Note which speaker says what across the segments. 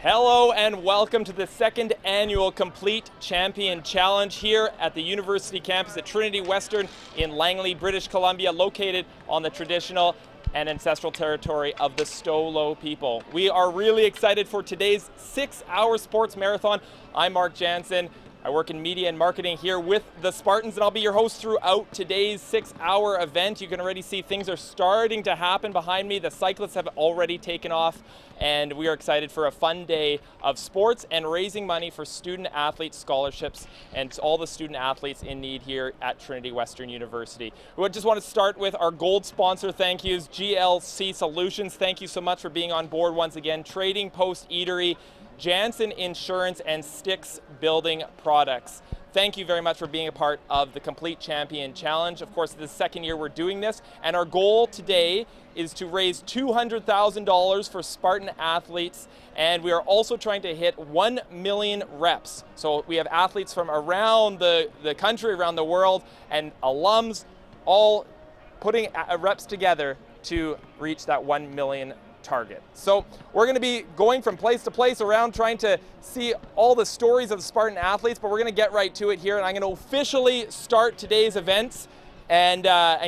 Speaker 1: Hello and welcome to the second annual Complete Champion Challenge here at the university campus at Trinity Western in Langley, British Columbia, located on the traditional and ancestral territory of the Stolo people. We are really excited for today's 6-hour sports marathon. I'm Mark Jansen. I work in media and marketing here with the Spartans, and I'll be your host throughout today's 6-hour event. You can already see things are starting to happen behind me. The cyclists have already taken off, and we are excited for a fun day of sports and raising money for student athlete scholarships and all the student athletes in need here at Trinity Western University. We just want to start with our gold sponsor thank yous, GLC Solutions. Thank you so much for being on board once again. Trading Post Eatery, Jansen Insurance, and Sticks Building Products. Thank you very much for being a part of the Complete Champion Challenge. Of course, this is the second year we're doing this, and our goal today is to raise $200,000 for Spartan athletes, and we are also trying to hit 1 million reps. So we have athletes from around the country, around the world, and alums all putting reps together to reach that 1 million target. So we're going to be going from place to place around trying to see all the stories of the Spartan athletes, but we're going to get right to it here, and I'm going to officially start today's events and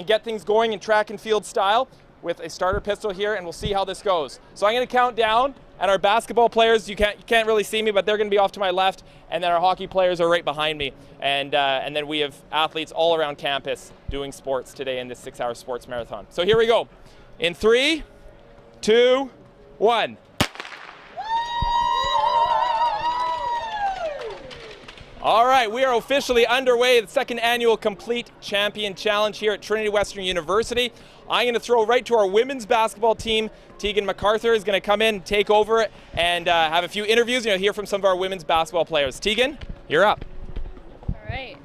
Speaker 1: get things going in track and field style with a starter pistol here, and we'll see how this goes. So I'm going to count down, and our basketball players, you can't really see me, but they're going to be off to my left, and then our hockey players are right behind me, and then we have athletes all around campus doing sports today in this 6-hour sports marathon. So here we go. In 3, 2, 1. All right, we are officially underway, the second annual Complete Champion Challenge here at Trinity Western University. I'm going to throw right to our women's basketball team. Tegan MacArthur is going to come in, take over, and have a few interviews. You'll hear from some of our women's basketball players. Tegan, you're up.
Speaker 2: All right.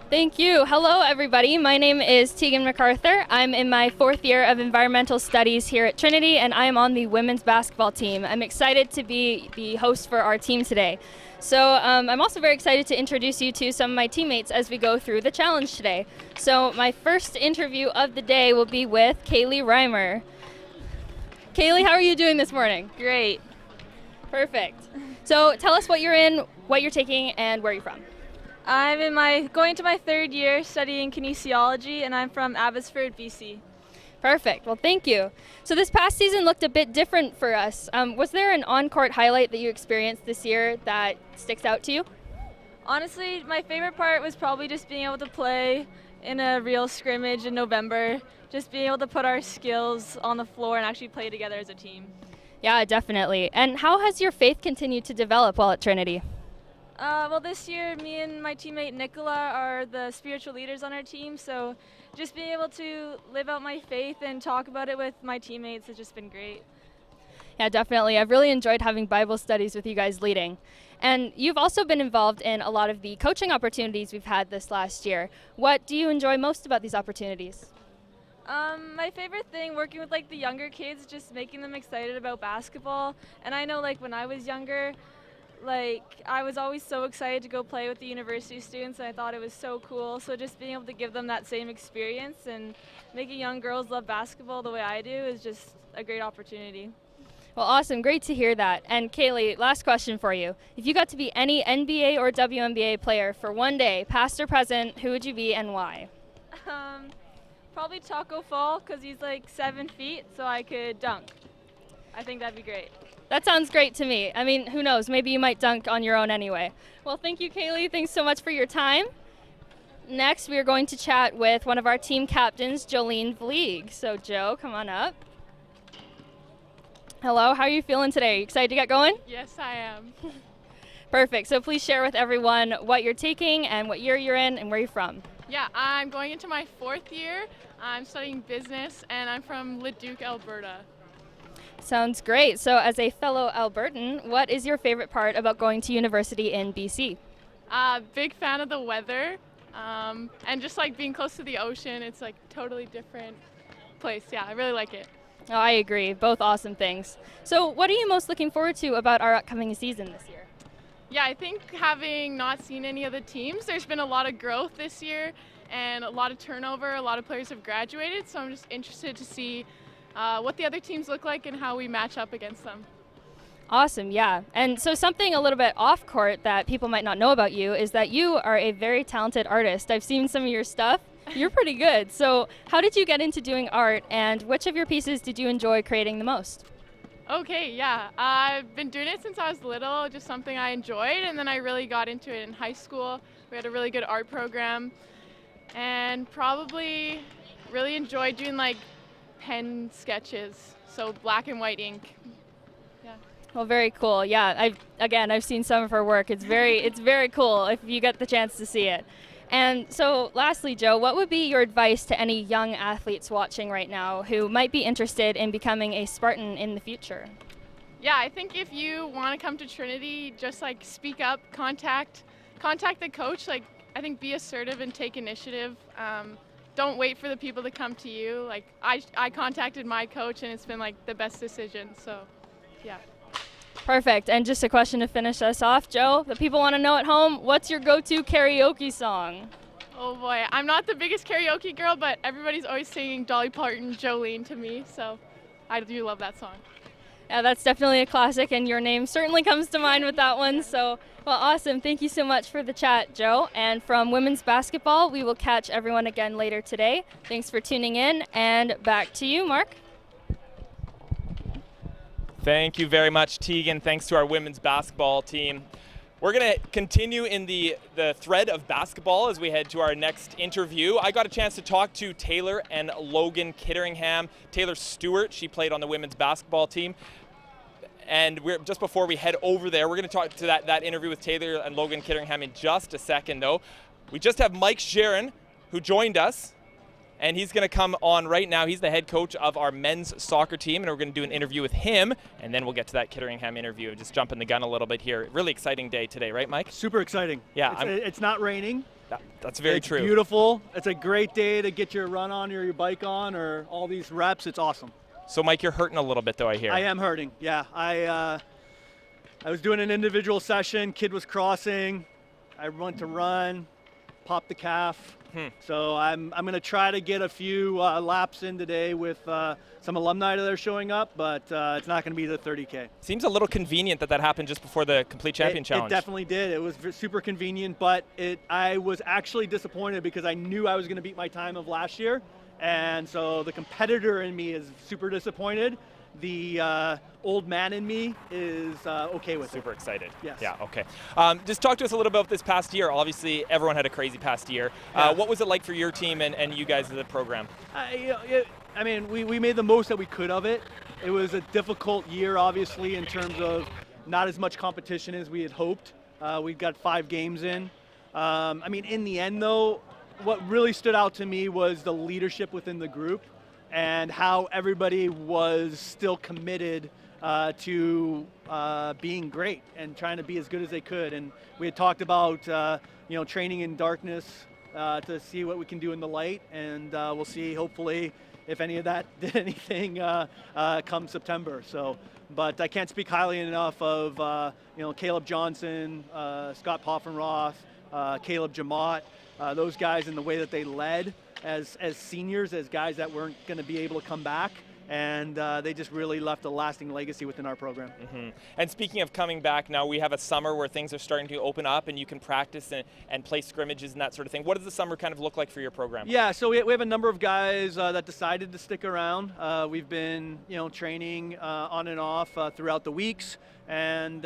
Speaker 2: Thank you. Hello, everybody. My name is Tegan MacArthur. I'm in my 4th year of environmental studies here at Trinity, and I am on the women's basketball team. I'm excited to be the host for our team today. So I'm also very excited to introduce you to some of my teammates as we go through the challenge today. So my first interview of the day will be with Kaylee Reimer. Kaylee, how are you doing this morning?
Speaker 3: Great.
Speaker 2: Perfect. So tell us what you're in, what you're taking, and where you're from.
Speaker 3: I'm going to my 3rd year studying kinesiology, and I'm from Abbotsford, BC.
Speaker 2: Perfect. Well, thank you. So this past season looked a bit different for us. Was there an on-court highlight that you experienced this year that sticks out to you?
Speaker 3: Honestly, my favorite part was probably just being able to play in a real scrimmage in November, just being able to put our skills on the floor and actually play together as a team.
Speaker 2: Yeah, definitely. And how has your faith continued to develop while at Trinity?
Speaker 3: Well, this year, me and my teammate Nicola are the spiritual leaders on our team, so just being able to live out my faith and talk about it with my teammates has just been great.
Speaker 2: Yeah, definitely. I've really enjoyed having Bible studies with you guys leading. And you've also been involved in a lot of the coaching opportunities we've had this last year. What do you enjoy most about these opportunities?
Speaker 3: My favorite thing, working with the younger kids, just making them excited about basketball. And I know when I was younger, I was always so excited to go play with the university students, and I thought it was so cool. So just being able to give them that same experience and making young girls love basketball the way I do is just a great opportunity.
Speaker 2: Well, awesome. Great to hear that. And Kaylee, last question for you. If you got to be any NBA or WNBA player for one day, past or present, who would you be and why?
Speaker 3: Probably Taco Fall, because he's 7 feet, so I could dunk. I think that'd be great.
Speaker 2: That sounds great to me. I mean, who knows? Maybe you might dunk on your own anyway. Well, thank you, Kaylee. Thanks so much for your time. Next, we are going to chat with one of our team captains, Jolene Vlieg. So, Joe, come on up. Hello, how are you feeling today? Are you excited to get going?
Speaker 4: Yes, I am.
Speaker 2: Perfect. So please share with everyone what you're taking and what year you're in and where you're from.
Speaker 4: Yeah, I'm going into my 4th year. I'm studying business, and I'm from Leduc, Alberta.
Speaker 2: Sounds great. So as a fellow Albertan, what is your favorite part about going to university in BC?
Speaker 4: Big fan of the weather, and just being close to the ocean. It's totally different place. Yeah, I really like it.
Speaker 2: Oh, I agree. Both awesome things. So what are you most looking forward to about our upcoming season this year?
Speaker 4: Yeah, I think having not seen any of the teams, there's been a lot of growth this year and a lot of turnover. A lot of players have graduated, so I'm just interested to see what the other teams look like and how we match up against them.
Speaker 2: Awesome, yeah. And so something a little bit off court that people might not know about you is that you are a very talented artist. I've seen some of your stuff. You're pretty good. So how did you get into doing art, and which of your pieces did you enjoy creating the most?
Speaker 4: Okay, yeah. I've been doing it since I was little, just something I enjoyed, and then I really got into it in high school. We had a really good art program, and probably really enjoyed doing like pen sketches, so black and white ink. Yeah.
Speaker 2: Well, very cool. Yeah, I've seen some of her work. It's very cool if you get the chance to see it. And so lastly, Joe, what would be your advice to any young athletes watching right now who might be interested in becoming a Spartan in the future?
Speaker 4: Yeah, I think if you want to come to Trinity, just like speak up, contact the coach. Like, I think be assertive and take initiative. Don't wait for the people to come to you. Like, I contacted my coach, and it's been like the best decision. So, yeah.
Speaker 2: Perfect. And just a question to finish us off, Joe, the people want to know at home, what's your go-to karaoke song?
Speaker 4: Oh boy, I'm not the biggest karaoke girl, but everybody's always singing Dolly Parton, Jolene to me, so I do love that song.
Speaker 2: Yeah, that's definitely a classic, and your name certainly comes to mind with that one. So, well, awesome. Thank you so much for the chat, Joe. And from women's basketball, we will catch everyone again later today. Thanks for tuning in, and back to you, Mark.
Speaker 1: Thank you very much, Tegan. Thanks to our women's basketball team. We're going to continue in the thread of basketball as we head to our next interview. I got a chance to talk to Taylor and Logan Kitteringham. Taylor Stewart, she played on the women's basketball team. And just before we head over there, we're going to talk to that interview with Taylor and Logan Kitteringham in just a second, though. We just have Mike Sharon, who joined us. And he's going to come on right now. He's the head coach of our men's soccer team, and we're going to do an interview with him, and then we'll get to that Kitteringham interview. Just jumping the gun a little bit here. Really exciting day today, right, Mike?
Speaker 5: Super exciting.
Speaker 1: Yeah.
Speaker 5: It's not raining.
Speaker 1: That's very true.
Speaker 5: It's beautiful. It's a great day to get your run on or your bike on or all these reps. It's awesome.
Speaker 1: So, Mike, you're hurting a little bit, though, I hear.
Speaker 5: I am hurting, yeah. I was doing an individual session. Kid was crossing. I went to run, popped the calf. So I'm going to try to get a few laps in today with some alumni that are showing up, but it's not going to be the 30K.
Speaker 1: Seems a little convenient that happened just before the Complete Champion Challenge.
Speaker 5: It definitely did. It was super convenient, but I was actually disappointed because I knew I was going to beat my time of last year, and so the competitor in me is super disappointed. The old man in me is okay with it.
Speaker 1: Super excited.
Speaker 5: Yes.
Speaker 1: Yeah, okay. Just talk to us a little bit about this past year. Obviously, everyone had a crazy past year.
Speaker 5: Yeah.
Speaker 1: What was it like for your team and you guys as a program?
Speaker 5: I mean, we made the most that we could of it. It was a difficult year, obviously, in terms of not as much competition as we had hoped. We got 5 games in. I mean, in the end, though, what really stood out to me was the leadership within the group and how everybody was still committed to being great and trying to be as good as they could. And we had talked about training in darkness to see what we can do in the light, and we'll see hopefully if any of that did anything come September. So, but I can't speak highly enough of Caleb Johnson, Scott Poffenroth, Caleb Jamot, those guys in the way that they led as seniors, as guys that weren't going to be able to come back, and they just really left a lasting legacy within our program.
Speaker 1: Mm-hmm. And speaking of coming back, now we have a summer where things are starting to open up and you can practice and play scrimmages and that sort of thing. What does the summer kind of look like for your program?
Speaker 5: Yeah, so we have a number of guys that decided to stick around. We've been training on and off throughout the weeks, and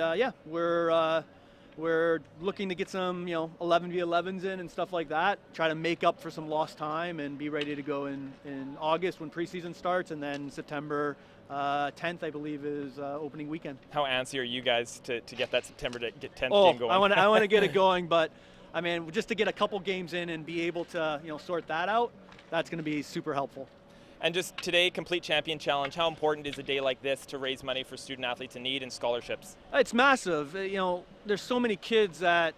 Speaker 5: we're looking to get some 11v11s in and stuff like that, try to make up for some lost time and be ready to go in August when preseason starts, and then September 10th, I believe, is opening weekend.
Speaker 1: How antsy are you guys to get that September 10th game going?
Speaker 5: I want to get it going, but I mean, just to get a couple games in and be able to sort that out, that's going to be super helpful.
Speaker 1: And just today, Complete Champion Challenge, how important is a day like this to raise money for student athletes in need and scholarships?
Speaker 5: It's massive. There's so many kids that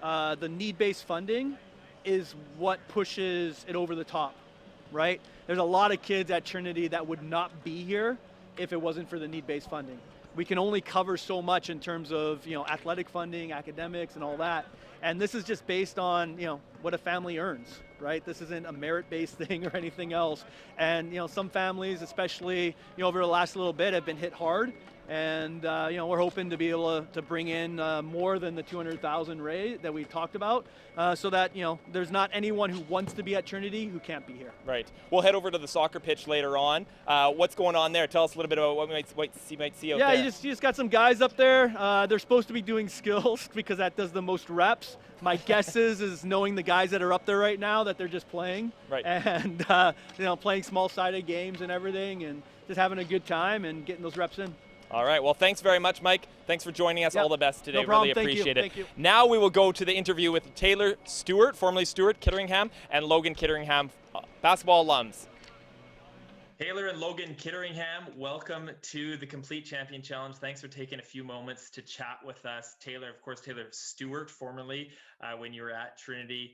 Speaker 5: the need-based funding is what pushes it over the top, right? There's a lot of kids at Trinity that would not be here if it wasn't for the need-based funding. We can only cover so much in terms of athletic funding, academics, and all that. And this is just based on what a family earns, right? This isn't a merit-based thing or anything else. And some families, especially over the last little bit, have been hit hard. And we're hoping to be able to bring in more than the 200,000 rate that we talked about, so that there's not anyone who wants to be at Trinity who can't be here.
Speaker 1: Right. We'll head over to the soccer pitch later on. What's going on there? Tell us a little bit about what we might see out there.
Speaker 5: Yeah, you just got some guys up there. They're supposed to be doing skills because that does the most reps. My guess is knowing the guys that are up there right now that they're just playing,
Speaker 1: right,
Speaker 5: and playing small-sided games and everything, and just having a good time and getting those reps in.
Speaker 1: All right. Well, thanks very much, Mike. Thanks for joining us.
Speaker 5: Yep.
Speaker 1: All the best today.
Speaker 5: No problem.
Speaker 1: Really appreciate it.
Speaker 5: Thank you.
Speaker 1: Now we will go to the interview with Taylor Stewart, formerly Stewart Kitteringham, and Logan Kitteringham, basketball alums. Taylor and Logan Kitteringham, welcome to the Complete Champion Challenge. Thanks for taking a few moments to chat with us. Taylor, of course, Taylor Stewart, formerly when you were at Trinity.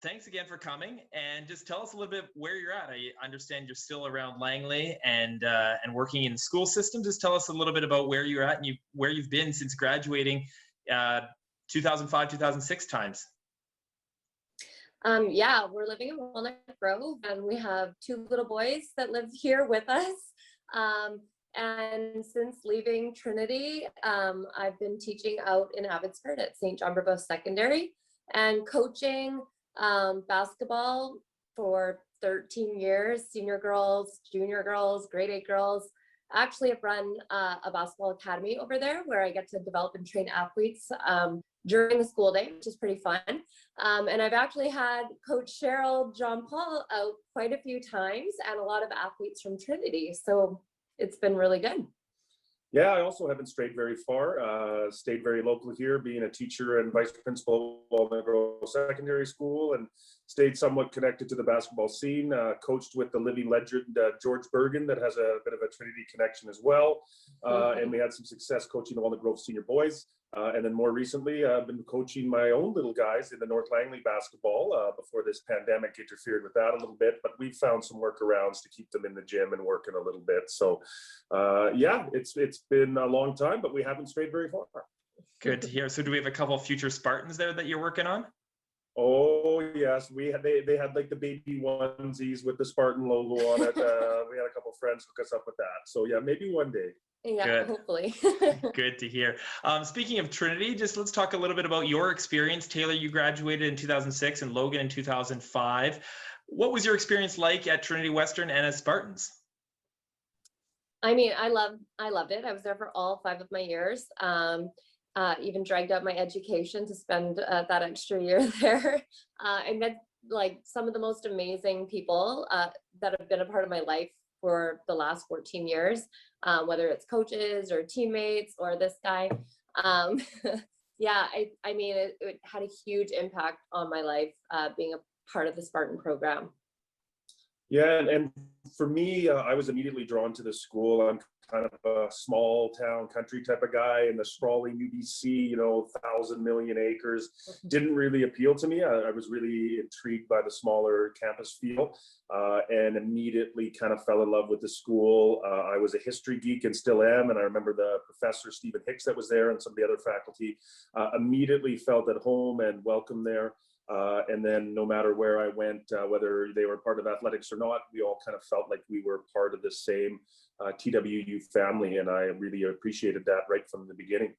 Speaker 1: Thanks again for coming, and just tell us a little bit where you're at. I understand you're still around Langley and working in the school system. Just tell us a little bit about where you're at and where you've been since graduating 2005, 2006 times.
Speaker 6: Yeah, we're living in Walnut Grove, and we have 2 little boys that live here with us. And since leaving Trinity, I've been teaching out in Abbotsford at St. John Brebeuf Secondary and coaching basketball for 13 years, senior girls, junior girls, grade 8 girls. Actually, I've run a basketball academy over there where I get to develop and train athletes during the school day, which is pretty fun. And I've actually had Coach Cheryl John Paul out quite a few times and a lot of athletes from Trinity. So it's been really good.
Speaker 7: Yeah, I also haven't strayed very far. Stayed very local here, being a teacher and vice principal of Walnut Grove Secondary School, and stayed somewhat connected to the basketball scene. Coached with the living legend George Bergen, that has a bit of a Trinity connection as well. And we had some success coaching the Walnut Grove senior boys. And then more recently, I've been coaching my own little guys in the North Langley basketball before this pandemic interfered with that a little bit. But we've found some workarounds to keep them in the gym and working a little bit. So yeah, it's been a long time, but we haven't strayed very far.
Speaker 1: Good to hear. So do we have a couple of future Spartans there that you're working on?
Speaker 7: Oh yes, they had like the baby onesies with the Spartan logo on it. We had a couple friends hook us up with that. So yeah, maybe one day.
Speaker 6: Yeah,
Speaker 1: good.
Speaker 6: Hopefully.
Speaker 1: Good to hear. Speaking of Trinity, let's talk a little bit about your experience. Taylor, you graduated in 2006 and Logan in 2005. What was your experience like at Trinity Western and as Spartans?
Speaker 6: I mean, I loved it. I was there for all 5 of my years. Even dragged out my education to spend that extra year there. I met like some of the most amazing people that have been a part of my life for the last 14 years, whether it's coaches or teammates or this guy. Yeah, I mean, it had a huge impact on my life being a part of the Spartan program.
Speaker 7: Yeah, and for me, I was immediately drawn to the school. I'm kind of a small town country type of guy, and the sprawling UBC, 1,000 million acres didn't really appeal to me. I was really intrigued by the smaller campus feel, and immediately kind of fell in love with the school. I was a history geek and still am, and I remember the professor Stephen Hicks that was there and some of the other faculty. Immediately felt at home and welcome there. And then no matter where I went, whether they were part of athletics or not, we all kind of felt like we were part of the same TWU family. And I really appreciated that right from the beginning.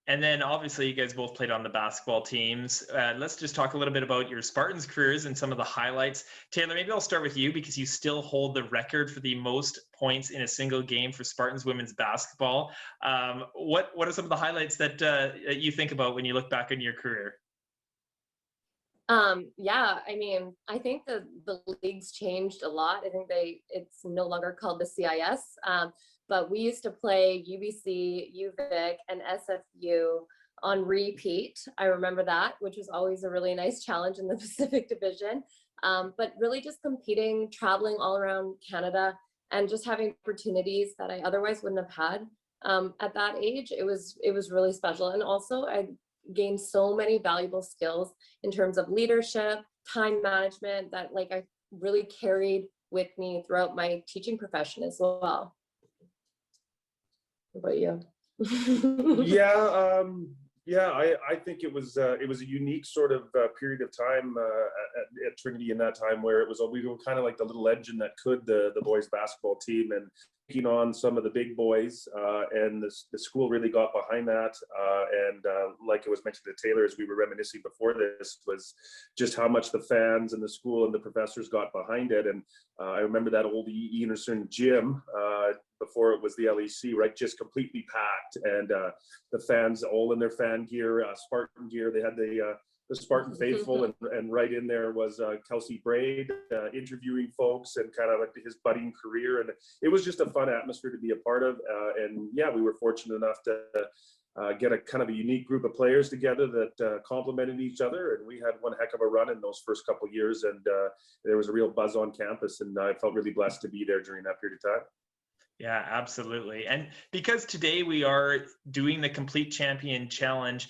Speaker 1: And then obviously you guys both played on the basketball teams. Let's just talk a little bit about your Spartans careers and some of the highlights. Taylor, maybe I'll start with you because you still hold the record for the most points in a single game for Spartans women's basketball. What are some of the highlights that you think about when you look back on your career?
Speaker 6: Yeah, I mean, I think the league's changed a lot. I think it's no longer called the CIS, but we used to play UBC, UVic, and SFU on repeat. I remember that, which was always a really nice challenge in the Pacific Division. But really just competing, traveling all around Canada, and just having opportunities that I otherwise wouldn't have had at that age. It was really special. And also I gained so many valuable skills in terms of leadership, time management that I really carried with me throughout my teaching profession as well. What about you?
Speaker 7: Yeah, Yeah, I think it was a unique sort of period of time at Trinity in that time where it was we were kind of like the little engine that could the boys basketball team and taking on some of the big boys, and the school really got behind that, and like it was mentioned to Taylor as we were reminiscing before this, was just how much the fans and the school and the professors got behind it. And I remember that old Enerson gym before it was the LEC, right, just completely packed, and the fans all in their fan gear, Spartan gear. They had the Spartan faithful, and right in there was Kelsey Braid interviewing folks and kind of like his budding career, and it was just a fun atmosphere to be a part of. And yeah, we were fortunate enough to get a kind of a unique group of players together that complemented each other, and we had one heck of a run in those first couple of years, and there was a real buzz on campus, and I felt really blessed to be there during that period of time.
Speaker 8: Yeah, absolutely. And because today we are doing the Complete Champion Challenge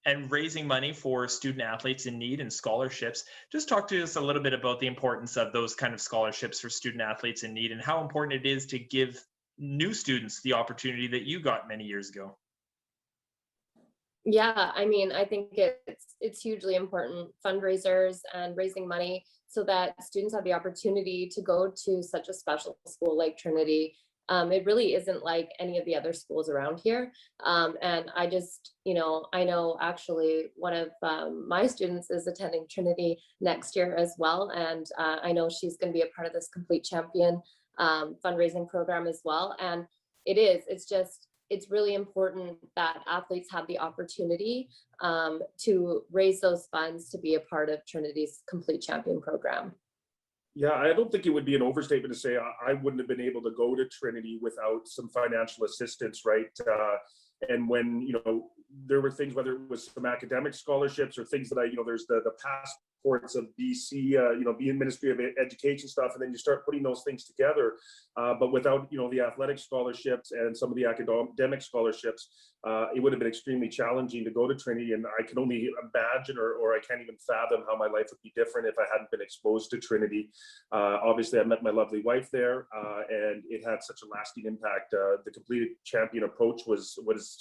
Speaker 8: and raising money for student athletes in need and scholarships, just talk to us a little bit about the importance of those kind of scholarships for student athletes in need and how important it is to give new students the opportunity that you got many years ago.
Speaker 6: Yeah, I mean, I think it's hugely important, fundraisers and raising money so that students have the opportunity to go to such a special school like Trinity. It really isn't like any of the other schools around here. And I just, I know actually one of my students is attending Trinity next year as well. And I know she's going to be a part of this Complete Champion fundraising program as well. And it's really important that athletes have the opportunity to raise those funds to be a part of Trinity's Complete Champion program.
Speaker 7: Yeah, I don't think it would be an overstatement to say I wouldn't have been able to go to Trinity without some financial assistance, right? And when, there were things, whether it was some academic scholarships or things that there's the passports of BC, being Ministry of Education stuff, and then you start putting those things together. But without, the athletic scholarships and some of the academic scholarships, it would have been extremely challenging to go to Trinity. And I can only imagine, or I can't even fathom how my life would be different if I hadn't been exposed to Trinity. Obviously, I met my lovely wife there, and it had such a lasting impact. The Complete Champion approach was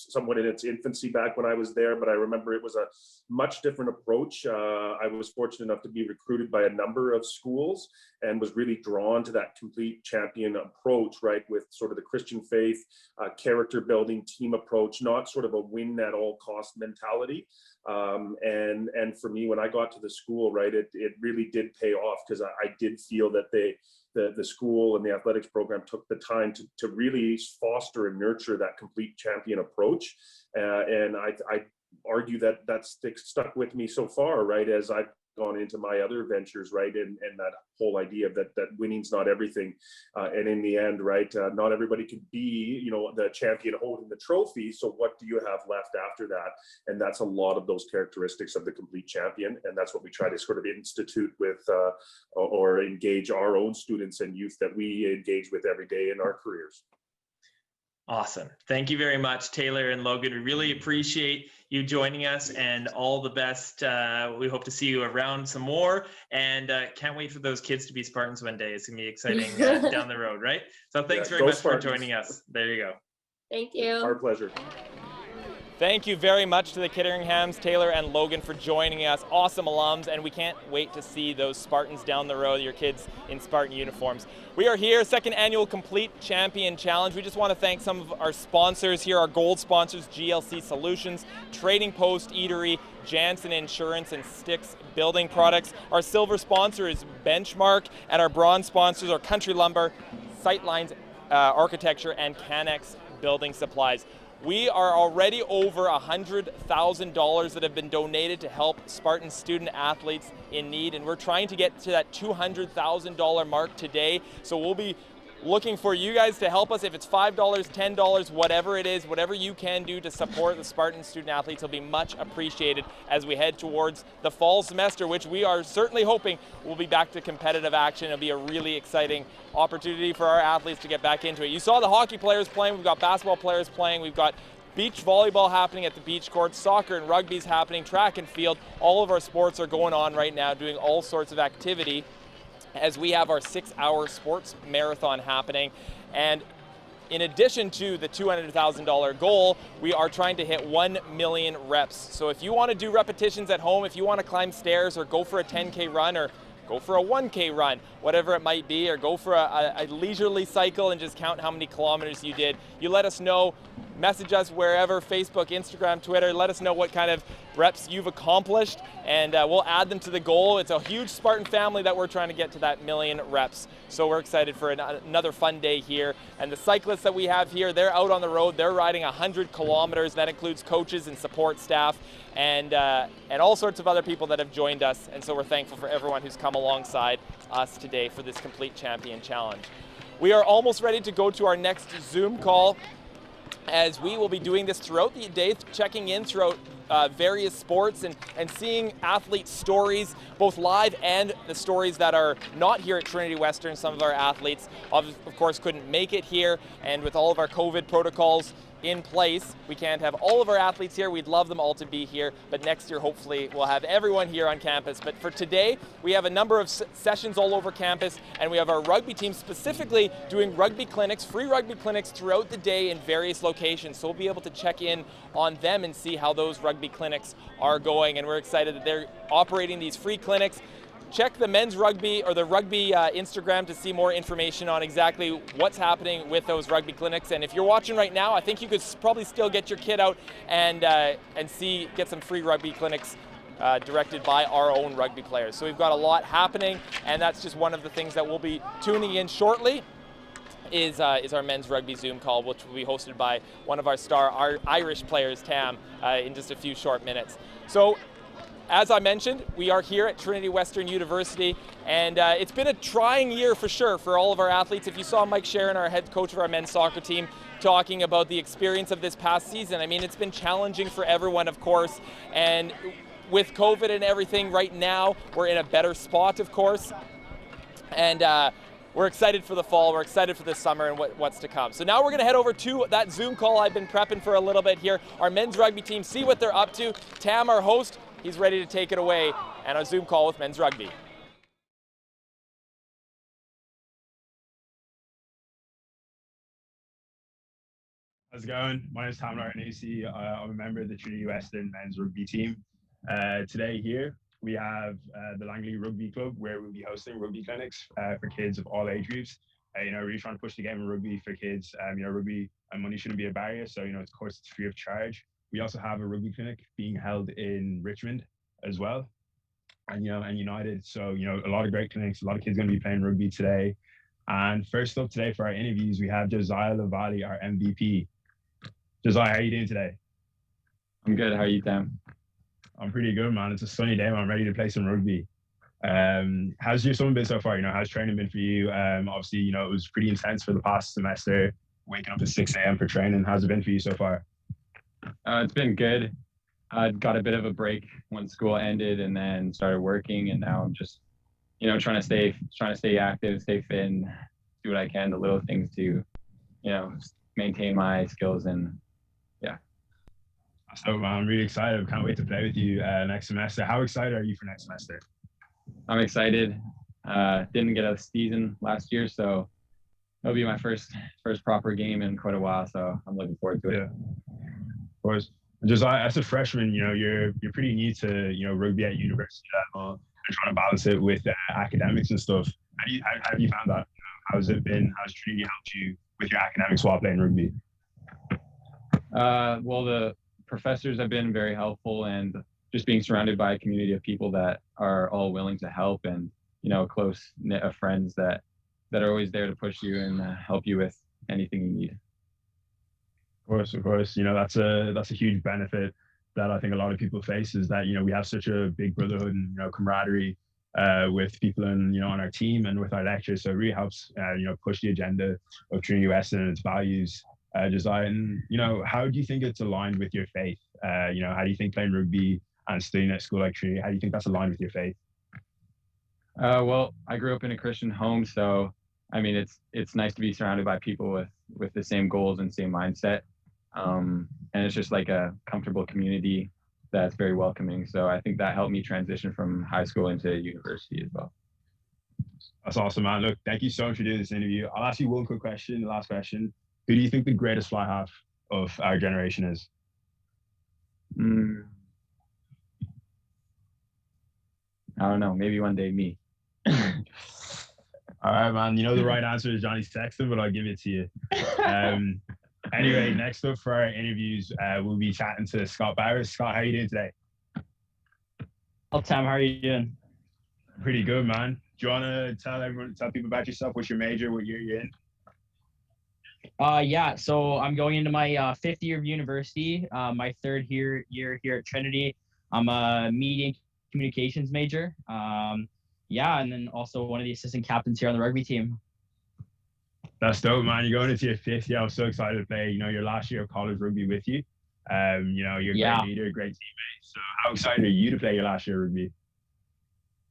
Speaker 7: somewhat in its infancy back when I was there, but I remember it was a much different approach. I was fortunate enough to be recruited by a number of schools and was really drawn to that Complete Champion approach, right, with sort of the Christian faith, character building, team approach, not sort of a win at all cost mentality. And for me, when I got to the school, right, it really did pay off, because I did feel that the school and the athletics program took the time to really foster and nurture that Complete Champion approach. And I argue that that's stuck with me so far, right, as I've gone into my other ventures, right, and that whole idea that winning's not everything, and in the end, right, not everybody could be the champion holding the trophy, so what do you have left after that? And that's a lot of those characteristics of the Complete Champion, and that's what we try to sort of institute with or engage our own students and youth that we engage with every day in our careers.
Speaker 8: Awesome. Thank you very much, Taylor and Logan. We really appreciate you joining us, and all the best. We hope to see you around some more, and can't wait for those kids to be Spartans one day. It's going to be exciting down the road, right? So thanks very much
Speaker 7: Spartans
Speaker 8: for joining us. There you go.
Speaker 6: Thank you.
Speaker 7: Our pleasure.
Speaker 1: Thank you very much to the Kitteringham's, Taylor and Logan, for joining us. Awesome alums, and we can't wait to see those Spartans down the road, your kids in Spartan uniforms. We are here, second annual Complete Champion Challenge. We just want to thank some of our sponsors here, our gold sponsors, GLC Solutions, Trading Post Eatery, Janssen Insurance, and Sticks Building Products. Our silver sponsor is Benchmark, and our bronze sponsors are Country Lumber, Sightlines Architecture, and Canex Building Supplies. We are already over $100,000 that have been donated to help Spartan student athletes in need, and we're trying to get to that $200,000 mark today. So we'll be looking for you guys to help us. If it's $5, $10, whatever it is, whatever you can do to support the Spartan student athletes will be much appreciated as we head towards the fall semester, which we are certainly hoping will be back to competitive action. It'll be a really exciting opportunity for our athletes to get back into it. You saw the hockey players playing, we've got basketball players playing, we've got beach volleyball happening at the beach courts, soccer and rugby's happening, track and field. All of our sports are going on right now, doing all sorts of activity, as we have our 6-hour sports marathon happening. And in addition to the $200,000 goal, we are trying to hit 1 million reps. So if you want to do repetitions at home, if you want to climb stairs or go for a 10K run or go for a 1K run, whatever it might be, or go for a leisurely cycle and just count how many kilometers you did, you let us know. Message us wherever, Facebook, Instagram, Twitter. Let us know what kind of reps you've accomplished, and we'll add them to the goal. It's a huge Spartan family that we're trying to get to that 1 million reps. So we're excited for another fun day here. And the cyclists that we have here, they're out on the road. They're riding 100 kilometers. That includes coaches and support staff and all sorts of other people that have joined us. And so we're thankful for everyone who's come alongside us today for this Complete Champion Challenge. We are almost ready to go to our next Zoom call, as we will be doing this throughout the day, checking in throughout various sports and seeing athletes' stories, both live and the stories that are not here at Trinity Western. Some of our athletes, of course, couldn't make it here, and with all of our COVID protocols in place, we can't have all of our athletes here. We'd love them all to be here, but next year hopefully we'll have everyone here on campus. But for today, we have a number of sessions all over campus, and we have our rugby team specifically doing rugby clinics, free rugby clinics throughout the day in various locations. So we'll be able to check in on them and see how those rugby clinics are going, and we're excited that they're operating these free clinics. Check the men's rugby or the rugby Instagram to see more information on exactly what's happening with those rugby clinics. And if you're watching right now, I think you could probably still get your kid out and get some free rugby clinics directed by our own rugby players. So we've got a lot happening, and that's just one of the things that we'll be tuning in shortly. Is our men's rugby Zoom call, which will be hosted by one of our Irish players, Tam, in just a few short minutes. So, as I mentioned, we are here at Trinity Western University, and it's been a trying year for sure for all of our athletes. If you saw Mike Sharon, our head coach of our men's soccer team, talking about the experience of this past season, I mean, it's been challenging for everyone, of course, and with COVID and everything right now, we're in a better spot, of course, and we're excited for the fall, we're excited for this summer and what's to come. So now we're gonna head over to that Zoom call I've been prepping for a little bit here. Our men's rugby team, see what they're up to. Tam, our host, he's ready to take it away, and a Zoom call with men's rugby.
Speaker 9: How's it going? My name is Tam Lartanacy. I'm a member of the Trinity Western men's rugby team. Today here, we have the Langley Rugby Club, where we'll be hosting rugby clinics for kids of all age groups. Really trying to push the game of rugby for kids. Rugby and money shouldn't be a barrier, so of course it's free of charge. We also have a rugby clinic being held in Richmond as well, and United. So a lot of great clinics. A lot of kids going to be playing rugby today. And first up today for our interviews, we have Josiah Lavalley, our MVP. Josiah, how are you doing today?
Speaker 10: I'm good. How are you, Tam?
Speaker 9: I'm pretty good, man. It's a sunny day. I'm ready to play some rugby. How's your summer been so far? How's training been for you? Obviously, it was pretty intense for the past semester, waking up at 6 a.m. for training. How's it been for you so far?
Speaker 10: It's been good. I got a bit of a break when school ended, and then started working, and now I'm just, trying to stay active, stay fit, and do what I can, the little things to, maintain my skills. And
Speaker 9: so I'm really excited. I can't wait to play with you next semester. How excited are you for next semester?
Speaker 10: I'm excited. Didn't get a season last year, so it'll be my first proper game in quite a while. So I'm looking forward to it.
Speaker 9: Yeah, of course. Just as a freshman, you're pretty new to rugby at university level and trying to balance it with academics and stuff. How have you found that? How's it been? How's Trinity helped you with your academics while playing rugby?
Speaker 10: Well, the professors have been very helpful, and just being surrounded by a community of people that are all willing to help, and close knit of friends that are always there to push you and help you with anything you need.
Speaker 9: Of course. That's a huge benefit that I think a lot of people face, is that we have such a big brotherhood and camaraderie with people on our team and with our lectures. So it really helps push the agenda of Trinity Western and its values. Josiah, and how do you think it's aligned with your faith? How do you think playing rugby and studying at school like Trinity, how do you think that's aligned with your faith?
Speaker 10: Well, I grew up in a Christian home, so I mean it's nice to be surrounded by people with the same goals and same mindset. And it's just like a comfortable community that's very welcoming. So I think that helped me transition from high school into university as well.
Speaker 9: That's awesome, man. Look, thank you so much for doing this interview. I'll ask you one quick question, the last question. Who do you think the greatest fly half of our generation is?
Speaker 10: I don't know. Maybe one day me.
Speaker 9: All right, man. You know the right answer is Johnny Sexton, but I'll give it to you. Anyway, next up for our interviews, we'll be chatting to Scott Bowers. Scott, how are you doing today?
Speaker 11: Well, Tam, how are you doing?
Speaker 9: Pretty good, man. Do you want to tell people about yourself? What's your major? What year you're in?
Speaker 11: Yeah, so I'm going into my fifth year of university, my third year here at Trinity. I'm a media and communications major. Yeah, and then also one of the assistant captains here on the rugby team.
Speaker 9: That's dope, man. You're going into your fifth year. I'm so excited to play, your last year of college rugby with you. You're a great leader, a great teammate. So how excited are you to play your last year of rugby?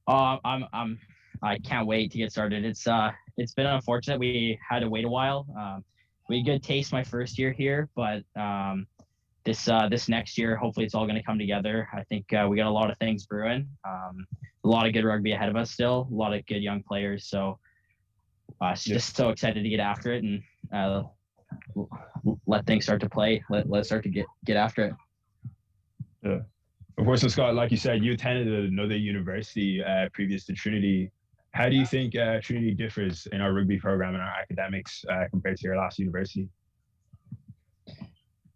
Speaker 11: I can't wait to get started. It's been unfortunate we had to wait a while. We had good taste my first year here, but this next year, hopefully it's all going to come together. I think we got a lot of things brewing. A lot of good rugby ahead of us still, a lot of good young players. So just so excited to get after it and let things start to play. Let's start to get after it.
Speaker 9: Yeah. Of course, and Scott, like you said, you attended another university previous to Trinity. How do you think Trinity differs in our rugby program and our academics compared to your last university?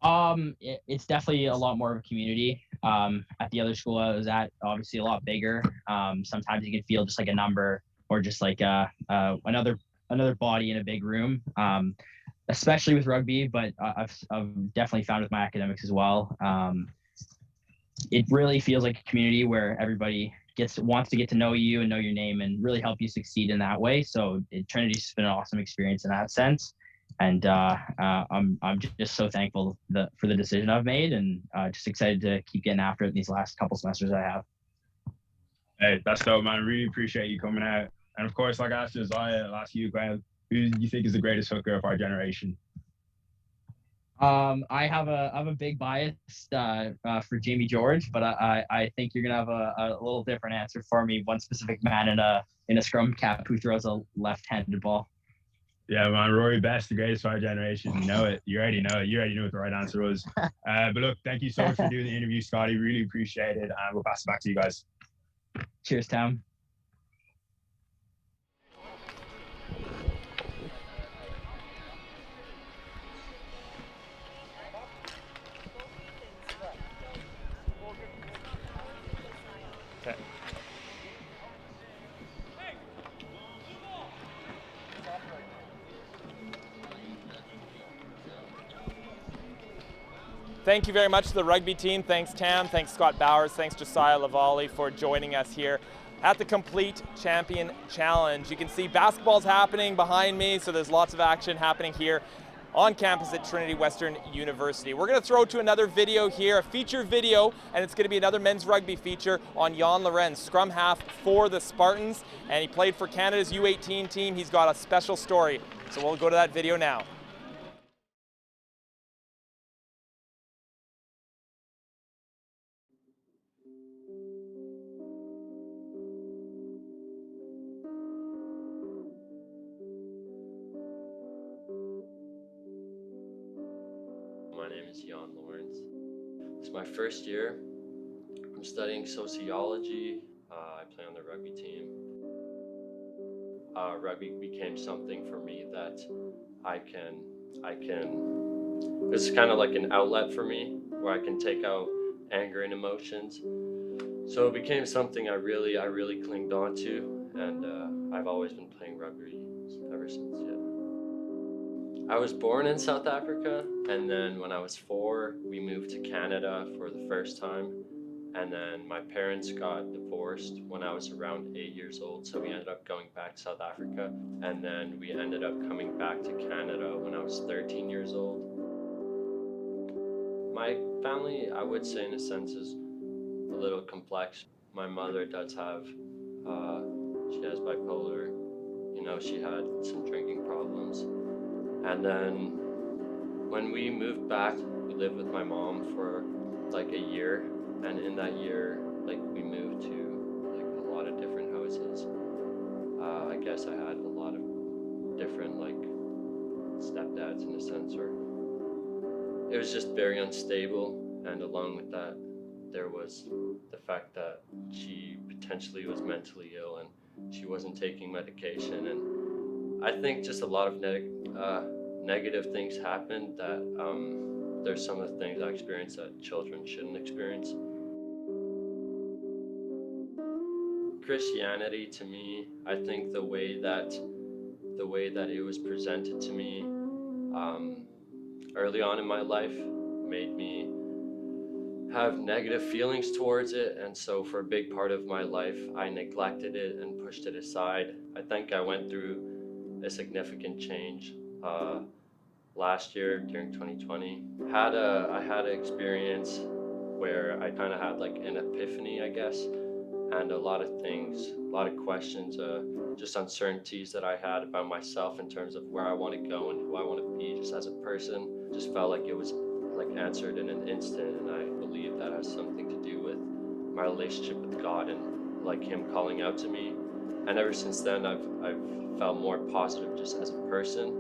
Speaker 11: It's definitely a lot more of a community. At the other school I was at, obviously a lot bigger. Sometimes you can feel just like a number or just like another body in a big room. Especially with rugby, but I've definitely found with my academics as well. It really feels like a community where everybody wants to get to know you and know your name and really help you succeed in that way. So Trinity's been an awesome experience in that sense. And I'm just so thankful for the decision I've made, and just excited to keep getting after it in these last couple semesters I have.
Speaker 9: Hey, that's dope, man. Really appreciate you coming out. And of course, like I asked Josiah, I'll ask you, Graham, who do you think is the greatest hooker of our generation?
Speaker 11: I have a big bias for Jamie George, but I think you're gonna have a little different answer for me. One specific man in a scrum cap who throws a left-handed ball.
Speaker 9: Yeah, man, Rory Best, the greatest of our generation. You know it. You already know it. You already knew what the right answer was. But look, thank you so much for doing the interview, Scotty. Really appreciate it. And we'll pass it back to you guys.
Speaker 11: Cheers, Tam.
Speaker 1: Thank you very much to the rugby team. Thanks, Tam. Thanks, Scott Bowers. Thanks, Josiah Lavallee, for joining us here at the Complete Champion Challenge. You can see basketball's happening behind me, so there's lots of action happening here on campus at Trinity Western University. We're going to throw to another video here, a feature video, and it's going to be another men's rugby feature on Jan Lorenz, scrum half for the Spartans, and he played for Canada's U18 team. He's got a special story, so we'll go to that video now.
Speaker 12: My name is Jan Lawrence. It's my first year. I'm studying sociology. I play on the rugby team. Rugby became something for me that it's kind of like an outlet for me where I can take out anger and emotions. So it became something I really clinged on to, and I've always been playing rugby ever since. Yeah. I was born in South Africa, and then when I was 4, we moved to Canada for the first time. And then my parents got divorced when I was around 8 years old, so we ended up going back to South Africa. And then we ended up coming back to Canada when I was 13 years old. My family, I would say in a sense, is a little complex. My mother does have, she has bipolar. She had some drinking problems. And then when we moved back, we lived with my mom for like a year. And in that year, we moved to a lot of different houses. I guess I had a lot of different stepdads in a sense, or it was just very unstable. And along with that, there was the fact that she potentially was mentally ill and she wasn't taking medication. And I think just a lot of negative things happened that there's some of the things I experienced that children shouldn't experience. Christianity to me, I think the way that it was presented to me early on in my life made me have negative feelings towards it, and so for a big part of my life I neglected it and pushed it aside. I think I went through a significant change last year during 2020. I had an experience where I kind of had like an epiphany, I guess, and a lot of things, a lot of questions, just uncertainties that I had about myself in terms of where I want to go and who I want to be just as a person. Just felt like it was like answered in an instant, and I believe that has something to do with my relationship with God and like Him calling out to me. And ever since then, I've felt more positive just as a person.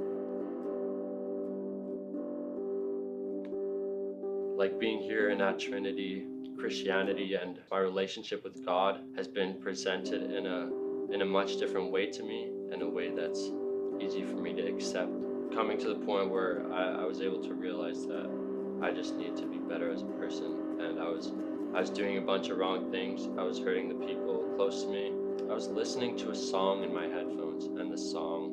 Speaker 12: Like being here and at Trinity, Christianity and my relationship with God has been presented in a much different way to me, in a way that's easy for me to accept. Coming to the point where I was able to realize that I just need to be better as a person, and I was doing a bunch of wrong things. I was hurting the people close to me. I was listening to a song in my headphones, and the song,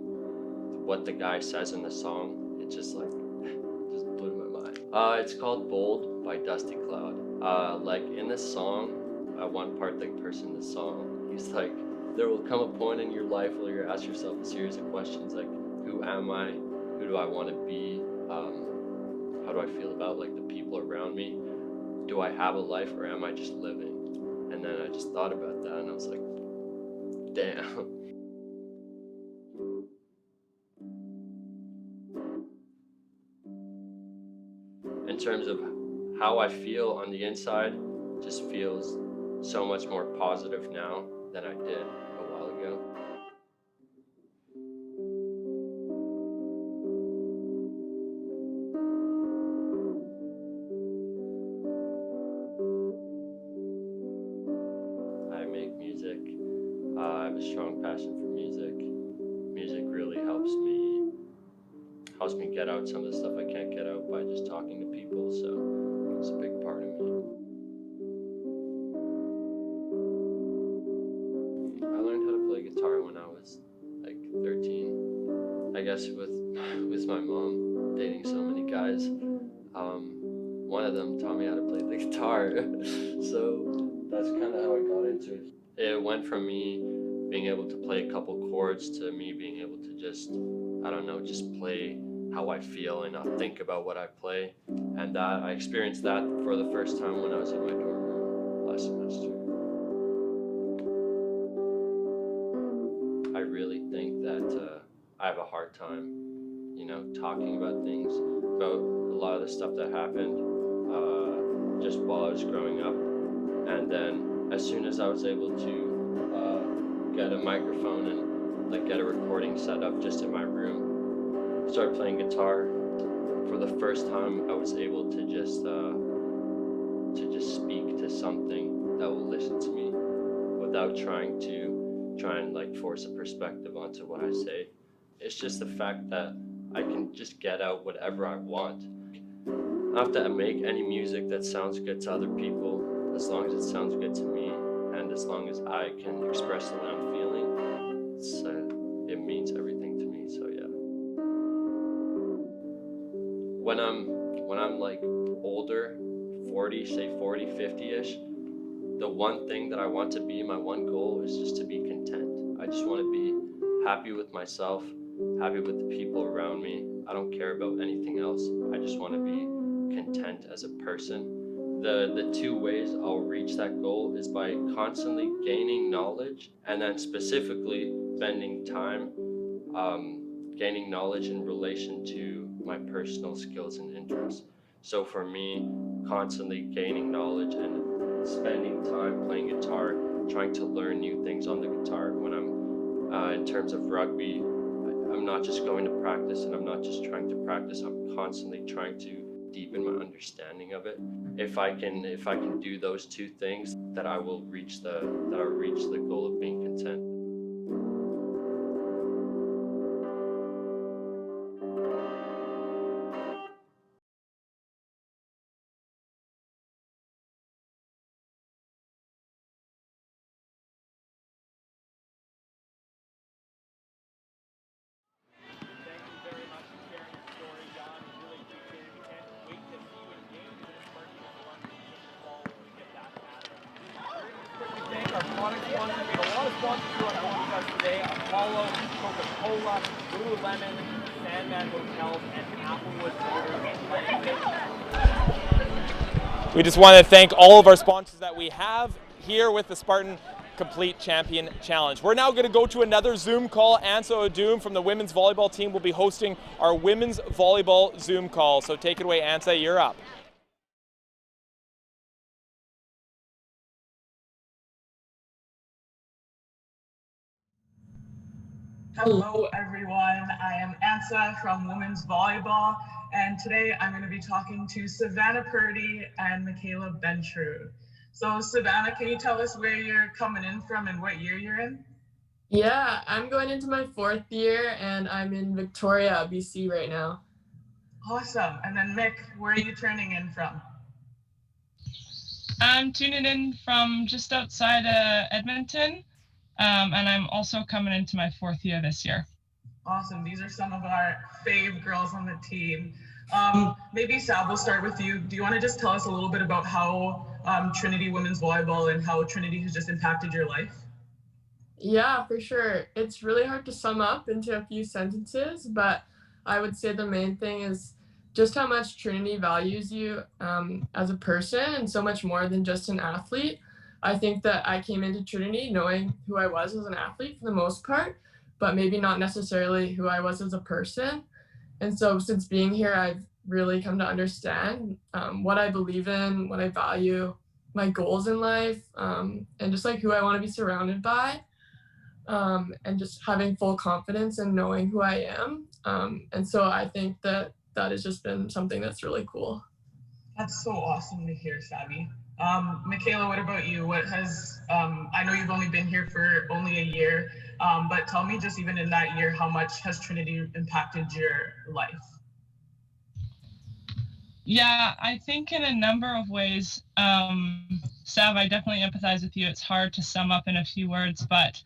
Speaker 12: what the guy says in the song, it just blew my mind. It's called Bold by Dusty Cloud. Like in the song, one part, the person in the song, he's like, there will come a point in your life where you ask yourself a series of questions like, who am I? Who do I want to be? How do I feel about like the people around me? Do I have a life, or am I just living? And then I just thought about that, and I was like, damn. In terms of how I feel on the inside, just feels so much more positive now than I did a while ago. I make music. I have a strong passion for music. Music really helps me get out some of the stuff I can't get out by just talking to people, so it's a big part of me. I learned how to play guitar when I was like 13. I guess with my mom dating so many guys, one of them taught me how to play the guitar. So that's kind of how I got into it. It went from me being able to play a couple chords to me being able to just, I don't know, just play how I feel and not think about what I play. And I experienced that for the first time when I was in my dorm room last semester. I really think that I have a hard time, talking about things, about a lot of the stuff that happened just while I was growing up. And then as soon as I was able to get a microphone and like get a recording set up just in my room, started playing guitar. For the first time, I was able to just speak to something that will listen to me without trying and like force a perspective onto what I say. It's just the fact that I can just get out whatever I want. I don't have to make any music that sounds good to other people, as long as it sounds good to me, and as long as I can express the way I'm feeling, it means everything to me. So yeah. When I'm like older, 40, say 40, 50-ish, the one thing that I want to be, my one goal is just to be content. I just want to be happy with myself, happy with the people around me. I don't care about anything else. I just want to be content as a person. The two ways I'll reach that goal is by constantly gaining knowledge, and then specifically spending time gaining knowledge in relation to my personal skills and interests. So for me, constantly gaining knowledge and spending time playing guitar, trying to learn new things on the guitar. When I'm in terms of rugby, I'm not just going to practice and I'm not just trying to practice, I'm constantly trying to deepen my understanding of it. If I can do those two things, that I will reach the goal of being content.
Speaker 1: Thank you very much for sharing your story, John. We really appreciate it. We can't wait to see you in games and in Spartan Foundation this fall when we get back at it. Quickly thank our product sponsors. We have a lot of sponsors who are joining us today. Apollo, Coca-Cola, Lululemon, Sandman Hotels, and Applewood Motors. We just want to thank all of our sponsors that we have here with the Spartan Complete Champion Challenge. We're now going to go to another Zoom call. Ansa Odum from the women's volleyball team will be hosting our women's volleyball Zoom call. So take it away, Ansa, you're up.
Speaker 13: Hello everyone, I am Ansa from women's volleyball, and today I'm going to be talking to Savannah Purdy and Michaela Bentrud. So Savannah, can you tell us where you're coming in from and what year you're in?
Speaker 14: Yeah, I'm going into my 4th year and I'm in Victoria, BC right now.
Speaker 13: Awesome. And then Mick, where are you turning in from?
Speaker 15: I'm tuning in from just outside Edmonton, and I'm also coming into my 4th year this year.
Speaker 13: Awesome. These are some of our fave girls on the team. Maybe Sab, we'll start with you. Do you want to just tell us a little bit about how Trinity Women's Volleyball and how Trinity has just impacted your life?
Speaker 14: Yeah, for sure. It's really hard to sum up into a few sentences, but I would say the main thing is just how much Trinity values you as a person and so much more than just an athlete. I think that I came into Trinity knowing who I was as an athlete for the most part, but maybe not necessarily who I was as a person. And so since being here, I've really come to understand what I believe in, what I value, my goals in life, and just like who I want to be surrounded by, and just having full confidence in knowing who I am. And so I think that that has just been something that's really cool.
Speaker 13: That's so awesome to hear, Savvy. Michaela, what about you? What has, I know you've only been here for only a year, but tell me just even in that year, how much has Trinity impacted your life?
Speaker 15: Yeah, I think in a number of ways, Sav, I definitely empathize with you. It's hard to sum up in a few words, but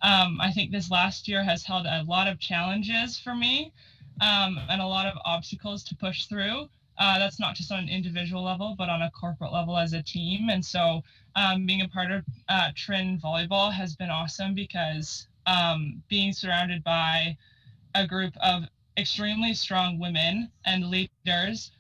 Speaker 15: I think this last year has held a lot of challenges for me, and a lot of obstacles to push through. That's not just on an individual level, but on a corporate level as a team. And so being a part of Trin Volleyball has been awesome because being surrounded by a group of extremely strong women and leaders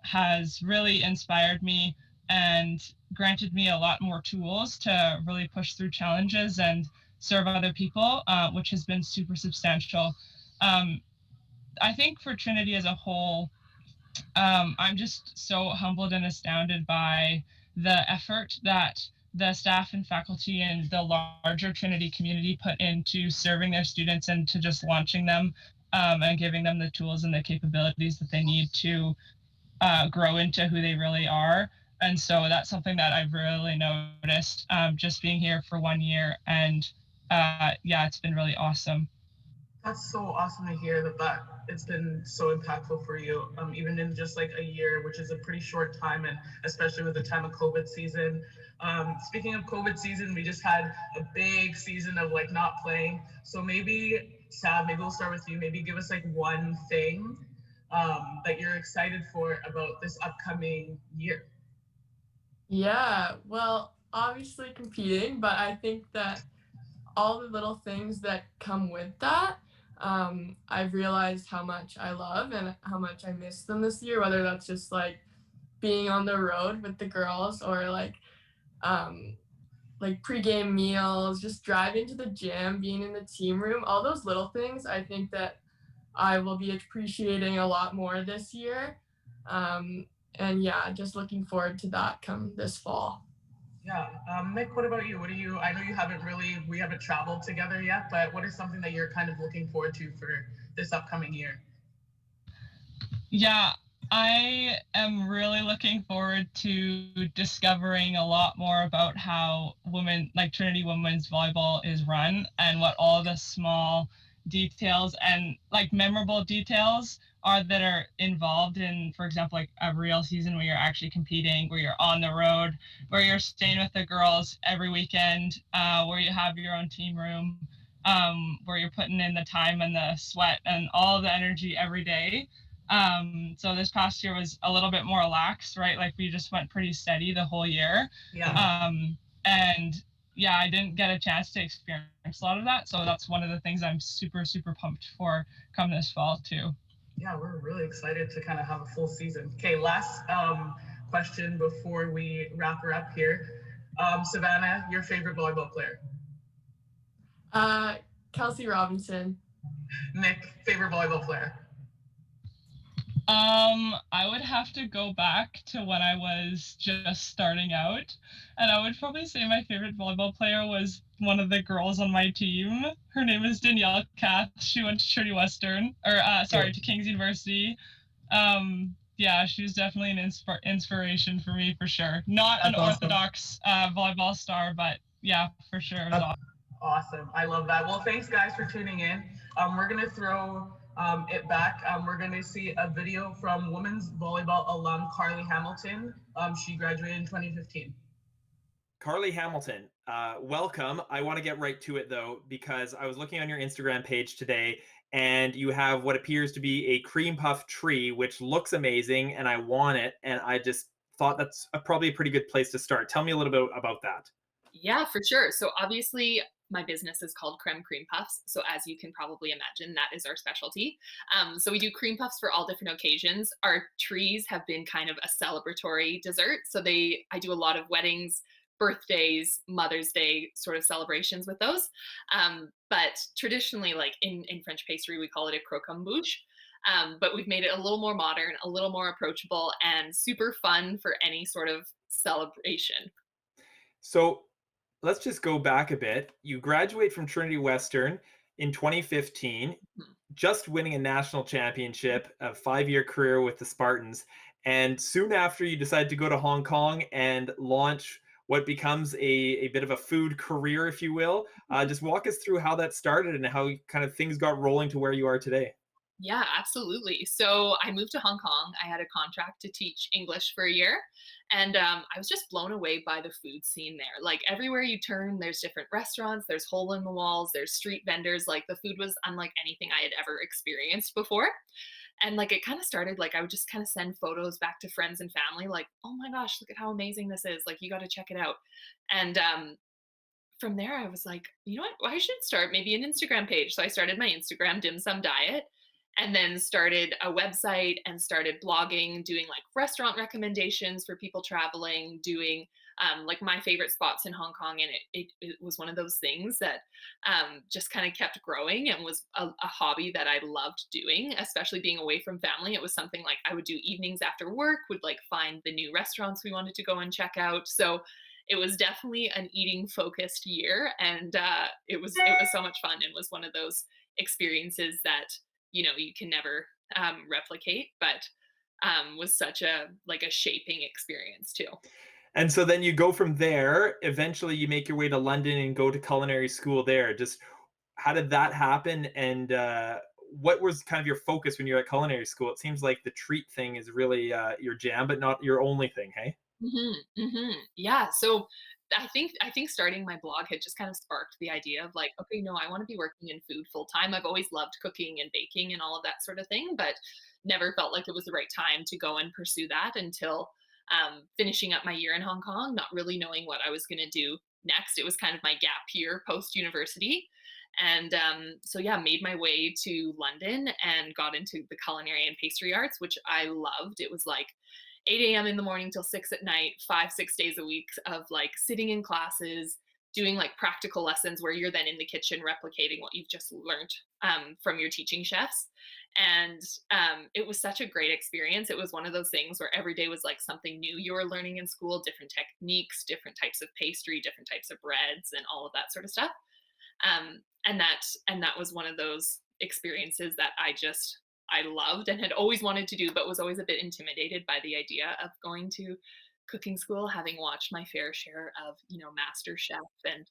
Speaker 15: has really inspired me and granted me a lot more tools to really push through challenges and serve other people, which has been super substantial. I think for Trinity as a whole, I'm just so humbled and astounded by the effort that the staff and faculty and the larger Trinity community put into serving their students and to just launching them and giving them the tools and the capabilities that they need to grow into who they really are. And so that's something that I've really noticed just being here for 1 year. And yeah, it's been really awesome.
Speaker 13: That's so awesome to hear that it's been so impactful for you, even in just like a year, which is a pretty short time, and especially with the time of COVID season. Speaking of COVID season, we just had a big season of like not playing. So maybe, Sab, maybe we'll start with you. Maybe give us like one thing that you're excited for about this upcoming year.
Speaker 14: Yeah, well, obviously competing, but I think that all the little things that come with that, I've realized how much I love and how much I miss them this year, whether that's just like being on the road with the girls or like pregame meals, just driving to the gym, being in the team room, all those little things. I think that I will be appreciating a lot more this year. And yeah, just looking forward to that come this fall.
Speaker 13: Yeah. Nick, what about you? I know we haven't traveled together yet, but what is something that you're kind of looking forward to for this upcoming year?
Speaker 15: Yeah, I am really looking forward to discovering a lot more about how Trinity women's volleyball is run and what all the small details and like memorable details are that are involved in, for example, like a real season where you're actually competing, where you're on the road, where you're staying with the girls every weekend, where you have your own team room, where you're putting in the time and the sweat and all the energy every day. So this past year was a little bit more lax, right? Like we just went pretty steady the whole year.
Speaker 13: Yeah.
Speaker 15: And yeah, I didn't get a chance to experience a lot of that. So that's one of the things I'm super, super pumped for come this fall too.
Speaker 13: Yeah, we're really excited to kind of have a full season. Okay, last question before we wrap her up here. Savannah, your favorite volleyball player?
Speaker 14: Kelsey Robinson.
Speaker 13: Nick, favorite volleyball player?
Speaker 15: I would have to go back to when I was just starting out, and I would probably say my favorite volleyball player was one of the girls on my team. Her name is Danielle Kath. She went to Trinity Western, to King's University. Yeah, she was definitely an inspiration for me for sure. Not
Speaker 13: That's
Speaker 15: an
Speaker 13: awesome.
Speaker 15: orthodox volleyball star, but yeah, for sure. It was awesome.
Speaker 13: Awesome. I love that. Well, thanks guys for tuning in. We're going to throw it back. We're going to see a video from women's volleyball alum Carly Hamilton. She graduated in 2015.
Speaker 1: Carly Hamilton, welcome. I want to get right to it though, because I was looking on your Instagram page today and you have what appears to be a cream puff tree, which looks amazing and I want it. And I just thought that's probably a pretty good place to start. Tell me a little bit about that.
Speaker 16: Yeah, for sure. So obviously my business is called Creme Cream Puffs. So as you can probably imagine, that is our specialty. So we do cream puffs for all different occasions. Our trees have been kind of a celebratory dessert. So I do a lot of weddings, birthdays, Mother's Day sort of celebrations with those. But traditionally, like in French pastry, we call it a croquembouche. But we've made it a little more modern, a little more approachable, and super fun for any sort of celebration.
Speaker 1: So let's just go back a bit. You graduate from Trinity Western in 2015, just winning a national championship, a 5-year career with the Spartans. And soon after, you decide to go to Hong Kong and launch what becomes a bit of a food career, if you will. Just walk us through how that started and how kind of things got rolling to where you are today.
Speaker 16: Yeah, absolutely. So I moved to Hong Kong. I had a contract to teach English for a year. And I was just blown away by the food scene there. Like everywhere you turn, there's different restaurants, there's hole in the walls, there's street vendors. Like the food was unlike anything I had ever experienced before. And like it kind of started like I would just kind of send photos back to friends and family, like, oh my gosh, look at how amazing this is. Like you got to check it out. And from there, I was like, you know what? Well, I should start maybe an Instagram page. So I started my Instagram Dim Sum Diet and then started a website and started blogging, doing like restaurant recommendations for people traveling, doing like my favorite spots in Hong Kong. And it was one of those things that just kind of kept growing and was a hobby that I loved doing, especially being away from family. It was something like I would do evenings after work, would like find the new restaurants we wanted to go and check out. So it was definitely an eating focused year, and it was so much fun and was one of those experiences that you can never replicate, but was such a shaping experience too.
Speaker 1: And so then you go from there, eventually you make your way to London and go to culinary school there. Just how did that happen? And what was kind of your focus when you're at culinary school? It seems like the treat thing is really your jam, but not your only thing, hey?
Speaker 16: Yeah. So I think starting my blog had just kind of sparked the idea of like, okay, no, I want to be working in food full time. I've always loved cooking and baking and all of that sort of thing, but never felt like it was the right time to go and pursue that until finishing up my year in Hong Kong, not really knowing what I was going to do next. It was kind of my gap year post university. And so, yeah, made my way to London and got into the culinary and pastry arts, which I loved. It was like 8 a.m. in the morning till 6 at night, 5-6 days a week of like sitting in classes, doing like practical lessons where you're then in the kitchen replicating what you've just learned from your teaching chefs. And it was such a great experience. It was one of those things where every day was like something new you were learning in school, different techniques, different types of pastry, different types of breads, and all of that sort of stuff. And that was one of those experiences that I loved and had always wanted to do, but was always a bit intimidated by the idea of going to cooking school, having watched my fair share of, Master Chef and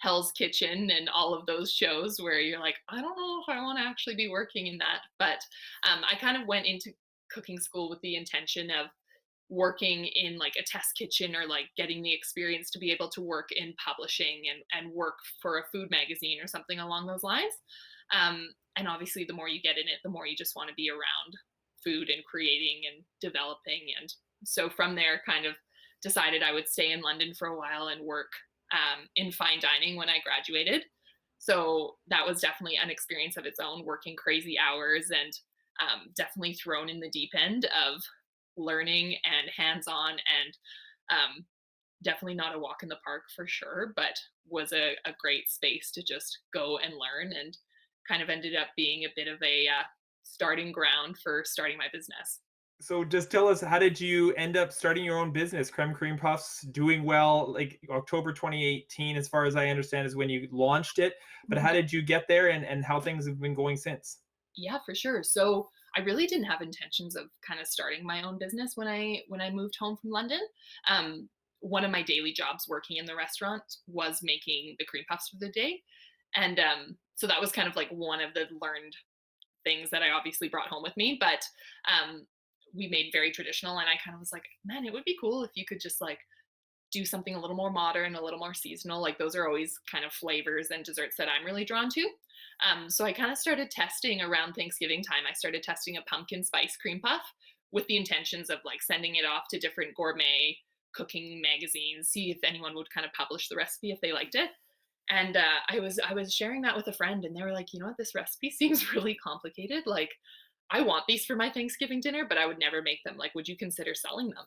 Speaker 16: Hell's Kitchen and all of those shows where you're like, I don't know if I want to actually be working in that. But I kind of went into cooking school with the intention of working in like a test kitchen or like getting the experience to be able to work in publishing and work for a food magazine or something along those lines. And obviously, the more you get in it, the more you just want to be around food and creating and developing. And so from there, kind of decided I would stay in London for a while and work in fine dining when I graduated. So that was definitely an experience of its own, working crazy hours and definitely thrown in the deep end of learning and hands-on and definitely not a walk in the park for sure, but was a great space to just go and learn and kind of ended up being a bit of a starting ground for starting my business.
Speaker 1: So just tell us, how did you end up starting your own business? Creme Cream Puffs doing well, like October 2018, as far as I understand, is when you launched it. But how did you get there, and how things have been going since?
Speaker 16: Yeah, for sure. So I really didn't have intentions of kind of starting my own business when I moved home from London. One of my daily jobs working in the restaurant was making the cream puffs for the day, and so that was kind of like one of the learned things that I obviously brought home with me. But we made very traditional, and I kind of was like, man, it would be cool if you could just like do something a little more modern, a little more seasonal. Like those are always kind of flavors and desserts that I'm really drawn to. So I kind of started testing around Thanksgiving time. I started testing a pumpkin spice cream puff with the intentions of like sending it off to different gourmet cooking magazines, see if anyone would kind of publish the recipe if they liked it. And I was sharing that with a friend, and they were like, you know what, this recipe seems really complicated. Like, I want these for my Thanksgiving dinner, but I would never make them. Like, would you consider selling them?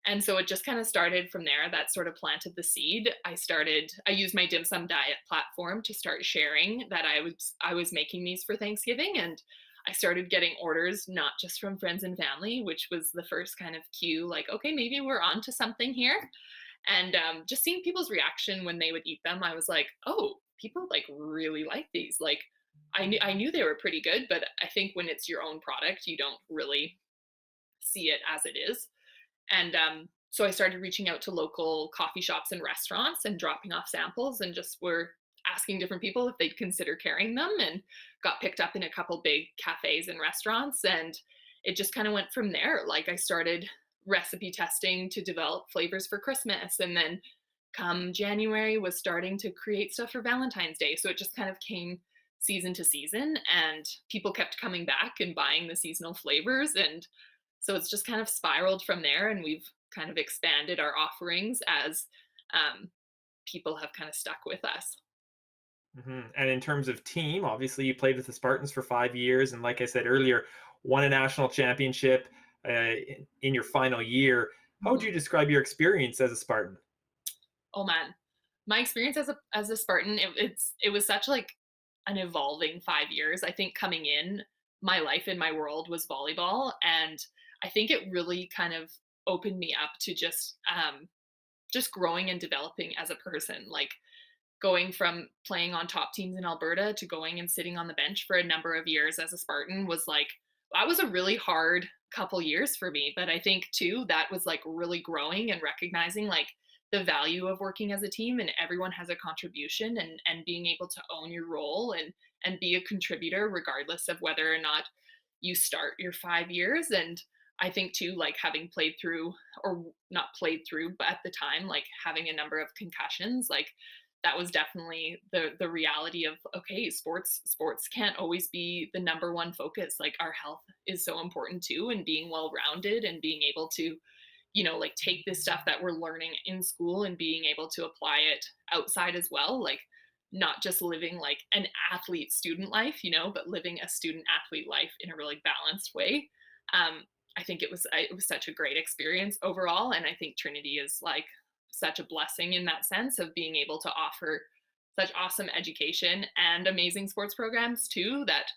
Speaker 16: And so it just kind of started from there. That sort of planted the seed. I used my dim sum diet platform to start sharing that I was making these for Thanksgiving, and I started getting orders not just from friends and family, which was the first kind of cue, like, okay, maybe we're on to something here. And just seeing people's reaction when they would eat them, I was like, oh, people like really like these. Like, I knew they were pretty good, but I think when it's your own product, you don't really see it as it is. And so I started reaching out to local coffee shops and restaurants and dropping off samples, and just were asking different people if they'd consider carrying them, and got picked up in a couple big cafes and restaurants. And it just kind of went from there. Like, I started recipe testing to develop flavors for Christmas, and then come January was starting to create stuff for Valentine's Day. So it just kind of came season to season, and people kept coming back and buying the seasonal flavors. And so it's just kind of spiraled from there, and we've kind of expanded our offerings as people have kind of stuck with us.
Speaker 1: And in terms of team, obviously you played with the Spartans for 5 years, and like I said earlier, won a national championship in your final year. How would you describe your experience as a Spartan?
Speaker 16: Oh man, my experience as a Spartan, it was such like an evolving 5 years. I think coming in, my life in my world was volleyball, and I think it really kind of opened me up to just growing and developing as a person. Like, going from playing on top teams in Alberta to going and sitting on the bench for a number of years as a Spartan was like, that was a really hard couple years for me. But I think too, that was like really growing and recognizing like the value of working as a team, and everyone has a contribution, and being able to own your role and be a contributor regardless of whether or not you start your 5 years. And I think too, like having played through, or not played through, but at the time, like having a number of concussions, like that was definitely the reality of, okay, sports can't always be the number one focus. Like, our health is so important too, and being well rounded and being able to, like take this stuff that we're learning in school and being able to apply it outside as well. Like, not just living like an athlete student life, but living a student athlete life in a really balanced way. I think it was such a great experience overall, and I think Trinity is like such a blessing in that sense of being able to offer such awesome education and amazing sports programs too, that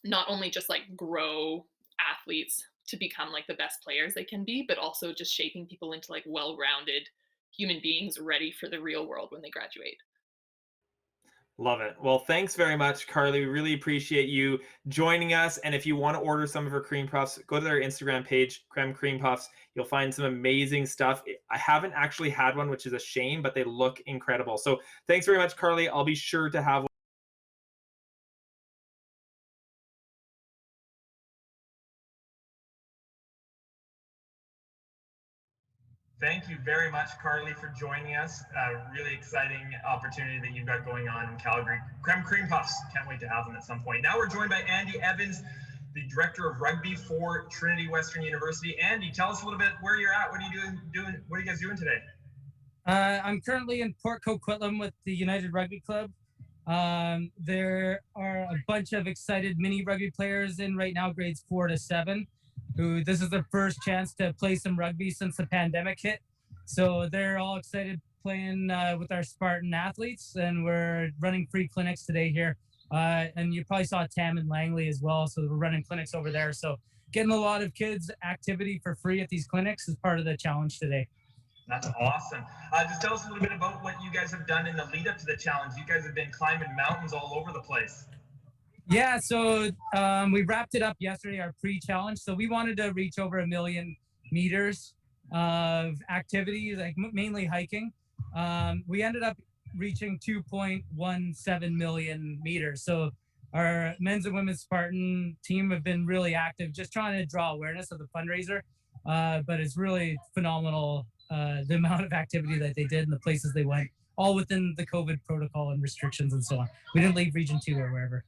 Speaker 16: not only just like grow athletes to become like the best players they can be, but also just shaping people into like well-rounded human beings ready for the real world when they graduate.
Speaker 1: Love it. Well, thanks very much, Carly. We really appreciate you joining us. And if you want to order some of her cream puffs, go to their Instagram page, Creme Cream Puffs. You'll find some amazing stuff. I haven't actually had one, which is a shame, but they look incredible. So thanks very much, Carly. I'll be sure to have
Speaker 17: Thank you very much, Carly, for joining us. Really exciting opportunity that you've got going on in Calgary. Creme Cream Puffs, can't wait to have them at some point. Now we're joined by Andy Evans, the Director of Rugby for Trinity Western University. Andy, tell us a little bit where you're at. What are you doing? What are you guys doing today?
Speaker 18: I'm currently in Port Coquitlam with the United Rugby Club. There are a bunch of excited mini rugby players in right now, grades 4 to 7. Who this is their first chance to play some rugby since the pandemic hit. So they're all excited playing with our Spartan athletes, and we're running free clinics today here. And you probably saw Tam and Langley as well. So we're running clinics over there. So getting a lot of kids activity for free at these clinics is part of the challenge today.
Speaker 17: That's awesome. Just tell us a little bit about what you guys have done in the lead up to the challenge. You guys have been climbing mountains all over the place.
Speaker 18: Yeah, so we wrapped it up yesterday, our pre-challenge. So we wanted to reach over 1 million meters of activity, like mainly hiking. We ended up reaching 2.17 million meters. So our men's and women's Spartan team have been really active, just trying to draw awareness of the fundraiser. But it's really phenomenal, the amount of activity that they did and the places they went, all within the COVID protocol and restrictions and so on. We didn't leave region 2 or wherever.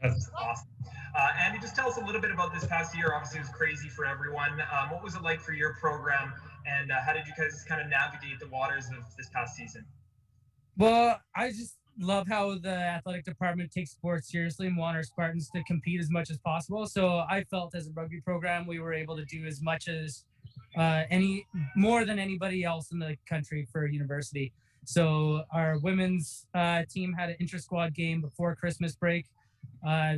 Speaker 17: That's awesome. Andy, just tell us a little bit about this past year. Obviously, it was crazy for everyone. What was it like for your program, and how did you guys kind of navigate the waters of this past season?
Speaker 18: Well, I just love how the athletic department takes sports seriously and want our Spartans to compete as much as possible. So I felt as a rugby program, we were able to do as much as more than anybody else in the country for university. So our women's team had an inter-squad game before Christmas break.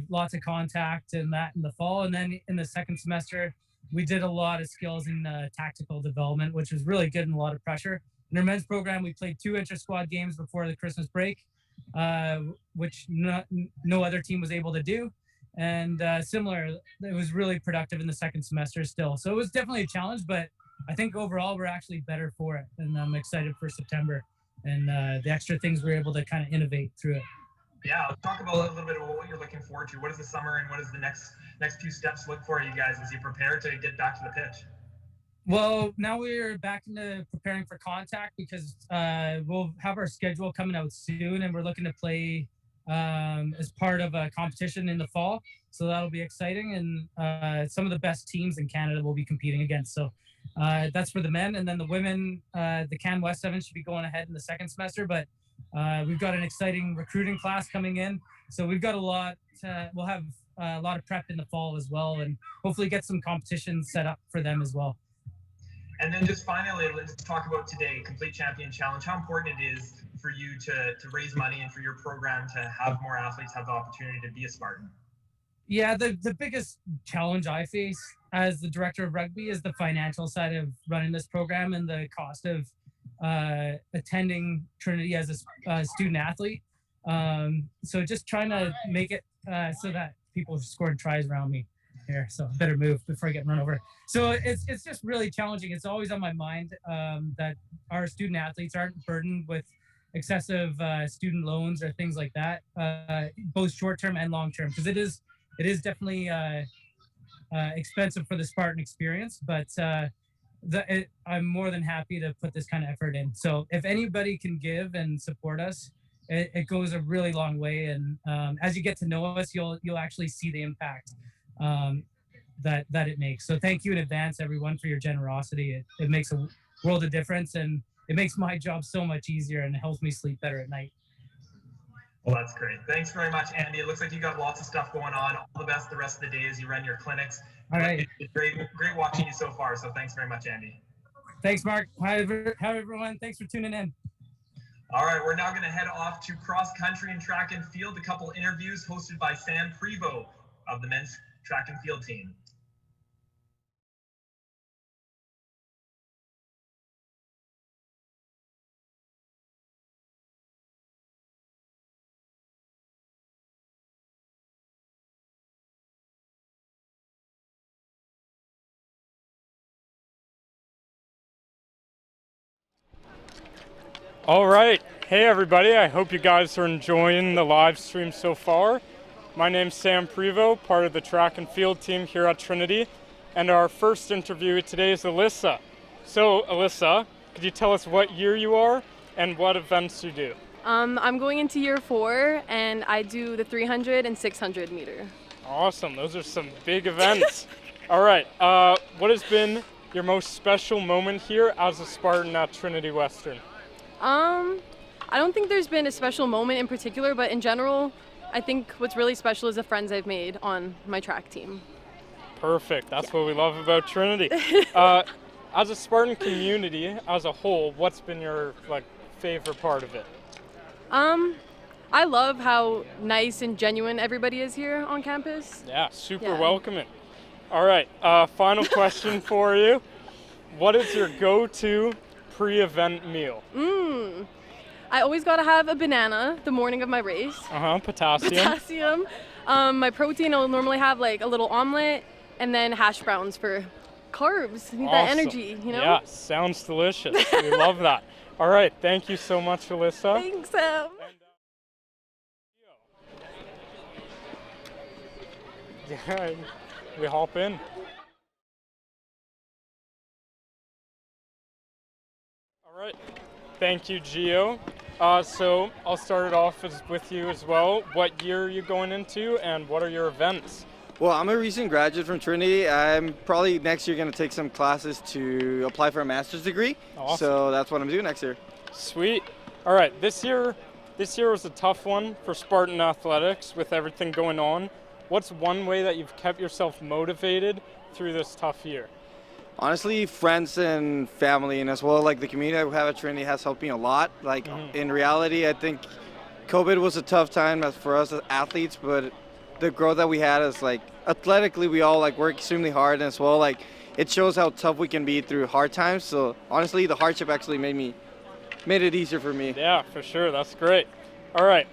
Speaker 18: Lots of contact and that in the fall, and then in the second semester we did a lot of skills in tactical development, which was really good and a lot of pressure. In our men's program, we played 2 inter-squad games before the Christmas break, which no other team was able to do, and similar, it was really productive in the second semester still. So it was definitely a challenge, but I think overall we're actually better for it, and I'm excited for September and the extra things we're able to kind of innovate through it.
Speaker 17: Yeah, let's talk about a little bit about what you're looking forward to. What is the summer and what is the next few steps look for you guys as you prepare to get back to the pitch?
Speaker 18: Well, now we're back into preparing for contact because we'll have our schedule coming out soon, and we're looking to play as part of a competition in the fall. So that'll be exciting, and some of the best teams in Canada will be competing against. So that's for the men, and then the women, the Can West 7 should be going ahead in the second semester, but we've got an exciting recruiting class coming in. So we've got a lot, we'll have a lot of prep in the fall as well, and hopefully get some competitions set up for them as well.
Speaker 17: And then just finally, let's talk about today, Complete Champion Challenge, how important it is for you to raise money and for your program to have more athletes have the opportunity to be a Spartan.
Speaker 18: Yeah, the biggest challenge I face as the director of rugby is the financial side of running this program and the cost of attending Trinity as a student athlete. So just trying to make it so that people scoring tries around me here. So better move before I get run over. So it's just really challenging. It's always on my mind that our student athletes aren't burdened with excessive student loans or things like that, both short-term and long-term, because it is definitely expensive for the Spartan experience, but I'm more than happy to put this kind of effort in. So if anybody can give and support us, it goes a really long way. And as you get to know us, you'll actually see the impact that it makes. So thank you in advance, everyone, for your generosity. It makes a world of difference, and it makes my job so much easier and it helps me sleep better at night.
Speaker 17: Well, that's great. Thanks very much, Andy. It looks like you got lots of stuff going on. All the best the rest of the day as you run your clinics.
Speaker 18: All right.
Speaker 17: It's great watching you so far. So thanks very much, Andy.
Speaker 18: Thanks, Mark. Hi, everyone. Thanks for tuning in.
Speaker 17: All right, we're now going to head off to cross country and track and field. A couple interviews hosted by Sam Prevost. of the men's track and field team.
Speaker 19: All right. Hey, everybody. I hope you guys are enjoying the live stream so far. My name's Sam Prevost, part of the track and field team here at Trinity. And our first interviewee today is Alyssa. So, Alyssa, could you tell us what year you are and what events you do?
Speaker 20: I'm going into year 4, and I do the 300 and 600 meter.
Speaker 19: Awesome. Those are some big events. All right. What has been your most special moment here as a Spartan at Trinity Western?
Speaker 20: I don't think there's been a special moment in particular, but in general, I think what's really special is the friends I've made on my track team.
Speaker 19: Perfect. That's what we love about Trinity. As a Spartan community as a whole, what's been your favorite part of it?
Speaker 20: I love how nice and genuine everybody is here on campus.
Speaker 19: Yeah, super welcoming. All right, final question for you. What is your go-to pre-event meal?
Speaker 20: I always gotta have a banana the morning of my race.
Speaker 19: Potassium.
Speaker 20: My protein, I'll normally have a little omelet and then hash browns for carbs. Need that energy, you know?
Speaker 19: Yeah, sounds delicious. We love that. All right, thank you so much, Alyssa.
Speaker 20: Thanks, Sam.
Speaker 19: Yeah, we hop in. All right, thank you, Gio. So I'll start it off with you as well. What year are you going into and what are your events?
Speaker 21: Well, I'm a recent graduate from Trinity. I'm probably next year going to take some classes to apply for a master's degree.
Speaker 19: Awesome.
Speaker 21: So that's what I'm doing next year.
Speaker 19: Sweet. All right, this year was a tough one for Spartan athletics with everything going on. What's one way that you've kept yourself motivated through this tough year?
Speaker 21: Honestly, friends and family, and as well the community I have at Trinity has helped me a lot. In reality, I think COVID was a tough time for us as athletes, but the growth that we had is athletically we all work extremely hard, and as well it shows how tough we can be through hard times. So honestly, the hardship actually made it easier for me.
Speaker 19: Yeah, for sure. That's great. All right.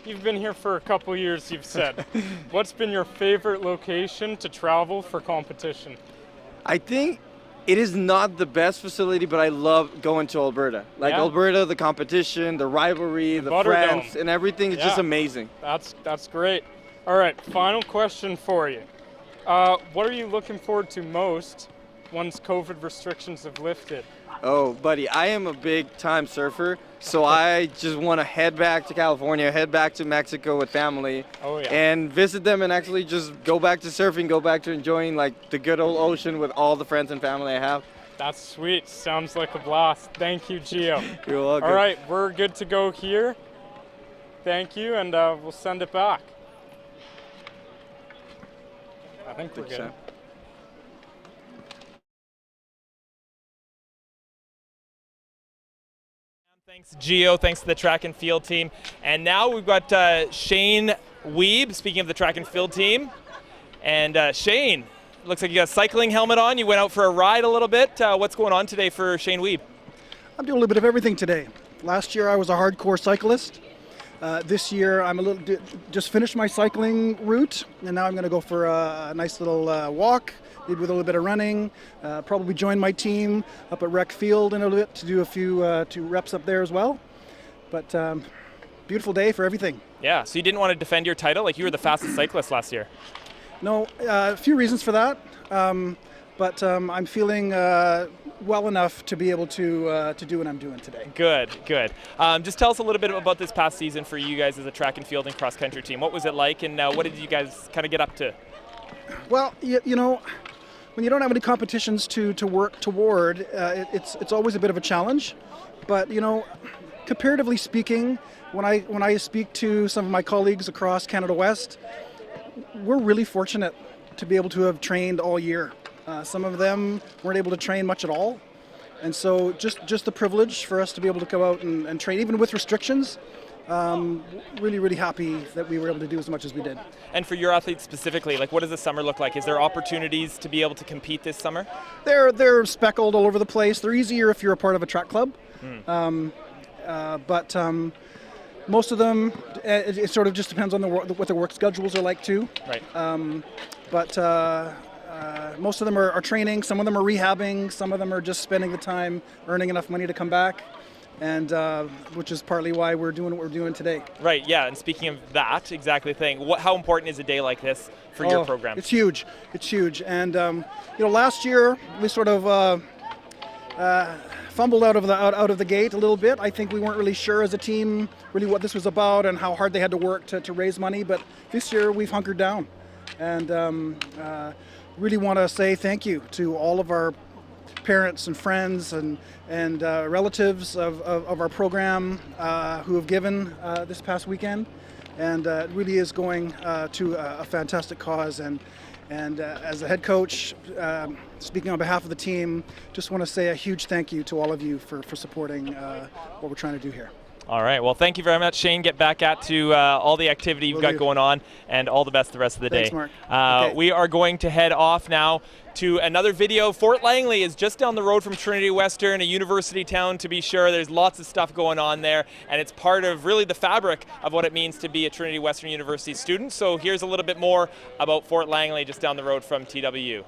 Speaker 19: You've been here for a couple years, you've said. What's been your favorite location to travel for competition?
Speaker 21: I think it is not the best facility, but I love going to Alberta. Alberta, the competition, the rivalry, the friends, and everything is just amazing.
Speaker 19: That's great. All right, final question for you. What are you looking forward to most once COVID restrictions have lifted?
Speaker 21: Oh, buddy, I am a big-time surfer, so I just want to head back to California, head back to Mexico with family, and visit them and actually just go back to surfing, go back to enjoying the good old ocean with all the friends and family I have.
Speaker 19: That's sweet. Sounds like a blast. Thank you, Gio.
Speaker 21: You're welcome.
Speaker 19: All right, we're good to go here. Thank you, and we'll send it back. I think we're good.
Speaker 1: Thanks, Gio. Thanks to the track and field team. And now we've got Shane Weeb, speaking of the track and field team. And Shane, looks like you got a cycling helmet on. You went out for a ride a little bit. What's going on today for Shane Weeb?
Speaker 22: I'm doing a little bit of everything today. Last year I was a hardcore cyclist. This year I'm just finished my cycling route, and now I'm going to go for a nice little walk, maybe with a little bit of running. Probably join my team up at Rec Field in a little bit to do a few 2 reps up there as well. But beautiful day for everything.
Speaker 1: Yeah, so you didn't want to defend your title? You were the fastest cyclist last year.
Speaker 22: No, a few reasons for that. But I'm feeling well enough to be able to do what I'm doing today.
Speaker 1: Good. Just tell us a little bit about this past season for you guys as a track and field and cross country team. What was it like, and what did you guys kind of get up to?
Speaker 22: Well, you know, when you don't have any competitions to work toward, it's always a bit of a challenge. But you know, comparatively speaking, when I speak to some of my colleagues across Canada West, we're really fortunate to be able to have trained all year. Some of them weren't able to train much at all. And so just the privilege for us to be able to go out and train, even with restrictions, really, really happy that we were able to do as much as we did.
Speaker 1: And for your athletes specifically, like what does the summer look like? Is there opportunities to be able to compete this summer?
Speaker 22: They're speckled all over the place. They're easier if you're a part of a track club. But most of them, it sort of just depends on what their work schedules are like too.
Speaker 1: Right.
Speaker 22: But most of them are training. Some of them are rehabbing. Some of them are just spending the time earning enough money to come back, and which is partly why we're doing what we're doing today.
Speaker 1: Right. Yeah. And speaking of that, exactly thing. How important is a day like this for your program?
Speaker 22: It's huge. It's huge. And last year we sort of fumbled out of the gate a little bit. I think we weren't really sure as a team really what this was about and how hard they had to work to raise money. But this year we've hunkered down, and really want to say thank you to all of our parents and friends and relatives of our program who have given this past weekend. And it really is going to a fantastic cause. And as a head coach, speaking on behalf of the team, just want to say a huge thank you to all of you for supporting what we're trying to do here.
Speaker 1: All right. Well, thank you very much, Shane. Get back to all the activity you've got going on, and all the best the rest of the day.
Speaker 22: Thanks, Mark. Okay.
Speaker 1: We are going to head off now to another video. Fort Langley is just down the road from Trinity Western, a university town to be sure. There's lots of stuff going on there, and it's part of really the fabric of what it means to be a Trinity Western University student. So here's a little bit more about Fort Langley just down the road from TWU.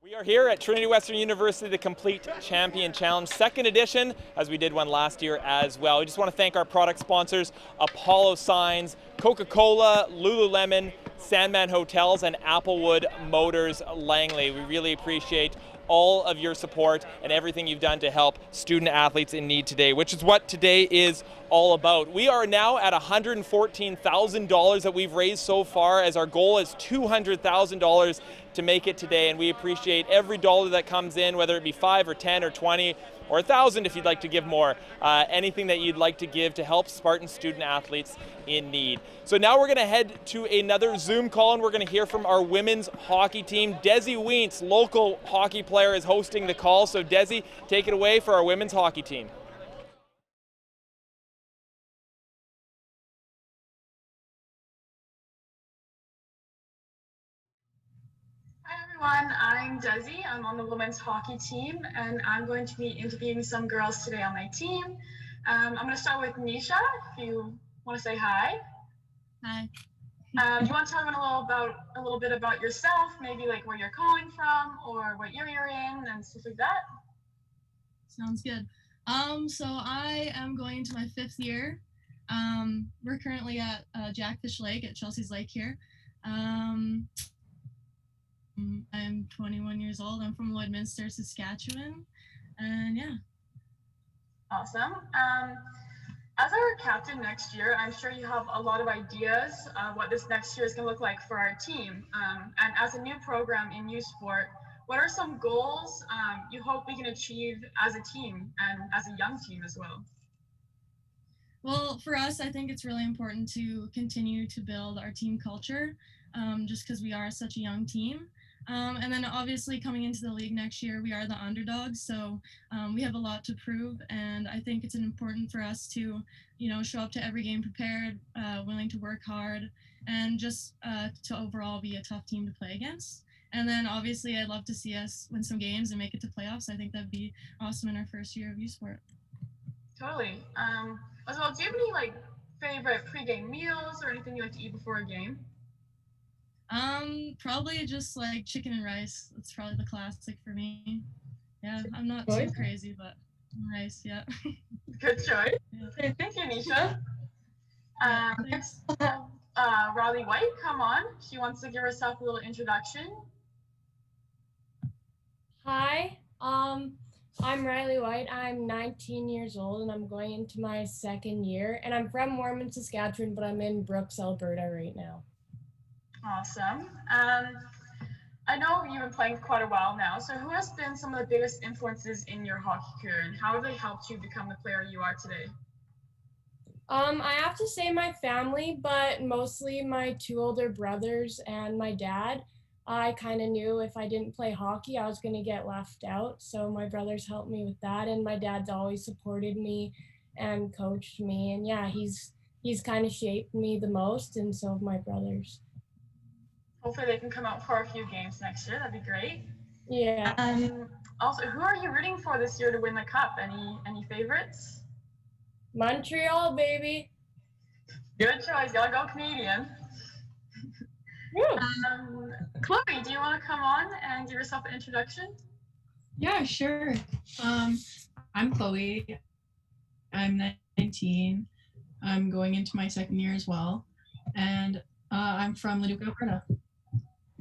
Speaker 1: We are here at Trinity Western University, the Complete Champion Challenge, second edition, as we did one last year as well. We just want to thank our product sponsors, Apollo Signs, Coca-Cola, Lululemon, Sandman Hotels, and Applewood Motors Langley. We really appreciate all of your support and everything you've done to help student athletes in need today, which is what today is all about. We are now at $114,000 that we've raised so far, as our goal is $200,000 to make it today, and we appreciate every dollar that comes in, whether it be 5 or 10 or 20 or 1,000 if you'd like to give more, anything that you'd like to give to help Spartan student athletes in need. So now we're going to head to another Zoom call, and we're going to hear from our women's hockey team. Desi Wientz, local hockey player, is hosting the call. So Desi, take it away for our women's hockey team.
Speaker 13: Hi everyone, I'm Desi. I'm on the women's hockey team, and I'm going to be interviewing some girls today on my team. I'm going to start with Nisha, if you want to say hi.
Speaker 3: Hi.
Speaker 13: Do you want to talk a little bit about yourself, maybe like where you're calling from or what year you're in and stuff like that?
Speaker 3: Sounds good. So I am going into my 5th year. We're currently at Jackfish Lake at Chelsea's Lake here. I'm 21 years old. I'm from Lloydminster, Saskatchewan, and yeah.
Speaker 13: Awesome. As our captain next year, I'm sure you have a lot of ideas what this next year is going to look like for our team. And as a new program in youth sport, what are some goals you hope we can achieve as a team and as a young team as well?
Speaker 3: Well, for us, I think it's really important to continue to build our team culture, just because we are such a young team. And then obviously coming into the league next year, we are the underdogs, so we have a lot to prove, and I think it's important for us to, show up to every game prepared, willing to work hard, and just to overall be a tough team to play against. And then obviously I'd love to see us win some games and make it to playoffs. I think that'd be awesome in our first year of U Sport.
Speaker 13: Totally. As well, do you have any favorite pregame meals or anything you like to eat before a game?
Speaker 3: Probably just like chicken and rice. That's probably the classic for me. Yeah, I'm not too crazy, but rice, yeah.
Speaker 13: Good choice.
Speaker 3: Yeah.
Speaker 13: Okay, thank you, Nisha.
Speaker 3: Thanks.
Speaker 13: Next, Riley White, come on. She wants to give herself a little introduction.
Speaker 2: Hi, I'm Riley White. I'm 19 years old and I'm going into my second year. And I'm from Mormon, Saskatchewan, but I'm in Brooks, Alberta right now.
Speaker 13: Awesome. I know you've been playing for quite a while now. So who has been some of the biggest influences in your hockey career and how have they helped you become the player you are today?
Speaker 2: I have to say my family, but mostly my 2 older brothers and my dad. I kind of knew if I didn't play hockey, I was going to get left out. So my brothers helped me with that. And my dad's always supported me and coached me. And yeah, he's kind of shaped me the most. And so have my brothers.
Speaker 13: Hopefully they can come out for a few games next year. That'd be great.
Speaker 2: Yeah.
Speaker 13: Also, who are you rooting for this year to win the cup? Any favorites?
Speaker 2: Montreal, baby.
Speaker 13: Good choice. Gotta go Canadian. Chloe, do you want to come on and give yourself an introduction?
Speaker 4: Yeah, sure. I'm Chloe. I'm 19. I'm going into my second year as well. And I'm from Leduc, Alberta.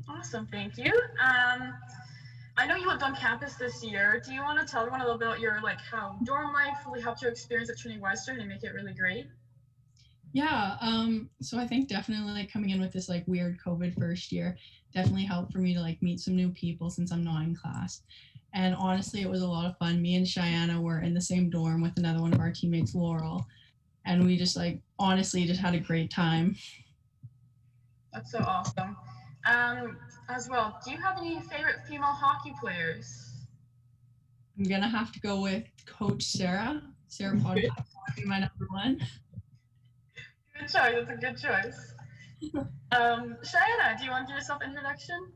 Speaker 13: Awesome, thank you. I know you lived on campus this year. Do you want to tell everyone a little bit about your how dorm life really helped your experience at Trinity Western and make it really great?
Speaker 4: Yeah, so I think definitely coming in with this weird COVID first year definitely helped for me to meet some new people since I'm not in class. And honestly, it was a lot of fun. Me and Cheyenne were in the same dorm with another one of our teammates, Laurel. And we just honestly just had a great time.
Speaker 13: That's so awesome. As well, do you have any favorite female hockey players?
Speaker 4: I'm gonna have to go with Coach Sarah. Sarah Potter would be my number one.
Speaker 13: Good choice. That's a good choice. Cheyenne, do you want to give yourself an introduction?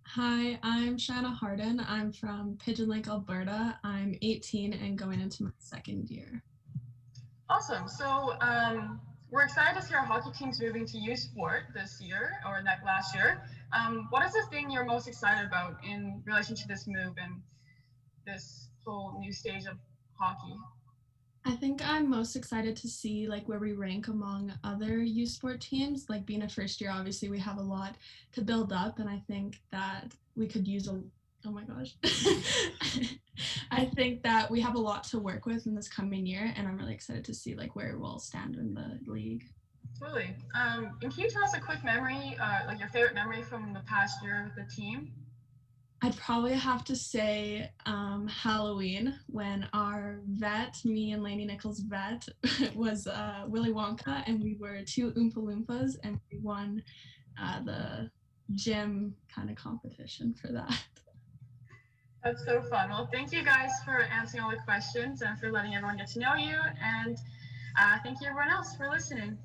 Speaker 23: Hi, I'm Shanna Harden. I'm from Pigeon Lake, Alberta. I'm 18 and going into my second year.
Speaker 13: Awesome. So we're excited to see our hockey teams moving to U Sport this year or last year. What is the thing you're most excited about in relation to this move and this whole new stage of hockey?
Speaker 23: I think I'm most excited to see where we rank among other U Sport teams. Being a first year, obviously we have a lot to build up, and I think that we could use oh my gosh. I think that we have a lot to work with in this coming year, and I'm really excited to see where we'll stand in the league.
Speaker 13: Totally. And can you tell us a quick memory, your favorite memory from the past year with the team?
Speaker 23: I'd probably have to say Halloween when our vet, me and Lainey Nichols' vet, was Willy Wonka, and we were 2 Oompa Loompas, and we won the gym kind of competition for that.
Speaker 13: That's so fun. Well, thank you guys for answering all the questions and for letting everyone get to know you. And thank you everyone else for listening.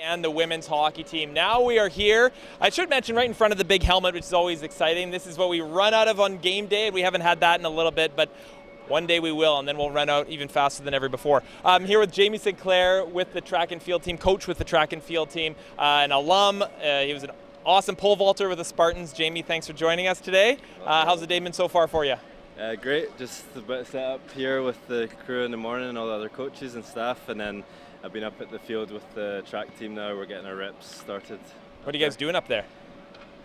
Speaker 1: And the women's hockey team. Now we are here. I should mention right in front of the big helmet, which is always exciting. This is what we run out of on game day. We haven't had that in a little bit, but one day we will, and then we'll run out even faster than ever before. I'm here with Jamie Sinclair with the track and field team, coach with the track and field team, an alum. He was an awesome pole vaulter with the Spartans. Jamie, thanks for joining us today. How's the day been so far for you?
Speaker 24: Great. Just a bit set up here with the crew in the morning and all the other coaches and staff, and then I've been up at the field with the track team now. We're getting our reps started.
Speaker 1: What are you guys doing up there?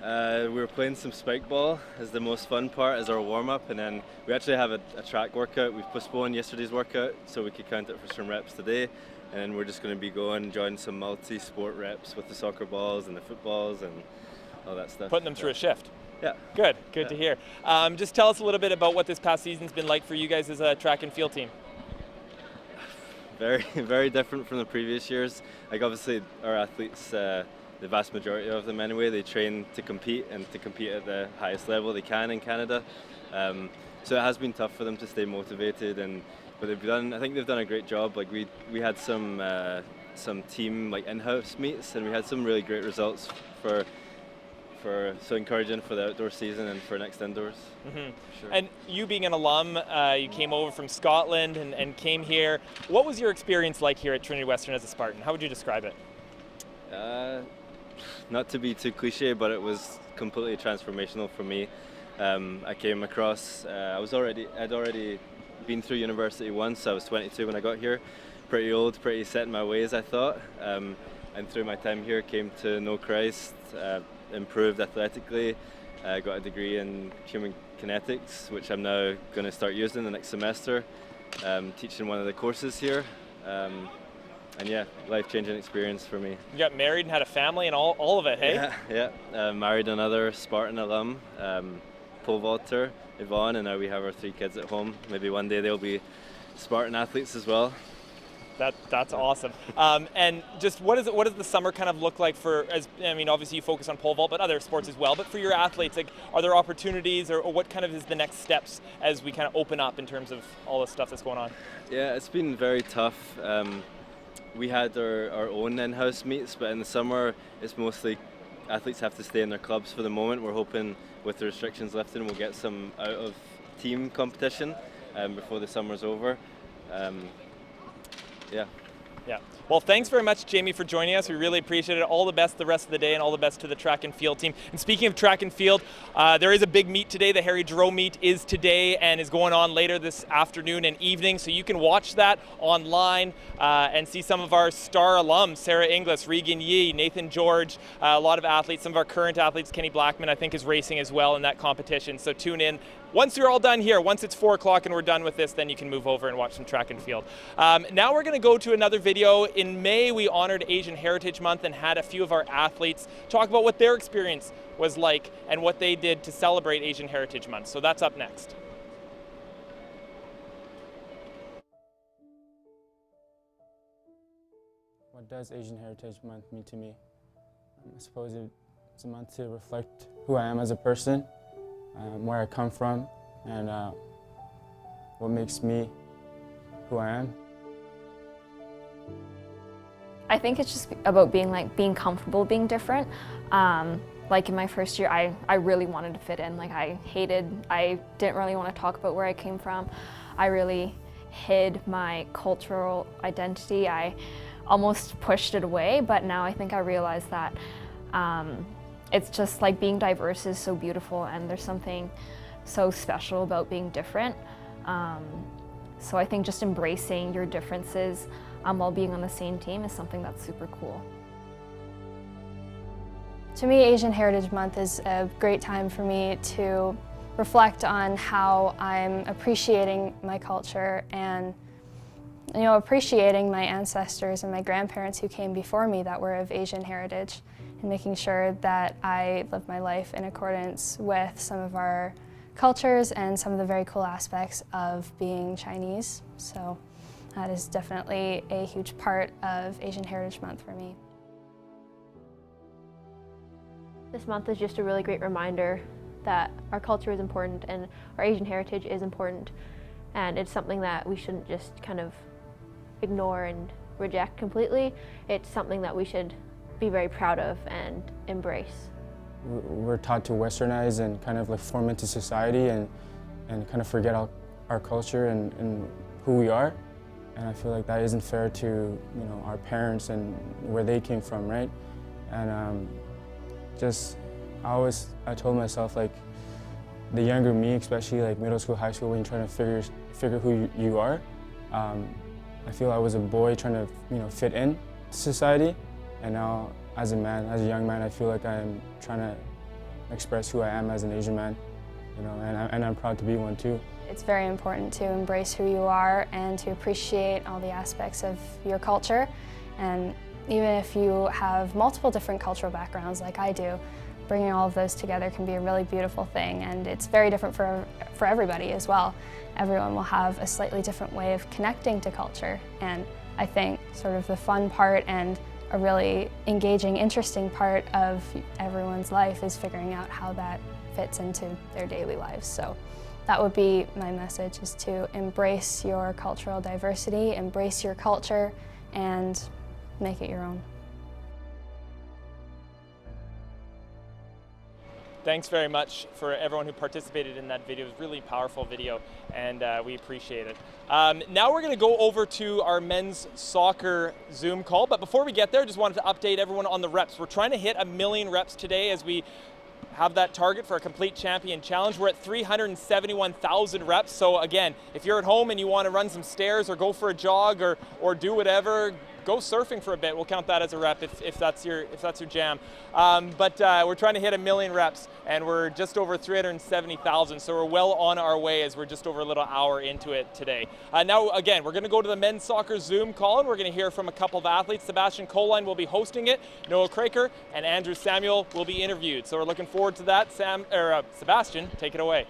Speaker 24: We were playing some spike ball as the most fun part as our warm-up, and then we actually have a track workout. We've postponed yesterday's workout so we could count it for some reps today, and then we're just going to be going and joining some multi-sport reps with the soccer balls and the footballs and all that stuff.
Speaker 1: Putting them through a shift.
Speaker 24: Yeah.
Speaker 1: Good to hear. Just tell us a little bit about what this past season's been like for you guys as a track and field team.
Speaker 24: Very, very different from the previous years. Like obviously our athletes, the vast majority of them anyway, they train to compete and to compete at the highest level they can in Canada. So it has been tough for them to stay motivated, but I think they've done a great job. Like we had some team like in-house meets, and we had some really great results so encouraging for the outdoor season and for next indoors.
Speaker 1: Mm-hmm.
Speaker 24: Sure.
Speaker 1: And you being an alum, you came over from Scotland and came here. What was your experience like here at Trinity Western as a Spartan? How would you describe it?
Speaker 24: Not to be too cliche, but it was completely transformational for me. I came across, I'd already been through university once. I was 22 when I got here, pretty old, pretty set in my ways, I thought. And through my time here, came to know Christ, improved athletically, got a degree in human kinetics, which I'm now going to start using the next semester, teaching one of the courses here. And yeah, life-changing experience for me.
Speaker 1: You got married and had a family and all of it, hey?
Speaker 24: Yeah. Married another Spartan alum, pole vaulter, Yvonne, and now we have our 3 kids at home. Maybe one day they'll be Spartan athletes as well.
Speaker 1: That's awesome. And just what does the summer kind of look like obviously you focus on pole vault, but other sports as well. But for your athletes, like, are there opportunities, or what kind of is the next steps as we kind of open up in terms of all the stuff that's going on?
Speaker 24: Yeah, it's been very tough. We had our own in-house meets, but in the summer it's mostly athletes have to stay in their clubs for the moment. We're hoping with the restrictions lifting we'll get some out-of-team competition before the summer's over. Yeah.
Speaker 1: Well, thanks very much, Jamie, for joining us. We really appreciate it. All the best the rest of the day, and all the best to the track and field team. And speaking of track and field, there is a big meet today. The Harry Jerome meet is today and is going on later this afternoon and evening. So you can watch that online and see some of our star alums, Sarah Inglis, Regan Yee, Nathan George, a lot of athletes. Some of our current athletes, Kenny Blackman, I think, is racing as well in that competition. So tune in. Once you're all done here, once it's 4 o'clock and we're done with this, then you can move over and watch some track and field. Now we're going to go to another video. In May, we honored Asian Heritage Month and had a few of our athletes talk about what their experience was like and what they did to celebrate Asian Heritage Month. So that's up next.
Speaker 5: What does Asian Heritage Month mean to me? I suppose it's a month to reflect who I am as a person, where I come from, and what makes me who I am.
Speaker 6: I think it's just about being comfortable being different. Like in my first year, I really wanted to fit in. Like I didn't really want to talk about where I came from. I really hid my cultural identity. I almost pushed it away, but now I think I realize that it's just like being diverse is so beautiful, and there's something so special about being different. So I think just embracing your differences while being on the same team is something that's super cool.
Speaker 7: To me, Asian Heritage Month is a great time for me to reflect on how I'm appreciating my culture and appreciating my ancestors and my grandparents who came before me that were of Asian heritage, and making sure that I live my life in accordance with some of our cultures and some of the very cool aspects of being Chinese. So that is definitely a huge part of Asian Heritage Month for me.
Speaker 8: This month is just a really great reminder that our culture is important and our Asian heritage is important, and it's something that we shouldn't just kind of ignore and reject completely. It's something that we should be very proud of and embrace.
Speaker 5: We're taught to westernize and kind of like form into society and kind of forget our culture and who we are. And I feel like that isn't fair to our parents and where they came from, right? And I told myself, like, the younger me, especially like middle school, high school, when you're trying to figure who you are, I feel I was a boy trying to fit in to society, and now as a young man, I feel like I'm trying to express who I am as an Asian man, you know, and I'm proud to be one too.
Speaker 7: It's very important to embrace who you are and to appreciate all the aspects of your culture. And even if you have multiple different cultural backgrounds like I do, bringing all of those together can be a really beautiful thing, and it's very different for everybody as well. Everyone will have a slightly different way of connecting to culture, and I think sort of the fun part and a really engaging, interesting part of everyone's life is figuring out how that fits into their daily lives. So that would be my message, is to embrace your cultural diversity, embrace your culture, and make it your own.
Speaker 1: Thanks very much for everyone who participated in that video. It was a really powerful video, and we appreciate it. Now we're going to go over to our men's soccer Zoom call, but before we get there, just wanted to update everyone on the reps. We're trying to hit 1 million reps today as we have that target for a complete champion challenge. We're at 371,000 reps. So again, if you're at home and you want to run some stairs or go for a jog or do whatever, go surfing for a bit. We'll count that as a rep if that's your jam. But we're trying to hit 1 million reps, and we're just over 370,000. So we're well on our way as we're just over a little hour into it today. Now again, we're going to go to the men's soccer Zoom call, and we're going to hear from a couple of athletes. Sebastian Coline will be hosting it. Noah Craker and Andrew Samuel will be interviewed. So we're looking forward to that. Sebastian, take it away.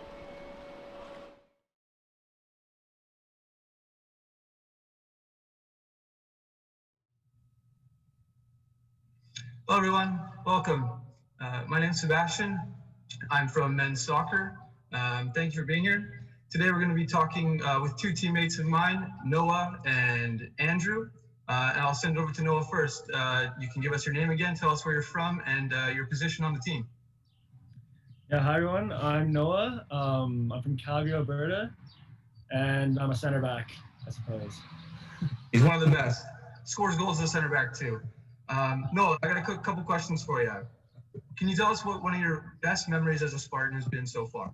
Speaker 9: Hello everyone, welcome. My name's Sebastian. I'm from men's soccer. Thank you for being here. Today we're going to be talking with two teammates of mine, Noah and Andrew. And I'll send it over to Noah first. You can give us your name again, tell us where you're from, and your position on the team.
Speaker 10: Yeah, hi everyone. I'm Noah. I'm from Calgary, Alberta, and I'm a center back, I suppose.
Speaker 9: He's one of the best. Scores goals as a center back too. Noah, I got a couple questions for you. Can you tell us what one of your best memories as a Spartan has been so far?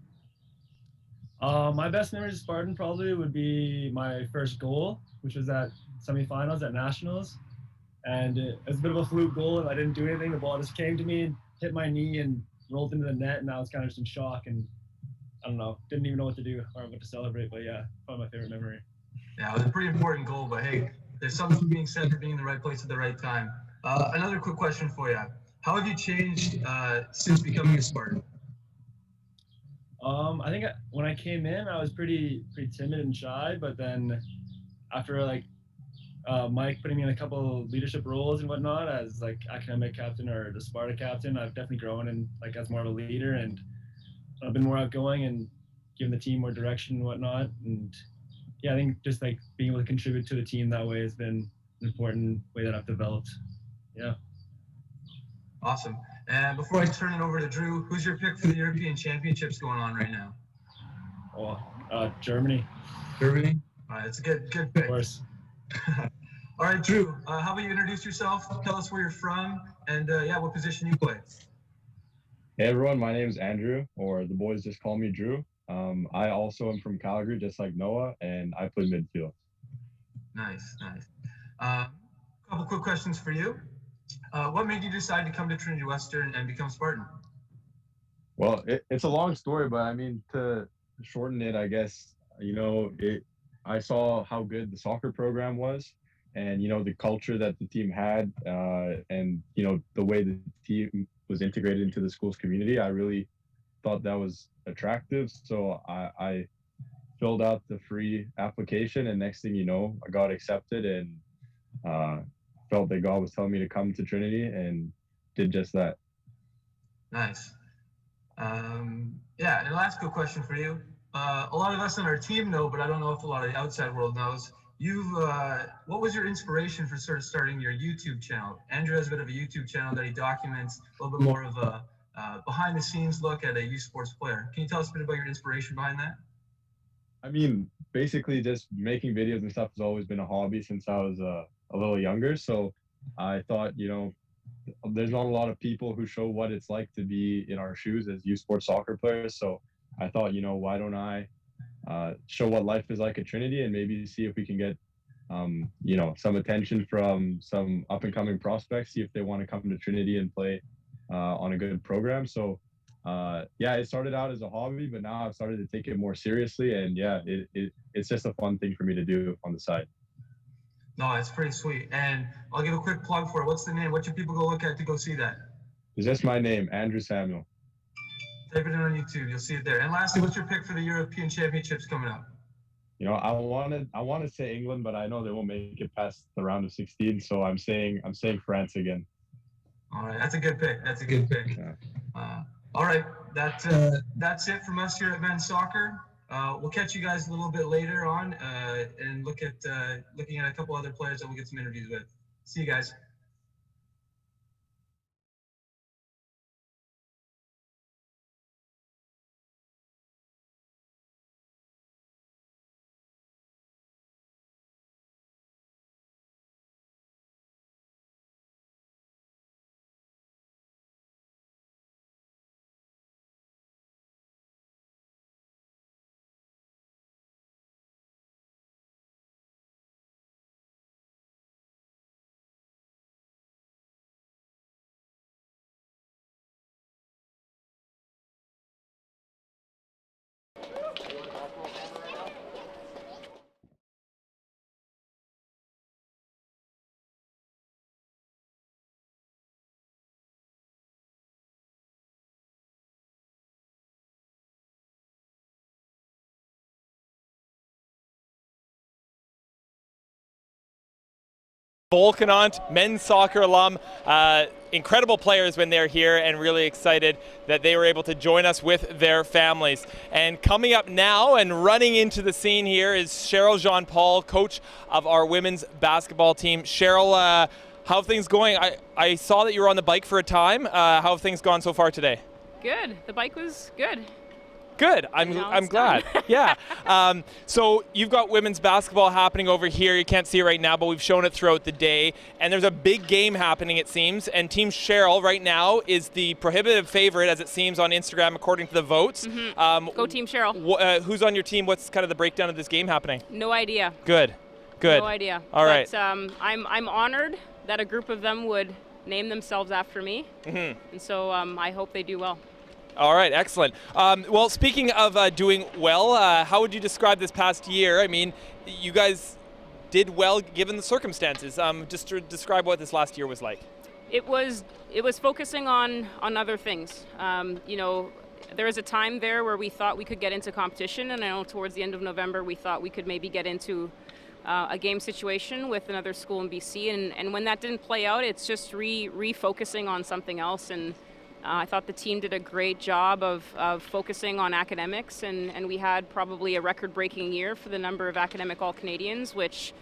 Speaker 10: My best memory as a Spartan probably would be my first goal, which was at semifinals at Nationals. And it was a bit of a fluke goal, and I didn't do anything. The ball just came to me and hit my knee and rolled into the net, and I was kind of just in shock, and I don't know, didn't even know what to do or what to celebrate. But yeah, probably my favorite memory.
Speaker 9: Yeah, it was a pretty important goal, but hey, there's something being said for being in the right place at the right time. Another quick question for you. How have you changed since becoming a Spartan?
Speaker 10: I think when I came in, I was pretty timid and shy, but then after like Mike putting me in a couple leadership roles and whatnot as like academic captain or the Sparta captain, I've definitely grown and like as more of a leader, and I've been more outgoing and giving the team more direction and whatnot. And yeah, I think just like being able to contribute to the team that way has been an important way that I've developed. Yeah.
Speaker 9: Awesome. And before I turn it over to Drew, who's your pick for the European Championships going on right now?
Speaker 10: Oh, Germany.
Speaker 9: Germany? All right, it's a good pick.
Speaker 10: Of course.
Speaker 9: All right, Drew, how about you introduce yourself, tell us where you're from, and yeah, what position you play?
Speaker 11: Hey everyone, my name is Andrew, or the boys just call me Drew. I also am from Calgary, just like Noah, and I play midfield.
Speaker 9: Nice, nice. Couple quick questions for you. What made you decide to come to Trinity Western and become Spartan?
Speaker 11: Well, it's a long story, but I mean, to shorten it, I guess, I saw how good the soccer program was, and, the culture that the team had, and, the way the team was integrated into the school's community. I really thought that was attractive. So I filled out the free application, and next thing you know, I got accepted, and felt that God was telling me to come to Trinity, and did just that.
Speaker 9: Nice. Yeah, and the last good question for you. A lot of us on our team know, but I don't know if a lot of the outside world knows. What was your inspiration for sort of starting your YouTube channel? Andrew has a bit of a YouTube channel that he documents a little bit more of a behind the scenes look at a youth sports player. Can you tell us a bit about your inspiration behind that?
Speaker 11: I mean, basically just making videos and stuff has always been a hobby since I was a little younger. So I thought, there's not a lot of people who show what it's like to be in our shoes as youth sports soccer players. So I thought, why don't I show what life is like at Trinity, and maybe see if we can get, some attention from some up and coming prospects, see if they want to come to Trinity and play on a good program. So yeah, it started out as a hobby, but now I've started to take it more seriously. And yeah, it's just a fun thing for me to do on the side.
Speaker 9: No, it's pretty sweet. And I'll give a quick plug for it. What's the name? What should people go look at to go see that?
Speaker 11: It's just my name, Andrew Samuel.
Speaker 9: Type it in on YouTube. You'll see it there. And lastly, what's your pick for the European Championships coming up?
Speaker 11: You know, I want to say England, but I know they won't make it past the round of 16. So I'm saying France again.
Speaker 9: All right, that's a good pick. That's a good pick.
Speaker 11: Yeah.
Speaker 9: All right, that's it from us here at Men's Soccer. We'll catch you guys a little bit later on and looking at a couple other players that we'll get some interviews with. See you guys.
Speaker 1: Volcanant, men's soccer alum, incredible players when they're here, and really excited that they were able to join us with their families. And coming up now and running into the scene here is Cheryl Jean-Paul, coach of our women's basketball team. Cheryl, how have things going? I saw that you were on the bike for a time. How have things gone so far today?
Speaker 12: Good. The bike was good.
Speaker 1: Good. I'm glad. Yeah. So you've got women's basketball happening over here. You can't see it right now, but we've shown it throughout the day. And there's a big game happening, it seems. And Team Cheryl right now is the prohibitive favorite, as it seems on Instagram, according to the votes.
Speaker 12: Mm-hmm. Go Team Cheryl.
Speaker 1: Who's on your team? What's kind of the breakdown of this game happening?
Speaker 12: No idea.
Speaker 1: Good. Good.
Speaker 12: No idea.
Speaker 1: All right.
Speaker 12: But, I'm honored that a group of them would name themselves after me.
Speaker 1: Mm-hmm.
Speaker 12: And so I hope they do well.
Speaker 1: All right, excellent. Well, speaking of doing well, how would you describe this past year? I mean, you guys did well given the circumstances. Just to describe what this last year was like.
Speaker 12: It was focusing on other things. You know, there was a time there where we thought we could get into competition, and I know towards the end of November we thought we could maybe get into a game situation with another school in BC, and when that didn't play out, it's just refocusing on something else. And I thought the team did a great job of focusing on academics, and we had probably a record-breaking year for the number of academic All-Canadians, which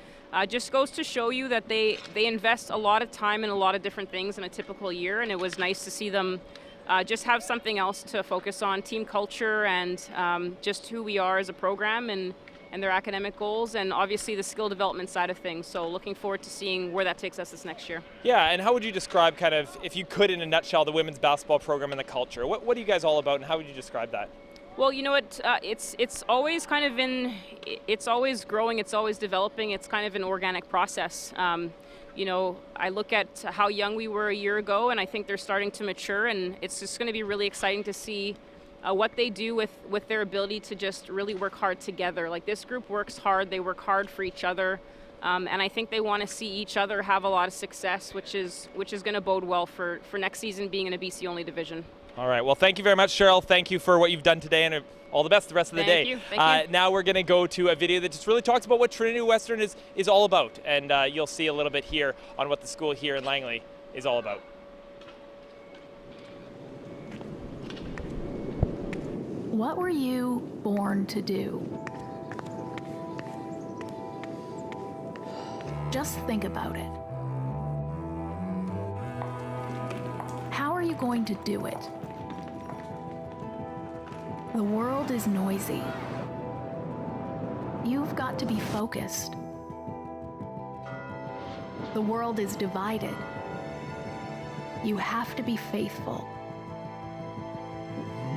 Speaker 12: just goes to show you that they invest a lot of time in a lot of different things in a typical year, and it was nice to see them just have something else to focus on, team culture and just who we are as a program and their academic goals, and obviously the skill development side of things. So looking forward to seeing where that takes us this next year.
Speaker 1: Yeah, and how would you describe kind of, if you could in a nutshell, the women's basketball program and the culture? What are you guys all about, and how would you describe that?
Speaker 12: Well, you know what, it's always kind of it's always growing, it's always developing, it's kind of an organic process. You know, I look at how young we were a year ago, and I think they're starting to mature, and it's just going to be really exciting to see what they do with their ability to just really work hard together. Like, this group works hard, they work hard for each other, and I think they want to see each other have a lot of success, which is going to bode well for next season being in a BC only division.
Speaker 1: All right, well, thank you very much, Cheryl. Thank you for what you've done today, and all the best the rest of the day.
Speaker 12: Thank you.
Speaker 1: Now we're going to go to a video that just really talks about what Trinity Western is all about, and you'll see a little bit here on what the school here in Langley is all about.
Speaker 14: What were you born to do? Just think about it. How are you going to do it? The world is noisy. You've got to be focused. The world is divided. You have to be faithful.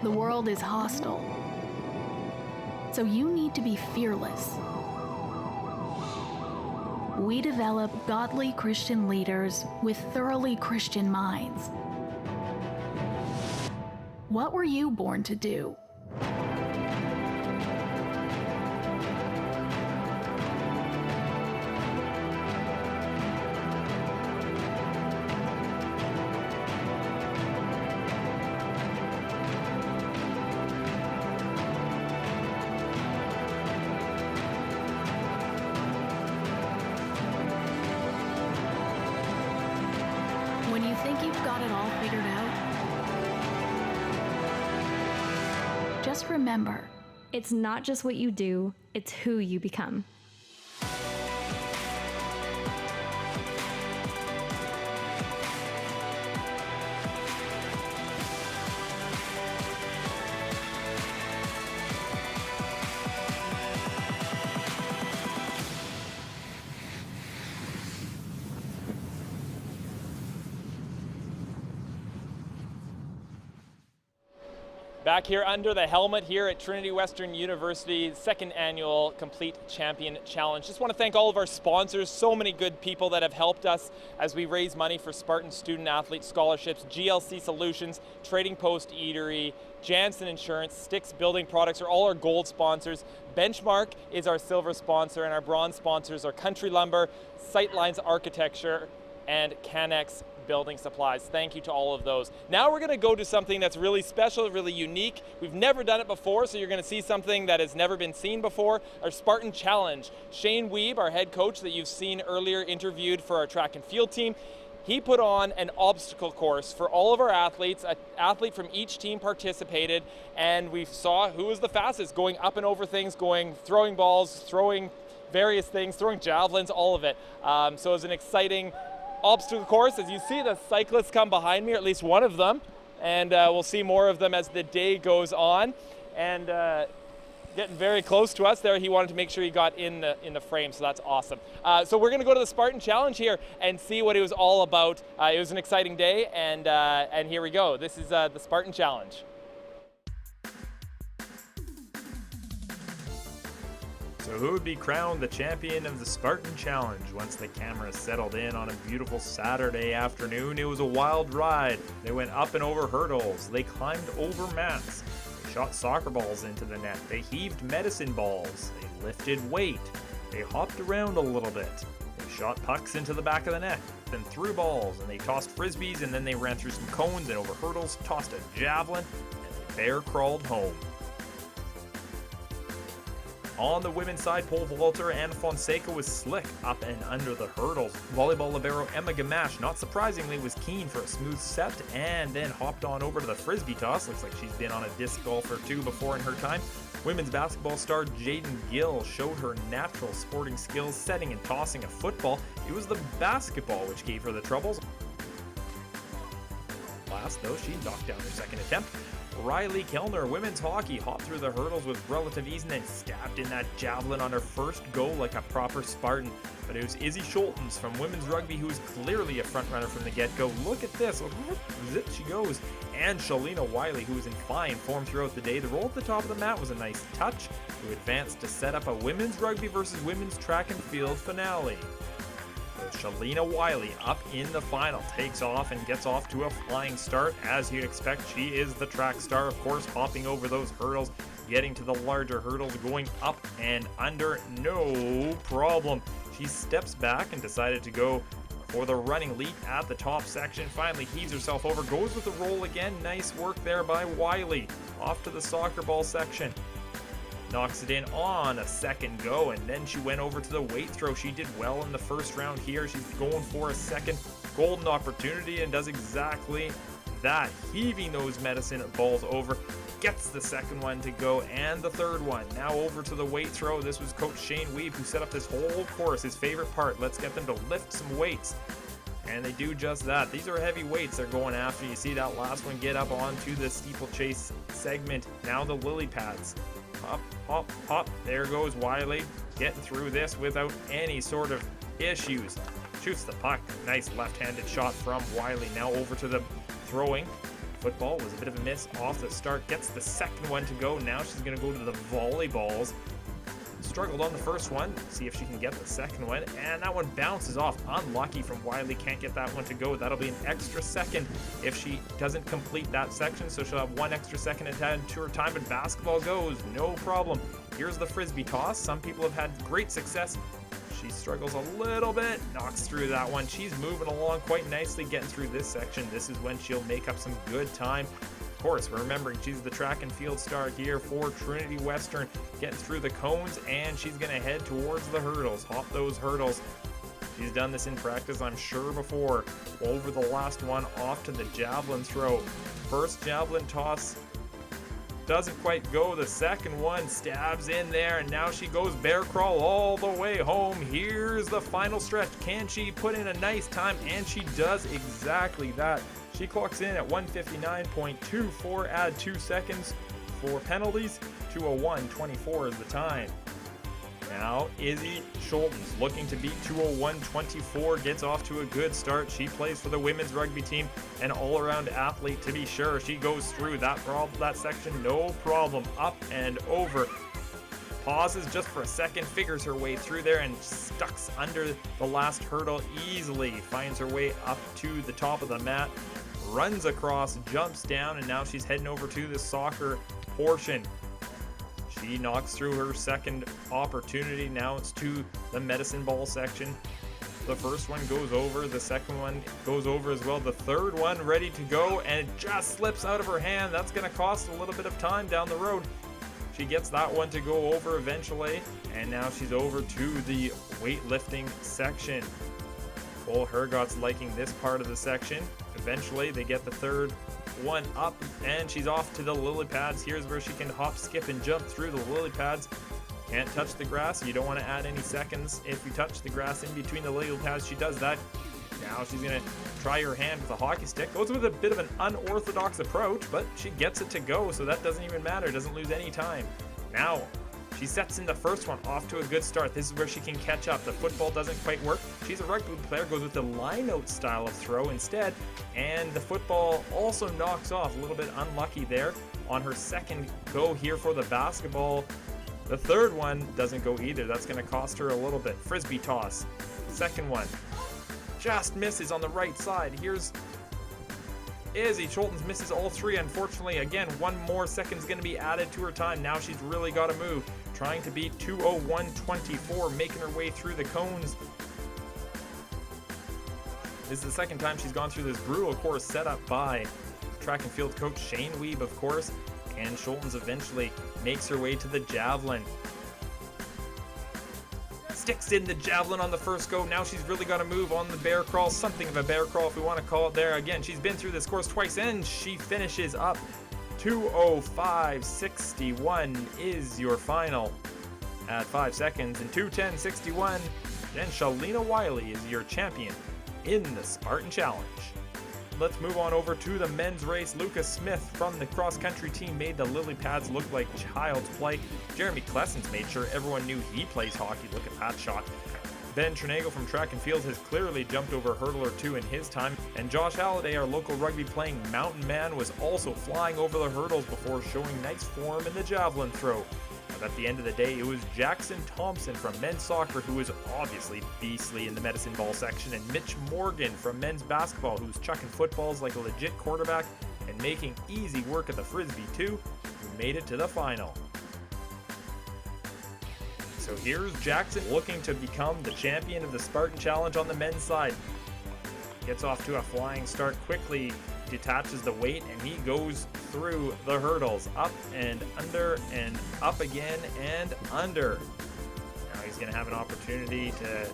Speaker 14: The world is hostile. So you need to be fearless. We develop godly Christian leaders with thoroughly Christian minds. What were you born to do? When you think you've got it all figured out, just remember,
Speaker 15: It's not just what you do, it's who you become.
Speaker 1: Back here under the helmet here at Trinity Western University's second annual Complete Champion Challenge. Just want to thank all of our sponsors, so many good people that have helped us as we raise money for Spartan student athlete scholarships. GLC Solutions, Trading Post Eatery, Janssen Insurance, Sticks Building Products are all our gold sponsors. Benchmark is our silver sponsor, and our bronze sponsors are Country Lumber, Sightlines Architecture, and Canex Building Supplies. Thank you to all of those. Now we're going to go to something that's really special, really unique. We've never done it before, so you're going to see something that has never been seen before, our Spartan Challenge. Shane Weeb, our head coach that you've seen earlier interviewed for our track and field team, he put on an obstacle course for all of our athletes. An athlete from each team participated, and we saw who was the fastest, going up and over things, throwing balls, throwing various things, throwing javelins, all of it. So it was an exciting obstacle course. As you see, the cyclists come behind me, or at least one of them, and we'll see more of them as the day goes on. And getting very close to us there, he wanted to make sure he got in the frame, so that's awesome. So we're going to go to the Spartan Challenge here and see what it was all about. It was an exciting day, and here we go. This is the Spartan Challenge.
Speaker 16: So who would be crowned the champion of the Spartan Challenge? Once the cameras settled in on a beautiful Saturday afternoon, it was a wild ride. They went up and over hurdles. They climbed over mats. They shot soccer balls into the net. They heaved medicine balls. They lifted weight. They hopped around a little bit. They shot pucks into the back of the net, then threw balls, and they tossed frisbees, and then they ran through some cones and over hurdles, tossed a javelin, and they bear crawled home. On the women's side, pole vaulter Anna Fonseca was slick up and under the hurdles. Volleyball libero Emma Gamache, not surprisingly, was keen for a smooth set and then hopped on over to the frisbee toss. Looks like she's been on a disc golf or two before in her time. Women's basketball star Jaden Gill showed her natural sporting skills setting and tossing a football. It was the basketball which gave her the troubles. Last, though, she knocked down her second attempt. Riley Kellner, women's hockey, hopped through the hurdles with relative ease and then stabbed in that javelin on her first go like a proper Spartan. But it was Izzy Schultens from women's rugby who was clearly a front runner from the get-go. Look at this. Zip she goes. And Shalina Wiley, who was in fine form throughout the day. The roll at the top of the mat was a nice touch to advance to set up a women's rugby versus women's track and field finale. So Shalina Wiley up in the final, takes off and gets off to a flying start. As you'd expect, she is the track star, of course, hopping over those hurdles, getting to the larger hurdles, going up and under, no problem. She steps back and decided to go for the running leap at the top section. Finally heaves herself over, goes with the roll again. Nice work there by Wiley. Off to the soccer ball section. Knocks it in on a second go, and then she went over to the weight throw. She did well in the first round here. She's going for a second golden opportunity and does exactly that, heaving those medicine balls over. Gets the second one to go and the third one. Now over to the weight throw. This was Coach Shane Weeb who set up this whole course, his favorite part. Let's get them to lift some weights. And they do just that. These are heavy weights they're going after. You see that last one get up onto the steeplechase segment. Now the lily pads. Hop, hop, hop. There goes Wiley, getting through this without any sort of issues. Shoots the puck. Nice left-handed shot from Wiley. Now over to the throwing. Football was a bit of a miss off the start. Gets the second one to go. Now she's going to go to the volleyballs. struggled on the first one. See if she can get the second one. And that one bounces off. Unlucky from Wiley. Can't get that one to go. That'll be an extra second if she doesn't complete that section. So she'll have 1 extra second added to her time. And basketball goes. No problem. Here's the frisbee toss. Some people have had great success. She struggles a little bit. Knocks through that one. She's moving along quite nicely getting through this section. This is when she'll make up some good time. Of course, we're remembering she's the track and field star here for Trinity Western, getting through the cones, and she's going to head towards the hurdles. Hop those hurdles. She's done this in practice, I'm sure, before. Over the last one, off to the javelin throw. First javelin toss doesn't quite go. The second one stabs in there, and now she goes bear crawl all the way home. Here's the final stretch. Can she put in a nice time? And she does exactly that. She clocks in at 1:59.24, add 2 seconds for penalties. 2:01.24 is the time. Now Izzy Schultens looking to beat 2:01.24, gets off to a good start. She plays for the women's rugby team, an all-around athlete to be sure. She goes through that section, no problem, up and over. Pauses just for a second, figures her way through there and stucks under the last hurdle easily. Finds her way up to the top of the mat, runs across, jumps down, and now she's heading over to the soccer portion. She knocks through her second opportunity. Now it's to the medicine ball section. The first one goes over, the second one goes over as well. The third one ready to go, and it just slips out of her hand. That's going to cost a little bit of time down the road. She gets that one to go over eventually, and now she's over to the weightlifting section. Cole Hergott's liking this part of the section. Eventually, they get the third one up, and she's off to the lily pads. Here's where she can hop, skip, and jump through the lily pads. Can't touch the grass. You don't want to add any seconds if you touch the grass in between the lily pads. She does that. Now she's going to try her hand with a hockey stick. Goes with a bit of an unorthodox approach, but she gets it to go, so that doesn't even matter. Doesn't lose any time. Now she sets in the first one, off to a good start. This is where she can catch up. The football doesn't quite work. She's a rugby player, goes with the line-out style of throw instead, and the football also knocks off. A little bit unlucky there on her second go here for the basketball. The third one doesn't go either. That's going to cost her a little bit. Frisbee toss. Second one just misses on the right side. Here's Izzy Schultens, misses all three. Unfortunately, again, 1 more second is going to be added to her time. Now she's really got to move. Trying to beat 2:01.24, making her way through the cones. This is the second time she's gone through this brutal course set up by track and field coach Shane Weeb, of course. And Schultens eventually makes her way to the javelin. Sticks in the javelin on the first go. Now she's really got to move on the bear crawl. Something of a bear crawl if we want to call it there. Again, she's been through this course twice, and she finishes up 2:05.61 is your final at 5 seconds. And 2:10.61, then Shalina Wiley is your champion in the Spartan Challenge. Let's move on over to the men's race. Lucas Smith from the cross-country team made the lily pads look like child's play. Jeremy Klessens made sure everyone knew he plays hockey. Look at that shot. Ben Trenagle from track and field has clearly jumped over a hurdle or two in his time. And Josh Halliday, our local rugby-playing mountain man, was also flying over the hurdles before showing nice form in the javelin throw. But at the end of the day, it was Jackson Thompson from men's soccer, who was obviously beastly in the medicine ball section, and Mitch Morgan from men's basketball, who was chucking footballs like a legit quarterback and making easy work of the frisbee too, who made it to the final. So here's Jackson looking to become the champion of the Spartan Challenge on the men's side. Gets off to a flying start quickly, detaches the weight, and he goes through the hurdles, up and under and up again and under. Now he's going to have an opportunity to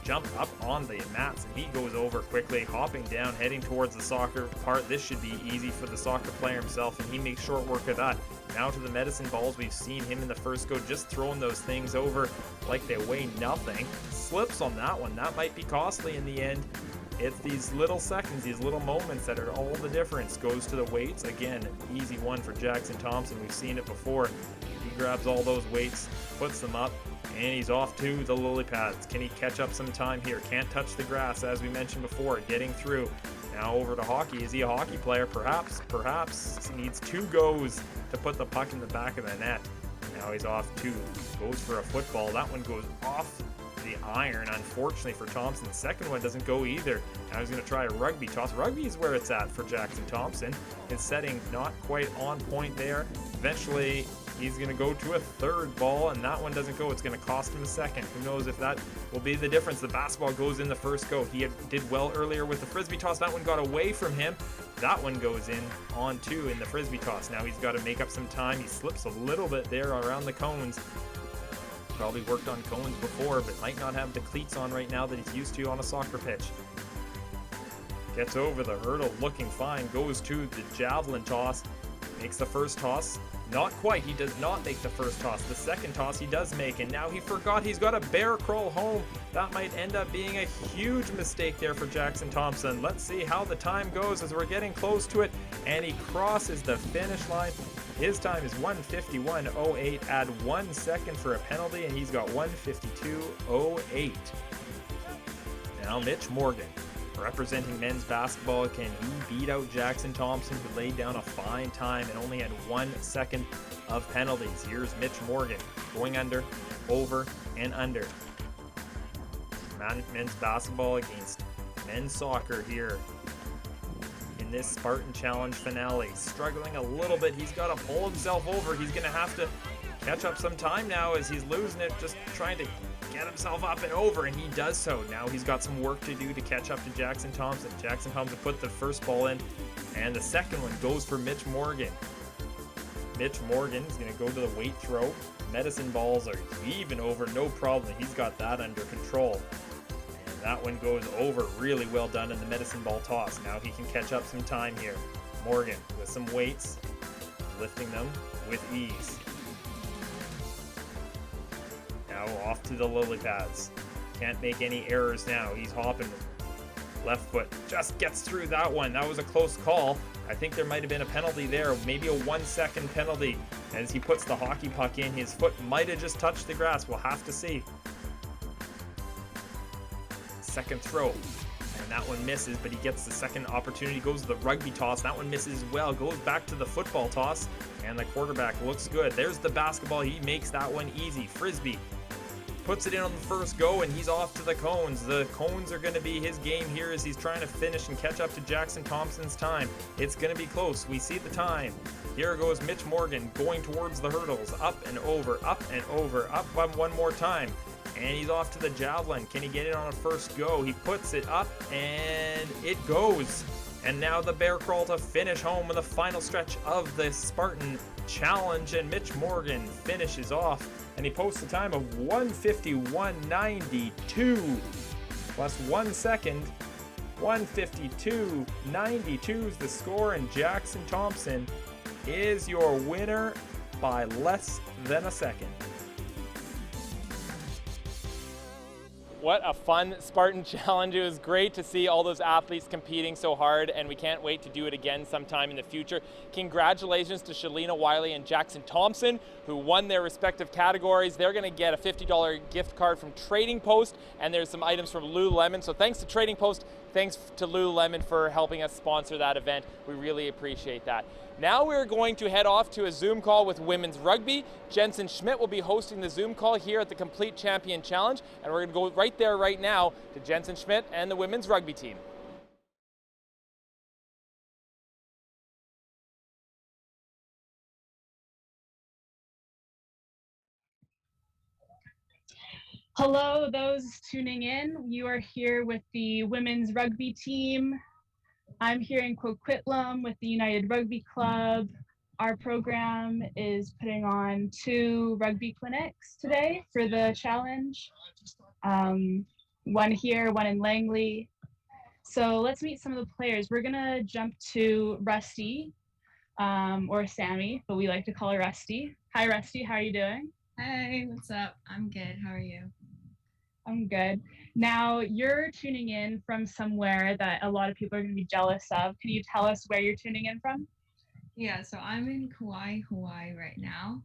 Speaker 16: jump up on the mats, and he goes over quickly, hopping down, heading towards the soccer part. This should be easy for the soccer player himself, and he makes short work of that. Now to the medicine balls. We've seen him in the first go just throwing those things over like they weigh nothing. Slips on that one. That might be costly in the end. It's these little seconds, these little moments that are all the difference. Goes to the weights. Again, an easy one for Jackson Thompson. We've seen it before. He grabs all those weights, puts them up, and he's off to the lily pads. Can he catch up some time here? Can't touch the grass, as we mentioned before. Getting through. Now over to hockey. Is he a hockey player? Perhaps. He needs 2 goes to put the puck in the back of the net. Now he's off 2, goes for a football. That one goes off the iron, unfortunately for Thompson. The second one doesn't go either. Now he's going to try a rugby toss. Rugby is where it's at for Jackson Thompson. His setting not quite on point there. Eventually, he's going to go to a third ball, and that one doesn't go. It's going to cost him a second. Who knows if that will be the difference. The basketball goes in the first go. He did well earlier with the frisbee toss. That one got away from him. That one goes in on 2 in the frisbee toss. Now he's got to make up some time. He slips a little bit there around the cones. Probably worked on cones before, but might not have the cleats on right now that he's used to on a soccer pitch. Gets over the hurdle, looking fine, goes to the javelin toss, makes the first toss. Not quite, he does not make the first toss. The second toss he does make, and now he forgot he's got a bear crawl home. That might end up being a huge mistake there for Jackson Thompson. Let's see how the time goes as we're getting close to it, and he crosses the finish line. His time is 1:51.08. Add 1 second for a penalty, and he's got 1:52.08. Now Mitch Morgan, representing men's basketball. Can he beat out Jackson Thompson, who laid down a fine time and only had 1 second of penalties? Here's Mitch Morgan going under, over, and under. Men's basketball against men's soccer here in this Spartan Challenge finale. Struggling a little bit. He's got to pull himself over. He's going to have to catch up some time now as he's losing it, just trying to get himself up and over, and he does so. Now he's got some work to do to catch up to Jackson Thompson. Jackson Thompson put the first ball in, and the second one goes for Mitch Morgan. Mitch Morgan is going to go to the weight throw. Medicine balls are even over, no problem. He's got that under control. And that one goes over, really well done in the medicine ball toss. Now he can catch up some time here. Morgan with some weights, lifting them with ease. Now off to the lily pads. Can't make any errors now. He's hopping. Left foot just gets through that one. That was a close call. I think there might have been a penalty there, maybe a 1 second penalty. As he puts the hockey puck in, his foot might have just touched the grass. We'll have to see. Second throw, and that one misses, but he gets the second opportunity. Goes to the rugby toss. That one misses as well. Goes back to the football toss, and the quarterback looks good. There's the basketball. He makes that one easy. Frisbee puts it in on the first go, and he's off to the cones. The cones are going to be his game here as he's trying to finish and catch up to Jackson Thompson's time. It's going to be close. We see the time. Here goes Mitch Morgan going towards the hurdles. Up and over, up and over, up one more time. And he's off to the javelin. Can he get it on a first go? He puts it up, and it goes. And now the bear crawl to finish home in the final stretch of the Spartan Challenge. And Mitch Morgan finishes off, and he posts a time of 1:51.92 plus 1 second. 1:52.92 is the score, and Jackson Thompson is your winner by less than a second.
Speaker 1: What a fun Spartan Challenge. It was great to see all those athletes competing so hard, and we can't wait to do it again sometime in the future. Congratulations to Shalina Wiley and Jackson Thompson, who won their respective categories. They're going to get a $50 gift card from Trading Post, and there's some items from Lululemon. So thanks to Trading Post, thanks to Lululemon for helping us sponsor that event. We really appreciate that. Now we're going to head off to a Zoom call with women's rugby. Jensen Schmidt will be hosting the Zoom call here at the Complete Champion Challenge, and we're going to go right there right now to Jensen Schmidt and the women's rugby team.
Speaker 17: Hello, those tuning in. You are here with the women's rugby team. I'm here in Coquitlam with the United Rugby Club. Our program is putting on 2 rugby clinics today for the challenge. One here, one in Langley. So let's meet some of the players. We're gonna jump to Rusty, or Sammy, but we like to call her Rusty. Hi Rusty, how are you doing?
Speaker 18: Hey, what's up? I'm good, how are you?
Speaker 17: I'm good. Now, you're tuning in from somewhere that a lot of people are going to be jealous of. Can you tell us where you're tuning in from?
Speaker 18: Yeah, so I'm in Kauai, Hawaii right now.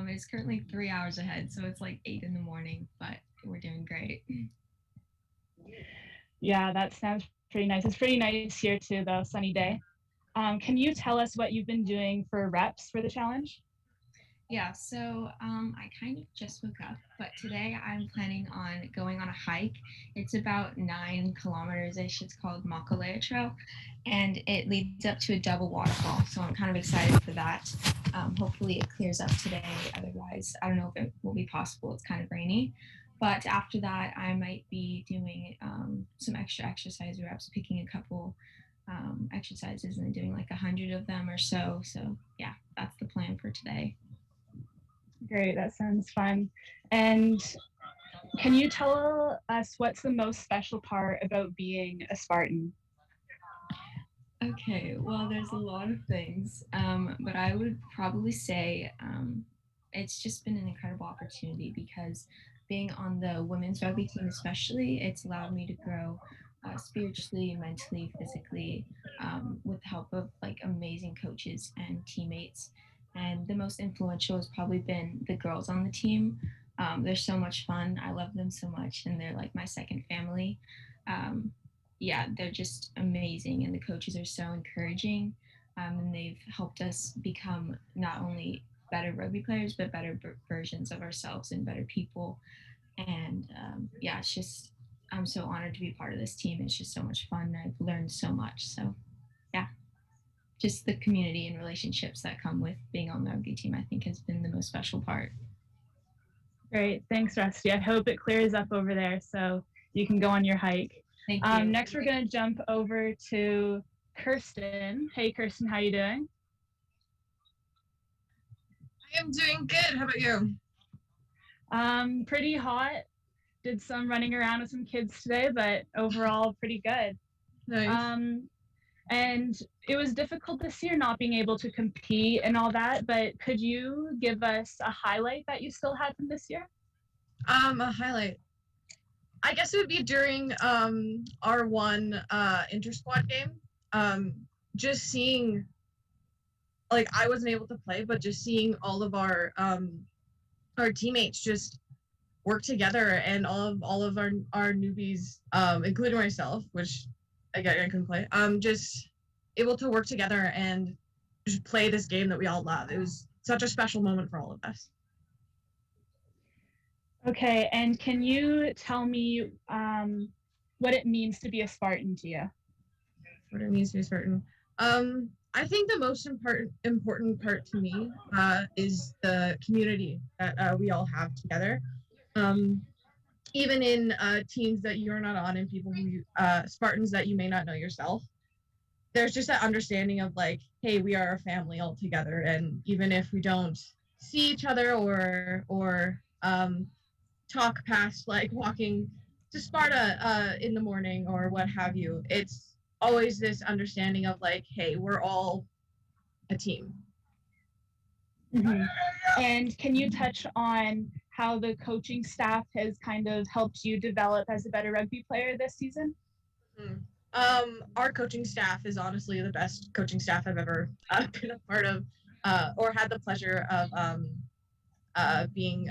Speaker 18: It's currently 3 hours ahead, so it's like 8 in the morning, but we're doing great.
Speaker 17: Yeah, that sounds pretty nice. It's pretty nice here too, though, sunny day. Can you tell us what you've been doing for reps for the challenge?
Speaker 18: Yeah, so I kind of just woke up, but today I'm planning on going on a hike. It's about 9 kilometers-ish. It's called Makalea Trail, and it leads up to a double waterfall. So I'm kind of excited for that. Hopefully it clears up today. Otherwise, I don't know if it will be possible. It's kind of rainy. But after that, I might be doing some extra exercise reps, picking a couple exercises and doing like 100 of them or so. So yeah, that's the plan for today.
Speaker 17: Great, that sounds fun. And can you tell us what's the most special part about being a Spartan?
Speaker 18: Okay, well, there's a lot of things, but I would probably say it's just been an incredible opportunity because being on the women's rugby team, especially, it's allowed me to grow spiritually, mentally, physically, with the help of like amazing coaches and teammates. And the most influential has probably been the girls on the team. They're so much fun. I love them so much, and they're like my second family. Yeah, they're just amazing, and the coaches are so encouraging, and they've helped us become not only better rugby players but better versions of ourselves and better people. And yeah, it's just I'm so honored to be part of this team. It's just so much fun. I've learned so much. So yeah, just the community and relationships that come with being on the rugby team, I think, has been the most special part.
Speaker 17: Great, thanks, Rusty. I hope it clears up over there so you can go on your hike.
Speaker 18: Thank you.
Speaker 17: Next, we're going to jump over to Kirsten. Hey, Kirsten, how you doing?
Speaker 19: I am doing good. How about you?
Speaker 17: Pretty hot. Did some running around with some kids today, but overall pretty good.
Speaker 19: Nice.
Speaker 17: And it was difficult this year not being able to compete and all that, but could you give us a highlight that you still had from this year?
Speaker 19: A highlight. I guess it would be during our one inter-squad game. Just seeing, like, I wasn't able to play, but just seeing all of our teammates just work together, and all of our newbies, including myself, which I couldn't play, just able to work together and just play this game that we all love. It was such a special moment for all of us.
Speaker 17: Okay, and can you tell me what it means to be a Spartan to you?
Speaker 19: What it means to be a Spartan? I think the most important part to me is the community that we all have together. Even in teams that you're not on, and people who Spartans that you may not know yourself, there's just that understanding of like, hey, we are a family all together, and even if we don't see each other or talk past like walking to Sparta in the morning or what have you, it's always this understanding of like, hey, we're all a team.
Speaker 17: Mm-hmm. And can you touch on how the coaching staff has kind of helped you develop as a better rugby player this season?
Speaker 19: Our coaching staff is honestly the best coaching staff I've ever been a part of or had the pleasure of being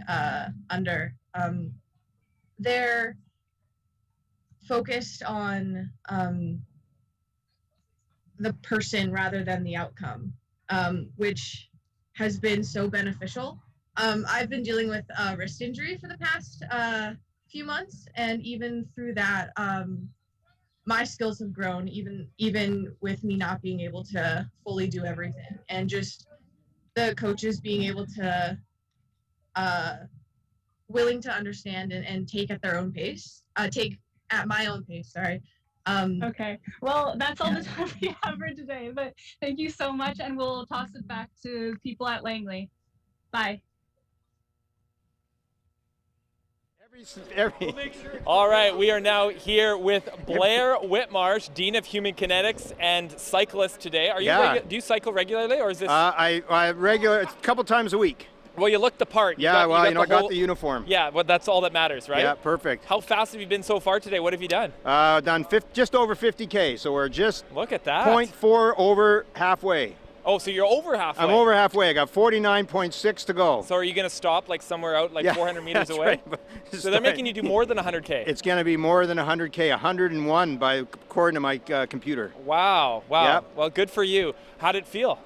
Speaker 19: under. They're focused on the person rather than the outcome, which has been so beneficial. I've been dealing with a wrist injury for the past few months, and even through that, my skills have grown, even with me not being able to fully do everything, and just the coaches being able to willing to understand and take at their own pace, take at my own pace, sorry.
Speaker 17: Okay, well, that's all the time we have for today, but thank you so much, and we'll toss it back to people at Langley. Bye.
Speaker 1: All right, we are now here with Blair Whitmarsh, Dean of Human Kinetics and cyclist today. Are you do you cycle regularly, or is this?
Speaker 20: I regular, a couple times a week.
Speaker 1: Well, you look the part.
Speaker 20: Yeah, I got the uniform.
Speaker 1: Yeah, well, that's all that matters, right?
Speaker 20: Yeah, perfect.
Speaker 1: How fast have you been so far today? What have you done?
Speaker 20: Done just over 50K, so we're just
Speaker 1: look at that.
Speaker 20: 0.4 over halfway.
Speaker 1: Oh, so you're over halfway.
Speaker 20: I'm over halfway. I got 49.6 to go.
Speaker 1: So are you going to stop like somewhere out, like 400 meters away?
Speaker 20: Right.
Speaker 1: So they're making you do more than 100K.
Speaker 20: It's going to be more than 100K, 101 according to my computer.
Speaker 1: Wow, wow.
Speaker 20: Yep.
Speaker 1: Well, good for you. How did it feel?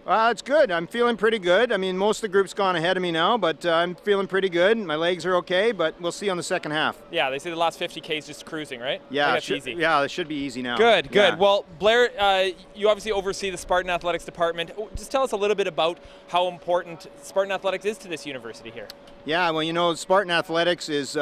Speaker 20: It's good. I'm feeling pretty good. I mean, most of the group's gone ahead of me now, but I'm feeling pretty good. My legs are okay, but we'll see on the second half.
Speaker 1: Yeah, they say the last 50K is just cruising, right?
Speaker 20: Yeah,
Speaker 1: that's easy.
Speaker 20: Yeah, it should be easy now.
Speaker 1: Good, good.
Speaker 20: Yeah.
Speaker 1: Well, Blair, you obviously oversee the Spartan Athletics department. Just tell us a little bit about how important Spartan Athletics is to this university here.
Speaker 20: Yeah, well, you know, Spartan Athletics is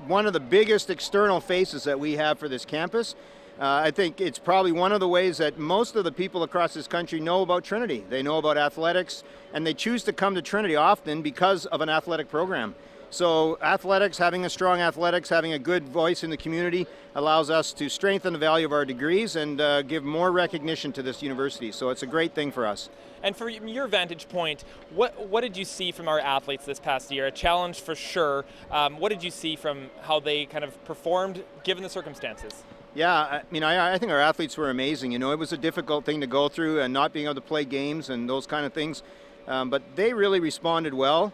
Speaker 20: one of the biggest external faces that we have for this campus. I think it's probably one of the ways that most of the people across this country know about Trinity. They know about athletics, and they choose to come to Trinity often because of an athletic program. So athletics, having a good voice in the community allows us to strengthen the value of our degrees and give more recognition to this university. So it's a great thing for us.
Speaker 1: And from your vantage point, what did you see from our athletes this past year? A challenge for sure. What did you see from how they kind of performed given the circumstances?
Speaker 20: Yeah, I mean, I think our athletes were amazing. You know, it was a difficult thing to go through and not being able to play games and those kind of things. But they really responded well.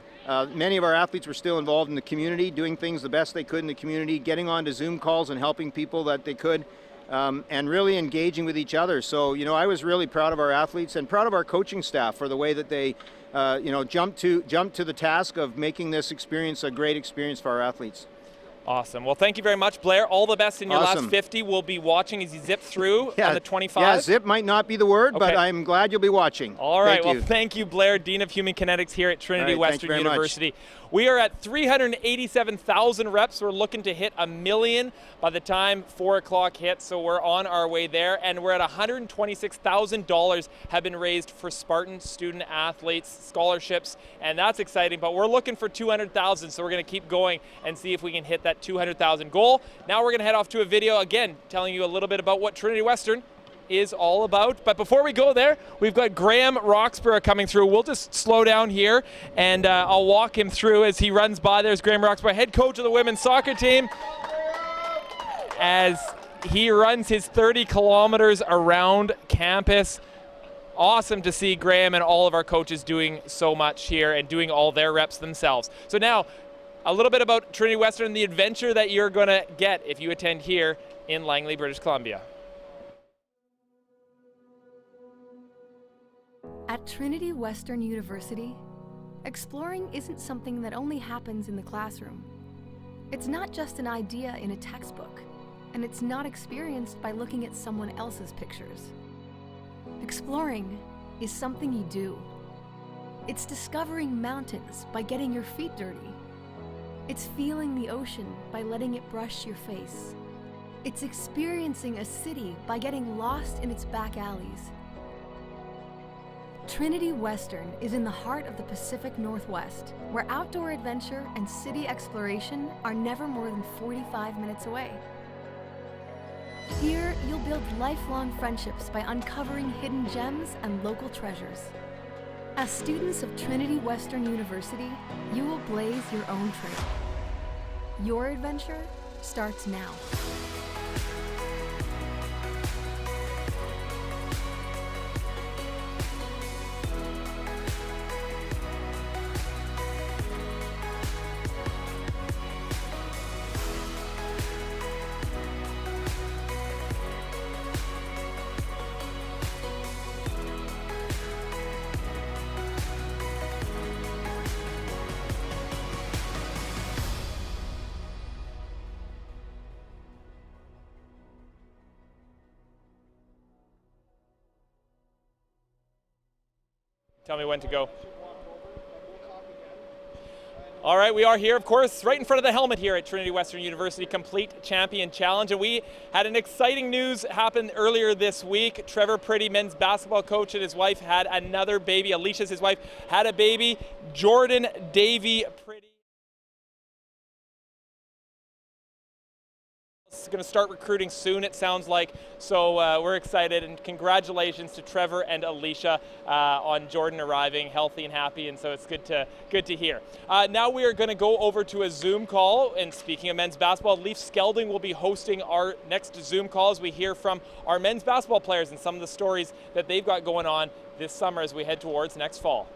Speaker 20: Many of our athletes were still involved in the community, doing things the best they could in the community, getting onto Zoom calls and helping people that they could, and really engaging with each other. So, you know, I was really proud of our athletes and proud of our coaching staff for the way that they, jumped to the task of making this experience a great experience for our athletes.
Speaker 1: Awesome. Well, thank you very much, Blair. All the best in your
Speaker 20: Awesome.
Speaker 1: last 50. We'll be watching as you zip through on the 25.
Speaker 20: Yeah, zip might not be the word, but I'm glad you'll be watching.
Speaker 1: All right.
Speaker 20: Thank you.
Speaker 1: Thank you, Blair, Dean of Human Kinetics here at Trinity Western
Speaker 20: very much.
Speaker 1: University. We are at 387,000 reps. We're looking to hit 1 million by the time 4 o'clock hits, so we're on our way there. And we're at $126,000 have been raised for Spartan student athletes scholarships, and that's exciting. But we're looking for 200,000, so we're going to keep going and see if we can hit that 200,000 goal. Now we're going to head off to a video again, telling you a little bit about what Trinity Western is all about. But before we go there, we've got Graham Roxburgh coming through. We'll just slow down here and I'll walk him through as he runs by. There's Graham Roxburgh, head coach of the women's soccer team, as he runs his 30 kilometers around campus. Awesome to see Graham and all of our coaches doing so much here and doing all their reps themselves. So now, a little bit about Trinity Western and the adventure that you're going to get if you attend here in Langley, British Columbia.
Speaker 2: At Trinity Western University, exploring isn't something that only happens in the classroom. It's not just an idea in a textbook, and it's not experienced by looking at someone else's pictures. Exploring is something you do. It's discovering mountains by getting your feet dirty. It's feeling the ocean by letting it brush your face. It's experiencing a city by getting lost in its back alleys. Trinity Western is in the heart of the Pacific Northwest, where outdoor adventure and city exploration are never more than 45 minutes away. Here, you'll build lifelong friendships by uncovering hidden gems and local treasures. As students of Trinity Western University, you will blaze your own trail. Your adventure starts now.
Speaker 1: Tell me when to go. All right, we are here, of course, right in front of the helmet here at Trinity Western University Complete Champion Challenge. And we had an exciting news happen earlier this week. Trevor Pretty, men's basketball coach, and his wife had another baby. Alicia's his wife, had a baby. Jordan Davy Pretty is going to start recruiting soon, it sounds like. So we're excited, and congratulations to Trevor and Alicia on Jordan arriving healthy and happy, and so it's good to hear. Now we are going to go over to a Zoom call, and speaking of men's basketball, Leaf Skelding will be hosting our next Zoom call as we hear from our men's basketball players and some of the stories that they've got going on this summer as we head towards next fall.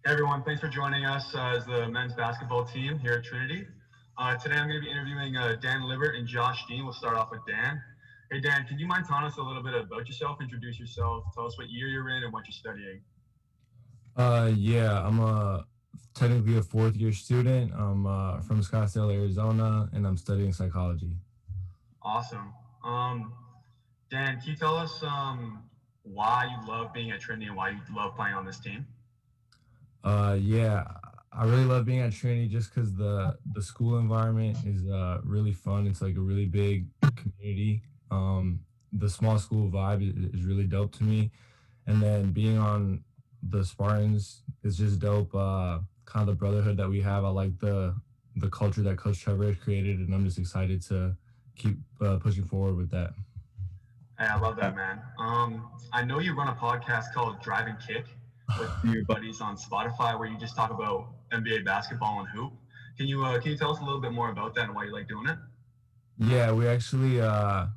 Speaker 9: Hey everyone, thanks for joining us as the men's basketball team here at Trinity. Today I'm going to be interviewing Dan Libert and Josh Dean. We'll start off with Dan. Hey Dan, can you mind telling us a little bit about yourself? Introduce yourself, tell us what year you're in and what you're studying.
Speaker 3: Yeah, I'm technically a fourth year student. I'm from Scottsdale, Arizona, and I'm studying psychology.
Speaker 9: Awesome. Dan, can you tell us why you love being at Trinity and why you love playing on this team?
Speaker 3: Yeah, I really love being at Trinity just because the school environment is really fun. It's like a really big community. The small school vibe is really dope to me, and then being on the Spartans is just dope. Kind of the brotherhood that we have. I like the culture that Coach Trevor has created, and I'm just excited to keep pushing forward with that.
Speaker 9: Hey, I love that, man. I know you run a podcast called Drive and Kick with your buddies on Spotify where you just talk about NBA basketball and hoop. Can you tell us a little bit more about that and why you like doing it?
Speaker 3: Yeah, we actually our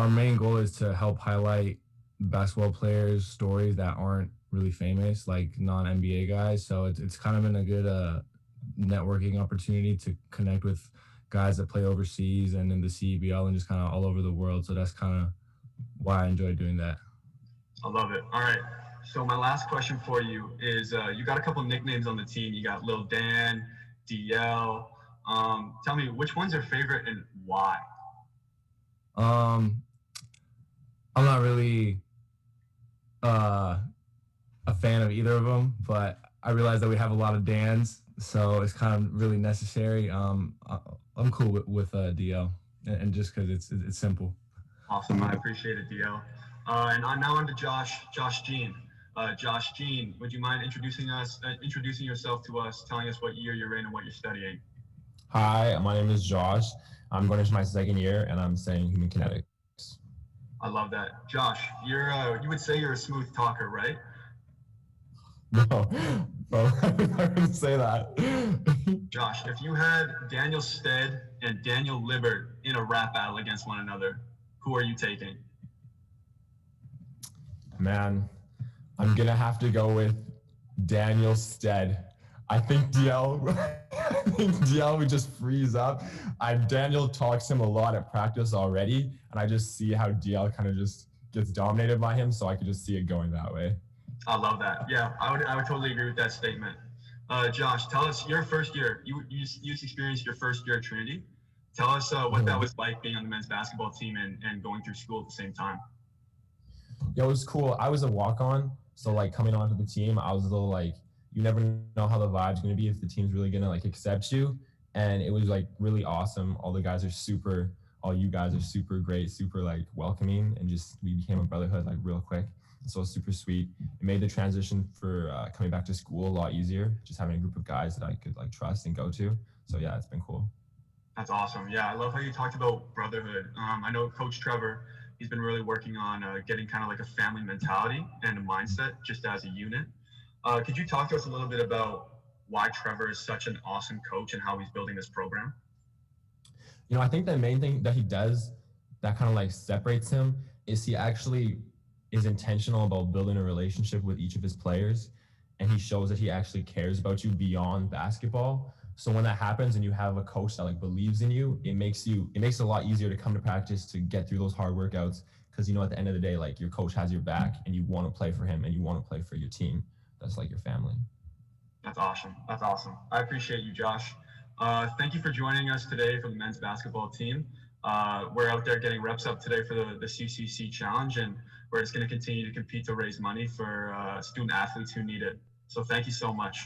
Speaker 3: main goal is to help highlight basketball players' stories that aren't really famous, like non-NBA guys. So it's kind of been a good networking opportunity to connect with guys that play overseas and in the CEBL and just kind of all over the world. So that's kind of why I enjoy doing that.
Speaker 9: I love it. All right. So my last question for you is you got a couple nicknames on the team. You got Lil Dan, DL. Tell me, which one's your favorite and why?
Speaker 3: I'm not really a fan of either of them, but I realize that we have a lot of Dans, so it's kind of really necessary. I'm cool with DL, and just because it's simple.
Speaker 9: Awesome. I appreciate it, DL. And now on to Josh Jean. Josh Jean, would you mind introducing yourself to us, telling us what year you're in and what you're studying?
Speaker 4: Hi, my name is Josh. I'm going into my second year and I'm studying human kinetics.
Speaker 9: I love that. Josh, you would say you're a smooth talker, right?
Speaker 4: No, I wouldn't say that.
Speaker 9: Josh, if you had Daniel Stead and Daniel Libert in a rap battle against one another, who are you taking?
Speaker 4: Man, I'm gonna have to go with Daniel Stead. I think DL would just freeze up. Daniel talks him a lot at practice already, and I just see how DL kind of just gets dominated by him, so I could just see it going that way.
Speaker 9: I love that. Yeah, I would totally agree with that statement. Josh, tell us your first year. You experienced your first year at Trinity. Tell us what that was like being on the men's basketball team and going through school at the same time.
Speaker 4: Yeah, it was cool. I was a walk-on, so like coming onto the team, I was a little like, you never know how the vibe's gonna be, if the team's really gonna like accept you. And it was like really awesome. All you guys are super great, super like welcoming, and just we became a brotherhood like real quick. So it was super sweet. It made the transition for coming back to school a lot easier, just having a group of guys that I could like trust and go to. So yeah, it's been cool.
Speaker 9: That's awesome. Yeah, I love how you talked about brotherhood. I know Coach Trevor, he's been really working on getting kind of like a family mentality and a mindset just as a unit. Could you talk to us a little bit about why Trevor is such an awesome coach and how he's building this program?
Speaker 4: You know, I think the main thing that he does that kind of like separates him is he actually is intentional about building a relationship with each of his players, and he shows that he actually cares about you beyond basketball. So when that happens and you have a coach that like believes in you, it makes it a lot easier to come to practice, to get through those hard workouts, because you know at the end of the day, like your coach has your back and you want to play for him and you want to play for your team. That's like your family.
Speaker 9: That's awesome. That's awesome. I appreciate you, Josh. Thank you for joining us today for the men's basketball team. We're out there getting reps up today for the CCC challenge, and we're just going to continue to compete to raise money for student athletes who need it. So thank you so much.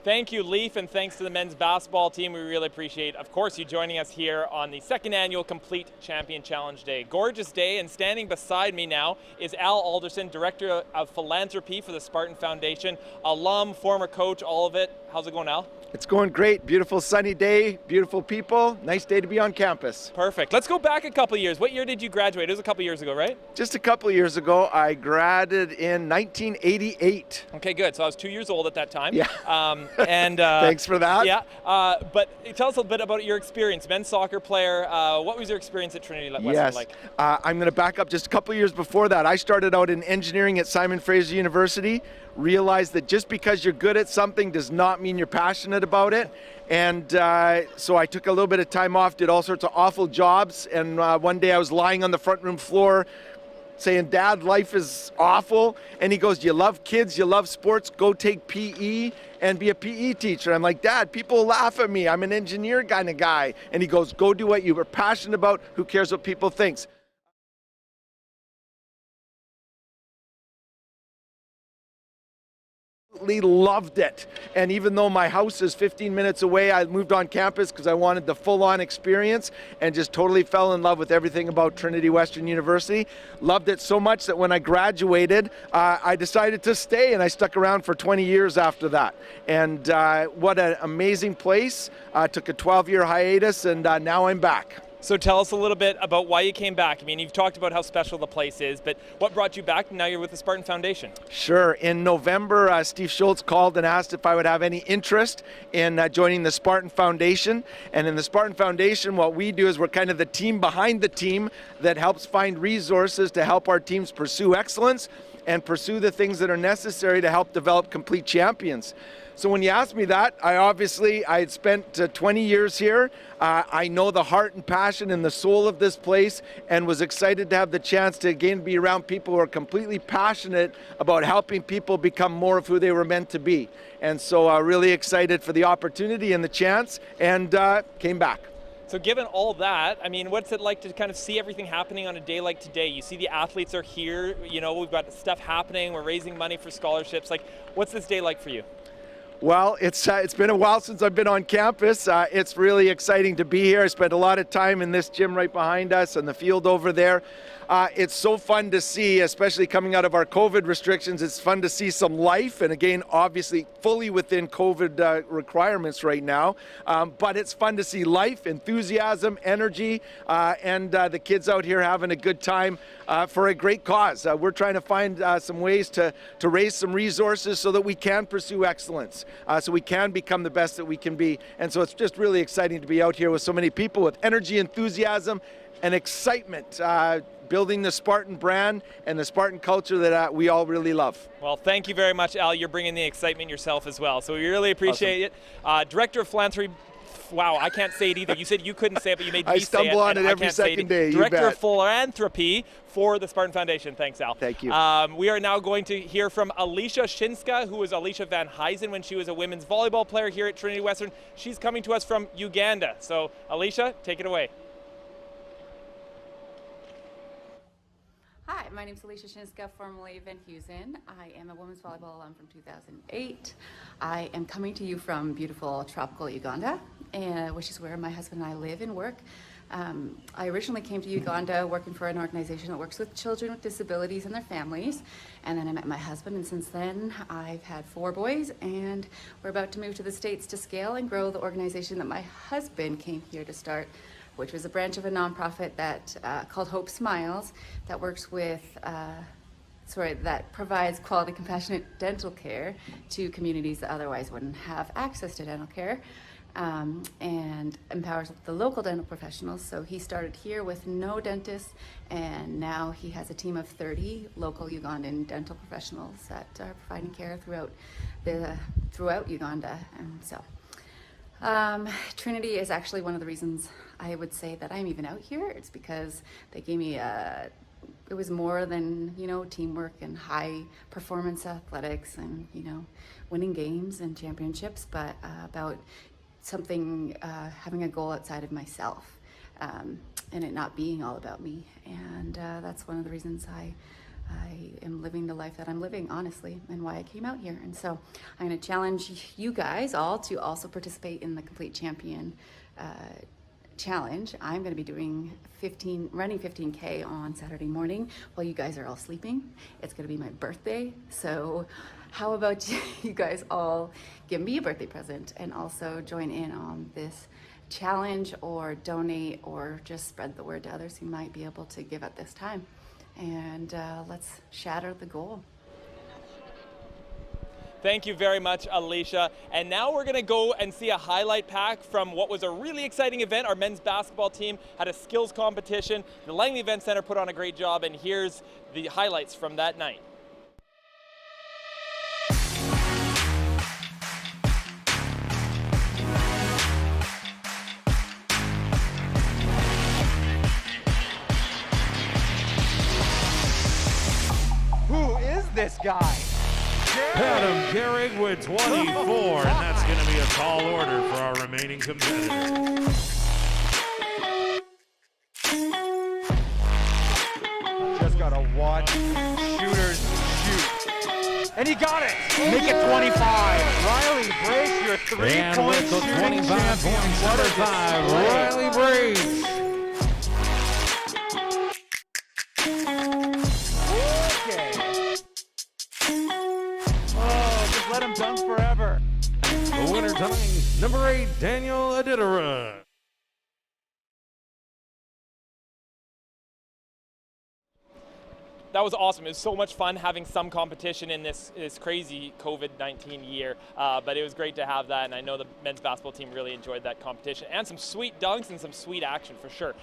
Speaker 1: Thank you, Leaf, and thanks to the men's basketball team. We really appreciate, of course, you joining us here on the second annual Complete Champion Challenge Day. Gorgeous day, and standing beside me now is Al Alderson, Director of Philanthropy for the Spartan Foundation, alum, former coach, all of it. How's it going, Al?
Speaker 13: It's going great. Beautiful sunny day, beautiful people. Nice day to be on campus.
Speaker 1: Perfect. Let's go back a couple years. What year did you graduate? It was a couple years ago, right?
Speaker 13: Just a couple of years ago, I graduated in 1988.
Speaker 1: Okay, good. So I was 2 years old at that time.
Speaker 13: Yeah.
Speaker 1: And
Speaker 13: thanks for that.
Speaker 1: Yeah. But tell us a bit about your experience. Men's soccer player. What was your experience at Trinity Western like?
Speaker 13: I'm going to back up just a couple of years before that. I started out in engineering at Simon Fraser University. Realized that just because you're good at something does not mean you're passionate about it. And so I took a little bit of time off, did all sorts of awful jobs. And one day I was lying on the front room floor saying, Dad, life is awful. And he goes, you love kids, you love sports, go take PE and be a PE teacher. I'm like, Dad, people laugh at me. I'm an engineer kind of guy. And he goes, go do what you were passionate about. Who cares what people think? Loved it. And even though my house is 15 minutes away, I moved on campus because I wanted the full-on experience and just totally fell in love with everything about Trinity Western University. Loved it so much that when I graduated, I decided to stay, and I stuck around for 20 years after that. And what an amazing place. Took a 12-year hiatus, and now I'm back.
Speaker 1: So tell us a little bit about why you came back. I mean, you've talked about how special the place is, but what brought you back? Now you're with the Spartan Foundation.
Speaker 13: Sure. In November, Steve Schultz called and asked if I would have any interest in joining the Spartan Foundation. And in the Spartan Foundation, what we do is we're kind of the team behind the team that helps find resources to help our teams pursue excellence and pursue the things that are necessary to help develop complete champions. So when you asked me that, I had spent 20 years here. I know the heart and passion and the soul of this place, and was excited to have the chance to again be around people who are completely passionate about helping people become more of who they were meant to be. And so really excited for the opportunity and the chance, and came back.
Speaker 1: So given all that, I mean, what's it like to kind of see everything happening on a day like today? You see the athletes are here, you know, we've got stuff happening, we're raising money for scholarships. Like, what's this day like for you?
Speaker 13: Well, it's been a while since I've been on campus. It's really exciting to be here. I spent a lot of time in this gym right behind us and the field over there. It's so fun to see, especially coming out of our COVID restrictions. It's fun to see some life, and again, obviously fully within COVID requirements right now. But it's fun to see life, enthusiasm, energy, and the kids out here having a good time for a great cause. We're trying to find some ways to raise some resources so that we can pursue excellence, so we can become the best that we can be. And so it's just really exciting to be out here with so many people with energy, enthusiasm, and excitement, building the Spartan brand and the Spartan culture that we all really love.
Speaker 1: Well, thank you very much, Al. You're bringing the excitement yourself as well, so we really appreciate it. Director of Philanthropy. Wow, I can't say it either. You said you couldn't say it, but you made me say it.
Speaker 13: I stumble on it every second day.
Speaker 1: Director of Philanthropy for the Spartan Foundation. Thanks, Al.
Speaker 13: Thank you.
Speaker 1: We are now going to hear from Alicia Shinska, who was Alicia Van Huysen when she was a women's volleyball player here at Trinity Western. She's coming to us from Uganda. So, Alicia, take it away.
Speaker 21: Hi, my name is Alicia Shinska, formerly Van Huysen. I am a women's volleyball alum from 2008. I am coming to you from beautiful tropical Uganda, which is where my husband and I live and work. I originally came to Uganda working for an organization that works with children with disabilities and their families. And then I met my husband, and since then I've had 4 boys, and we're about to move to the States to scale and grow the organization that my husband came here to start, which was a branch of a nonprofit that called Hope Smiles, that works with, that provides quality, compassionate dental care to communities that otherwise wouldn't have access to dental care, and empowers the local dental professionals. So he started here with no dentists, and now he has a team of 30 local Ugandan dental professionals that are providing care throughout Uganda. And so Trinity is actually one of the reasons I would say that I'm even out here. It's because they gave me it was more than, teamwork and high performance athletics and, winning games and championships, but about something, having a goal outside of myself. and it not being all about me. And that's one of the reasons I am living the life that I'm living, honestly, and why I came out here. And so I'm going to challenge you guys all to also participate in the Complete Champion challenge. I'm going to be running 15K on Saturday morning while you guys are all sleeping. It's going to be my birthday. So how about you guys all give me a birthday present and also join in on this challenge, or donate, or just spread the word to others who might be able to give at this time. And let's shatter the goal.
Speaker 1: Thank you very much, Alicia. And now we're going to go and see a highlight pack from what was a really exciting event. Our men's basketball team had a skills competition. The Langley Event Center put on a great job, and here's the highlights from that night.
Speaker 6: Who is this guy?
Speaker 22: Adam Gehrig with 24, and that's going to be a tall order for our remaining competitors.
Speaker 6: Just gotta watch shooters shoot. And he got it! Make it 25. Riley Brace, your three-point shooting champion. What a display.
Speaker 22: Riley Brace.
Speaker 6: Let him dunk forever.
Speaker 22: The winner tonight, number 8, Daniel Adidara.
Speaker 1: That was awesome. It was so much fun having some competition in this crazy COVID-19 year, but it was great to have that, and I know the men's basketball team really enjoyed that competition, and some sweet dunks and some sweet action for sure.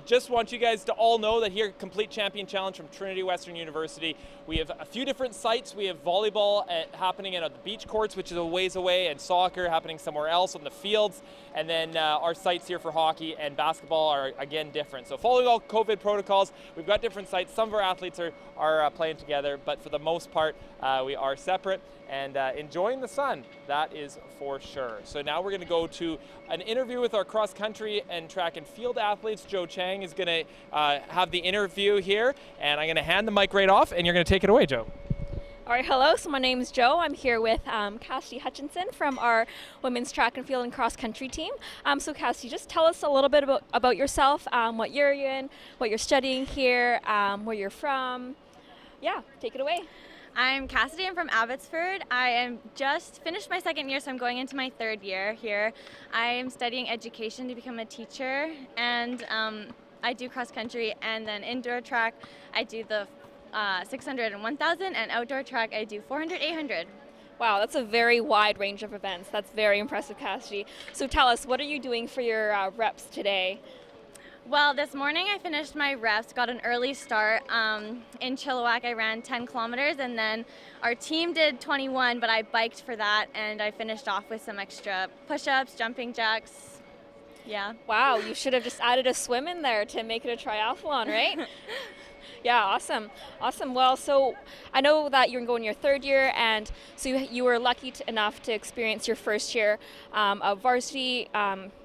Speaker 1: Just want you guys to all know that here, Complete Champion Challenge from Trinity Western University, we have a few different sites. We have volleyball happening at the beach courts, which is a ways away, and soccer happening somewhere else on the fields, and then our sites here for hockey and basketball are again different. So following all COVID protocols, we've got different sites. Some of our athletes are playing together, but for the most part, we are separate and enjoying the sun, that is for sure. So now we're going to go to an interview with our cross country and track and field athletes. Joe Chang is going to have the interview here, and I'm going to hand the mic right off, and you're going to take it away, Joe.
Speaker 23: All right, hello, so my name is Joe. I'm here with Cassidy Hutchinson from our women's track and field and cross country team. So Cassidy, just tell us a little bit about yourself, what year you're in, what you're studying here, where you're from. Yeah, take it away.
Speaker 24: I'm Cassidy. I'm from Abbotsford. I am just finished my second year, so I'm going into my third year here. I am studying education to become a teacher, and I do cross country, and then indoor track, I do the 600 and 1,000, and outdoor track, I do 400, 800.
Speaker 23: Wow, that's a very wide range of events. That's very impressive, Cassidy. So tell us, what are you doing for your reps today?
Speaker 24: Well, this morning I finished my reps, got an early start. In Chilliwack, I ran 10 kilometers, and then our team did 21, but I biked for that, and I finished off with some extra push-ups, jumping jacks. Yeah.
Speaker 23: Wow, you should have just added a swim in there to make it a triathlon, right? Yeah, awesome. Awesome. Well, so I know that you're going your third year, and so you were lucky enough to experience your first year of varsity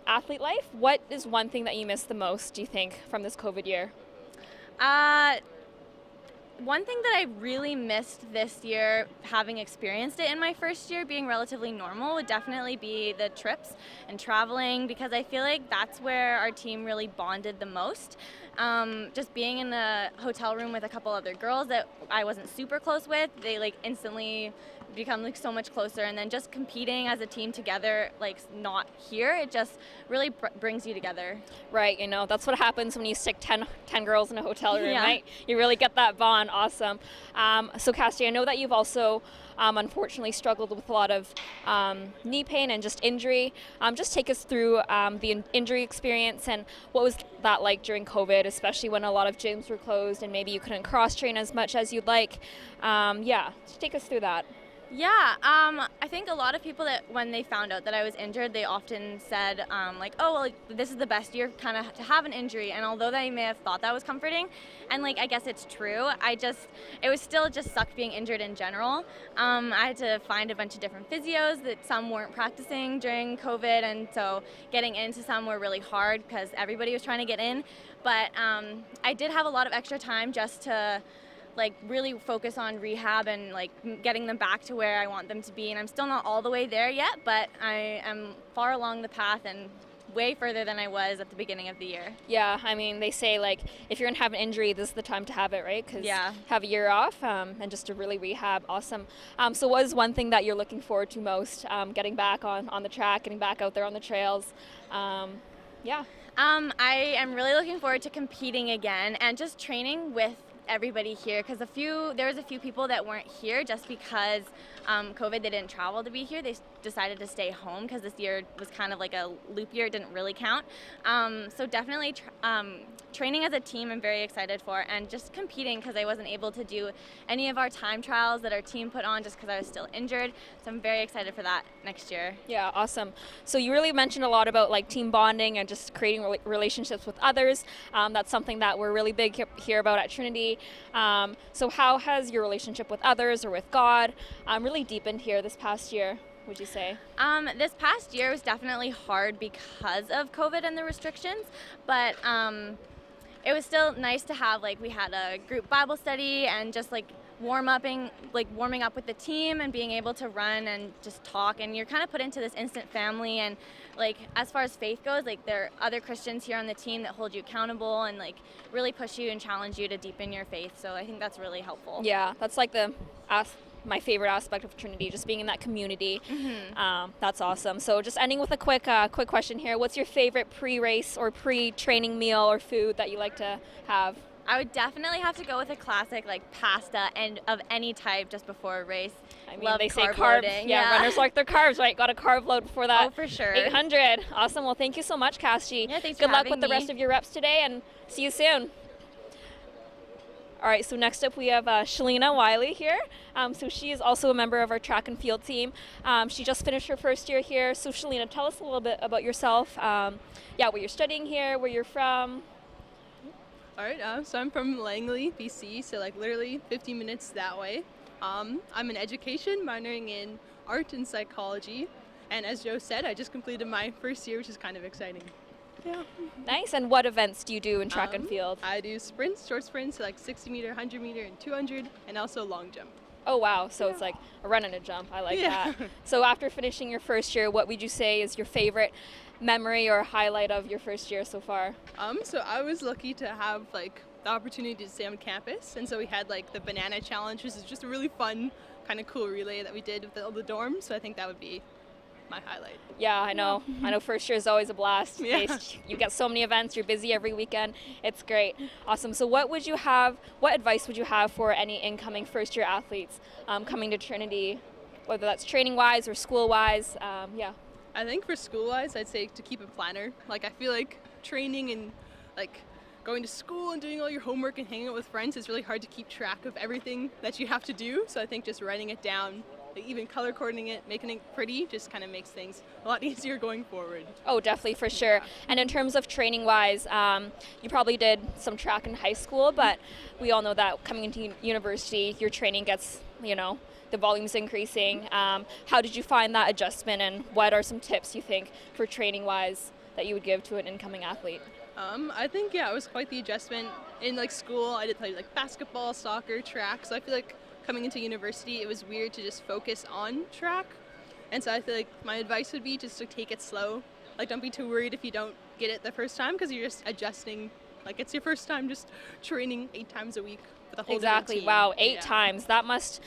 Speaker 23: athlete life. What is one thing that you missed the most, do you think, from this COVID year?
Speaker 24: One thing that I really missed this year, having experienced it in my first year, being relatively normal, would definitely be the trips and traveling, because I feel like that's where our team really bonded the most. Just being in the hotel room with a couple other girls that I wasn't super close with, they like instantly become like so much closer, and then just competing as a team together, like not here, it just really brings you together.
Speaker 23: Right, you know, that's what happens when you stick 10 girls in a hotel room,
Speaker 24: Yeah.
Speaker 23: right? You really get that bond. Awesome. So Cassidy, I know that you've also unfortunately struggled with a lot of knee pain and just injury. Just take us through the injury experience, and what was that like during COVID, especially when a lot of gyms were closed and maybe you couldn't cross train as much as you'd like. Yeah, just take us through that.
Speaker 24: Yeah, I think a lot of people that when they found out that I was injured, they often said, like, oh, well, like, this is the best year kind of to have an injury. And although they may have thought that was comforting, and like, I guess it's true, it was still just sucked being injured in general. I had to find a bunch of different physios that some weren't practicing during COVID. And so getting into some were really hard because everybody was trying to get in. But I did have a lot of extra time just to like really focus on rehab and like getting them back to where I want them to be. And I'm still not all the way there yet, but I am far along the path and way further than I was at the beginning of the year.
Speaker 23: Yeah, I mean, they say like if you're gonna have an injury, this is the time to have it, right? Because
Speaker 24: yeah,
Speaker 23: have a year off and just to really rehab. Awesome. So what is one thing that you're looking forward to most? Getting back on the track, getting back out there on the trails. Yeah.
Speaker 24: I am really looking forward to competing again and just training with everybody here, because there was a few people that weren't here just because COVID, they didn't travel to be here. They decided to stay home because this year was kind of like a loop year. It didn't really count. So definitely training as a team I'm very excited for, and just competing because I wasn't able to do any of our time trials that our team put on just because I was still injured. So I'm very excited for that next year.
Speaker 23: Yeah, awesome. So you really mentioned a lot about like team bonding and just creating relationships with others. That's something that we're really big here about at Trinity. So how has your relationship with others or with God really deepened here this past year, would you say?
Speaker 24: This past year was definitely hard because of COVID and the restrictions, but it was still nice to have, like, we had a group Bible study and just like warming up with the team and being able to run and just talk, and you're kind of put into this instant family. And like as far as faith goes, like there are other Christians here on the team that hold you accountable and like really push you and challenge you to deepen your faith. So I think that's really helpful.
Speaker 23: Yeah, that's like my favorite aspect of Trinity, just being in that community.
Speaker 24: Mm-hmm.
Speaker 23: That's awesome. So just ending with a quick question here. What's your favorite pre-race or pre-training meal or food that you like to have?
Speaker 24: I would definitely have to go with a classic like pasta and of any type just before a race.
Speaker 23: I mean,
Speaker 24: Love
Speaker 23: they say
Speaker 24: carb
Speaker 23: carbs.
Speaker 24: loading.
Speaker 23: Yeah, runners like their carbs, right? Got a carb load before that.
Speaker 24: Oh, for sure.
Speaker 23: 800. Awesome. Well, thank you so much, Cassie.
Speaker 24: Yeah, thanks
Speaker 23: Good
Speaker 24: for
Speaker 23: luck
Speaker 24: having
Speaker 23: with the
Speaker 24: me.
Speaker 23: rest of your reps today, and see you soon. All right, so next up we have Shalina Wiley here. So she is also a member of our track and field team. She just finished her first year here. So Shalina, tell us a little bit about yourself. What you're studying here, where you're from.
Speaker 5: All right, so I'm from Langley, BC, so like literally 15 minutes that way. I'm in education, minoring in art and psychology. And as Joe said, I just completed my first year, which is kind of exciting. Yeah.
Speaker 23: Nice. And what events do you do in track and field?
Speaker 5: I do sprints, short sprints, so like 60 meter, 100 meter, and 200, and also long jump.
Speaker 23: Oh, wow. So it's like a run and a jump. I like that. So after finishing your first year, what would you say is your favorite memory or highlight of your first year so far?
Speaker 5: So I was lucky to have like the opportunity to stay on campus, and so we had like the banana challenge, which is just a really fun, kind of cool relay that we did with all the dorms. So I think that would be my highlight.
Speaker 23: Yeah, I know. I know first year is always a blast.
Speaker 5: Yeah.
Speaker 23: You get so many events, you're busy every weekend. It's great. Awesome. So what advice would you have for any incoming first year athletes coming to Trinity, whether that's training wise or school wise?
Speaker 5: I think for school wise, I'd say to keep a planner. Like I feel like training and like going to school and doing all your homework and hanging out with friends is really hard to keep track of everything that you have to do. So I think just writing it down, like even color coordinating it, making it pretty, just kind of makes things a lot easier going forward.
Speaker 23: Oh, definitely, for sure. And in terms of training wise, you probably did some track in high school, but we all know that coming into university, your training gets, the volume's increasing. How did you find that adjustment, and what are some tips you think for training wise that you would give to an incoming athlete?
Speaker 5: I think, it was quite the adjustment. In like school, I did play like basketball, soccer, track, so I feel like coming into university, it was weird to just focus on track. And so I feel like my advice would be just to take it slow. Like don't be too worried if you don't get it the first time, because you're just adjusting. Like it's your first time just training 8 times a week with a whole different team.
Speaker 23: Wow, 8 times. That must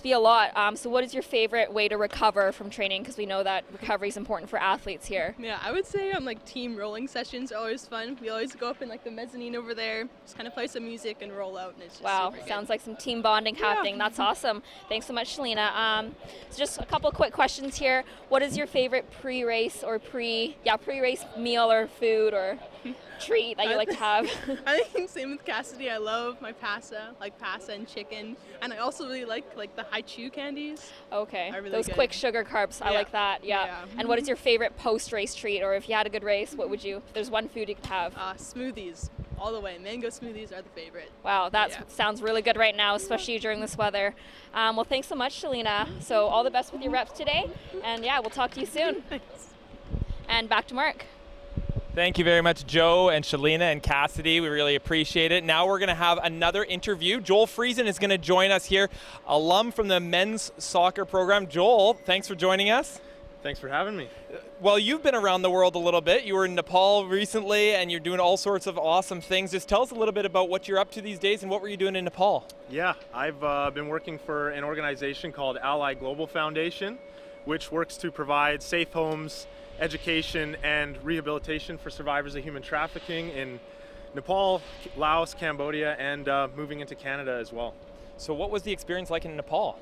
Speaker 23: be a lot. So what is your favorite way to recover from training? Because we know that recovery is important for athletes here.
Speaker 5: Yeah, I would say like team rolling sessions are always fun. We always go up in like the mezzanine over there, just kind of play some music and roll out, and it's just super good.
Speaker 23: Sounds like some team bonding happening. That's awesome. Thanks so much, Shalina. So just a couple quick questions here. What is your favorite pre-race or pre-race meal or food or treat that you like to have?
Speaker 5: I think same with Cassidy. I love my pasta pasta, like pasta and chicken. And I also really like the haichu candies.
Speaker 23: Okay.
Speaker 5: Are really
Speaker 23: Those
Speaker 5: good.
Speaker 23: quick sugar carbs. I
Speaker 5: Yeah.
Speaker 23: like that. Yeah.
Speaker 5: Yeah.
Speaker 23: And what is your favorite post-race treat, or if you had a good race, what would you? If there's one food you could have.
Speaker 5: Smoothies, all the way. Mango smoothies are the favorite.
Speaker 23: Wow, that sounds really good right now, especially during this weather. Well, thanks so much, Shalina. So all the best with your reps today, and yeah, we'll talk to you soon.
Speaker 5: Thanks.
Speaker 23: And back to Mark.
Speaker 1: Thank you very much, Joe and Shalina and Cassidy. We really appreciate it. Now we're going to have another interview. Joel Friesen is going to join us here, alum from the men's soccer program. Joel, thanks for joining us.
Speaker 7: Thanks for having me.
Speaker 1: Well, you've been around the world a little bit. You were in Nepal recently, and you're doing all sorts of awesome things. Just tell us a little bit about what you're up to these days and what were you doing in Nepal?
Speaker 7: Yeah, I've been working for an organization called Ally Global Foundation, which works to provide safe homes, education, and rehabilitation for survivors of human trafficking in Nepal, Laos, Cambodia, and moving into Canada as well.
Speaker 1: So what was the experience like in Nepal?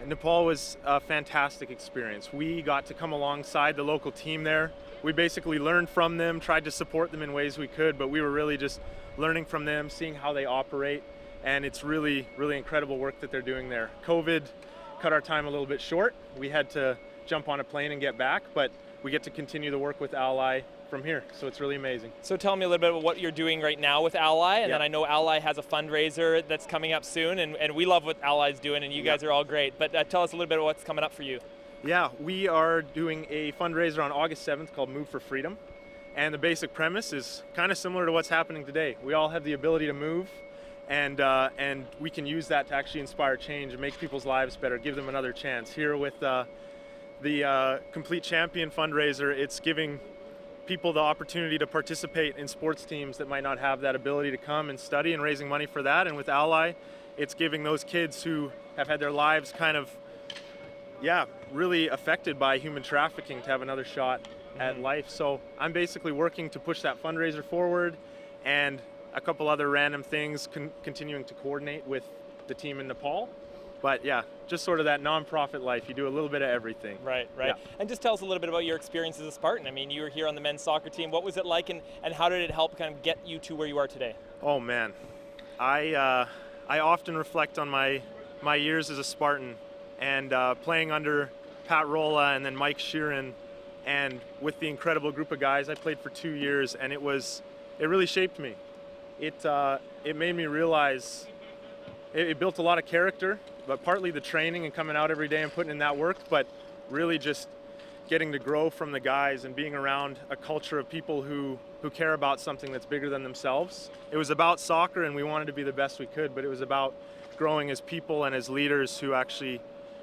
Speaker 7: Nepal was a fantastic experience. We got to come alongside the local team there. We basically learned from them, tried to support them in ways we could, but we were really just learning from them, seeing how they operate, and it's really, really incredible work that they're doing there. COVID cut our time a little bit short. We had to jump on a plane and get back, but we get to continue the work with Ally from here, so it's really amazing.
Speaker 1: So tell me a little bit about what you're doing right now with Ally, and
Speaker 7: Yeah.
Speaker 1: then I know Ally has a fundraiser that's coming up soon, and we love what Ally's doing, and you guys are all great. But tell us a little bit about what's coming up for you.
Speaker 7: Yeah, we are doing a fundraiser on August 7th called Move for Freedom, and the basic premise is kind of similar to what's happening today. We all have the ability to move, and we can use that to actually inspire change and make people's lives better, give them another chance. Here with the Complete Champion fundraiser, it's giving people the opportunity to participate in sports teams that might not have that ability to come and study, and raising money for that. And with Ally, it's giving those kids who have had their lives kind of, really affected by human trafficking to have another shot at life. So I'm basically working to push that fundraiser forward, and a couple other random things, continuing to coordinate with the team in Nepal. But yeah, just sort of that nonprofit life. You do a little bit of everything.
Speaker 1: Right.
Speaker 7: Yeah.
Speaker 1: And just tell us a little bit about your experience as a Spartan. I mean, you were here on the men's soccer team. What was it like, and how did it help kind of get you to where you are today?
Speaker 7: Oh man, I often reflect on my years as a Spartan, and playing under Pat Rolla and then Mike Sheeran, and with the incredible group of guys. I played for 2 years, and it really shaped me. It made me realize it built a lot of character, but partly the training and coming out every day and putting in that work, but really just getting to grow from the guys and being around a culture of people who care about something that's bigger than themselves. It was about soccer, and we wanted to be the best we could, but it was about growing as people and as leaders who actually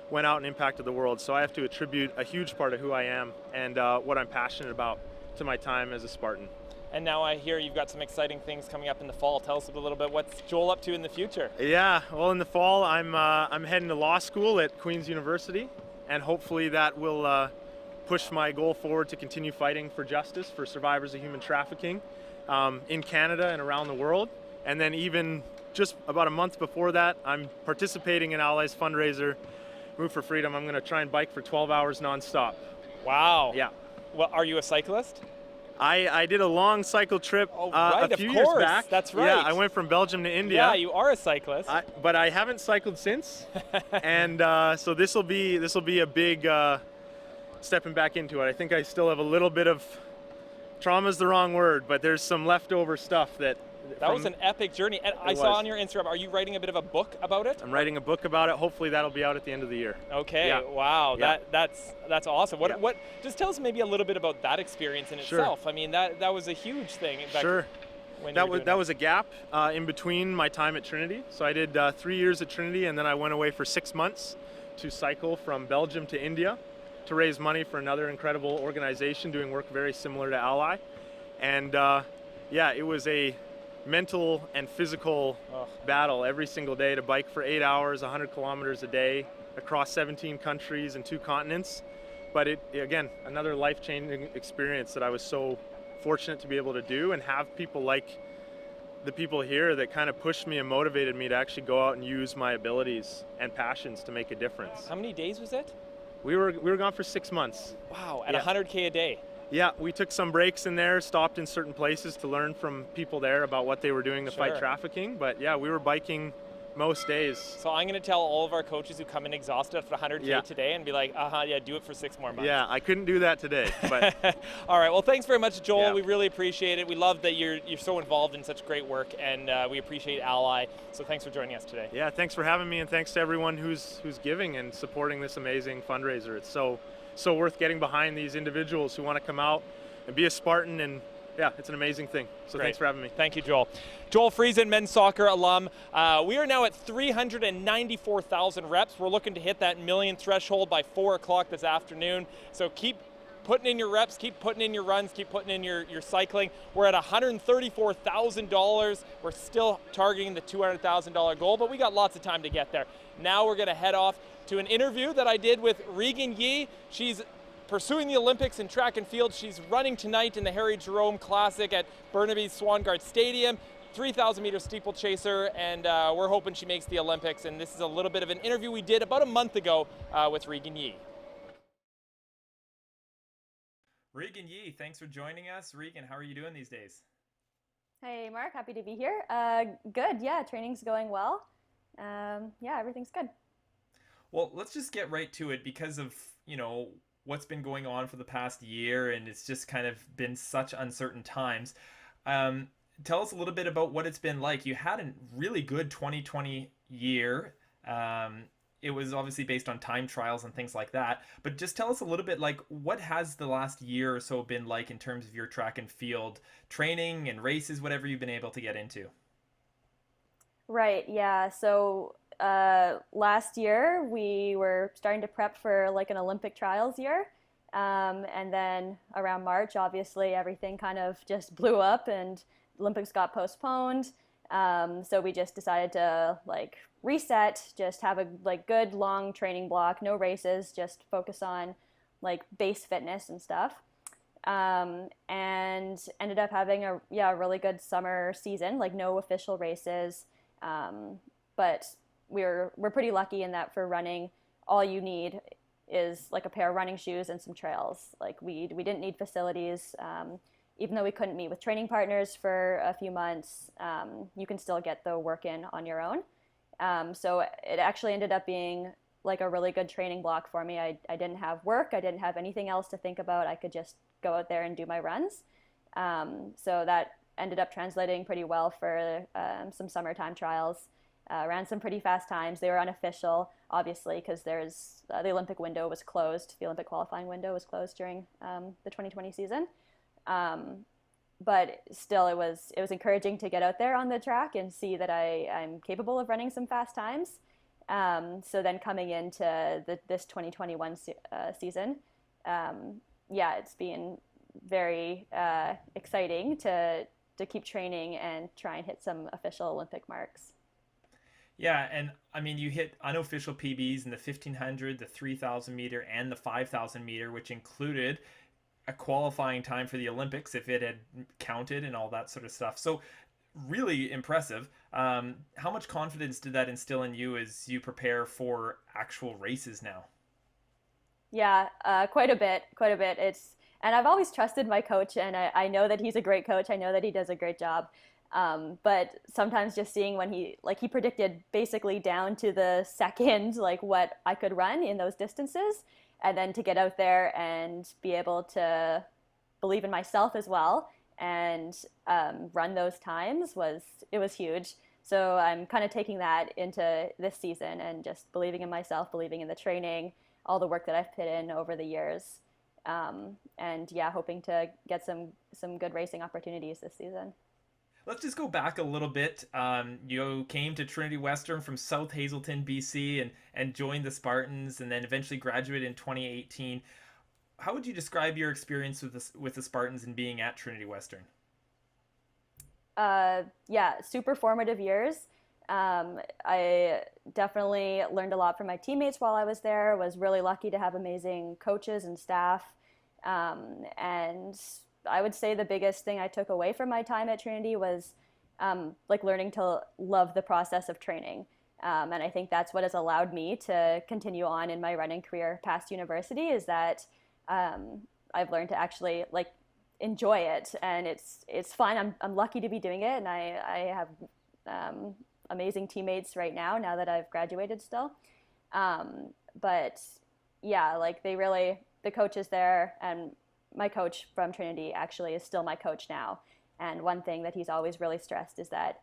Speaker 7: went out and impacted the world. So I have to attribute a huge part of who I am and what I'm passionate about to my time as a Spartan.
Speaker 1: And now I hear you've got some exciting things coming up in the fall. Tell us a little bit, what's Joel up to in the future?
Speaker 7: Yeah, well, in the fall, I'm heading to law school at Queen's University, and hopefully that will push my goal forward to continue fighting for justice for survivors of human trafficking in Canada and around the world. And then even just about a month before that, I'm participating in Ally's fundraiser, Move for Freedom. I'm going to try and bike for 12 hours nonstop.
Speaker 1: Wow.
Speaker 7: Yeah.
Speaker 1: Well, are you a cyclist?
Speaker 7: I did a long cycle trip
Speaker 1: right,
Speaker 7: a few
Speaker 1: of
Speaker 7: years
Speaker 1: course.
Speaker 7: back.
Speaker 1: That's right.
Speaker 7: Yeah, I went from Belgium to India.
Speaker 1: Yeah, you are a cyclist.
Speaker 7: But I haven't cycled since, and so this will be a big stepping back into it. I think I still have a little bit of trauma's the wrong word, but there's some leftover stuff that.
Speaker 1: That was an epic journey. And I saw on your Instagram, are you writing a bit of a book about it?
Speaker 7: I'm writing a book about it. Hopefully that'll be out at the end of the year.
Speaker 1: Okay,
Speaker 7: Yeah.
Speaker 1: wow,
Speaker 7: Yeah.
Speaker 1: that's awesome. What just tell us maybe a little bit about that experience in
Speaker 7: Sure.
Speaker 1: itself. I mean, that was a huge thing. Back
Speaker 7: Sure.
Speaker 1: when you
Speaker 7: That
Speaker 1: were
Speaker 7: was
Speaker 1: doing
Speaker 7: that
Speaker 1: it.
Speaker 7: was a gap in between my time at Trinity. So I did 3 years at Trinity, and then I went away for 6 months to cycle from Belgium to India to raise money for another incredible organization doing work very similar to Ally. And it was a mental and physical battle every single day to bike for 8 hours, 100 kilometers a day across 17 countries and 2 continents. But again, another life-changing experience that I was so fortunate to be able to do, and have people like the people here that kind of pushed me and motivated me to actually go out and use my abilities and passions to make a difference.
Speaker 1: How many days was it?
Speaker 7: We were gone for 6 months.
Speaker 1: Wow, and
Speaker 7: Yeah.
Speaker 1: 100K a day.
Speaker 7: Yeah, we took some breaks in there, stopped in certain places to learn from people there about what they were doing to fight trafficking. But yeah, we were biking most days.
Speaker 1: So I'm going to tell all of our coaches who come in exhausted after 100K today and be like, yeah, do it for 6 more months.
Speaker 7: Yeah, I couldn't do that today. But
Speaker 1: all right, well, thanks very much, Joel. We really appreciate it. We love that you're so involved in such great work, and we appreciate Ally. So thanks for joining us today.
Speaker 7: Yeah, thanks for having me, and thanks to everyone who's giving and supporting this amazing fundraiser. It's so worth getting behind these individuals who want to come out and be a Spartan, and yeah, it's an amazing thing. So thanks for having me.
Speaker 1: Thank you, Joel. Joel Friesen, men's soccer alum. We are now at 394,000 reps. We're looking to hit that million threshold by 4 o'clock this afternoon. So keep putting in your reps, keep putting in your runs, keep putting in your cycling. We're at $134,000. We're still targeting the $200,000 goal, but we got lots of time to get there. Now we're going to head off to an interview that I did with Regan Yee. She's pursuing the Olympics in track and field. She's running tonight in the Harry Jerome Classic at Burnaby's Swangard Stadium, 3,000 meter steeplechaser, and we're hoping she makes the Olympics. And this is a little bit of an interview we did about a month ago with Regan Yee. Regan Yee, thanks for joining us. Regan, how are you doing these days?
Speaker 8: Hey, Mark, happy to be here. Good, yeah, training's going well. Yeah, everything's good.
Speaker 1: Well, let's just get right to it because of, what's been going on for the past year, and it's just kind of been such uncertain times. Tell us a little bit about what it's been like. You had a really good 2020 year. It was obviously based on time trials and things like that, but just tell us a little bit, like, what has the last year or so been like in terms of your track and field training and races, whatever you've been able to get into?
Speaker 8: Right, yeah. So last year we were starting to prep for like an Olympic trials year. And then around March, obviously everything kind of just blew up and Olympics got postponed. So we just decided to like reset, just have a like good long training block, no races, just focus on like base fitness and stuff. And ended up having a really good summer season, like no official races. But we're pretty lucky in that for running, all you need is like a pair of running shoes and some trails. Like we didn't need facilities. Even though we couldn't meet with training partners for a few months, you can still get the work in on your own. So it actually ended up being like a really good training block for me. I didn't have work. I didn't have anything else to think about. I could just go out there and do my runs. So that ended up translating pretty well for some summertime trials. Ran some pretty fast times. They were unofficial, obviously, because there's the Olympic window was closed. The Olympic qualifying window was closed during the 2020 season. But still, it was encouraging to get out there on the track and see that I'm capable of running some fast times. So then coming into this 2021 season, it's been very exciting to keep training and try and hit some official Olympic marks.
Speaker 1: Yeah, and I mean, you hit unofficial PBs in the 1500, the 3000 meter, and the 5000 meter, which included a qualifying time for the Olympics if it had counted and all that sort of stuff. So really impressive. How much confidence did that instill in you as you prepare for actual races now?
Speaker 8: Yeah, quite a bit. And I've always trusted my coach, and I know that he's a great coach. I know that he does a great job. But sometimes just seeing when he predicted basically down to the second, like what I could run in those distances, and then to get out there and be able to believe in myself as well and run those times was huge. So I'm kind of taking that into this season and just believing in myself, believing in the training, all the work that I've put in over the years. And yeah, hoping to get some good racing opportunities this season.
Speaker 1: Let's just go back a little bit. You came to Trinity Western from South Hazelton, BC, and joined the Spartans, and then eventually graduated in 2018. How would you describe your experience with the Spartans and being at Trinity Western?
Speaker 8: Super formative years. I definitely learned a lot from my teammates while I was there. Was really lucky to have amazing coaches and staff. And I would say the biggest thing I took away from my time at Trinity was learning to love the process of training. And I think that's what has allowed me to continue on in my running career past university, is that I've learned to actually like enjoy it, and it's fun. I'm lucky to be doing it, and I have amazing teammates right now that I've graduated still. But yeah, like the coaches there, and my coach from Trinity actually is still my coach now. And one thing that he's always really stressed is that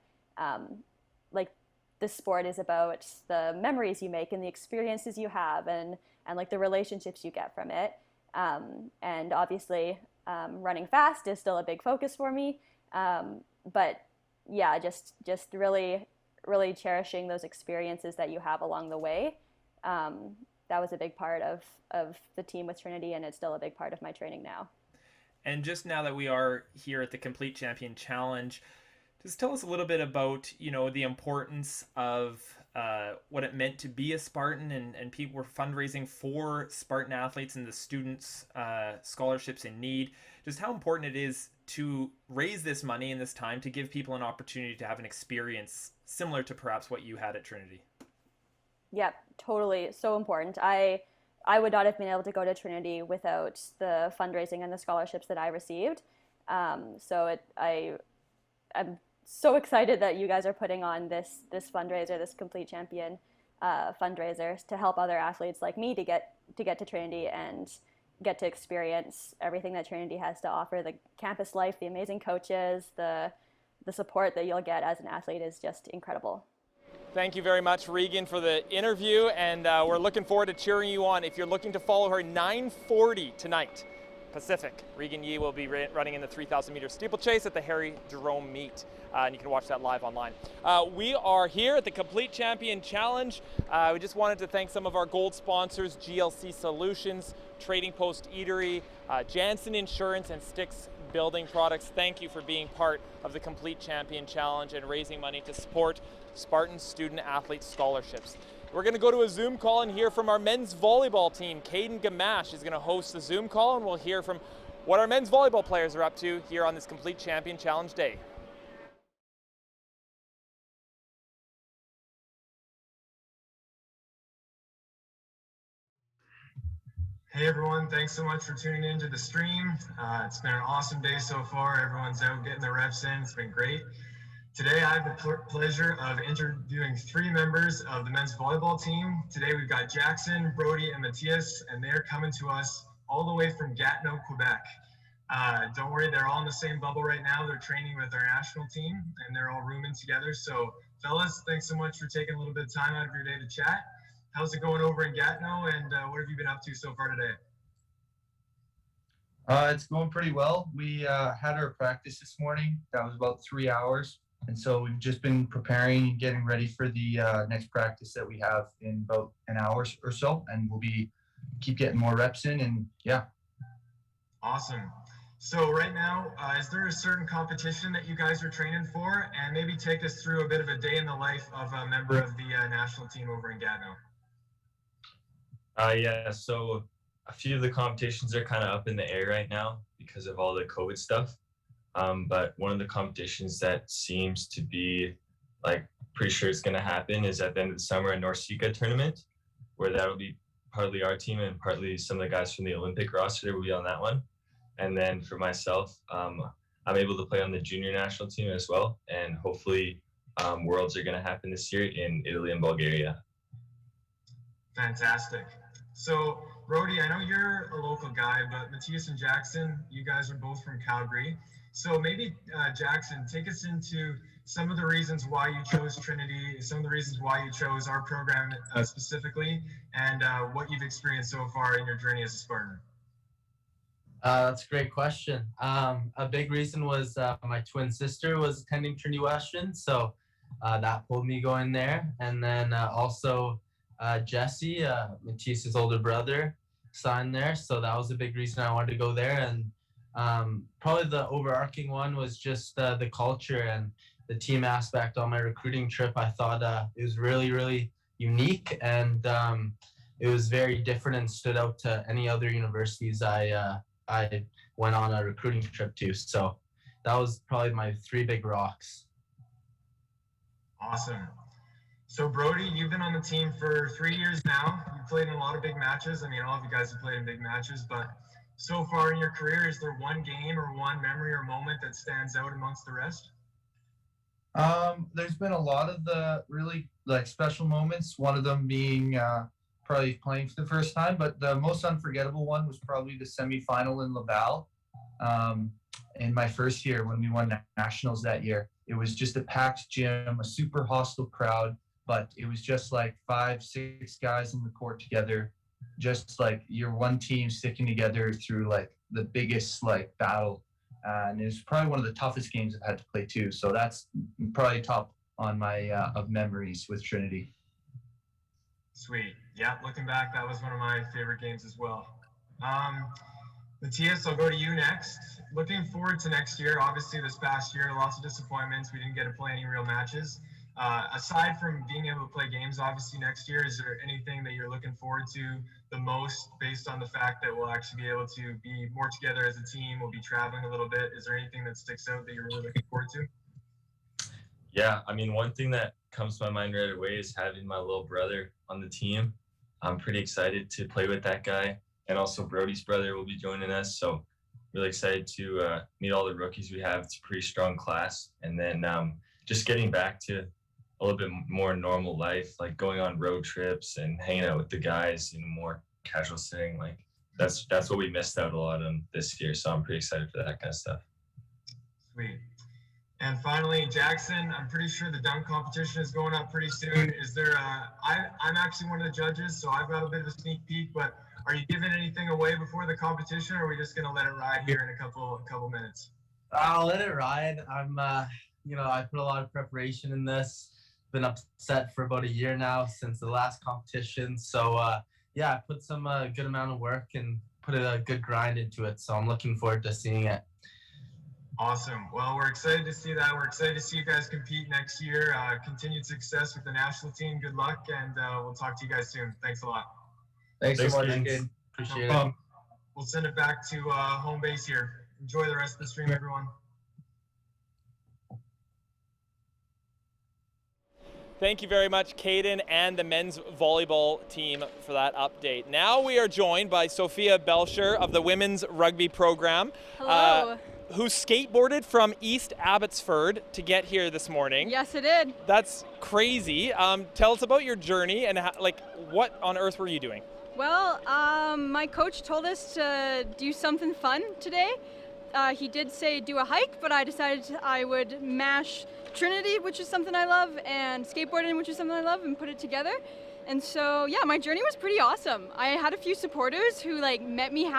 Speaker 8: like the sport is about the memories you make and the experiences you have, and like the relationships you get from it. And obviously running fast is still a big focus for me. But yeah, just really, really cherishing those experiences that you have along the way. That was a big part of the team with Trinity, and it's still a big part of my training now.
Speaker 1: And just now that we are here at the Complete Champion Challenge, just tell us a little bit about, the importance of what it meant to be a Spartan, and people were fundraising for Spartan athletes and the students' scholarships in need. Just how important it is to raise this money in this time to give people an opportunity to have an experience similar to perhaps what you had at Trinity.
Speaker 8: Yep, totally. So important. I would not have been able to go to Trinity without the fundraising and the scholarships that I received. So I'm so excited that you guys are putting on this fundraiser, this Complete Champion fundraiser, to help other athletes like me to get to Trinity and get to experience everything that Trinity has to offer. The campus life, the amazing coaches, the support that you'll get as an athlete is just incredible.
Speaker 1: Thank you very much, Regan, for the interview, and we're looking forward to cheering you on. If you're looking to follow her, 9:40 tonight, Pacific, Regan Yee will be running in the 3,000-meter steeplechase at the Harry Jerome meet, and you can watch that live online. We are here at the Complete Champion Challenge. We just wanted to thank some of our gold sponsors, GLC Solutions, Trading Post Eatery, Janssen Insurance, and Sticks Building Products. Thank you for being part of the Complete Champion Challenge and raising money to support Spartan student athlete scholarships. We're going to go to a Zoom call and hear from our men's volleyball team. Caden Gamache is going to host the Zoom call, and we'll hear from what our men's volleyball players are up to here on this Complete Champion Challenge Day.
Speaker 9: Hey everyone, thanks so much for tuning in to the stream. It's been an awesome day so far. Everyone's out getting their reps in. It's been great. Today I have the pleasure of interviewing 3 members of the men's volleyball team. Today we've got Jackson, Brody, and Matthias, and they're coming to us all the way from Gatineau, Quebec. Don't worry, they're all in the same bubble right now. They're training with our national team, and they're all rooming together. So fellas, thanks so much for taking a little bit of time out of your day to chat. How's it going over in Gatineau, and what have you been up to so far today?
Speaker 10: It's going pretty well. We had our practice this morning. That was about 3 hours. And so we've just been preparing and getting ready for the next practice that we have in about an hour or so. And we'll keep getting more reps in, and yeah.
Speaker 9: Awesome. So right now, is there a certain competition that you guys are training for? And maybe take us through a bit of a day in the life of a member of the national team over in Gatineau.
Speaker 11: Yeah, so a few of the competitions are kind of up in the air right now because of all the COVID stuff. But one of the competitions that seems to be pretty sure it's going to happen is at the end of the summer a Norsika tournament, where that'll be partly our team and partly some of the guys from the Olympic roster will be on that one. And then for myself, I'm able to play on the junior national team as well. And hopefully Worlds are going to happen this year in Italy and Bulgaria.
Speaker 9: Fantastic. So Brody, I know you're a local guy, but Matthias and Jackson, you guys are both from Calgary. So maybe Jackson, take us into some of the reasons why you chose Trinity, some of the reasons why you chose our program specifically, and what you've experienced so far in your journey as a Spartan.
Speaker 10: That's a great question. A big reason was my twin sister was attending Trinity Western, so that pulled me going there. And then also Jesse, Matthias' older brother, signed there, so that was a big reason I wanted to go there. And probably the overarching one was just the culture and the team aspect on my recruiting trip. I thought it was really, really unique, and it was very different and stood out to any other universities I went on a recruiting trip to. So that was probably my 3 big rocks.
Speaker 9: Awesome. So Brody, you've been on the team for 3 years now. You've played in a lot of big matches. I mean, all of you guys have played in big matches, but So far in your career, is there one game or one memory or moment that stands out amongst the rest?
Speaker 10: There's been a lot of the really like special moments. One of them being probably playing for the first time, but the most unforgettable one was probably the semifinal in Laval. In my first year when we won nationals that year, it was just a packed gym, a super hostile crowd, but it was just like 5-6 guys in the court together, just like your one team sticking together through like the biggest like battle. And it was probably one of the toughest games I've had to play too. So that's probably top on my of memories with Trinity.
Speaker 9: Sweet. Yeah, looking back, that was one of my favorite games as well. Matthias, I'll go to you next. Looking forward to next year. Obviously, this past year, lots of disappointments. We didn't get to play any real matches. Aside from being able to play games, obviously, next year, is there anything that you're looking forward to the most based on the fact that we'll actually be able to be more together as a team? We'll be traveling a little bit. Is there anything that sticks out that you're really looking forward to?
Speaker 11: Yeah, I mean, one thing that comes to my mind right away is having my little brother on the team. I'm pretty excited to play with that guy. And also Brody's brother will be joining us. So really excited to meet all the rookies we have. It's a pretty strong class. And then just getting back to a little bit more normal life, like going on road trips and hanging out with the guys in a more casual setting. Like that's what we missed out a lot on this year. So I'm pretty excited for that kind of stuff.
Speaker 9: Sweet. And finally, Jackson, I'm pretty sure the dunk competition is going up pretty soon. Is there I'm actually one of the judges, so I've got a bit of a sneak peek, but are you giving anything away before the competition, or are we just going to let it ride here in a couple minutes?
Speaker 10: I'll let it ride. I'm, I put a lot of preparation in this. Been upset for about a year now since the last competition. So, I put some good amount of work and put a good grind into it. So I'm looking forward to seeing it.
Speaker 9: Awesome. Well, we're excited to see that. We're excited to see you guys compete next year. Continued success with the national team. Good luck, and we'll talk to you guys soon. Thanks a lot.
Speaker 10: Thanks so much, Kid. Appreciate it.
Speaker 9: We'll send it back to home base here. Enjoy the rest of the stream, everyone.
Speaker 1: Thank you very much, Caden and the men's volleyball team for that update. Now we are joined by Sophia Belcher of the women's rugby program.
Speaker 12: Hello.
Speaker 1: Who skateboarded from East Abbotsford to get here this morning.
Speaker 12: Yes, it did.
Speaker 1: That's crazy. Tell us about your journey and what on earth were you doing?
Speaker 12: Well, my coach told us to do something fun today. He did say do a hike, but I decided I would mash Trinity, which is something I love, and skateboarding, which is something I love, and put it together. And so, yeah, my journey was pretty awesome. I had a few supporters who met me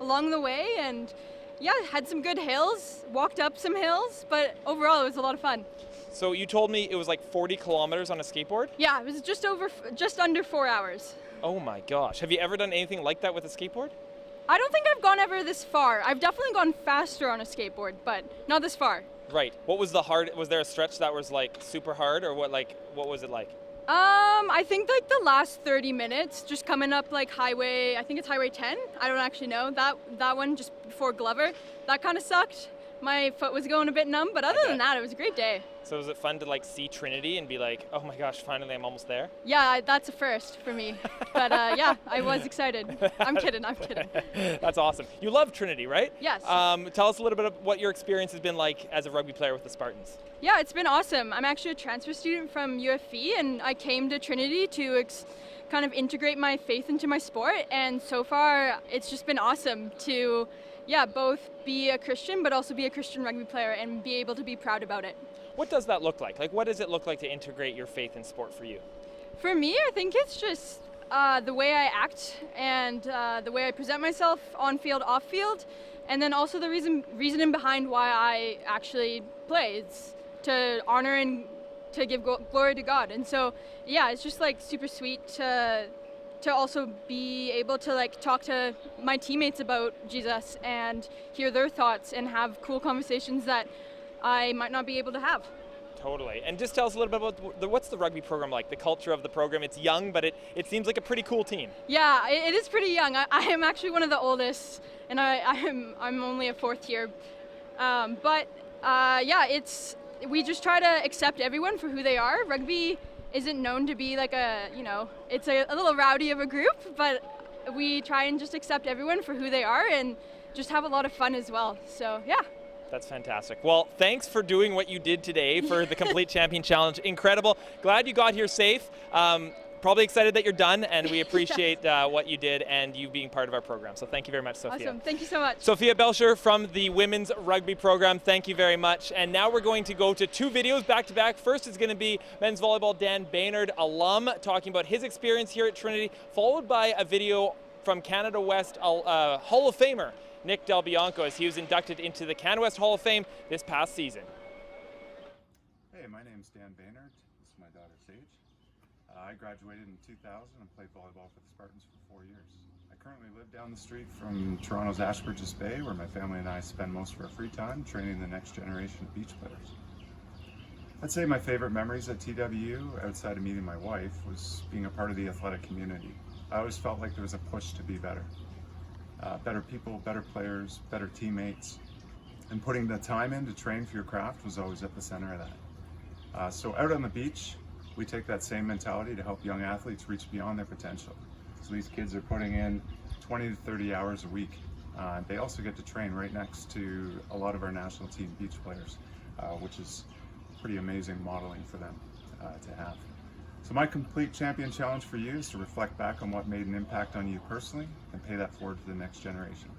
Speaker 12: along the way, and yeah, had some good hills, walked up some hills, but overall it was a lot of fun.
Speaker 1: So you told me it was like 40 kilometers on a skateboard?
Speaker 12: Yeah, it was just under 4 hours.
Speaker 1: Oh my gosh. Have you ever done anything like that with a skateboard?
Speaker 12: I don't think I've gone ever this far. I've definitely gone faster on a skateboard, but not this far.
Speaker 1: Right. What was was there a stretch that was like super hard, or what was it like?
Speaker 12: I think the last 30 minutes, just coming up highway, I think it's highway 10. I don't actually know. That one just before Glover, that kind of sucked. My foot was going a bit numb, but other than that, it was a great day.
Speaker 1: So was it fun to see Trinity and be like, oh my gosh, finally I'm almost there?
Speaker 12: Yeah, that's a first for me. But yeah, I was excited. I'm kidding.
Speaker 1: That's awesome. You love Trinity, right?
Speaker 12: Yes.
Speaker 1: Tell us a little bit of what your experience has been like as a rugby player with the Spartans.
Speaker 12: Yeah, it's been awesome. I'm actually a transfer student from UFE, and I came to Trinity to kind of integrate my faith into my sport. And so far, it's just been awesome to both be a Christian, but also be a Christian rugby player and be able to be proud about it.
Speaker 1: What does that look like? What does it look like to integrate your faith in sport for you?
Speaker 12: For me, I think it's just the way I act and the way I present myself on field, off field, and then also the reasoning behind why I actually play. It's to honor and to give glory to God. And so, yeah, it's just super sweet to also be able to talk to my teammates about Jesus and hear their thoughts and have cool conversations that I might not be able to have.
Speaker 1: Totally. And just tell us a little bit about what's the rugby program like, the culture of the program. It's young, but it seems like a pretty cool team.
Speaker 12: Yeah, it is pretty young. I am actually one of the oldest, and I'm only a fourth year. We just try to accept everyone for who they are. Rugby isn't known to be it's a little rowdy of a group, but we try and just accept everyone for who they are and just have a lot of fun as well. So yeah.
Speaker 1: That's fantastic. Well, thanks for doing what you did today for the Complete Champion Challenge. Incredible. Glad you got here safe. Probably excited that you're done, and we appreciate what you did and you being part of our program. So thank you very much, Sophia.
Speaker 12: Awesome. Thank you so much.
Speaker 1: Sophia Belcher from the women's rugby program, thank you very much. And now we're going to go to two videos back to back. First is going to be men's volleyball Dan Baynard, alum, talking about his experience here at Trinity, followed by a video from Canada West Hall of Famer Nick Del Bianco as he was inducted into the Canada West Hall of Fame this past season.
Speaker 14: Hey, my name's Dan Baynard. This is my daughter Sage. I graduated in 2000 and played volleyball for the Spartans for 4 years. I currently live down the street from Toronto's Ashbridges Bay, where my family and I spend most of our free time training the next generation of beach players. I'd say my favorite memories at TWU, outside of meeting my wife, was being a part of the athletic community. I always felt like there was a push to be better. Better people, better players, better teammates, and putting the time in to train for your craft was always at the center of that. So out on the beach, we take that same mentality to help young athletes reach beyond their potential. So these kids are putting in 20 to 30 hours a week. They also get to train right next to a lot of our national team beach players, which is pretty amazing modeling for them to have. So my Complete Champion Challenge for you is to reflect back on what made an impact on you personally and pay that forward to the next generation.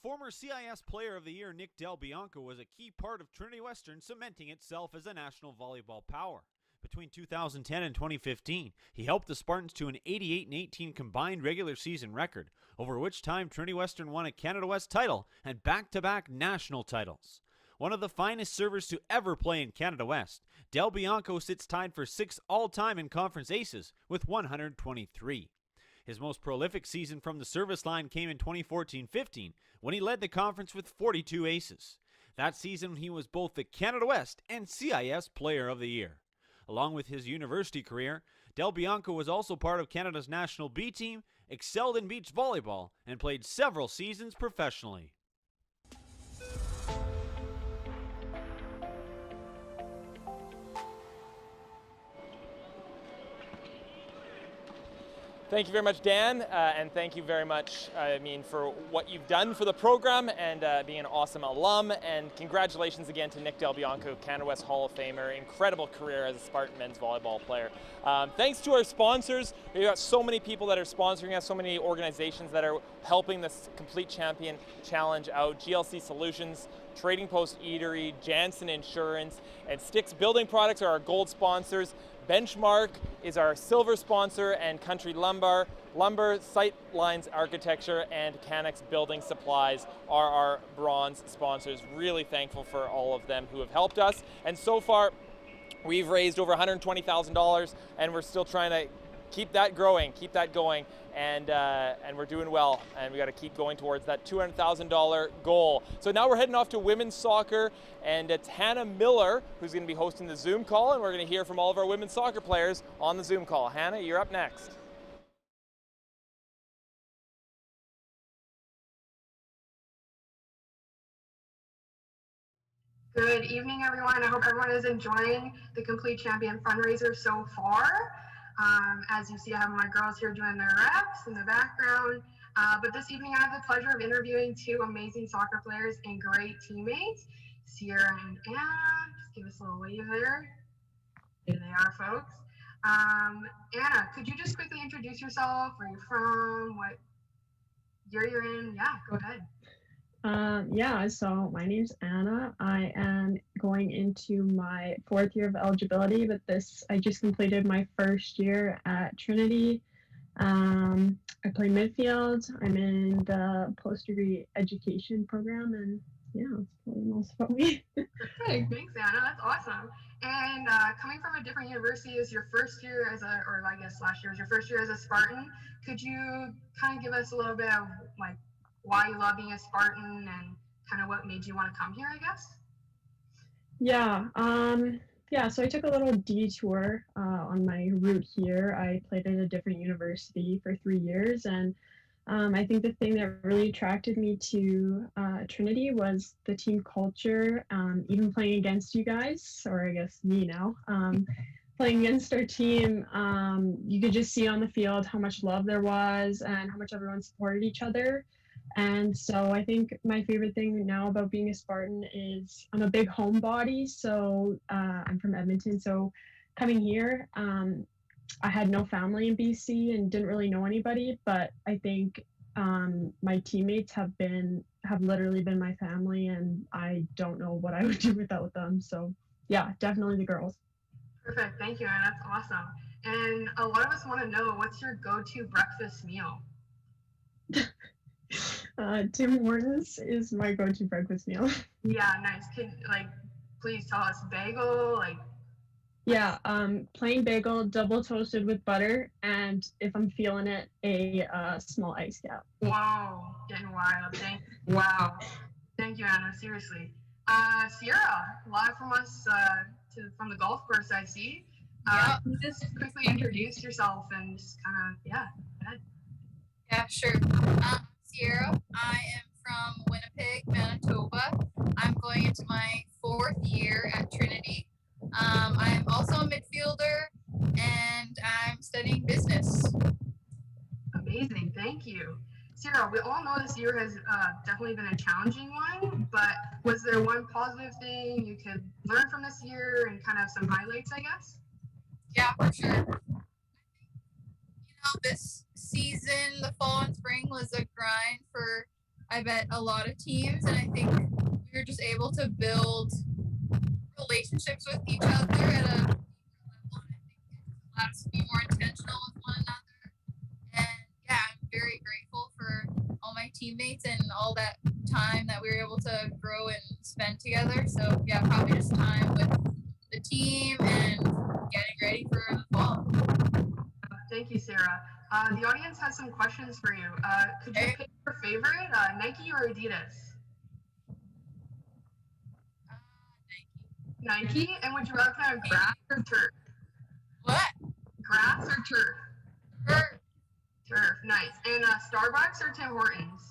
Speaker 15: Former CIS Player of the Year Nick Del Bianco was a key part of Trinity Western cementing itself as a national volleyball power. Between 2010 and 2015, he helped the Spartans to an 88-18 combined regular season record, over which time Trinity Western won a Canada West title and back-to-back national titles. One of the finest servers to ever play in Canada West, Del Bianco sits tied for 6th all-time in conference aces with 123. His most prolific season from the service line came in 2014-15 when he led the conference with 42 aces. That season he was both the Canada West and CIS Player of the Year. Along with his university career, Del Bianco was also part of Canada's national B team, excelled in beach volleyball, and played several seasons professionally.
Speaker 1: Thank you very much, Dan, and thank you very much, for what you've done for the program and being an awesome alum, and congratulations again to Nick Del Bianco, Canada West Hall of Famer, incredible career as a Spartan men's volleyball player. Thanks to our sponsors. We've got so many people that are sponsoring us, so many organizations that are helping this Complete Champion Challenge out. GLC Solutions, Trading Post Eatery, Janssen Insurance, and Sticks Building Products are our gold sponsors. Benchmark is our silver sponsor, and Country Lumber, Sightlines Architecture, and Canucks Building Supplies are our bronze sponsors. Really thankful for all of them who have helped us. And so far, we've raised over $120,000, and we're still trying to keep that growing, keep that going, and we're doing well, and we got to keep going towards that $200,000 goal. So now we're heading off to women's soccer, and it's Hannah Miller who's going to be hosting the Zoom call, and we're going to hear from all of our women's soccer players on the Zoom call. Hannah, you're up next.
Speaker 16: Good evening, everyone. I hope everyone is enjoying the Complete Champion fundraiser so far. As you see, I have my girls here doing their reps in the background. But this evening, I have the pleasure of interviewing two amazing soccer players and great teammates, Sierra and Anna. Just give us a little wave there. Here they are, folks. Anna, could you just quickly introduce yourself, where you're from, what year you're in? Yeah, go ahead.
Speaker 18: So my name's Anna. I am going into my 4th year of eligibility, but I just completed my 1st year at Trinity. I play midfield. I'm in the post-degree education program, and yeah, that's probably most about me.
Speaker 16: Perfect. Thanks, Anna. That's awesome. And coming from a different university is your first year or I guess last year was your first year as a Spartan. Could you kind of give us a little bit of like why you love being a Spartan and kind of what made you want to come here, I guess?
Speaker 18: So I took a little detour on my route here. I played at a different university for 3 years, and I think the thing that really attracted me to Trinity was the team culture, even playing against you guys, or I guess me now. Playing against our team, you could just see on the field how much love there was and how much everyone supported each other. And so I think my favorite thing now about being a Spartan is I'm a big homebody. So I'm from Edmonton. So coming here, I had no family in BC and didn't really know anybody, but I think my teammates have literally been my family, and I don't know what I would do without them. So yeah, definitely the girls.
Speaker 16: Perfect. Thank you, Anna. That's awesome. And a lot of us want to know, what's your go-to breakfast meal?
Speaker 18: Tim Hortons is my go-to breakfast meal.
Speaker 16: Yeah, nice. Please tell us, bagel,
Speaker 18: Yeah, plain bagel, double toasted with butter, and if I'm feeling it, a small ice cap.
Speaker 16: Wow, getting wild. Wow. Thank you, Anna. Seriously. Sierra, live from us from the golf course, I see. Can you just quickly introduce yourself and just kind of, go ahead.
Speaker 2: Yeah, sure. Sierra. I am from Winnipeg, Manitoba. I'm going into my 4th year at Trinity. I'm also a midfielder, and I'm studying business.
Speaker 16: Amazing, thank you. Sierra, we all know this year has definitely been a challenging one, but was there one positive thing you could learn from this year and kind of some highlights, I guess?
Speaker 2: Yeah, for sure. This season, the fall and spring, was a grind for, I bet, a lot of teams, and I think we were just able to build relationships with each other at a deeper level, and I think it allowed us to be more intentional with one another. And yeah, I'm very grateful for all my teammates and all that time that we were able to grow and spend together. So yeah, probably just time with the team and getting ready for the fall.
Speaker 16: Thank you, Sarah. The audience has some questions for you. Could you pick your favorite, Nike or Adidas? Nike. And would you rather play on grass or turf?
Speaker 2: What?
Speaker 16: Grass or turf?
Speaker 2: Turf.
Speaker 16: Turf, nice. And Starbucks or Tim Hortons?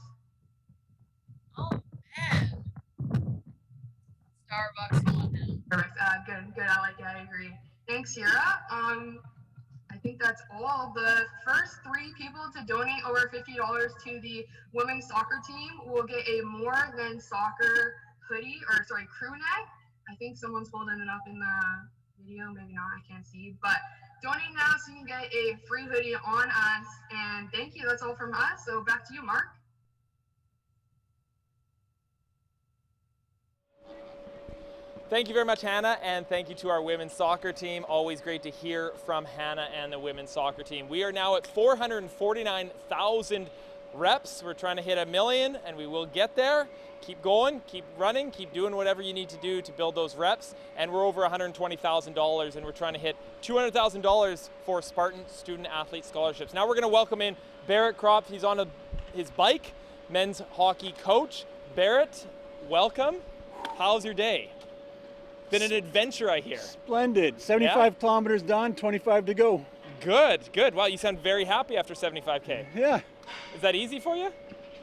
Speaker 2: Oh, man. Starbucks.
Speaker 16: Perfect. Good. I like it. I agree. Thanks, Sierra. I think that's all. The first 3 people to donate over $50 to the women's soccer team will get a More Than Soccer hoodie, crew neck. I think someone's holding it up in the video, maybe not, I can't see. But donate now so you can get a free hoodie on us. And thank you, that's all from us. So back to you, Mark.
Speaker 1: Thank you very much, Hannah, and thank you to our women's soccer team. Always great to hear from Hannah and the women's soccer team. We are now at 449,000 reps. We're trying to hit 1 million, and we will get there. Keep going, keep running, keep doing whatever you need to do to build those reps. And we're over $120,000, and we're trying to hit $200,000 for Spartan student athlete scholarships. Now we're going to welcome in Barrett Kropf. He's on his bike, men's hockey coach. Barrett, welcome. How's your day? Been an adventure, I hear.
Speaker 17: Splendid. 75 kilometers done, 25 to go.
Speaker 1: Good. Wow, you sound very happy after 75K.
Speaker 17: Yeah.
Speaker 1: Is that easy for you?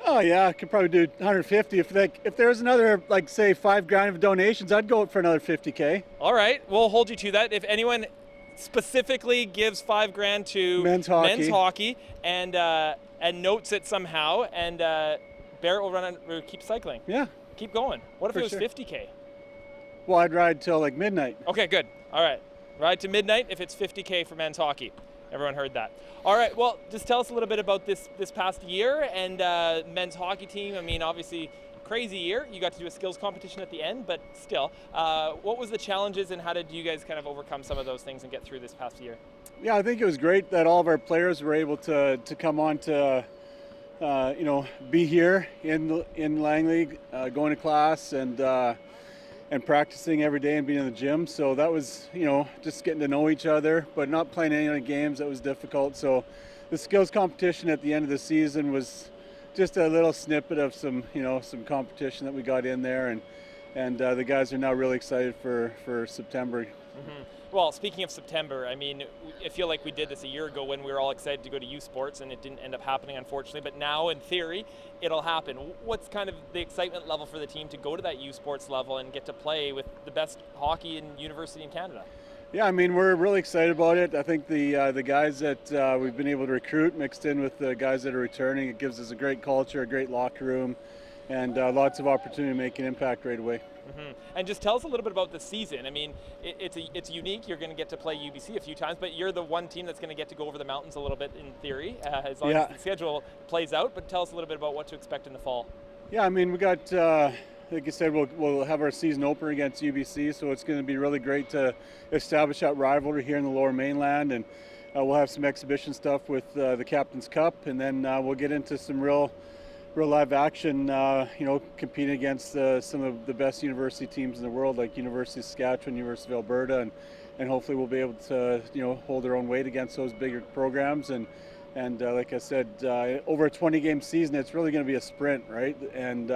Speaker 17: Oh yeah, I could probably do 150. If there's another, say, $5,000 of donations, I'd go for another 50K.
Speaker 1: All right, we'll hold you to that. If anyone specifically gives $5,000 to men's hockey and notes it somehow, and Barrett will keep cycling.
Speaker 17: Yeah.
Speaker 1: Keep going. What if it was
Speaker 17: sure.
Speaker 1: 50K?
Speaker 17: Well, I'd ride till midnight.
Speaker 1: Okay, good. All right. Ride to midnight if it's 50K for men's hockey. Everyone heard that. All right, well, just tell us a little bit about this past year and men's hockey team. I mean, obviously, crazy year. You got to do a skills competition at the end, but still. What was the challenges and how did you guys kind of overcome some of those things and get through this past year?
Speaker 17: Yeah, I think it was great that all of our players were able to come on to, be here in Langley, going to class and practicing every day and being in the gym. So that was, just getting to know each other, but not playing any other games. That was difficult. So the skills competition at the end of the season was just a little snippet of some competition that we got in there. And the guys are now really excited for September.
Speaker 1: Mm-hmm. Well, speaking of September, I mean, I feel like we did this a year ago when we were all excited to go to U Sports, and it didn't end up happening, unfortunately. But now, in theory, it'll happen. What's kind of the excitement level for the team to go to that U Sports level and get to play with the best hockey in university in Canada?
Speaker 17: Yeah, I mean, we're really excited about it. I think the guys that we've been able to recruit mixed in with the guys that are returning, it gives us a great culture, a great locker room, and lots of opportunity to make an impact right away.
Speaker 1: Mm-hmm. And just tell us a little bit about the season. I mean, it's unique. You're going to get to play UBC a few times, but you're the one team that's going to get to go over the mountains a little bit in theory, as long as the schedule plays out. But tell us a little bit about what to expect in the fall.
Speaker 17: Yeah, I mean, we got, like you said, we'll have our season opener against UBC, so it's going to be really great to establish that rivalry here in the Lower Mainland, and we'll have some exhibition stuff with the Captain's Cup, and then we'll get into some real live action, competing against some of the best university teams in the world, like University of Saskatchewan, University of Alberta, and hopefully we'll be able to, hold our own weight against those bigger programs. And like I said, over a 20-game season, it's really going to be a sprint, right? And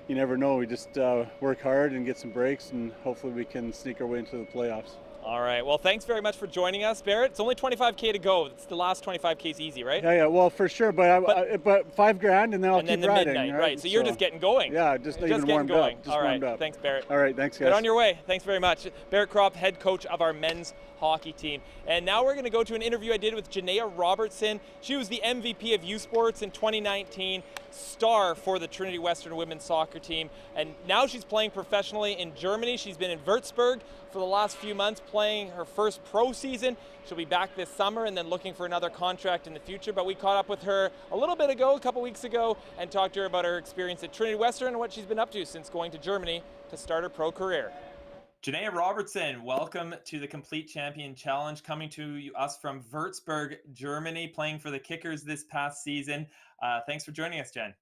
Speaker 17: you never know. We just work hard and get some breaks, and hopefully we can sneak our way into the playoffs.
Speaker 1: All right. Well, thanks very much for joining us, Barrett. It's only 25K to go. It's the last 25K is easy, right?
Speaker 17: Yeah. Well, for sure. But $5,000, and then I'll keep riding.
Speaker 1: Midnight, right? So you're just getting going.
Speaker 17: Yeah, just even warmed up.
Speaker 1: All right. Thanks, Barrett.
Speaker 17: All right. Thanks, guys.
Speaker 1: Get on your way. Thanks very much. Barrett Kropp, head coach of our men's hockey team. And now we're going to go to an interview I did with Janaea Robertson. She was the MVP of U Sports in 2019, star for the Trinity Western women's soccer team. And now she's playing professionally in Germany. She's been in Würzburg for the last few months, playing her first pro season. She'll be back this summer and then looking for another contract in the future. But we caught up with her a little bit ago, a couple weeks ago, and talked to her about her experience at Trinity Western and what she's been up to since going to Germany to start her pro career. Janaea Robertson, welcome to the Complete Champion Challenge, coming to us from Würzburg, Germany, playing for the Kickers this past season. Thanks for joining us, Jen.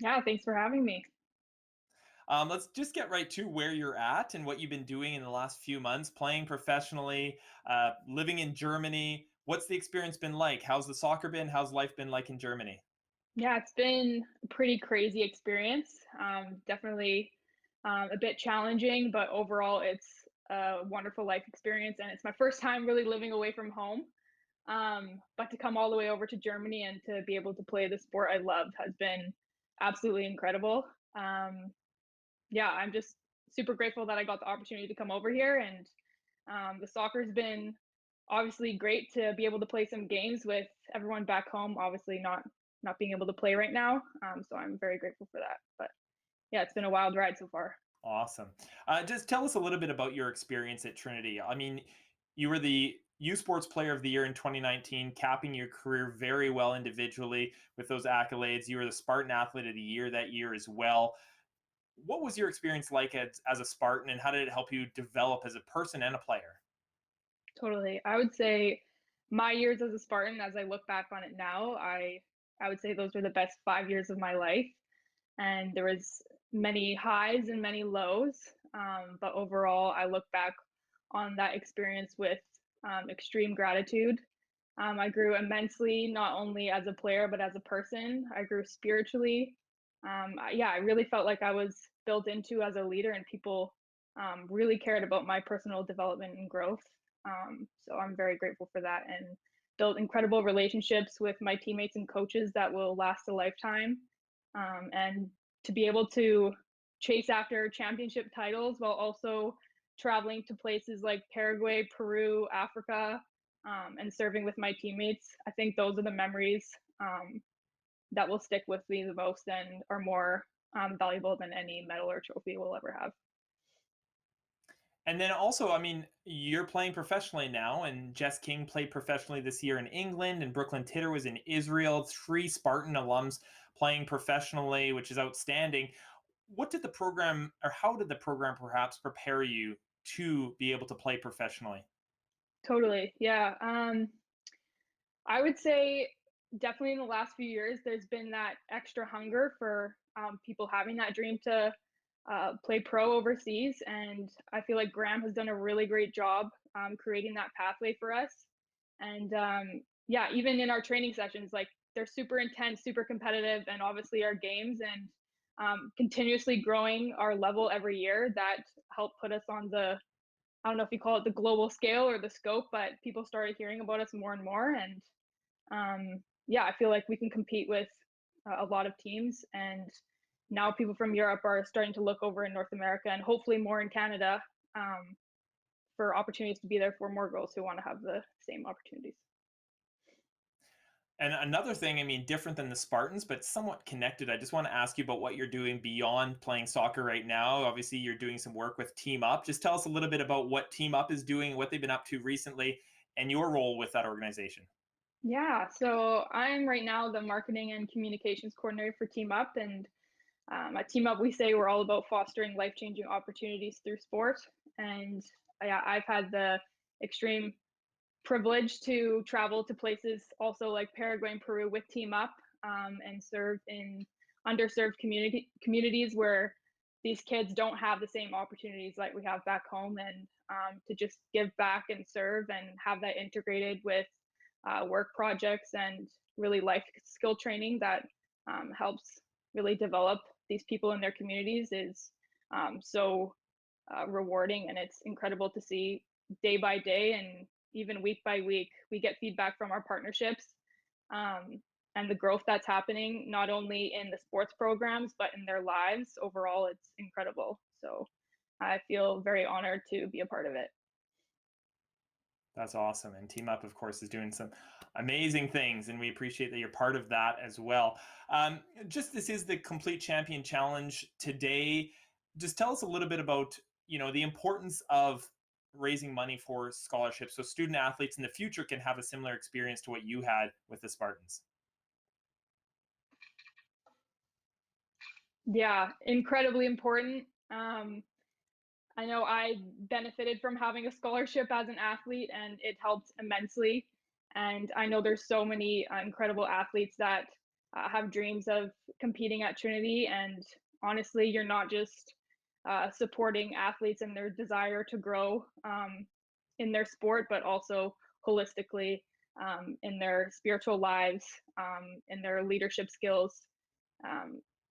Speaker 3: Yeah, thanks for having me.
Speaker 1: Let's just get right to where you're at and what you've been doing in the last few months, playing professionally, living in Germany. What's the experience been like? How's the soccer been? How's life been like in Germany?
Speaker 3: Yeah, it's been a pretty crazy experience. Definitely a bit challenging, but overall it's a wonderful life experience, and it's my first time really living away from home. But to come all the way over to Germany and to be able to play the sport I love has been absolutely incredible. Yeah, I'm just super grateful that I got the opportunity to come over here, and the soccer's been obviously great to be able to play some games with everyone back home, obviously not being able to play right now. So I'm very grateful for that. But yeah, it's been a wild ride so far.
Speaker 1: Awesome. Just tell us a little bit about your experience at Trinity. I mean, you were the U Sports Player of the Year in 2019, capping your career very well individually with those accolades. You were the Spartan Athlete of the Year that year as well. What was your experience like as a Spartan, and how did it help you develop as a person and a player?
Speaker 3: Totally. I would say my years as a Spartan, as I look back on it now, I would say those were the best 5 years of my life. And there was many highs and many lows. But overall, I look back on that experience with extreme gratitude. I grew immensely, not only as a player, but as a person. I grew spiritually. I really felt like I was built into as a leader, and people really cared about my personal development and growth. So I'm very grateful for that, and built incredible relationships with my teammates and coaches that will last a lifetime. And to be able to chase after championship titles while also traveling to places like Paraguay, Peru, Africa, and serving with my teammates, I think those are the memories that will stick with me the most and are more valuable than any medal or trophy we'll ever have.
Speaker 1: And then also, I mean, you're playing professionally now, and Jess King played professionally this year in England, and Brooklyn Titter was in Israel. 3 Spartan alums playing professionally, which is outstanding. What did the program, or how did the program perhaps prepare you to be able to play professionally?
Speaker 3: Totally. Yeah. I would say definitely in the last few years, there's been that extra hunger for people having that dream to play pro overseas. And I feel like Graham has done a really great job creating that pathway for us. And yeah, even in our training sessions, like they're super intense, super competitive, and obviously our games, and continuously growing our level every year that help put us on the I don't know if you call it the global scale or the scope, but people started hearing about us more and more. And yeah, I feel like we can compete with a lot of teams. And now people from Europe are starting to look over in North America and hopefully more in Canada for opportunities to be there for more girls who want to have the same opportunities.
Speaker 1: And another thing, I mean, different than the Spartans, but somewhat connected. I just want to ask you about what you're doing beyond playing soccer right now. Obviously, you're doing some work with Team Up. Just tell us a little bit about what Team Up is doing, what they've been up to recently, and your role with that organization.
Speaker 3: Yeah, so I'm right now the marketing and communications coordinator for Team Up. And at Team Up, we say we're all about fostering life-changing opportunities through sport. And yeah, I've had the extreme privilege to travel to places also like Paraguay and Peru with Team Up and serve in underserved communities where these kids don't have the same opportunities like we have back home, and to just give back and serve and have that integrated with work projects and really life skill training that helps really develop these people in their communities is so rewarding. And it's incredible to see day by day and even week by week, we get feedback from our partnerships and the growth that's happening, not only in the sports programs, but in their lives. Overall, it's incredible. So I feel very honored to be a part of it.
Speaker 1: That's awesome. And Team Up, of course, is doing some amazing things, and we appreciate that you're part of that as well. This is the Complete Champion Challenge today. Just tell us a little bit about, the importance of raising money for scholarships so student athletes in the future can have a similar experience to what you had with the Spartans.
Speaker 3: Yeah, incredibly important. I know I benefited from having a scholarship as an athlete, and it helped immensely. And I know there's so many incredible athletes that have dreams of competing at Trinity. And honestly, you're not just supporting athletes and their desire to grow in their sport, but also holistically in their spiritual lives, in their leadership skills.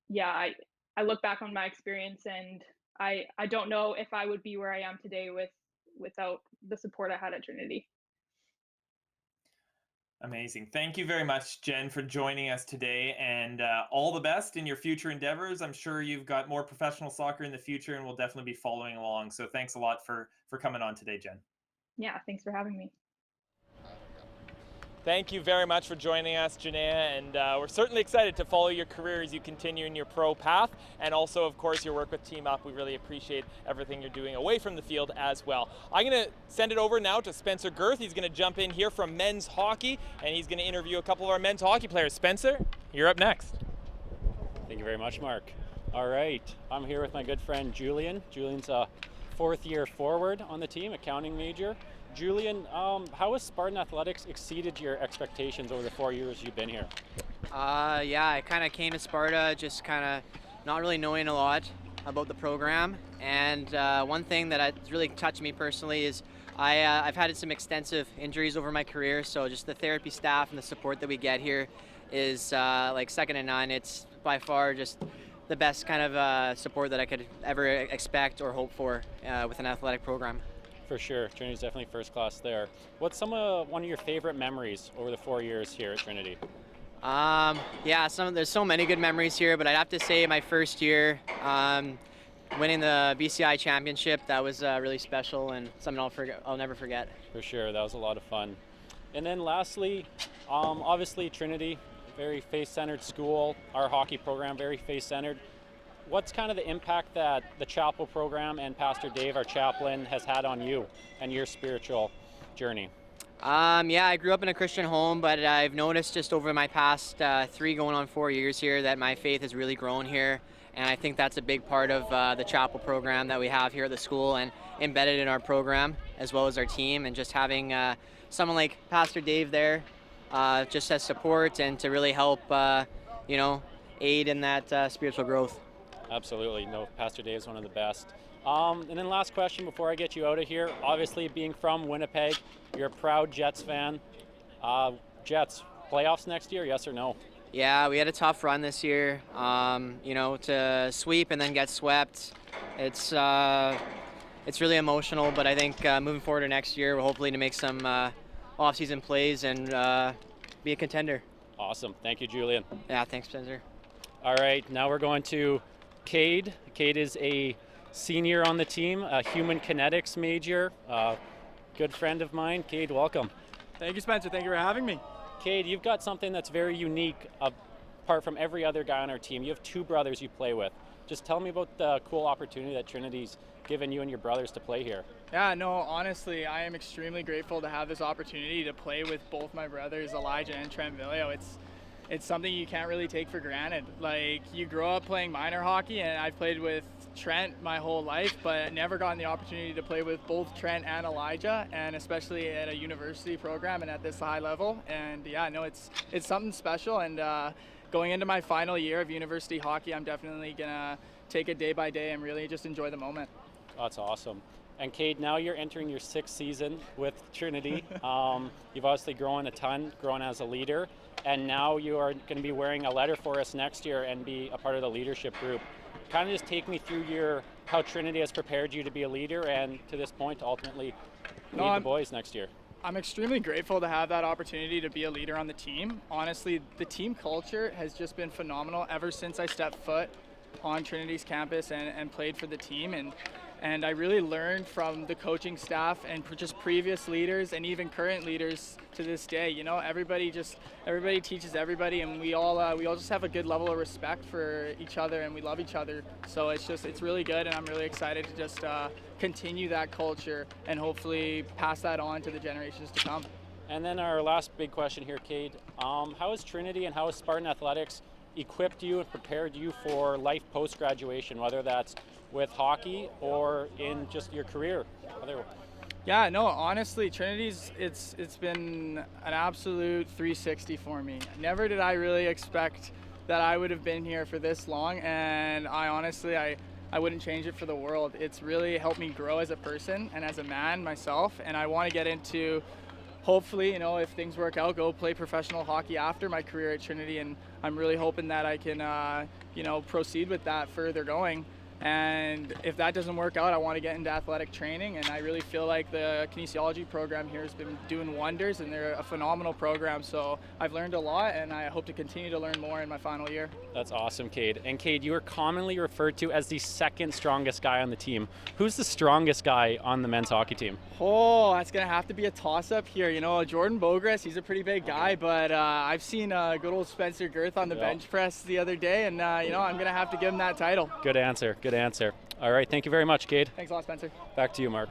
Speaker 3: Yeah, I look back on my experience, and I don't know if I would be where I am today without the support I had at Trinity.
Speaker 1: Amazing. Thank you very much, Jen, for joining us today, and all the best in your future endeavors. I'm sure you've got more professional soccer in the future, and we'll definitely be following along. So thanks a lot for coming on today, Jen.
Speaker 3: Yeah, thanks for having me.
Speaker 1: Thank you very much for joining us, Janaea, and we're certainly excited to follow your career as you continue in your pro path, and also, of course, your work with Team Up. We really appreciate everything you're doing away from the field as well. I'm going to send it over now to Spencer Girth. He's going to jump in here from men's hockey, and he's going to interview a couple of our men's hockey players. Spencer, you're up next.
Speaker 4: Thank you very much, Mark. All right, I'm here with my good friend Julian. Julian's a fourth-year forward on the team, accounting major. Julian, how has Spartan Athletics exceeded your expectations over the 4 years you've been here?
Speaker 13: Yeah, I kind of came to Sparta just kind of not really knowing a lot about the program. And one thing that has really touched me personally is I've had some extensive injuries over my career. So just the therapy staff and the support that we get here is like second to none. It's by far just the best kind of support that I could ever expect or hope for with an athletic program.
Speaker 4: For sure, Trinity's definitely first class there. What's one of your favorite memories over the 4 years here at Trinity?
Speaker 13: Yeah, there's so many good memories here, but I'd have to say my first year, winning the BCI championship, that was really special and something I'll never forget.
Speaker 4: For sure, that was a lot of fun. And then lastly, obviously Trinity, very faith-centered school. Our hockey program, very faith-centered. What's kind of the impact that the chapel program and Pastor Dave, our chaplain, has had on you and your spiritual journey?
Speaker 13: Yeah, I grew up in a Christian home, but I've noticed just over my past 3 going on 4 years here that my faith has really grown here. And I think that's a big part of the chapel program that we have here at the school and embedded in our program as well as our team. And just having someone like Pastor Dave there just as support and to really help, aid in that spiritual growth.
Speaker 4: Absolutely. No, Pastor Dave is one of the best. And then last question before I get you out of here. Obviously, being from Winnipeg, you're a proud Jets fan. Jets, playoffs next year, yes or no?
Speaker 13: Yeah, we had a tough run this year. To sweep and then get swept, it's it's really emotional. But I think moving forward to next year, we're hopefully to make some off-season plays and be a contender.
Speaker 4: Awesome. Thank you, Julian.
Speaker 13: Yeah, thanks, Spencer.
Speaker 4: All right, now we're going to Cade. Cade is a senior on the team, a human kinetics major, good friend of mine. Cade, welcome.
Speaker 6: Thank you, Spencer. Thank you for having me.
Speaker 4: Cade, you've got something that's very unique apart from every other guy on our team. You have two brothers you play with. Just tell me about the cool opportunity that Trinity's given you and your brothers to play here.
Speaker 6: Yeah, no, honestly, I am extremely grateful to have this opportunity to play with both my brothers, Elijah and Trent Villio. It's something you can't really take for granted. Like, you grow up playing minor hockey, and I've played with Trent my whole life, but never gotten the opportunity to play with both Trent and Elijah, and especially at a university program and at this high level. And yeah, no, it's something special. And going into my final year of university hockey, I'm definitely gonna take it day by day and really just enjoy the moment.
Speaker 4: That's awesome. And Cade, now you're entering your 6th season with Trinity. You've obviously grown a ton, grown as a leader, and now you are going to be wearing a letter for us next year and be a part of the leadership group. Kind of just take me through how Trinity has prepared you to be a leader and to this point to ultimately lead the boys next year.
Speaker 6: I'm extremely grateful to have that opportunity to be a leader on the team. Honestly, the team culture has just been phenomenal ever since I stepped foot on Trinity's campus and played for the team. And I really learned from the coaching staff and just previous leaders and even current leaders to this day. You know, everybody teaches everybody, and we all just have a good level of respect for each other, and we love each other. So it's really good, and I'm really excited to just continue that culture and hopefully pass that on to the generations to come.
Speaker 4: And then our last big question here, Cade. How has Trinity and how has Spartan Athletics equipped you and prepared you for life post-graduation, whether that's with hockey or in just your career?
Speaker 6: Yeah, no, honestly, Trinity's, it's been an absolute 360 for me. Never did I really expect that I would have been here for this long, and I honestly wouldn't change it for the world. It's really helped me grow as a person and as a man myself, and I want to get into, hopefully, you know, if things work out, go play professional hockey after my career at Trinity, and I'm really hoping that I can, you know, proceed with that further going. And if that doesn't work out, I want to get into athletic training, and I really feel like the kinesiology program here has been doing wonders, and they're a phenomenal program. So I've learned a lot, and I hope to continue to learn more in my final year.
Speaker 4: That's awesome, Cade. And Cade, you are commonly referred to as the second strongest guy on the team. Who's the strongest guy on the men's hockey team?
Speaker 6: Oh, that's going to have to be a toss-up here. You know, Jordan Bogres, he's a pretty big guy, but I've seen good old Spencer Girth on the bench press the other day, and, you know, I'm going to have to give him that title.
Speaker 4: Good answer. Good answer. All right, thank you very much, Cade.
Speaker 6: Thanks a lot, Spencer.
Speaker 4: Back to you, Mark.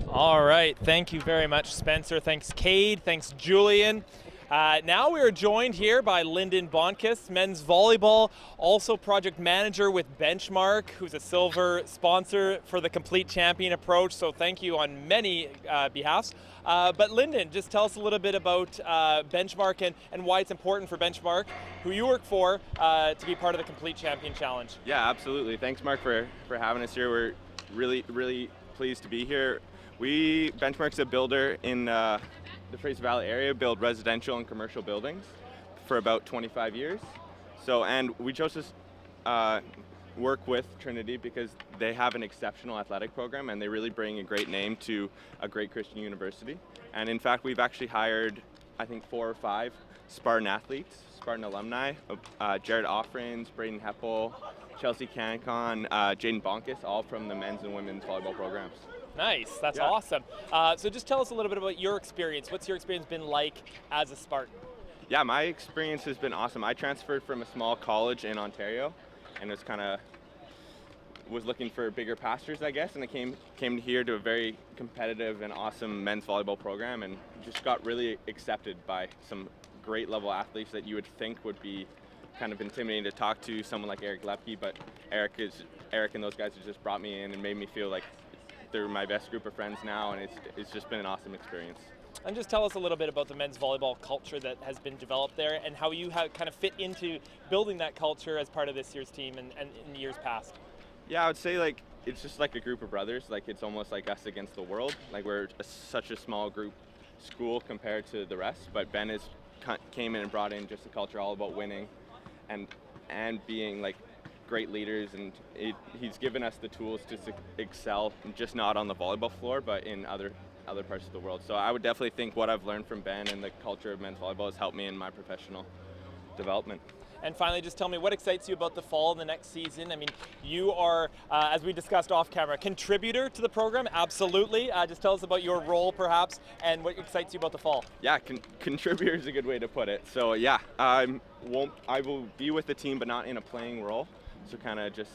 Speaker 1: All right, thank you very much, Spencer. Thanks, Cade. Thanks, Julian. Now we are joined here by Lyndon Bonkus, men's volleyball, also project manager with Benchmark, who's a silver sponsor for the Complete Champion approach. So thank you on many behalves. But Lyndon, just tell us a little bit about Benchmark and why it's important for Benchmark, who you work for, to be part of the Complete Champion Challenge.
Speaker 19: Yeah, absolutely. Thanks, Mark, for having us here. We're really pleased to be here. Benchmark's a builder in the Fraser Valley area, build residential and commercial buildings for about 25 years. So, and we chose to work with Trinity because they have an exceptional athletic program and they really bring a great name to a great Christian university. And in fact, we've actually hired, I think, 4 or 5 Spartan athletes, Spartan alumni, Jared Offrins, Braden Heppel, Chelsea Cancon, Jaden Bonkus, all from the men's and women's volleyball programs.
Speaker 1: Nice, that's awesome. So just tell us a little bit about your experience. What's your experience been like as a Spartan?
Speaker 19: Yeah, my experience has been awesome. I transferred from a small college in Ontario and was looking for bigger pastures, I guess, and I came here to a very competitive and awesome men's volleyball program and just got really accepted by some great level athletes that you would think would be kind of intimidating to talk to someone like Eric Lepke, but Eric and those guys have just brought me in and made me feel like they're my best group of friends now, and it's just been an awesome experience.
Speaker 1: And just tell us a little bit about the men's volleyball culture that has been developed there and how you have kind of fit into building that culture as part of this year's team and in years past.
Speaker 19: Yeah, I would say like it's just like a group of brothers. Like it's almost like us against the world. Like we're such a small group school compared to the rest, but Ben came in and brought in just a culture all about winning and being like great leaders, and he's given us the tools to excel, just not on the volleyball floor, but in other parts of the world. So I would definitely think what I've learned from Ben and the culture of men's volleyball has helped me in my professional development.
Speaker 1: And finally, just tell me what excites you about the fall and the next season. I mean, you are, as we discussed off camera, a contributor to the program, absolutely. Just tell us about your role, perhaps, and what excites you about the fall.
Speaker 19: Yeah, contributor is a good way to put it. So yeah, I will be with the team, but not in a playing role. So kind of just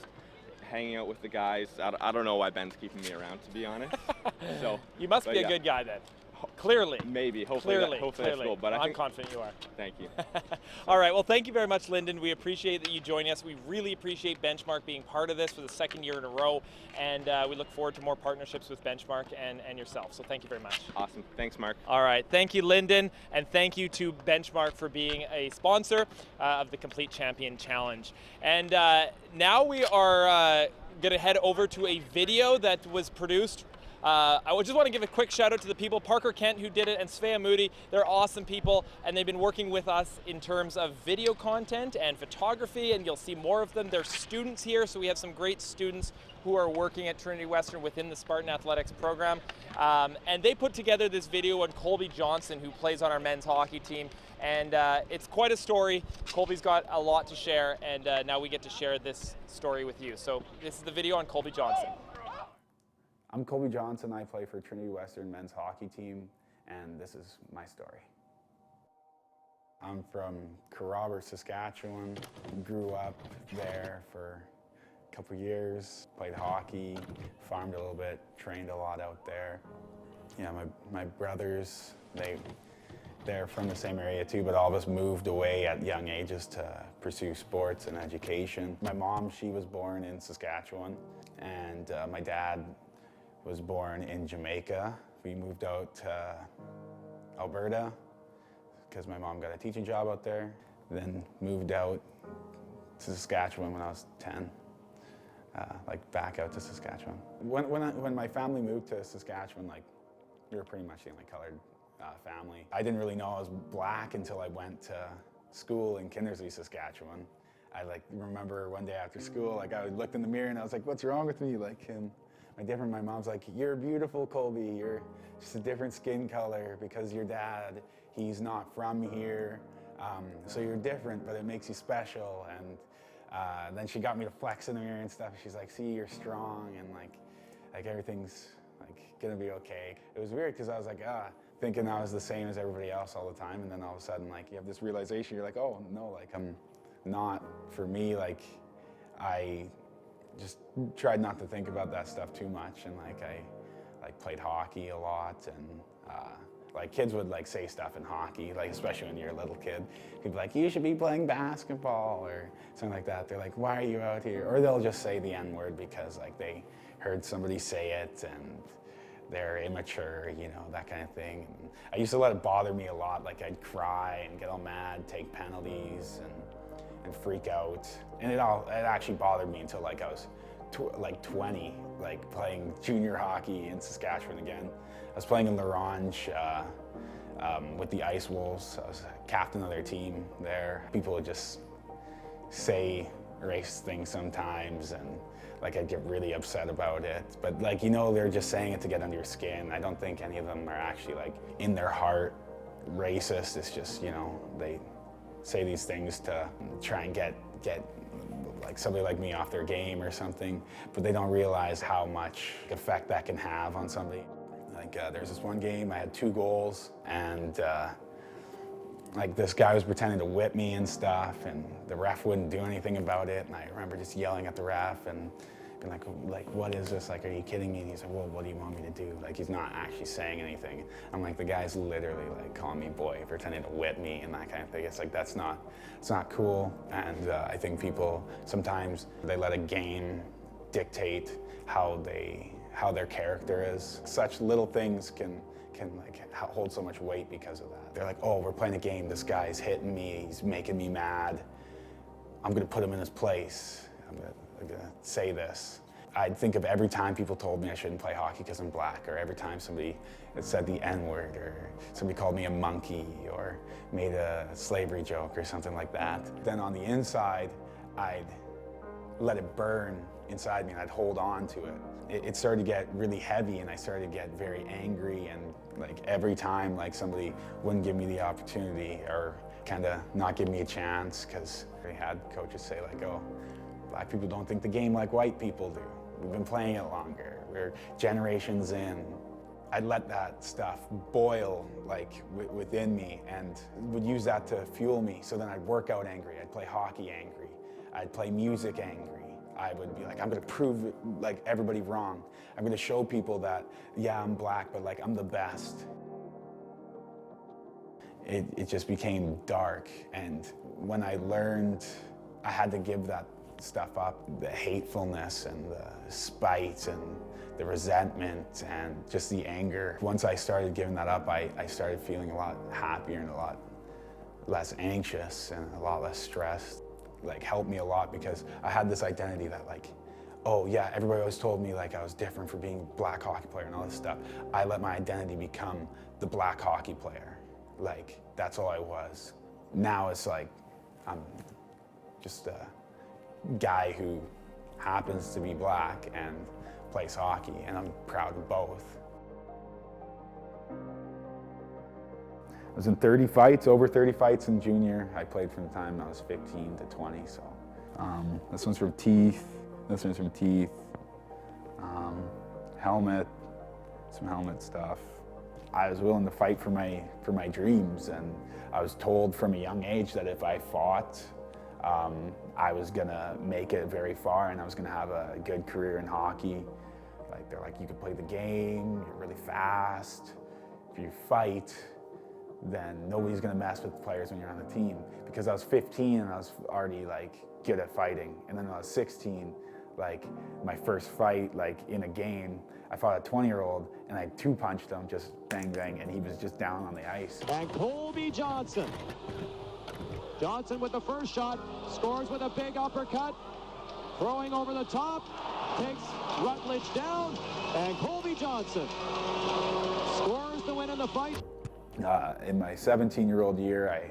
Speaker 19: hanging out with the guys. I don't know why Ben's keeping me around, to be honest. So
Speaker 1: you must be a good guy then. Clearly.
Speaker 19: Maybe. Hopefully that's cool. But
Speaker 1: I'm confident you are.
Speaker 19: Thank you.
Speaker 1: All right. Well, thank you very much, Lyndon. We appreciate that you joining us. We really appreciate Benchmark being part of this for the second year in a row. And we look forward to more partnerships with Benchmark and yourself. So thank you very much.
Speaker 19: Awesome. Thanks, Mark.
Speaker 1: All right. Thank you, Lyndon. And thank you to Benchmark for being a sponsor of the Complete Champion Challenge. And now we are going to head over to a video that was produced. I just want to give a quick shout out to the people, Parker Kent who did it, and Svea Moody. They're awesome people, and they've been working with us in terms of video content and photography, and you'll see more of them. They're students here, so we have some great students who are working at Trinity Western within the Spartan Athletics program. And they put together this video on Colby Johnson, who plays on our men's hockey team. And it's quite a story. Colby's got a lot to share, and now we get to share this story with you. So this is the video on Colby Johnson.
Speaker 20: I'm Colby Johnson. I play for Trinity Western men's hockey team, and this is my story. I'm from Carrabber, Saskatchewan. Grew up there for a couple years, played hockey, farmed a little bit, trained a lot out there. Yeah, my brothers, they're from the same area too, but all of us moved away at young ages to pursue sports and education. My mom, she was born in Saskatchewan, and my dad was born in Jamaica. We moved out to Alberta because my mom got a teaching job out there. Then moved out to Saskatchewan when I was 10, like back out to Saskatchewan. When my family moved to Saskatchewan, like we were pretty much the only colored family. I didn't really know I was black until I went to school in Kindersley, Saskatchewan. I remember one day after school, I looked in the mirror and I was like, "What's wrong with me?" My mom's like, "You're beautiful, Colby. You're just a different skin color because your dad, he's not from here. So you're different, but it makes you special." And then she got me to flex in the mirror and stuff. She's like, "See, you're strong, and like everything's gonna be okay." It was weird because I was thinking I was the same as everybody else all the time, and then all of a sudden, you have this realization. You're like, "Oh no, I'm not." For me, I just tried not to think about that stuff too much, and I played hockey a lot, and kids would say stuff in hockey, especially when you're a little kid. People like, "You should be playing basketball," or something like that. They're like, "Why are you out here?" Or they'll just say the N-word because they heard somebody say it and they're immature, that kind of thing. And I used to let it bother me a lot. I'd cry and get all mad, take penalties, and freak out. And it actually bothered me until I was 20, playing junior hockey in Saskatchewan again. I was playing in L'Orange with the Ice Wolves. I was captain of their team there. People would just say racist things sometimes, and I'd get really upset about it. But they're just saying it to get under your skin. I don't think any of them are actually in their heart racist. It's just, they say these things to try and get somebody like me off their game or something, but they don't realize how much effect that can have on somebody. There's this one game I had 2 goals, and this guy was pretending to whip me and stuff, and the ref wouldn't do anything about it. And I remember just yelling at the ref and being like, "What is this? Are you kidding me?" And he's like, "Well, what do you want me to do?" He's not actually saying anything. I'm like, the guy's literally calling me boy, pretending to whip me and that kind of thing. It's it's not cool. And I think people sometimes they let a game dictate how their character is. Such little things can hold so much weight because of that. They're like, "Oh, we're playing a game. This guy's hitting me. He's making me mad. I'm gonna put him in his place. I'm gonna say this." I'd think of every time people told me I shouldn't play hockey because I'm black, or every time somebody said the N-word, or somebody called me a monkey, or made a slavery joke or something like that. Then on the inside, I'd let it burn inside me and I'd hold on to it. It started to get really heavy and I started to get very angry, and like every time like somebody wouldn't give me the opportunity or kind of not give me a chance, because we had coaches say like, oh, black people don't think the game like white people do. We've been playing it longer. We're generations in. I'd let that stuff boil like within me and would use that to fuel me. So then I'd work out angry, I'd play hockey angry, I'd play music angry. I would be like, I'm gonna prove like everybody wrong. I'm gonna show people that, yeah, I'm black, but like I'm the best. It just became dark, and when I learned I had to give that stuff up, the hatefulness and the spite and the resentment and just the anger. Once I started giving that up, I started feeling a lot happier and a lot less anxious and a lot less stressed. Like, helped me a lot because I had this identity that like, oh yeah, everybody always told me like I was different for being a black hockey player and all this stuff. I let my identity become the black hockey player. Like, that's all I was. Now it's like, I'm just a guy who happens to be black and plays hockey, and I'm proud of both. I was in 30 fights, over 30 fights in junior. I played from the time I was 15 to 20, so. This one's from teeth, this one's from teeth. Helmet, some helmet stuff. I was willing to fight for my dreams, and I was told from a young age that if I fought, I was gonna make it very far and I was gonna have a good career in hockey. Like, they're like, you could play the game, you're really fast. If you fight, then nobody's gonna mess with the players when you're on the team. Because I was 15 and I was already like good at fighting. And then when I was 16, like my first fight, like in a game, I fought a 20-year-old and I two-punched him, just bang, bang, and he was just down on the ice.
Speaker 5: And Colby Johnson. Johnson with the first shot, scores with a big uppercut, throwing over the top, takes Rutledge down, and Colby Johnson scores the win in the fight.
Speaker 20: In my 17-year-old year,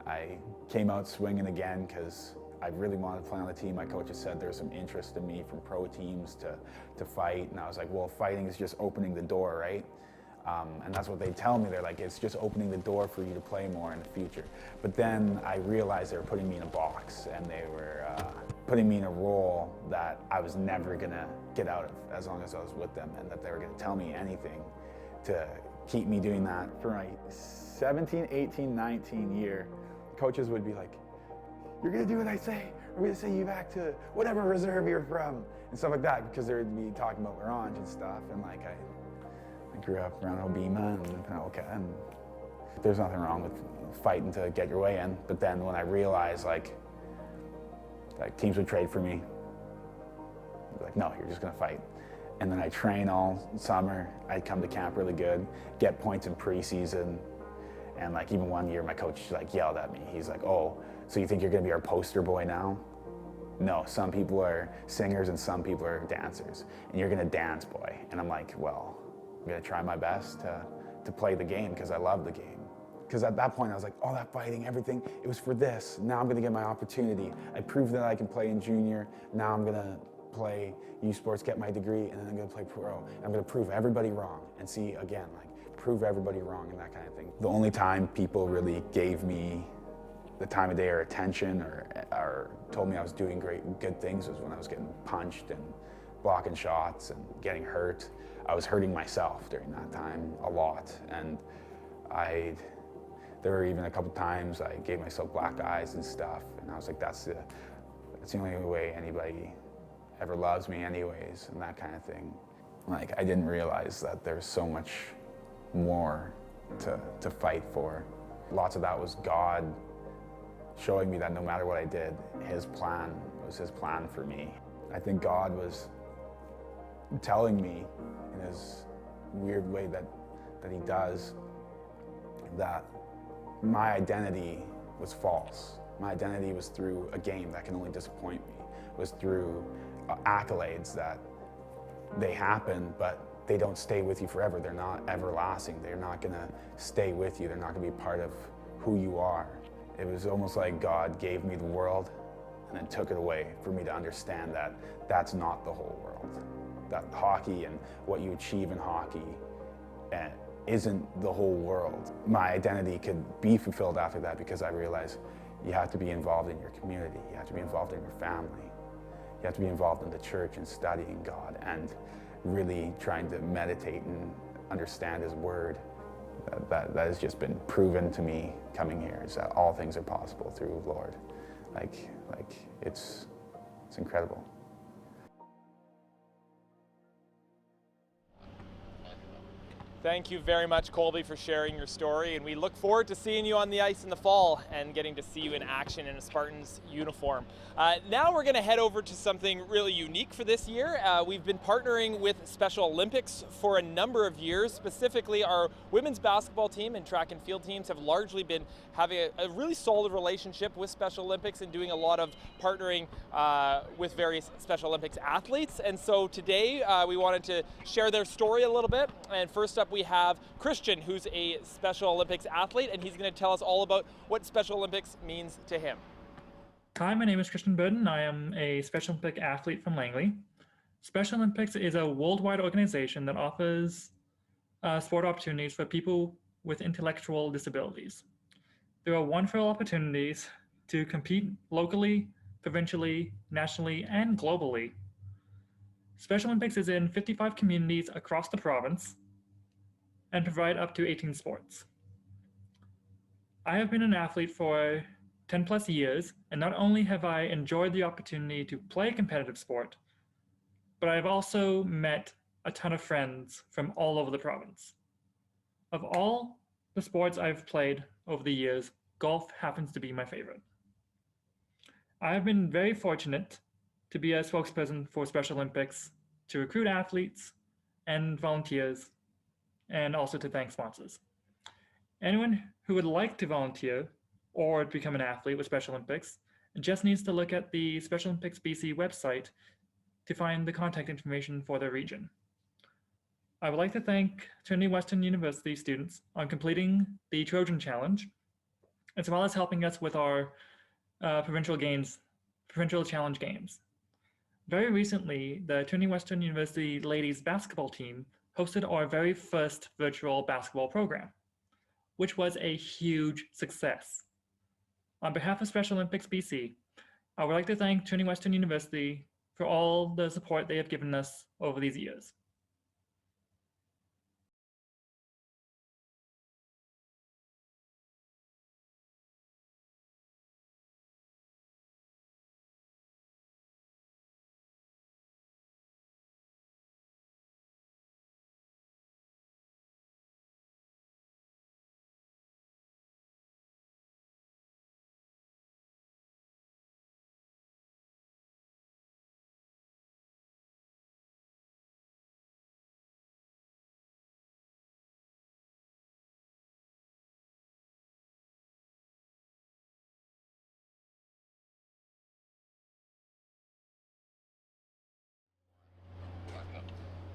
Speaker 20: I came out swinging again because I really wanted to play on the team. My coaches said there's some interest in me from pro teams to fight, and I was like, well, fighting is just opening the door, right? And that's what they tell me. They're like, it's just opening the door for you to play more in the future. But then I realized they were putting me in a box, and they were putting me in a role that I was never gonna get out of as long as I was with them, and that they were gonna tell me anything to keep me doing that. For my 17, 18, 19 year, coaches would be like, you're gonna do what I say. We're gonna send you back to whatever reserve you're from, and stuff like that, because they would be talking about Orange and stuff, and like I grew up around Obima and Penoka, and there's nothing wrong with fighting to get your way in. But then when I realized like teams would trade for me, like, no, you're just gonna fight. And then I train all summer. I'd come to camp really good, get points in preseason, and like even one year my coach like yelled at me. He's like, oh, so you think you're gonna be our poster boy now? No, some people are singers and some people are dancers, and you're gonna dance, boy. And I'm like, well, I'm gonna try my best to play the game because I love the game. Because at that point I was like, all that fighting, everything, it was for this. Now I'm gonna get my opportunity. I proved that I can play in junior. Now I'm gonna play U Sports, get my degree, and then I'm gonna play pro. And I'm gonna prove everybody wrong and see again, like prove everybody wrong and that kind of thing. The only time people really gave me the time of day or attention or told me I was doing good things was when I was getting punched and blocking shots and getting hurt. I was hurting myself during that time a lot, and there were even a couple times I gave myself black eyes and stuff, and I was like, that's the only way anybody ever loves me anyways, and that kind of thing. Like, I didn't realize that there's so much more to fight for. Lots of that was God showing me that no matter what I did, His plan was His plan for me. I think God was telling me in His weird way that He does, that my identity was false. My identity was through a game that can only disappoint me, was through accolades that they happen, but they don't stay with you forever. They're not everlasting. They're not gonna stay with you. They're not gonna be part of who you are. It was almost like God gave me the world and then took it away for me to understand that that's not the whole world. That hockey and what you achieve in hockey isn't the whole world. My identity could be fulfilled after that because I realized you have to be involved in your community, you have to be involved in your family, you have to be involved in the church and studying God and really trying to meditate and understand His Word. That has just been proven to me coming here, is that all things are possible through the Lord. It's incredible.
Speaker 1: Thank you very much, Colby, for sharing your story, and we look forward to seeing you on the ice in the fall and getting to see you in action in a Spartans uniform. Now we're going to head over to something really unique for this year. We've been partnering with Special Olympics for a number of years. Specifically, our women's basketball team and track and field teams have largely been having a really solid relationship with Special Olympics and doing a lot of partnering with various Special Olympics athletes. And so today we wanted to share their story a little bit. And first up, we have Christian, who's a Special Olympics athlete, and he's going to tell us all about what Special Olympics means to him.
Speaker 21: Hi, my name is Christian Burden. I am a Special Olympic athlete from Langley. Special Olympics is a worldwide organization that offers sport opportunities for people with intellectual disabilities. There are wonderful opportunities to compete locally, provincially, nationally, and globally. Special Olympics is in 55 communities across the province and provide up to 18 sports. I have been an athlete for 10 plus years, and not only have I enjoyed the opportunity to play competitive sport, but I've also met a ton of friends from all over the province. Of all the sports I've played over the years, golf happens to be my favorite. I have been very fortunate to be a spokesperson for Special Olympics, to recruit athletes and volunteers, and also to thank sponsors. Anyone who would like to volunteer or become an athlete with Special Olympics just needs to look at the Special Olympics BC website to find the contact information for their region. I would like to thank Trinity Western University students on completing the Trojan Challenge, as well as helping us with our provincial challenge games. Very recently, the Trinity Western University ladies basketball team hosted our very first virtual basketball program, which was a huge success. On behalf of Special Olympics BC, I would like to thank Trinity Western University for all the support they have given us over these years.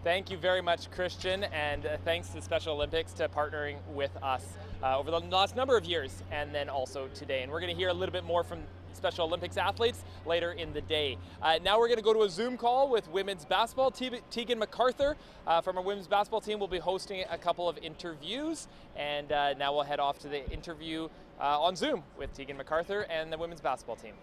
Speaker 1: Thank you very much, Christian, and thanks to Special Olympics to partnering with us over the last number of years and then also today. And we're going to hear a little bit more from Special Olympics athletes later in the day. Now we're going to go to a Zoom call with women's basketball. Tegan MacArthur from our women's basketball team will be hosting a couple of interviews, and now we'll head off to the interview on Zoom with Tegan MacArthur and the women's basketball team.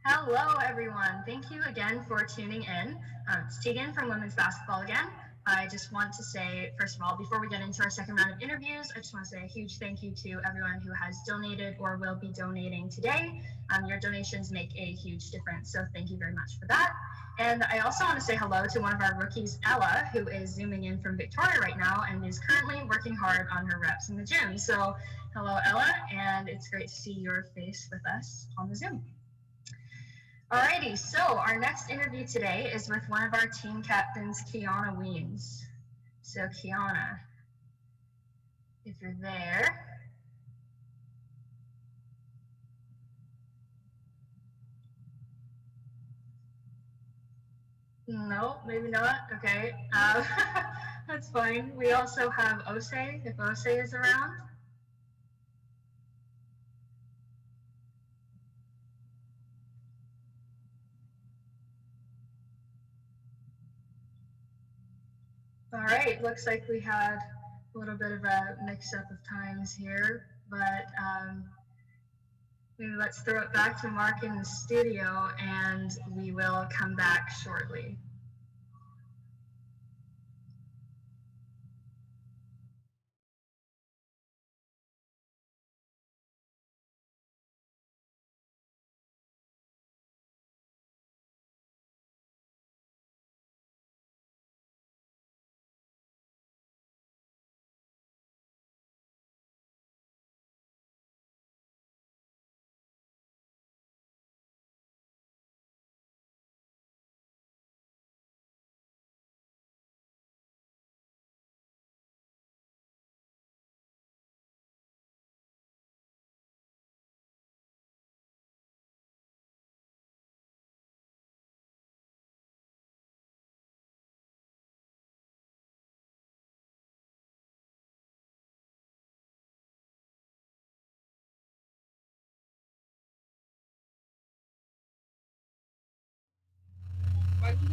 Speaker 16: Hello, everyone. Thank you again for tuning in. It's Tegan from Women's Basketball again. I just want to say, first of all, before we get into our second round of interviews, I just want to say a huge thank you to everyone who has donated or will be donating today. Your donations make a huge difference, so thank you very much for that. And I also want to say hello to one of our rookies, Ella, who is zooming in from Victoria right now and is currently working hard on her reps in the gym. So hello, Ella, and it's great to see your face with us on the Zoom. Alrighty, so our next interview today is with one of our team captains, Kiana Weems. So Kiana, if you're there. No, maybe not. Okay, that's fine. We also have Ose, if Ose is around. All right, looks like we had a little bit of a mix-up of times here, but maybe let's throw it back to Mark in the studio and we will come back shortly.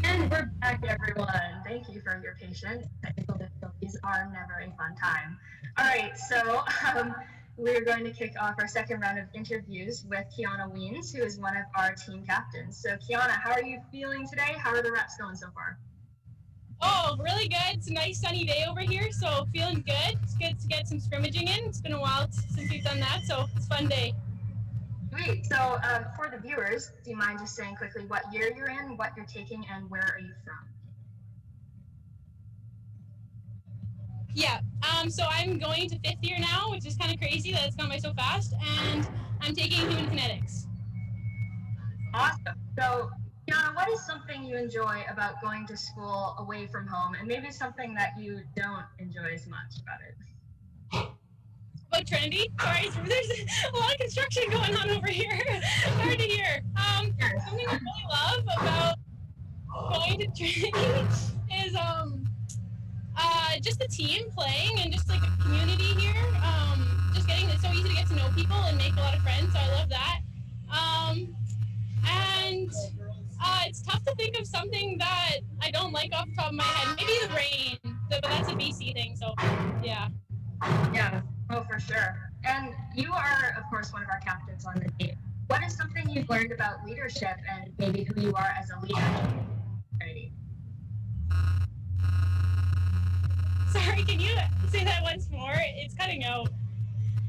Speaker 16: And we're back, everyone. Thank you for your patience. Technical difficulties are never a fun time. All right, so we're going to kick off our second round of interviews with Kiana Weems, who is one of our team captains. So Kiana, how are you feeling today? How are the reps going so far?
Speaker 7: Oh, really good. It's a nice sunny day over here, so feeling good. It's good to get some scrimmaging in. It's been a while since we've done that, so it's a fun day.
Speaker 16: Great. So for the viewers, do you mind just saying quickly what year you're in, what you're taking, and where are you from?
Speaker 7: Yeah, so I'm going to 5th year now, which is kind of crazy that it's gone by so fast, and I'm taking human kinetics.
Speaker 16: Awesome. So, Kiana, what is something you enjoy about going to school away from home, and maybe something that you don't enjoy as much about it?
Speaker 7: About Trinity? Sorry, there's a lot of construction going on over here. Hard to hear. Something I really love about going to Trinity is just the team playing and just like the community here. Just it's so easy to get to know people and make a lot of friends, so I love that. And it's tough to think of something that I don't like off the top of my head. Maybe the rain, but that's a BC thing, so yeah.
Speaker 16: Yeah, oh, for sure. And you are, of course, one of our captains on the team. What is something you've learned about leadership and maybe who you are as a leader?
Speaker 7: Sorry, can you say that once more? It's cutting out.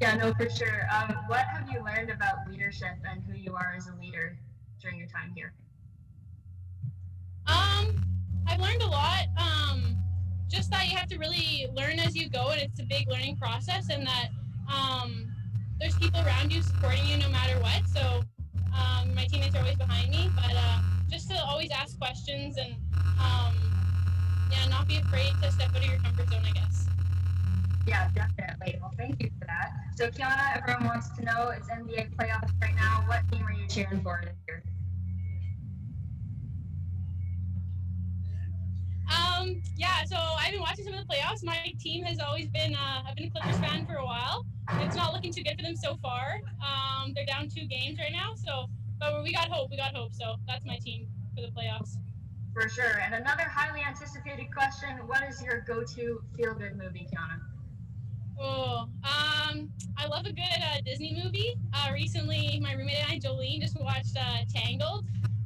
Speaker 16: Yeah, no, for sure. What have you learned about leadership and who you are as a leader during your time here?
Speaker 7: I've learned a lot. Just that you have to really learn as you go, and it's a big learning process, and that there's people around you supporting you no matter what. So my teammates are always behind me, but just to always ask questions and not be afraid to step out of your comfort zone, I guess.
Speaker 16: Yeah, definitely. Well, thank you for that. So, Kiana, everyone wants to know, it's NBA playoffs right now. What team are you cheering for this year?
Speaker 7: So I've been watching some of the playoffs. My team has always been, I've been a Clippers fan for a while. It's not looking too good for them so far. They're down 2 games right now, but we got hope. So that's my team for the playoffs.
Speaker 16: For sure. And another highly anticipated question, what is your go-to feel-good movie, Kiana?
Speaker 7: Oh, I love a good Disney movie. Recently, my roommate and I, Jolene, just watched Tangled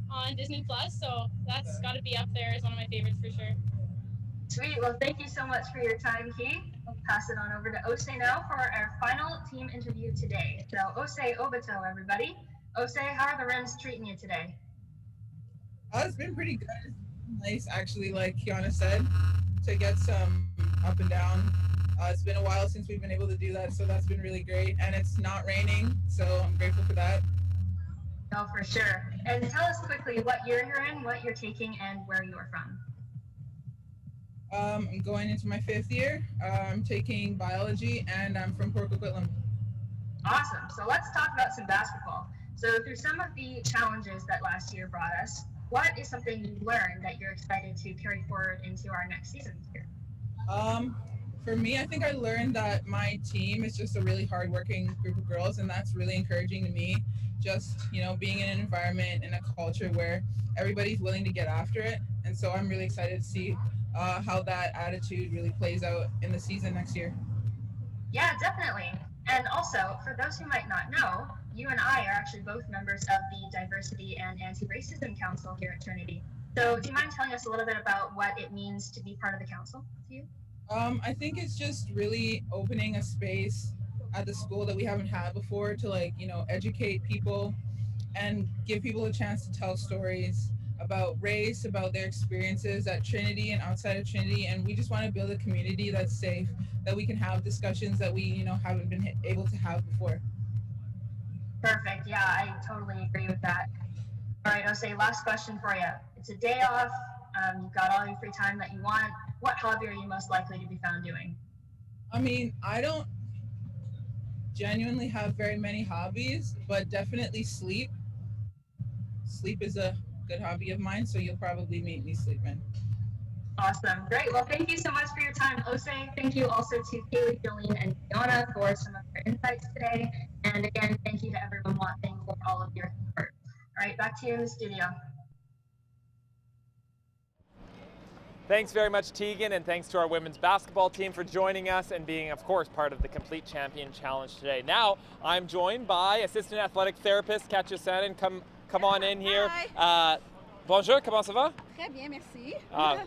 Speaker 7: on Disney Plus, so that's got to be up there as one of my favorites for sure.
Speaker 8: Sweet. Well, thank you so much for your time, Kate. We'll pass it on over to Ose now for our final team interview today. So, Ose Obito, everybody. Ose, how are the Rims treating you today?
Speaker 22: It's been pretty good. Nice, actually, like Kiana said, to get some up and down. It's been a while since we've been able to do that, so that's been really great. And it's not raining, so I'm grateful for that.
Speaker 8: No, for sure. And tell us quickly what year you're in, what you're taking, and where you are from.
Speaker 22: I'm going into my 5th year. I'm taking biology, and I'm from Port Coquitlam.
Speaker 8: Awesome. So let's talk about some basketball. So through some of the challenges that last year brought us, what is something you learned that you're excited to carry forward into our next season here?
Speaker 22: For me, I think I learned that my team is just a really hardworking group of girls, and that's really encouraging to me. Just, being in an environment and a culture where everybody's willing to get after it. And so I'm really excited to see how that attitude really plays out in the season next year.
Speaker 8: Yeah, definitely. And also, for those who might not know, you and I are actually both members of the Diversity and Anti-Racism Council here at Trinity. So do you mind telling us a little bit about what it means to be part of the council to you?
Speaker 22: I think it's just really opening a space at the school that we haven't had before to educate people and give people a chance to tell stories about race, about their experiences at Trinity and outside of Trinity. And we just want to build a community that's safe, that we can have discussions that we, haven't been able to have before.
Speaker 8: Perfect. Yeah, I totally agree with that. All right, Ose, last question for you. It's a day off. You've got all your free time that you want. What hobby are you most likely to be found doing?
Speaker 22: I mean, I don't genuinely have very many hobbies, but definitely sleep. Sleep is a good hobby of mine, so you'll probably meet me sleeping.
Speaker 8: Awesome. Great. Well, thank you so much for your time, Ose. Thank you also to Kaylee, Jolene, and Fiona for some of their insights today. And again, thank you to everyone watching for all of your support. All right, back to you in the studio.
Speaker 1: Thanks very much, Tegan, and thanks to our women's basketball team for joining us and being, of course, part of the Complete Champion Challenge today. Now, I'm joined by Assistant Athletic Therapist Katja Sanin. Come on in here.
Speaker 23: Hi.
Speaker 1: Bonjour, comment ça va?
Speaker 23: Très bien, merci.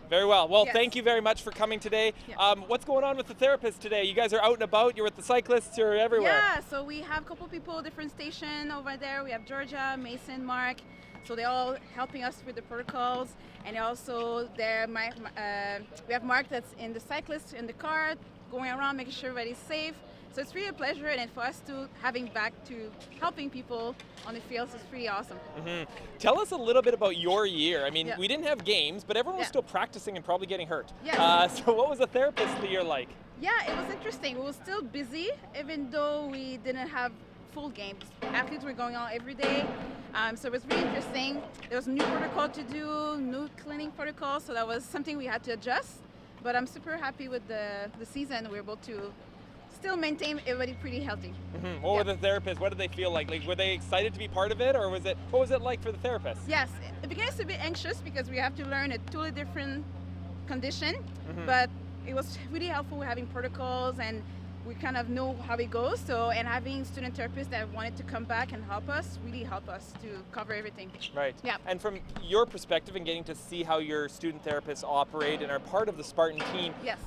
Speaker 1: Very well. Well,
Speaker 23: Yes.
Speaker 1: Thank you very much for coming today.
Speaker 23: Yeah.
Speaker 1: What's going on with the therapists today? You guys are out and about. You're with the cyclists. You're everywhere.
Speaker 23: Yeah, so we have a couple people, different station over there. We have Georgia, Mason, Mark. So they're all helping us with the protocols. And also we have Mark that's in the cyclist in the car, going around making sure everybody's safe. So it's really a pleasure, and for us to having back to helping people on the fields is pretty awesome.
Speaker 1: Mm-hmm. Tell us a little bit about your year. I mean,
Speaker 23: Yeah.
Speaker 1: we didn't have games, but everyone was
Speaker 23: Yeah.
Speaker 1: still practicing and probably getting hurt.
Speaker 23: Yeah.
Speaker 1: So what was a therapist year like?
Speaker 23: Yeah, it was interesting. We were still busy, even though we didn't have full games. Athletes were going on every day. So it was really interesting. There was a new protocol to do, new cleaning protocol, so that was something we had to adjust. But I'm super happy with the season. We were able to still maintain everybody pretty healthy.
Speaker 1: Mm-hmm. What were the therapists? What did they feel like? Like, were they excited to be part of it, or what was it like for the therapists?
Speaker 23: Yes, at the beginning it's a bit anxious because we have to learn a totally different condition,
Speaker 1: Mhm.
Speaker 23: but it was really helpful having protocols, and we kind of know how it goes. So, and having student therapists that wanted to come back and help us really helped us to cover everything.
Speaker 1: Right.
Speaker 23: Yeah.
Speaker 1: And from your perspective and getting to see how your student therapists operate and are part of the Spartan team,
Speaker 23: Yes.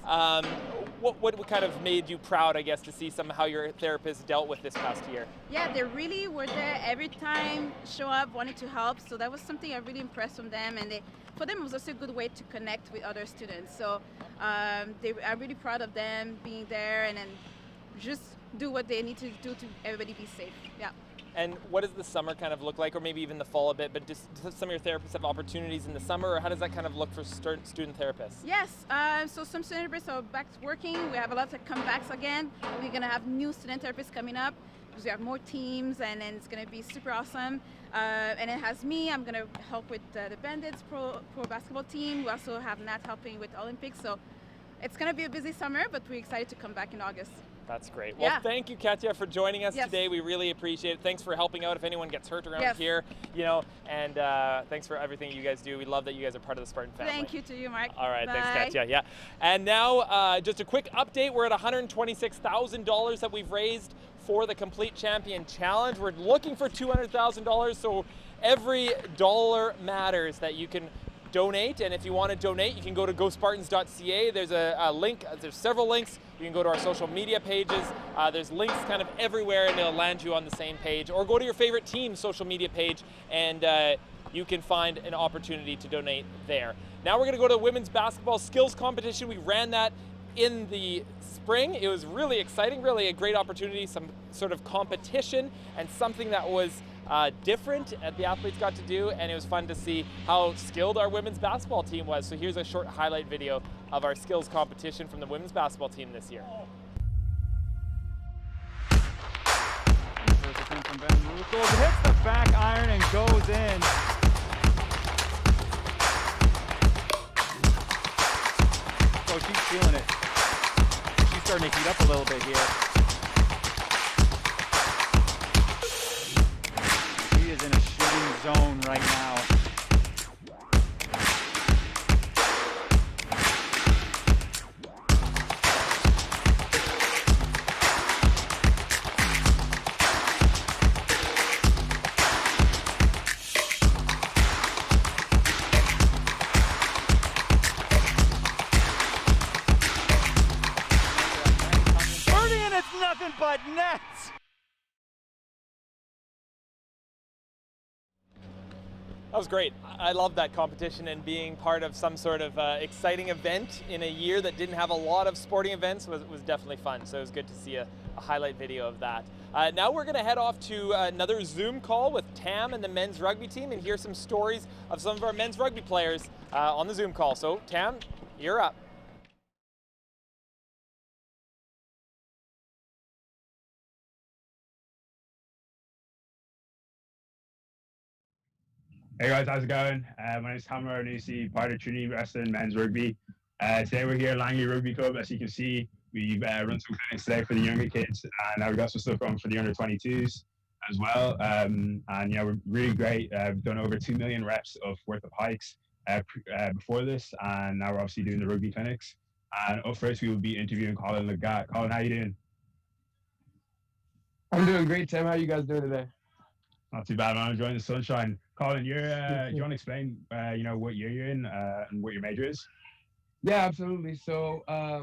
Speaker 1: what kind of made you proud, I guess, to see how your therapists dealt with this past year?
Speaker 23: Yeah, they really were there every time, show up, wanted to help. So that was something I really impressed from them, and for them it was also a good way to connect with other students. So I'm really proud of them being there and then just do what they need to do to everybody be safe. Yeah.
Speaker 1: And what does the summer kind of look like, or maybe even the fall a bit, but does some of your therapists have opportunities in the summer, or how does that kind of look for student therapists?
Speaker 23: Yes, so some student therapists are back working. We have a lot of comebacks again. We're going to have new student therapists coming up because we have more teams, and then it's going to be super awesome. And it has me. I'm going to help with the Bandits pro basketball team. We also have Nat helping with Olympics. So it's going to be a busy summer, but we're excited to come back in August.
Speaker 1: That's great. Well, thank you, Katya, for joining us today. We really appreciate it. Thanks for helping out if anyone gets hurt around here, you know, and thanks for everything you guys do. We love that you guys are part of the Spartan family.
Speaker 23: Thank you to you, Mark.
Speaker 1: All right,
Speaker 23: Bye.
Speaker 1: thanks, Katya. Yeah. And now, just a quick update. We're at $126,000 that we've raised for the Complete Champion Challenge. We're looking for $200,000, so every dollar matters that you can donate. And if you want to donate, you can go to gospartans.ca. There's a link. There's several links. You can go to our social media pages. There's links kind of everywhere, and it'll land you on the same page. Or go to your favorite team's social media page, and you can find an opportunity to donate there. Now we're going to go to the women's basketball skills competition. We ran that in the spring. It was really exciting, really a great opportunity, some sort of competition, and something that was different that the athletes got to do, and it was fun to see how skilled our women's basketball team was. So here's a short highlight video of our skills competition from the women's basketball team this year.
Speaker 9: Hits the back iron and goes in. So she's feeling it. She's starting to heat up a little bit here. She is in a shooting zone right now. Nothing but nets.
Speaker 1: That was great. I love that competition and being part of some sort of exciting event in a year that didn't have a lot of sporting events was definitely fun. So it was good to see a highlight video of that. Now we're going to head off to another Zoom call with Tam and the men's rugby team and hear some stories of some of our men's rugby players on the Zoom call. So Tam, you're up.
Speaker 10: Hey guys, how's it going? My name is Tam Maranisi, part of Trinity Western Men's Rugby. Today we're here at Langley Rugby Club. As you can see, we've run some clinics today for the younger kids, and now we've got some stuff going for the under 22s as well. And yeah, we're really great. We've done over 2 million reps of worth of hikes before this, and now we're obviously doing the rugby clinics. And up first, we will be interviewing Colin Legat. Colin, how you doing?
Speaker 11: I'm doing great, Tim. How are you guys doing today?
Speaker 10: Not too bad, man. I'm enjoying the sunshine. Colin, you're, do you want to explain, you know, what year you're in and what your major is?
Speaker 11: Yeah, absolutely. So, I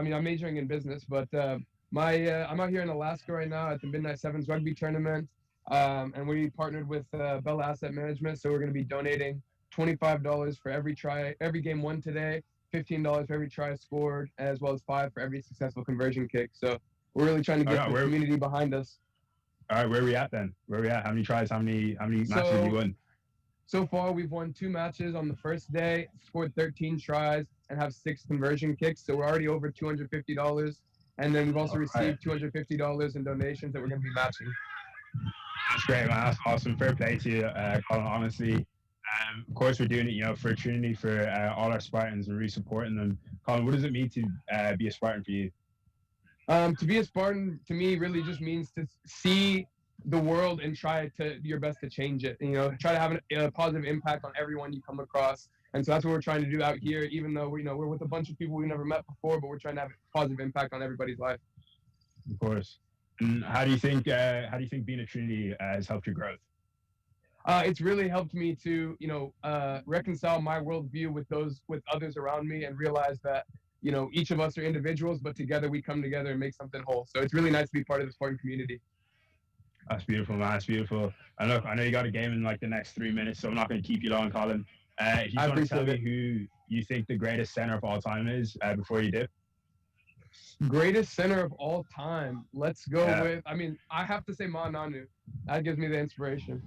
Speaker 11: mean, I'm majoring in business, but I'm out here in Alaska right now at the Midnight Sevens rugby tournament, and we partnered with Bella Asset Management. So we're going to be donating $25 for every game won today, $15 for every try scored, as well as $5 for every successful conversion kick. So we're really trying to get the community behind us.
Speaker 10: All right, where are we at then? Where are we at? How many tries? How many matches have you won?
Speaker 11: So far, we've won 2 matches on the first day, scored 13 tries, and have 6 conversion kicks. So we're already over $250. And then we've also received $250 in donations that we're going to be matching.
Speaker 10: That's great, man. That's awesome. Fair play to you, Colin, honestly. Of course, we're doing it, you know, for Trinity, for all our Spartans, and really supporting them. Colin, what does it mean to be a Spartan for you?
Speaker 11: To be a Spartan, to me, really just means to see the world and try to do your best to change it. You know, try to have a positive impact on everyone you come across. And so that's what we're trying to do out here, even though we're with a bunch of people we've never met before, but we're trying to have a positive impact on everybody's life.
Speaker 10: Of course. And how do you think being at Trinity has helped your growth?
Speaker 11: It's really helped me to, reconcile my worldview with others around me and realize that, each of us are individuals, but together we come together and make something whole. So it's really nice to be part of the Spartan community.
Speaker 10: That's beautiful, man. That's beautiful. And look, I know you got a game in like the next 3 minutes, so I'm not going to keep you long, Colin. If you want to tell me who you think the greatest center of all time is before you dip.
Speaker 11: Greatest center of all time. Let's go with, I have to say Ma Nanu. That gives me the inspiration.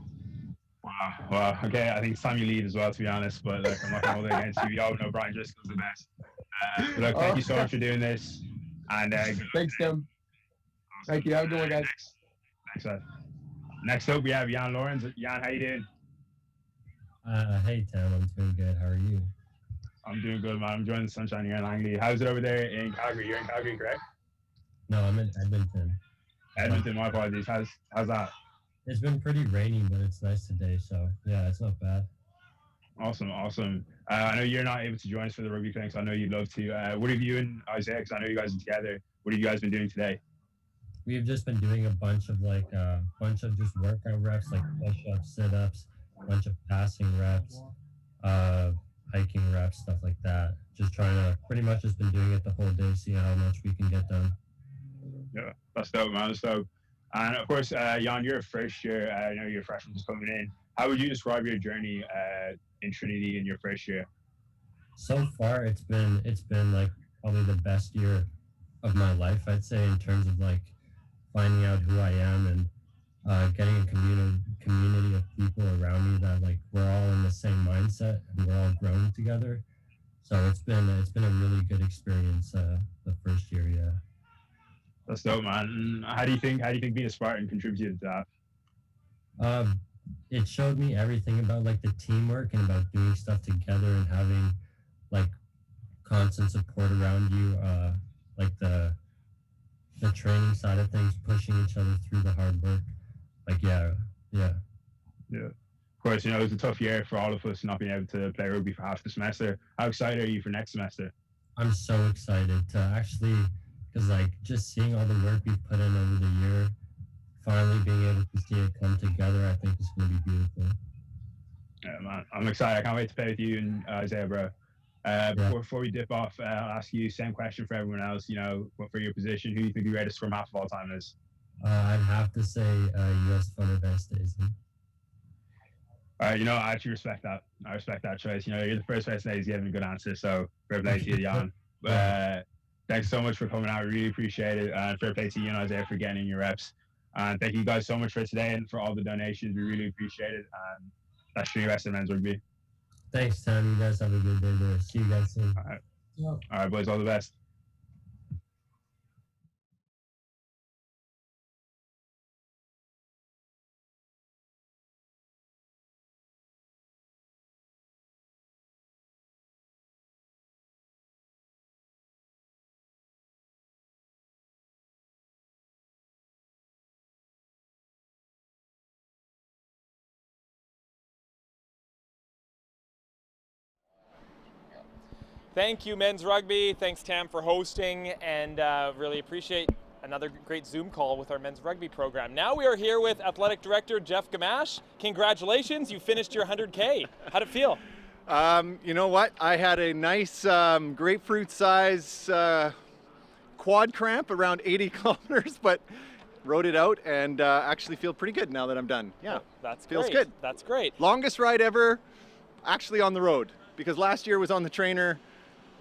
Speaker 10: Wow. Okay, I think it's time you leave as well, to be honest. But look, I'm not going to hold it against you. We all know Brian Driscoll's the best. Look, thank you so much for doing this. And
Speaker 11: thanks, Tim. Thank you. Have a good one, guys.
Speaker 10: Thanks, man. Next up, we have Jan Lawrence. Jan, how you doing?
Speaker 24: Hey, Tim. I'm doing good. How are you?
Speaker 10: I'm doing good, man. I'm enjoying the sunshine here in Langley. How's it over there in Calgary? You're in Calgary, correct?
Speaker 24: No, I'm in Edmonton.
Speaker 10: Edmonton, my apologies. How's that?
Speaker 24: It's been pretty rainy, but it's nice today, so yeah, it's not bad.
Speaker 10: Awesome. I know you're not able to join us for the rugby clinics. I know you'd love to. What have you and Isaiah, because I know you guys are together, what have you guys been doing today?
Speaker 24: We've just been doing a bunch of just workout reps, like push-ups, sit-ups, a bunch of passing reps, hiking reps, stuff like that. Just trying to pretty much just been doing it the whole day, see how much we can get done.
Speaker 10: Yeah, that's dope, man. That's dope. And of course, Jan, you're a first year. I know you're a freshman just coming in. How would you describe your journey in Trinity in your first year?
Speaker 24: So far, it's been like probably the best year of my life, I'd say, in terms of like finding out who I am and getting a community of people around me that like we're all in the same mindset and we're all growing together. So it's been a really good experience the first year, yeah.
Speaker 10: That's dope, man. How do you think being a Spartan contributed to that?
Speaker 24: It showed me everything about like the teamwork and about doing stuff together and having like constant support around you, like the training side of things, pushing each other through the hard work. Like yeah.
Speaker 10: Of course, you know, it was a tough year for all of us not being able to play rugby for half the semester. How excited are you for next semester?
Speaker 24: I'm so excited to actually, because like just seeing all the work we've put in over the year, finally being able to see it come together, I think is going to be beautiful.
Speaker 10: Yeah, man, I'm excited. I can't wait to play with you and Isaiah, bro. Before we dip off, I'll ask you same question for everyone else. You know, for your position, who do you think the greatest scrum half of all time is?
Speaker 24: I'd have to say US Van Stays.
Speaker 10: You know, I actually respect that. I respect that choice. You know, you're the first person that is giving a good answer, so fair play to you, Jan. Thanks so much for coming out. We really appreciate it. And fair play to you and Isaiah for getting in your reps. And thank you guys so much for today and for all the donations. We really appreciate it. And that's Trinity Western Men's Rugby.
Speaker 24: Thanks, Tom. You guys have a good day there. See you guys soon.
Speaker 10: All right, boys. All the best.
Speaker 1: Thank you, Men's Rugby. Thanks, Tam, for hosting, and really appreciate another great Zoom call with our Men's Rugby program. Now we are here with Athletic Director Jeff Gamache. Congratulations, you finished your 100K. How'd it feel?
Speaker 12: You know what? I had a nice grapefruit size quad cramp around 80 kilometers, but rode it out and actually feel pretty good now that I'm done. Yeah,
Speaker 1: oh, that's
Speaker 12: feels
Speaker 1: great.
Speaker 12: good.
Speaker 1: That's great.
Speaker 12: Longest ride ever, actually on the road, because last year was on the trainer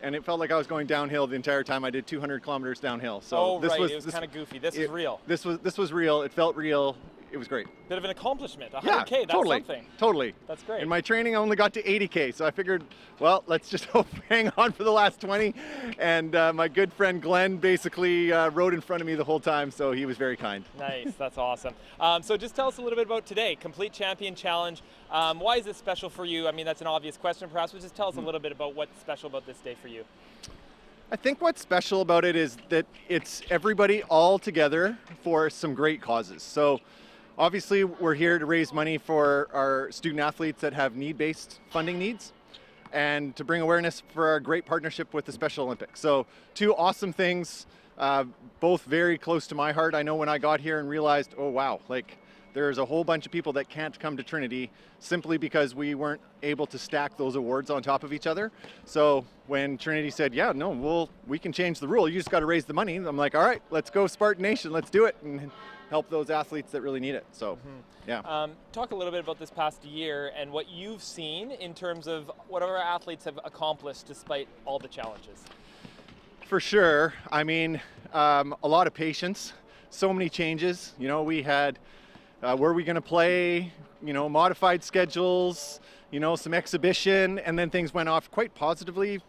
Speaker 12: and it felt like I was going downhill the entire time. I did 200 kilometers downhill. So
Speaker 1: it was kind of goofy. This is real.
Speaker 12: This was real. It felt real. It was great.
Speaker 1: Bit of an accomplishment. 100K,
Speaker 12: yeah,
Speaker 1: that's
Speaker 12: totally,
Speaker 1: something.
Speaker 12: Totally.
Speaker 1: That's great.
Speaker 12: In my training, I only got to 80K, so I figured, well, let's just hope hang on for the last 20. And my good friend Glenn basically rode in front of me the whole time, so he was very kind.
Speaker 1: Nice, that's awesome. So just tell us a little bit about today, Complete Champion Challenge. Why is this special for you? I mean, that's an obvious question perhaps, but just tell us a little bit about what's special about this day for you.
Speaker 12: I think what's special about it is that it's everybody all together for some great causes. So obviously we're here to raise money for our student athletes that have need-based funding needs and to bring awareness for our great partnership with the Special Olympics. So two awesome things, both very close to my heart. I know when I got here and realized, oh wow, like there's a whole bunch of people that can't come to Trinity simply because we weren't able to stack those awards on top of each other. So when Trinity said, yeah, no, we can change the rule, you just got to raise the money. I'm like, all right, let's go Spartan Nation, let's do it and help those athletes that really need it. So, yeah.
Speaker 1: Talk a little bit about this past year and what you've seen in terms of what our athletes have accomplished despite all the challenges.
Speaker 12: For sure. I mean, a lot of patience, so many changes. You know, we had where are we going to play, you know, modified schedules, you know, some exhibition, and then things went off quite positively,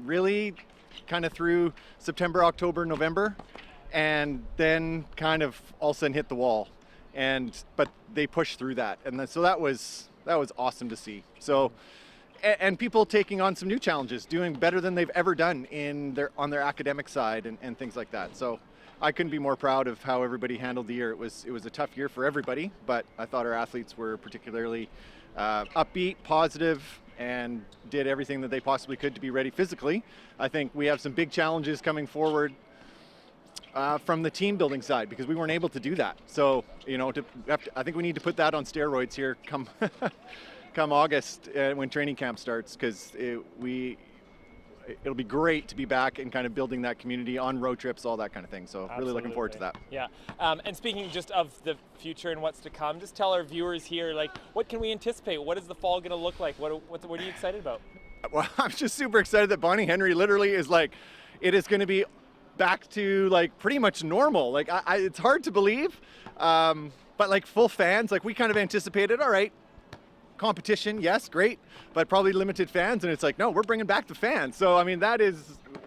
Speaker 12: really kind of through September, October, November, and then kind of all of a sudden hit the wall. But they pushed through that, and then, so that was awesome to see. So, and people taking on some new challenges, doing better than they've ever done on their academic side and things like that. So I couldn't be more proud of how everybody handled the year. It was a tough year for everybody, but I thought our athletes were particularly upbeat, positive, and did everything that they possibly could to be ready physically. I think we have some big challenges coming forward from the team building side because we weren't able to do that. So, you know, I think we need to put that on steroids here come August when training camp starts, because it'll be great to be back and kind of building that community on road trips, all that kind of thing. So
Speaker 1: Absolutely.
Speaker 12: Really looking forward to that.
Speaker 1: Yeah. And speaking just of the future and what's to come, just tell our viewers here, like, what can we anticipate? What is the fall going to look like? What are you excited about?
Speaker 12: Well, I'm just super excited that Bonnie Henry literally is like, it is going to be back to like pretty much normal. Like it's hard to believe, but like full fans, like we kind of anticipated, all right, competition, yes, great, but probably limited fans, and it's like, no, we're bringing back the fans. So I mean,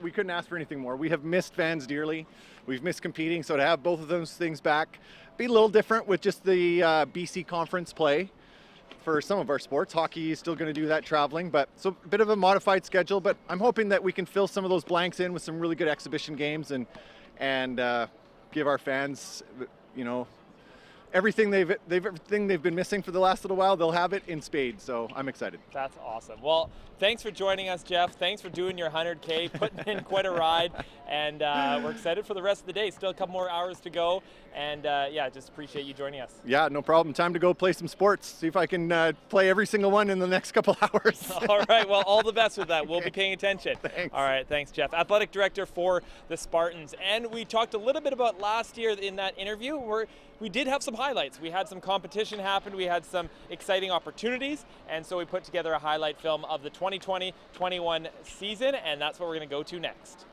Speaker 12: we couldn't ask for anything more. We have missed fans dearly. We've missed competing, so to have both of those things back, be a little different with just the BC conference play for some of our sports. Hockey is still going to do that traveling, but so a bit of a modified schedule, but I'm hoping that we can fill some of those blanks in with some really good exhibition games and give our fans, you know, everything they've been missing for the last little while. They'll have it in spades, so I'm excited.
Speaker 1: That's awesome. Well, thanks for joining us, Jeff. Thanks for doing your 100K, putting in quite a ride, and we're excited for the rest of the day. Still a couple more hours to go, and yeah, just appreciate you joining us.
Speaker 12: Yeah, no problem. Time to go play some sports. See if I can play every single one in the next couple hours.
Speaker 1: All right, well, all the best with that. We'll be paying attention.
Speaker 12: Thanks.
Speaker 1: All right, thanks, Jeff. Athletic Director for the Spartans. And we talked a little bit about last year in that interview where we did have some highlights. We had some competition happen. We had some exciting opportunities. And so we put together a highlight film of the 2020-21 season, and that's what we're going to go to next.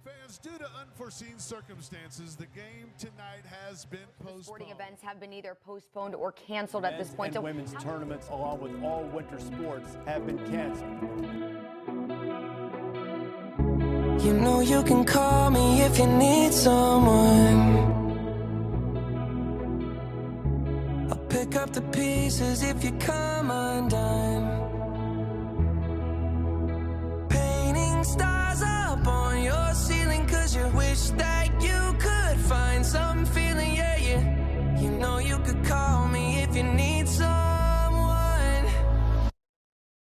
Speaker 2: Fans, due to unforeseen circumstances, the game tonight has been postponed.
Speaker 14: Sporting events have been either postponed or canceled at this point.
Speaker 15: And women's tournaments, along with all winter sports, have been canceled.
Speaker 18: You know you can call me if you need someone. I'll pick up the pieces if you come undone. Painting stars up on your ceiling 'cause you wish that you could find some feeling, yeah. You know you could call me if you need someone.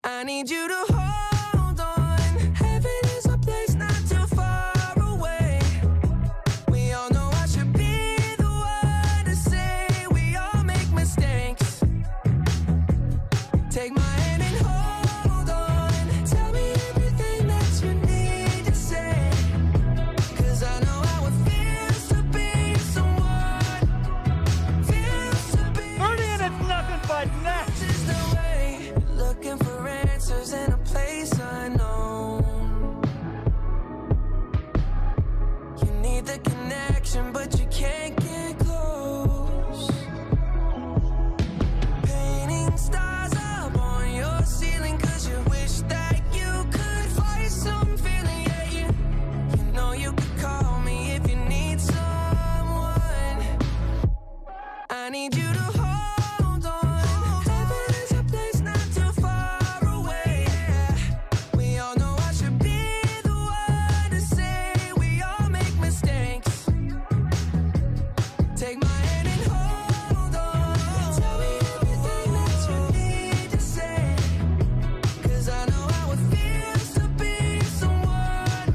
Speaker 18: I need you to hold on. Heaven is a place not too far away. We all know I should be the one to say we all make mistakes. Take my hand and hold on. Tell me everything that you need to say. 'Cause I know how it feels to be someone. Feels to be
Speaker 9: and it's nothing but net.
Speaker 18: Just the way. Looking for answers in a place unknown. You need the connection, but you can't get close. Painting stars up on your ceiling 'cause you wish that you could find some feeling, yeah. You know you could call me if you need someone. I need you to hold on. Heaven is a place not too far away. We all know I should be the one to say we all make mistakes. Take my hand and hold on. Tell me everything that you need to say. 'Cause I know how it feels to be someone.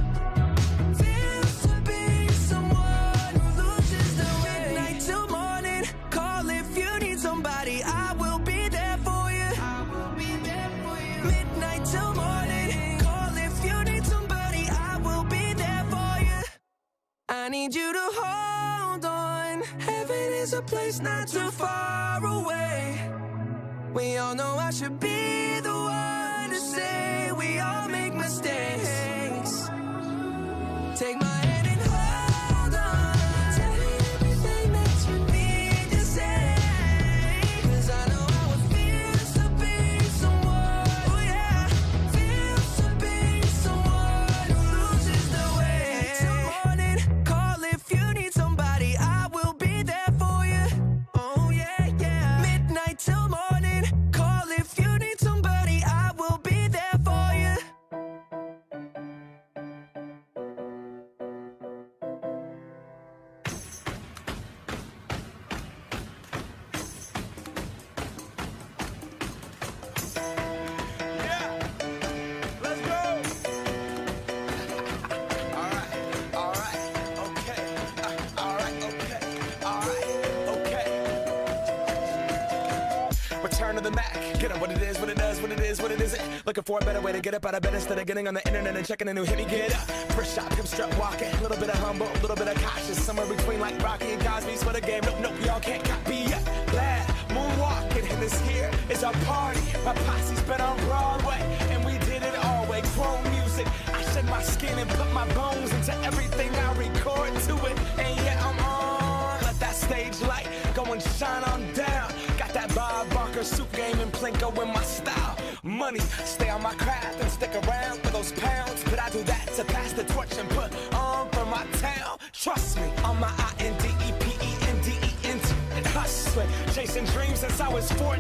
Speaker 18: Feels to be someone who loses the way. Midnight till morning. Call if you need somebody. I will be there for you. I will be there for you. Midnight till morning. Call if you need somebody. I will be there for you. I need you to hold on. Heaven is a place not too far away. We all know I should be the one to say we all make mistakes. Take my hand and hold on. Tell me everything that you need to say. 'Cause I know how it feels to be someone. Oh yeah, feels to be someone who loses the way. Till morning, call if you need somebody. I will be there for you. Oh yeah, yeah. Midnight till morning, call if you need somebody. I will be there for you.
Speaker 3: to the Mac. Get up what it is, what it does, what it is, what it isn't. Looking for a better way to get up out of bed instead of getting on the internet and checking a new hit. Me get up, first shot, hip strut walking. A little bit of humble, a little bit of cautious. Somewhere between like Rocky and Cosby's for the game. Nope, nope, y'all can't copy yet. Glad moonwalking, and this here is our party. My posse's been on Broadway, and we did it all way. Grown music, I shed my skin and put my bones into everything I record to it. And yeah, I'm on. Let that stage light go and shine on down. Got that Bob Barker soup game and Plinko in my style. Money, stay on my craft and stick around for those pounds. But I do that to pass the torch and put on for my town. Trust me, on my INDEPENDENT and hustling. Chasing dreams since I was 14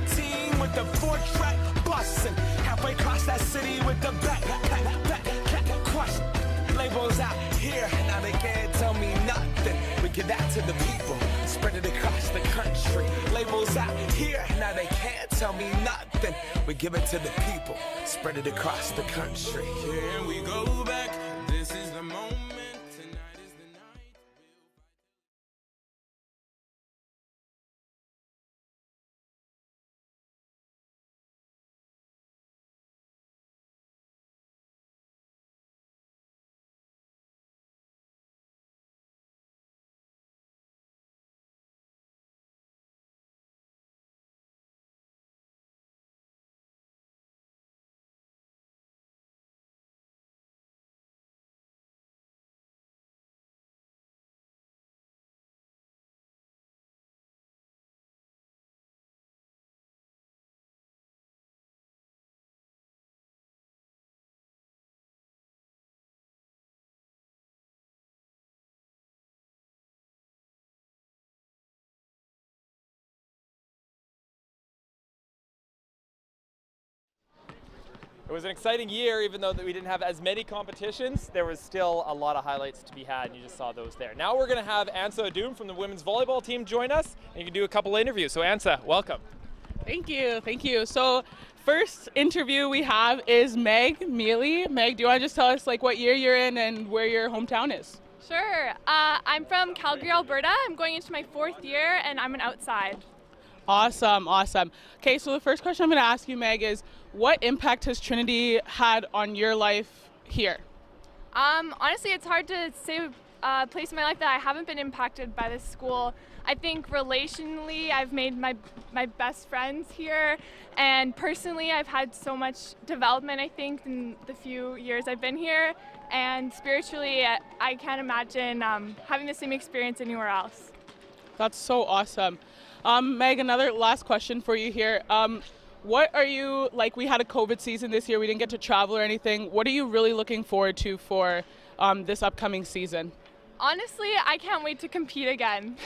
Speaker 3: with the 4-track bustin'. Halfway across that city with the back crush. Labels out here, now they can't tell me nothing. We give that to the people, spread it across the country. Labels out here, now they can't tell me nothing. We give it to the people, spread it across the country. Here we go back, this is the moment.
Speaker 1: It was an exciting year, even though that we didn't have as many competitions. There was still a lot of highlights to be had, and you just saw those there. Now we're going to have Ansa Adoum from the women's volleyball team join us, and you can do a couple interviews. So Ansa, welcome.
Speaker 6: Thank you, thank you. So first interview we have is Meg Mealy. Meg, do you want to just tell us like what year you're in and where your hometown is?
Speaker 13: Sure. I'm from Calgary, Alberta. I'm going into my 4th year, and I'm an outside.
Speaker 6: Awesome, awesome. Okay, so the first question I'm going to ask you, Meg, is what impact has Trinity had on your life here?
Speaker 13: Honestly, it's hard to say a place in my life that I haven't been impacted by this school. I think relationally, I've made my best friends here, and personally, I've had so much development, I think, in the few years I've been here, and spiritually, I can't imagine having the same experience anywhere else.
Speaker 6: That's so awesome. Meg, another last question for you here. What are you, like we had a COVID season this year, we didn't get to travel or anything. What are you really looking forward to for this upcoming season?
Speaker 13: Honestly, I can't wait to compete again.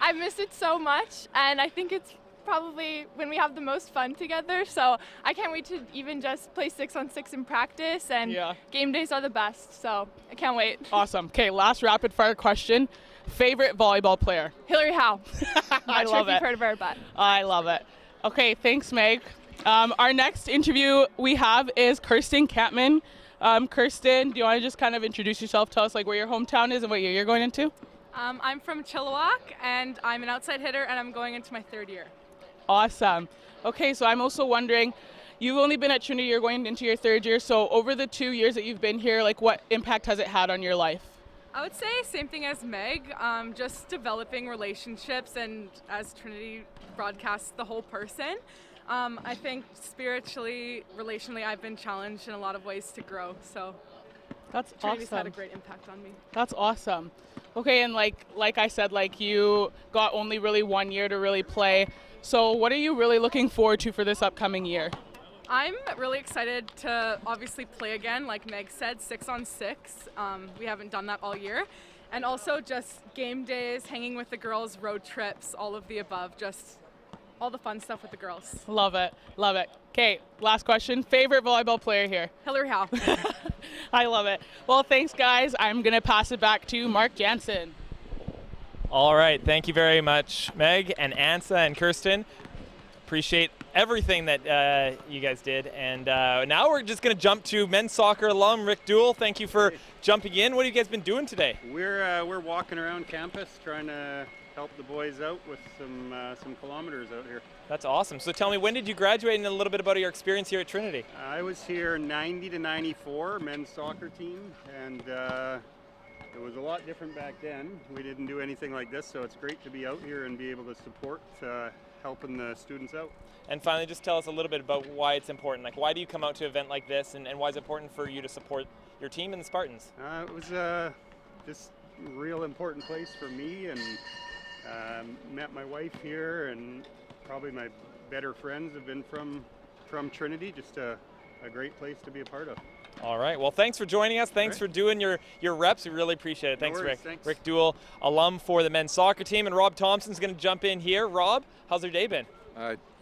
Speaker 13: I miss it so much, and I think it's probably when we have the most fun together, so I can't wait to even just play 6-on-6 in practice, and game days are the best, so I can't wait.
Speaker 6: Awesome. Okay, last rapid fire question. Favorite volleyball player?
Speaker 13: Hillary Howe.
Speaker 6: I
Speaker 13: Not
Speaker 6: love
Speaker 13: sure if
Speaker 6: it.
Speaker 13: you've heard of her, but.
Speaker 6: I love it. Okay, thanks, Meg. Our next interview we have is Kirsten Catman. Kirsten, do you want to just kind of introduce yourself? Tell us like where your hometown is and what year you're going into?
Speaker 17: I'm from Chilliwack, and I'm an outside hitter, and I'm going into my 3rd year.
Speaker 6: Awesome. Okay, so I'm also wondering, you've only been at Trinity, you're going into your 3rd year, so over the 2 years that you've been here, like what impact has it had on your life?
Speaker 17: I would say same thing as Meg, just developing relationships, and as Trinity broadcasts the whole person. I think spiritually, relationally, I've been challenged in a lot of ways to grow, so
Speaker 6: that's
Speaker 17: Trinity's
Speaker 6: awesome.
Speaker 17: had a great impact on me.
Speaker 6: That's awesome. Okay, and like I said, like you got only really 1 year to really play. So what are you really looking forward to for this upcoming year?
Speaker 17: I'm really excited to obviously play again, like Meg said, 6-on-6. We haven't done that all year. And also just game days, hanging with the girls, road trips, all of the above, just all the fun stuff with the girls.
Speaker 6: Love it, love it. Okay, last question. Favorite volleyball player here?
Speaker 17: Hillary Howe.
Speaker 6: I love it. Well, thanks guys. I'm gonna pass it back to Mark Jansen.
Speaker 1: All right, thank you very much, Meg and Ansa and Kirsten. Appreciate everything that you guys did. And now we're just going to jump to men's soccer alum Rick Duell. Thank you for jumping in. What have you guys been doing today?
Speaker 25: We're walking around campus trying to
Speaker 4: help the boys out with some kilometers out here.
Speaker 1: That's awesome. So tell me, when did you graduate, and a little bit about your experience here at Trinity?
Speaker 4: I was here 90 to 94, men's soccer team, and it was a lot different back then. We didn't do anything like this, so it's great to be out here and be able to support helping the students out.
Speaker 1: And finally, just tell us a little bit about why it's important. Like, why do you come out to an event like this, and why is it important for you to support your team and the Spartans?
Speaker 4: It was just a real important place for me, and met my wife here, and probably my better friends have been from Trinity. Just a great place to be a part of.
Speaker 1: All right. Well, thanks for joining us. Thanks for doing your reps. We really appreciate it.
Speaker 4: No
Speaker 1: Thanks,
Speaker 4: worries,
Speaker 1: Rick.
Speaker 4: thanks.
Speaker 1: Rick Duell, alum for the men's soccer team, and Rob Thompson's going to jump in here. Rob, how's your day been?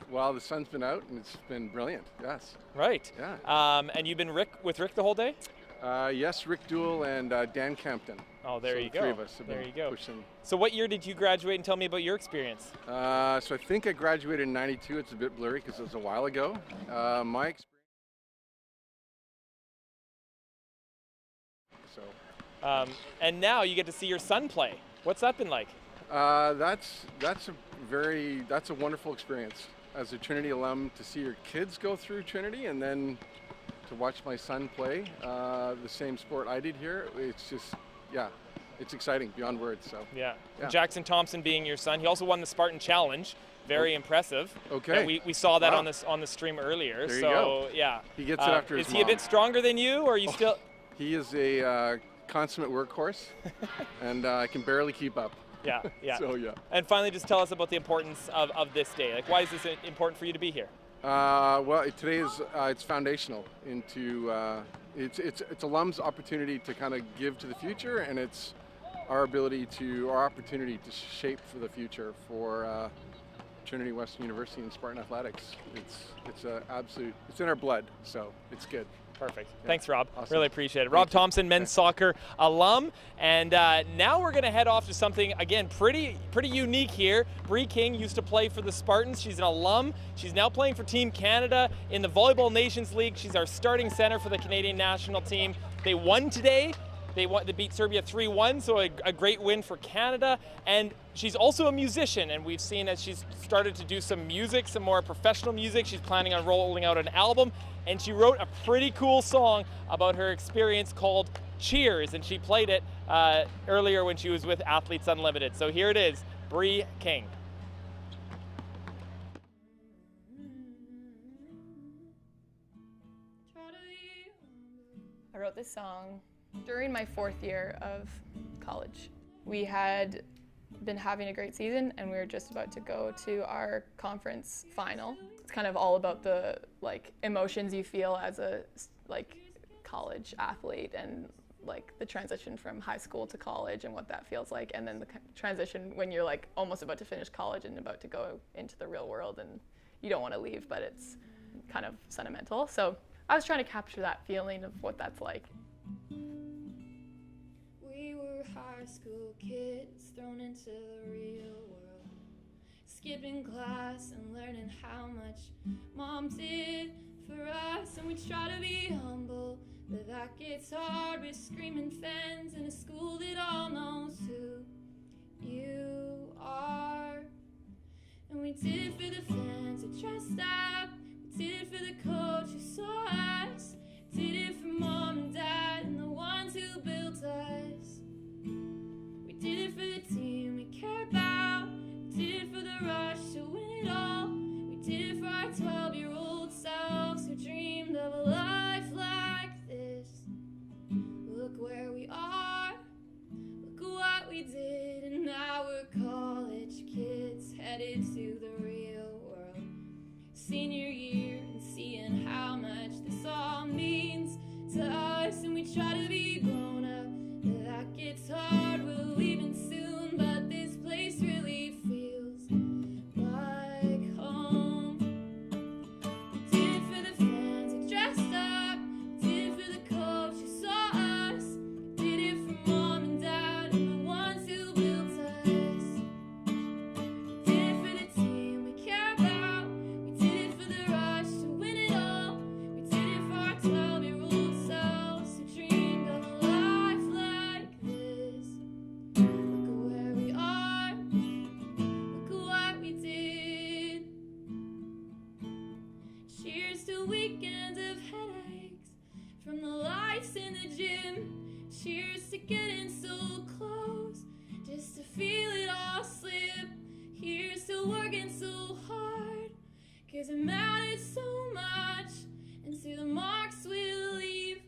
Speaker 5: Well, the sun's been out and it's been brilliant. Yes.
Speaker 1: Right.
Speaker 5: Yeah.
Speaker 1: And you've been with Rick the whole day?
Speaker 5: Yes, Rick Duell and Dan Campton.
Speaker 1: Oh, there
Speaker 5: So
Speaker 1: you
Speaker 5: the
Speaker 1: go.
Speaker 5: three of us have
Speaker 1: There
Speaker 5: been
Speaker 1: you go.
Speaker 5: pushing.
Speaker 1: So what year did you graduate, and tell me about your experience?
Speaker 5: So I think I graduated in '92. It's a bit blurry because it was a while ago. My experience. So.
Speaker 1: And now you get to see your son play. What's that been like?
Speaker 5: That's a wonderful experience as a Trinity alum to see your kids go through Trinity and then to watch my son play the same sport I did here. It's just, yeah, it's exciting beyond words. So
Speaker 1: Yeah.
Speaker 5: Yeah.
Speaker 1: Jackson Thompson being your son, he also won the Spartan Challenge. Very impressive.
Speaker 5: Okay.
Speaker 1: And we saw that
Speaker 5: Wow.
Speaker 1: on the stream earlier.
Speaker 5: There you
Speaker 1: so
Speaker 5: go.
Speaker 1: yeah.
Speaker 5: He gets it after his
Speaker 1: Is he a bit
Speaker 5: mom.
Speaker 1: stronger than you, or are you still?
Speaker 5: He is a consummate workhorse, and I can barely keep up.
Speaker 1: Yeah, yeah.
Speaker 5: So yeah.
Speaker 1: And finally, just tell us about the importance of this day. Like, why is this important for you to be here?
Speaker 5: Well, today is it's foundational into it's alums' opportunity to kind of give to the future, and it's our opportunity to shape for the future for Trinity Western University and Spartan athletics. It's in our blood, so it's good.
Speaker 1: Perfect.
Speaker 5: Yeah.
Speaker 1: Thanks, Rob.
Speaker 5: Awesome.
Speaker 1: Really appreciate it. Rob Thompson, men's soccer alum. And now we're going to head off to something, again, pretty unique here. Bree King used to play for the Spartans. She's an alum. She's now playing for Team Canada in the Volleyball Nations League. She's our starting center for the Canadian national team. They won today. They beat Serbia 3-1, so a great win for Canada. And she's also a musician, and we've seen as she's started to do some music, some more professional music. She's planning on rolling out an album, and she wrote a pretty cool song about her experience called Cheers, and she played it earlier when she was with Athletes Unlimited. So here it is, Bree King.
Speaker 19: I wrote this song during my 4th year of college. We had been having a great season, and we were just about to go to our conference final. It's kind of all about the emotions you feel as a college athlete, and the transition from high school to college and what that feels like, and then the transition when you're almost about to finish college and about to go into the real world, and you don't want to leave, but it's kind of sentimental. So I was trying to capture that feeling of what that's like.
Speaker 20: We were high school kids thrown into the real world, skipping class and learning how much mom did for us, and we try to be humble, but that gets hard with screaming fans in a school that all knows who you are. And we did it for the fans who dressed up, we did it for the coach who saw us, did it for mom and dad and the ones who built us. We did it for the team we care about, we did it for the rush to win it all, we did it for our 12-year-old selves who dreamed of a life like this. Look where we are, look at what we did, and now we're college kids headed to the real world. Senior year and seeing how gym. Cheers to getting so close, just to feel it all slip. Here's to working so hard, 'cause it matters so much. And to the marks we'll leave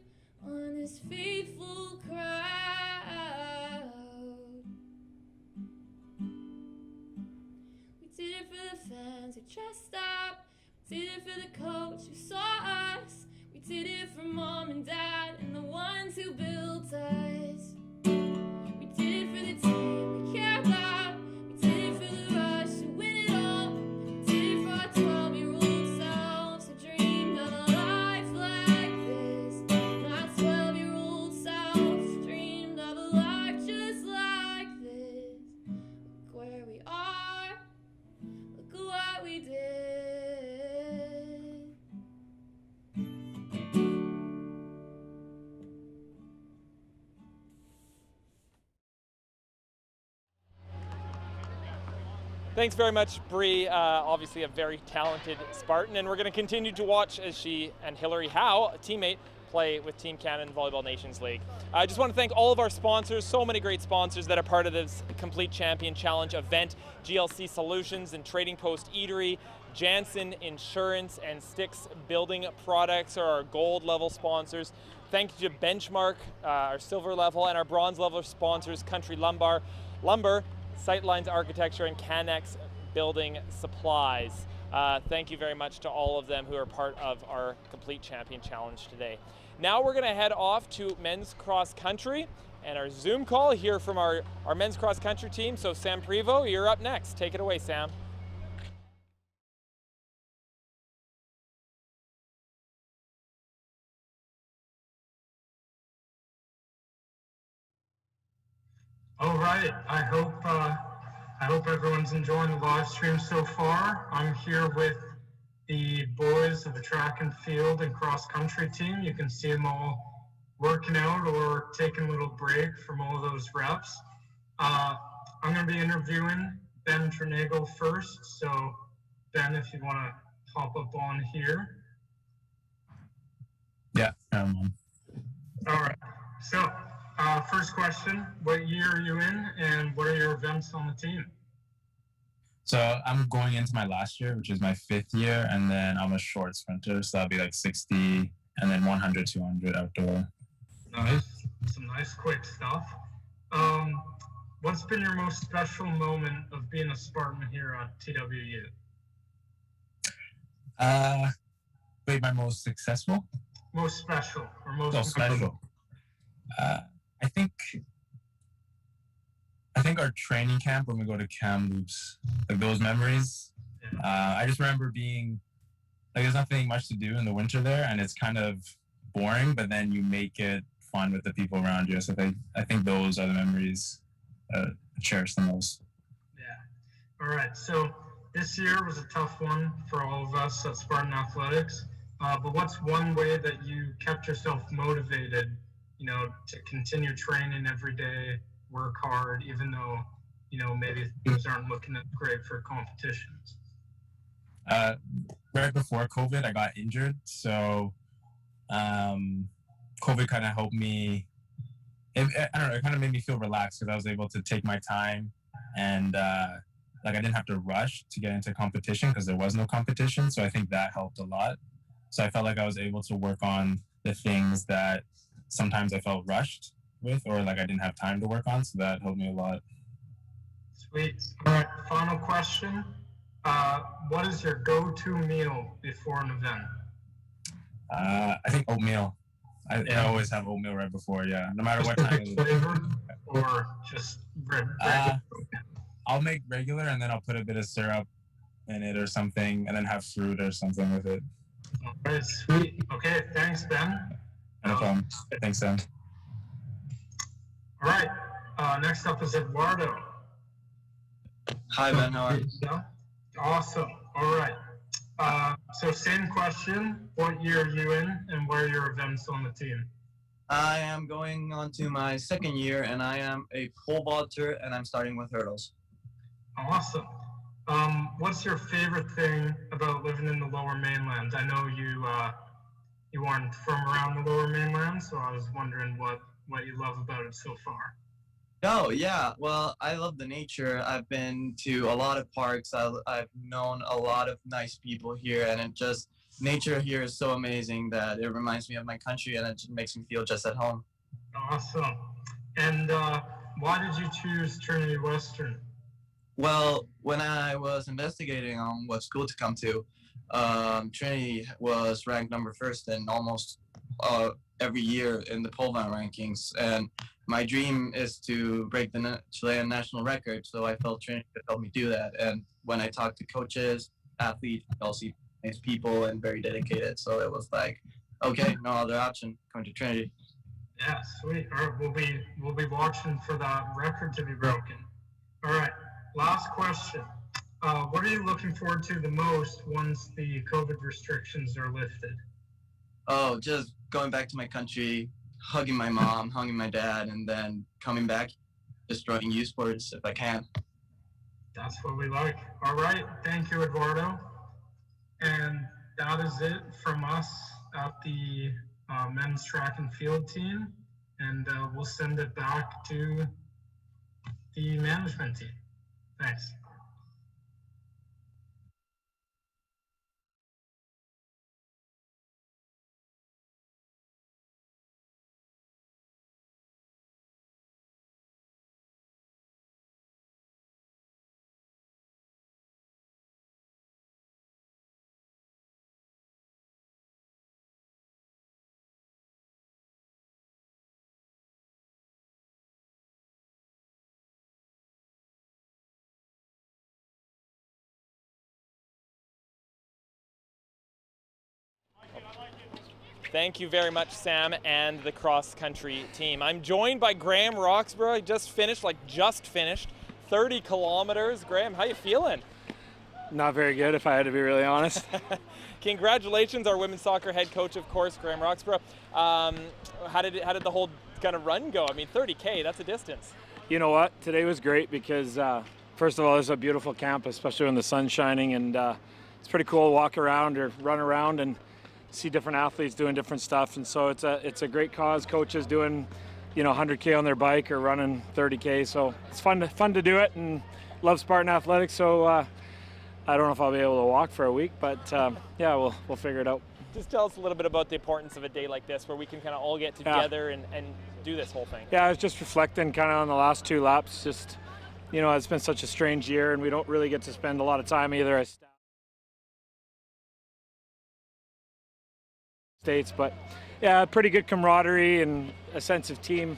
Speaker 20: on this faithful crowd. We did it for the fans who dressed up. We did it for the coach who saw us. We did it for mom and dad and the ones who built us. We did it for the team we care about. We did it for the rush to win it all. We did it for our 12-year-old selves who dreamed of a life like this. My 12-year-old self dreamed of a life just like this. Look where we are. Look at what we did.
Speaker 1: Thanks very much, Bree. Obviously a very talented Spartan, and we're going to continue to watch as she and Hillary Howe, a teammate, play with Team Canada in Volleyball Nations League. I just want to thank all of our sponsors, so many great sponsors that are part of this Complete Champion Challenge event. GLC Solutions and Trading Post Eatery, Janssen Insurance, and Sticks Building Products are our gold level sponsors. Thank you to Benchmark, our silver level, and our bronze level sponsors, Country Lumber, Sightlines Architecture, and Canex Building Supplies. Thank you very much to all of them who are part of our Complete Champion Challenge today. Now we're going to head off to men's cross country and our Zoom call here from our men's cross country team. So Sam Prevost, you're up next. Take it away, Sam.
Speaker 7: All right, I hope everyone's enjoying the live stream so far. I'm here with the boys of the track and field and cross country team. You can see them all working out or taking a little break from all those reps. I'm going to be interviewing Ben Trinagel first. So Ben, if you want to hop up on here.
Speaker 16: Yeah.
Speaker 7: All right, so first question, what year are you in and what are your events on the team?
Speaker 16: So I'm going into my last year, which is my 5th year, and then I'm a short sprinter, so that'll be like 60 and then 100, 200 outdoor.
Speaker 7: Nice, some nice quick stuff. What's been your most special moment of being a Spartan here at TWU?
Speaker 16: Wait, my most successful?
Speaker 7: Most special or most
Speaker 16: special. I think our training camp when we go to Kamloops, like those memories. I just remember being like, there's nothing much to do in the winter there, and it's kind of boring. But then you make it fun with the people around you. So I think those are the memories I cherish the most.
Speaker 7: Yeah. All right. So this year was a tough one for all of us at Spartan Athletics. But what's one way that you kept yourself motivated, to continue training every day, work hard, even though, maybe things aren't looking that great for competitions?
Speaker 16: Right before COVID, I got injured. So COVID kind of helped me. I don't know, it kind of made me feel relaxed because I was able to take my time and I didn't have to rush to get into competition because there was no competition. So I think that helped a lot. So I felt like I was able to work on the things that sometimes I felt rushed with or I didn't have time to work on. So that helped me a lot.
Speaker 7: Sweet. All right, final question. What is your go-to meal before an event?
Speaker 16: I think oatmeal. I always have oatmeal right before, no matter what time.
Speaker 7: Flavor or just regular?
Speaker 16: I'll make regular and then I'll put a bit of syrup in it or something and then have fruit or something with it.
Speaker 7: All right, sweet. Okay, thanks, Ben.
Speaker 16: No problem. Thanks, Sam.
Speaker 7: All right, next up is Eduardo.
Speaker 21: Hi, Ben. How are you?
Speaker 7: Awesome. All right. So same question. What year are you in and what are your events on the team?
Speaker 21: I am going on to my 2nd year, and I am a pole vaulter, and I'm starting with hurdles.
Speaker 7: Awesome. What's your favorite thing about living in the Lower Mainland? I know you aren't from around the Lower Mainland, so I was wondering what you love about it so far.
Speaker 21: Oh, yeah. Well, I love the nature. I've been to a lot of parks. I've known a lot of nice people here, and nature here is so amazing that it reminds me of my country, and it just makes me feel just at home.
Speaker 7: Awesome. And why did you choose Trinity Western?
Speaker 21: Well, when I was investigating on what school to come to, Trinity was ranked number first in almost every year in the pole vault rankings, and my dream is to break the Chilean national record, so I felt Trinity could help me do that. And when I talked to coaches, athletes, I also see nice people and very dedicated, so it was like, okay, no other option, come to Trinity.
Speaker 7: Yeah, sweet. All right, we'll be watching for that record to be broken. All right, last question. What are you looking forward to the most once the COVID restrictions are lifted?
Speaker 21: Oh, just going back to my country, hugging my mom, hugging my dad, and then coming back, just joining youth sports if I can.
Speaker 7: That's what we like. All right, thank you, Eduardo. And that is it from us at the men's track and field team. And we'll send it back to the management team. Thanks. Thank you very much, Sam, and the cross-country team. I'm joined by Graham Roxburgh. I just finished 30 kilometers. Graham, how you feeling?
Speaker 8: Not very good, if I had to be really honest.
Speaker 1: Congratulations, our women's soccer head coach, of course, Graham Roxburgh. How did the whole kind of run go? I mean, 30K, that's a distance.
Speaker 8: You know what? Today was great because, first of all, this is a beautiful campus, especially when the sun's shining, and it's pretty cool to walk around or run around and see different athletes doing different stuff. And so it's a great cause. Coaches doing, 100K on their bike or running 30K. So it's fun to do it, and love Spartan athletics. So I don't know if I'll be able to walk for a week, but yeah, we'll figure it out.
Speaker 1: Just tell us a little bit about the importance of a day like this where we can kind of all get together and do this whole thing.
Speaker 8: Yeah, I was just reflecting kind of on the last 2 laps. Just, it's been such a strange year, and we don't really get to spend a lot of time either as staff. States, but yeah, pretty good camaraderie and a sense of team.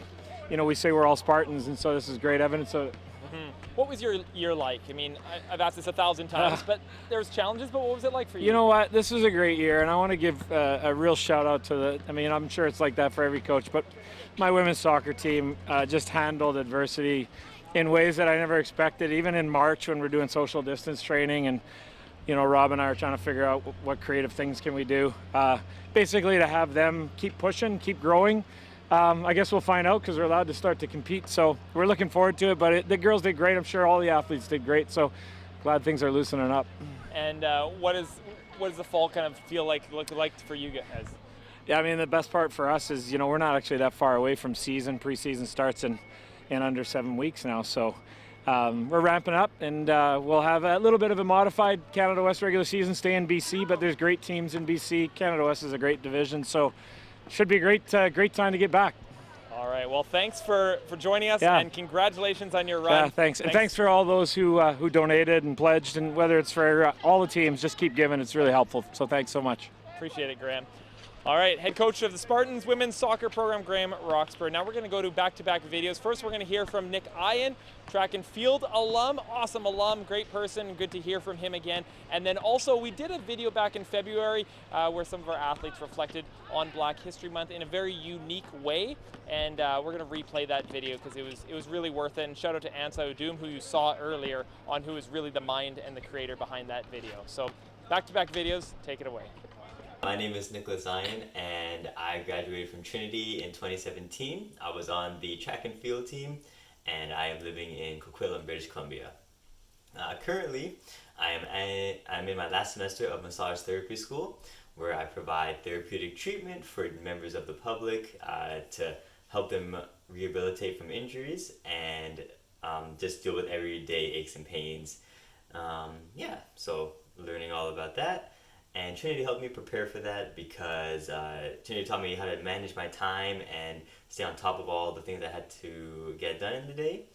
Speaker 8: We say we're all Spartans, and so this is great evidence of it.
Speaker 1: Mm-hmm. What was your year like? I mean, I've asked this 1,000 times, but there's challenges, but what was it like for you?
Speaker 8: You know what? This was a great year, and I want to give a real shout out to I'm sure it's like that for every coach, but my women's soccer team just handled adversity in ways that I never expected, even in March when we're doing social distance training, and Rob and I are trying to figure out what creative things can we do. Basically to have them keep pushing, keep growing. I guess we'll find out because we're allowed to start to compete. So we're looking forward to it, but the girls did great. I'm sure all the athletes did great. So glad things are loosening up.
Speaker 1: And what does the fall kind of look like for you guys?
Speaker 8: Yeah, I mean, the best part for us is, we're not actually that far away from preseason starts in under 7 weeks now. So we're ramping up, and we'll have a little bit of a modified Canada West regular season, stay in BC, but there's great teams in BC. Canada West is a great division, so should be a great time to get back.
Speaker 1: All right, well, thanks for joining us,
Speaker 8: yeah.
Speaker 1: And congratulations on your run.
Speaker 8: Yeah, thanks. And thanks for all those who donated and pledged, and whether it's for all the teams, just keep giving. It's really helpful, so thanks so much.
Speaker 1: Appreciate it, Graham. All right, head coach of the Spartans women's soccer program, Graham Roxburgh. Now we're going to go to back-to-back videos. First, we're going to hear from Nick Ian, track and field alum, awesome alum, great person, good to hear from him again. And then also, we did a video back in February where some of our athletes reflected on Black History Month in a very unique way. And we're going to replay that video because it was really worth it. And shout out to Ansa Udum, who you saw earlier, on who is really the mind and the creator behind that video. So back-to-back videos, take it away.
Speaker 11: My name is Nicholas Zion, and I graduated from Trinity in 2017. I was on the track and field team, and I am living in Coquitlam, British Columbia. Currently, I'm in my last semester of massage therapy school, where I provide therapeutic treatment for members of the public to help them rehabilitate from injuries and just deal with everyday aches and pains. Yeah, so learning all about that. And Trinity helped me prepare for that because Trinity taught me how to manage my time and stay on top of all the things I had to get done in the day.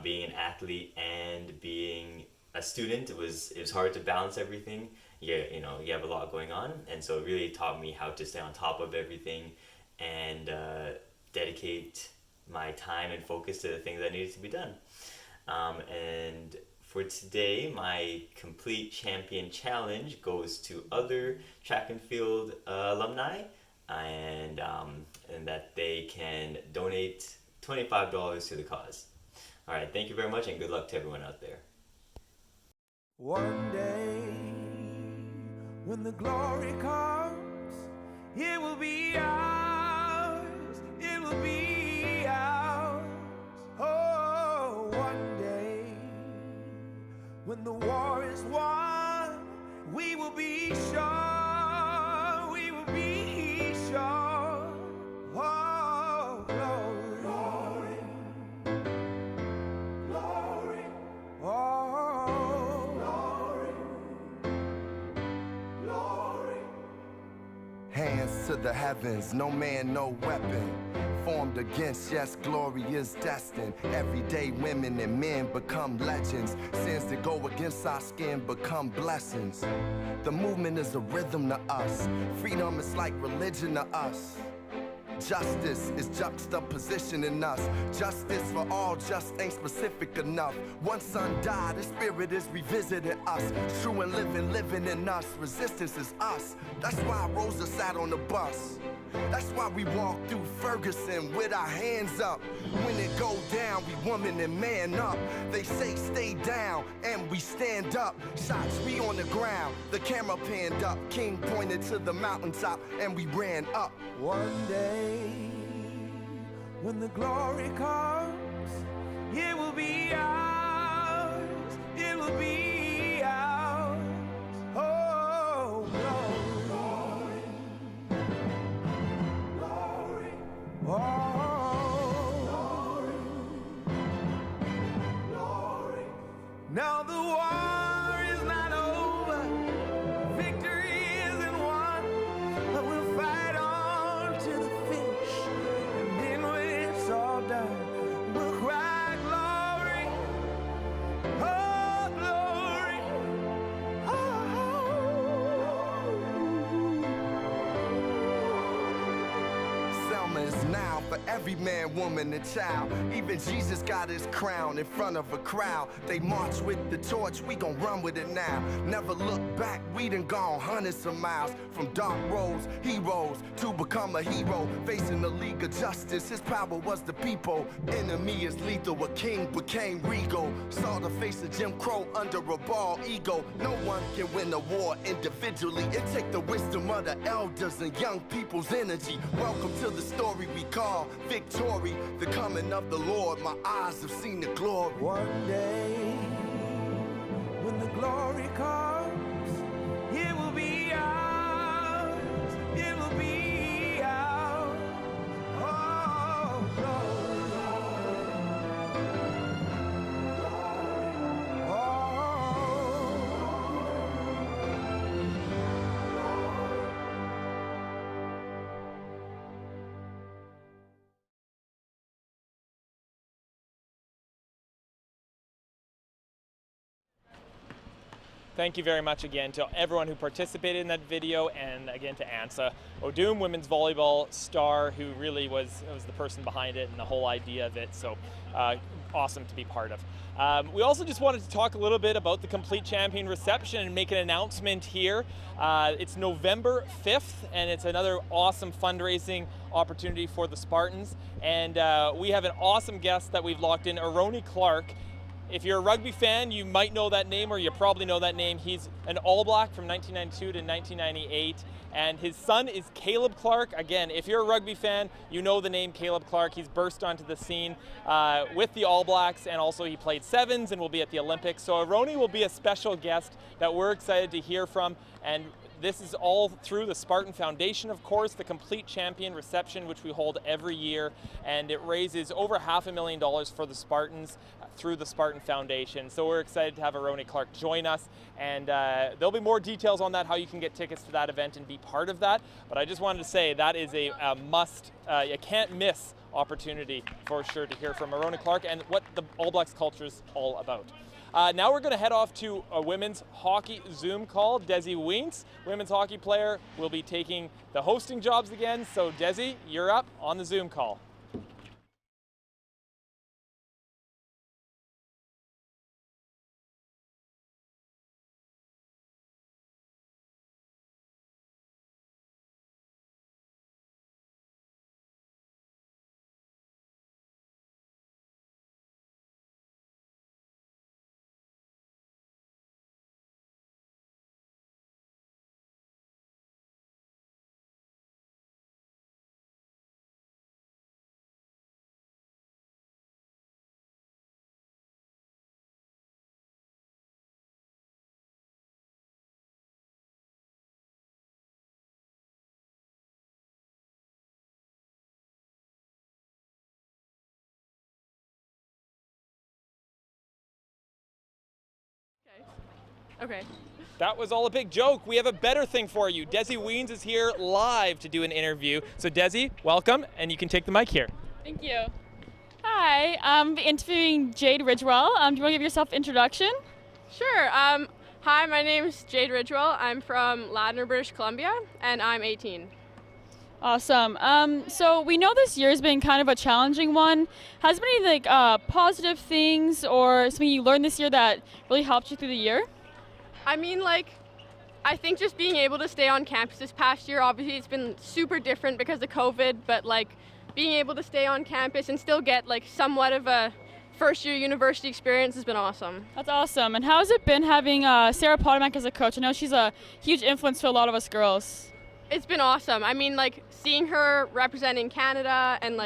Speaker 11: Being an athlete and being a student, it was hard to balance everything. You have a lot going on, and so it really taught me how to stay on top of everything and dedicate my time and focus to the things that needed to be done. And for today, my Complete Champion Challenge goes to other track and field alumni, and that they can donate $25 to the cause. All right, thank you very much, and good luck to everyone out there.
Speaker 18: One day, when the glory comes, it will be ours, it will be ours. Oh, one day, when the war is won, we will be sure, we will be sure. Oh, glory, glory, glory. Oh, glory, glory. Hands to the heavens, no man, no weapon formed against, yes, glory is destined. Everyday women and men become legends. Sins that go against our skin become blessings. The movement is a rhythm to us. Freedom is like religion to us. Justice is juxtaposition in us. Justice for all just ain't specific enough. One son died, his spirit is revisiting us. True and living in us. Resistance is us. That's why Rosa sat on the bus. That's why we walk through Ferguson with our hands up. When it go down, we woman and man up. They say stay down, and we stand up. Shots, we on the ground, the camera panned up. King pointed to the mountaintop, and we ran up. One day, when the glory comes, it will be ours, it will be ours. Oh, glory, glory, oh, glory, glory. Now the war is not over, victory isn't won, but we'll fight on to the finish, and then when it's all done, we'll cry glory, oh glory, oh. Selma is now for every man, woman, and child. Even Jesus got his crown in front of a crowd. They march with the torch, we gon' run with it now. Never look back, we done gone hundreds of miles. From dark roads, heroes, to become a hero. Facing the League of Justice, his power was the people. Enemy is lethal, a king became regal. Saw the face of Jim Crow under a bald ego. No one can win a war individually. It take the wisdom of the elders and young people's energy. Welcome to the story we call victory. The coming of the Lord, my eyes have seen the glory. One day, when the glory comes, it will be ours, it will be ours. Oh, glory,
Speaker 1: Thank you very much again to everyone who participated in that video, and again to Ansa Odum, women's volleyball star, who really was the person behind it and the whole idea of it. So awesome to be part of. We also just wanted to talk a little bit about the Complete Champion reception and make an announcement here. It's November 5th, and it's another awesome fundraising opportunity for the Spartans. And we have an awesome guest that we've locked in, Aroni Clark. If you're a rugby fan, you might know that name, or you probably know that name. He's an All Black from 1992 to 1998, and his son is Caleb Clark. Again, if you're a rugby fan, you know the name Caleb Clark. He's burst onto the scene with the All Blacks, and also he played sevens and will be at the Olympics. So Aroni will be a special guest that we're excited to hear from, and this is all through the Spartan Foundation, of course, the complete champion reception, which we hold every year, and it raises over $500,000 for the Spartans through the Spartan Foundation. So we're excited to have Aroni Clark join us, and there'll be more details on that, how you can get tickets to that event and be part of that. But I just wanted to say that is a must, you can't miss opportunity for sure to hear from Aroni Clark and what the All Blacks culture is all about. Now we're going to head off to a women's hockey Zoom call. Desi Wiens, women's hockey player, will be taking the hosting jobs again. So Desi, you're up on the Zoom call.
Speaker 17: Okay.
Speaker 1: That was all a big joke. We have a better thing for you. Desi Wiens is here live to do an interview. So Desi, welcome, and you can take the mic here.
Speaker 10: Thank you. Hi, I'm interviewing Jade Ridgewell. Do you want to give yourself an introduction?
Speaker 22: Sure. Hi, my name is Jade Ridgewell. I'm from Ladner, British Columbia, and I'm 18.
Speaker 10: Awesome. So we know this year has been kind of a challenging one. Has there been any positive things or something you learned this year that really helped you through the year?
Speaker 22: I mean, I think just being able to stay on campus this past year, obviously it's been super different because of COVID, but being able to stay on campus and still get somewhat of a first-year university experience has been awesome.
Speaker 10: That's awesome. And how has it been having Sarah Potomac as a coach? I know she's a huge influence to a lot of us girls.
Speaker 22: It's been awesome. I mean, seeing her representing Canada and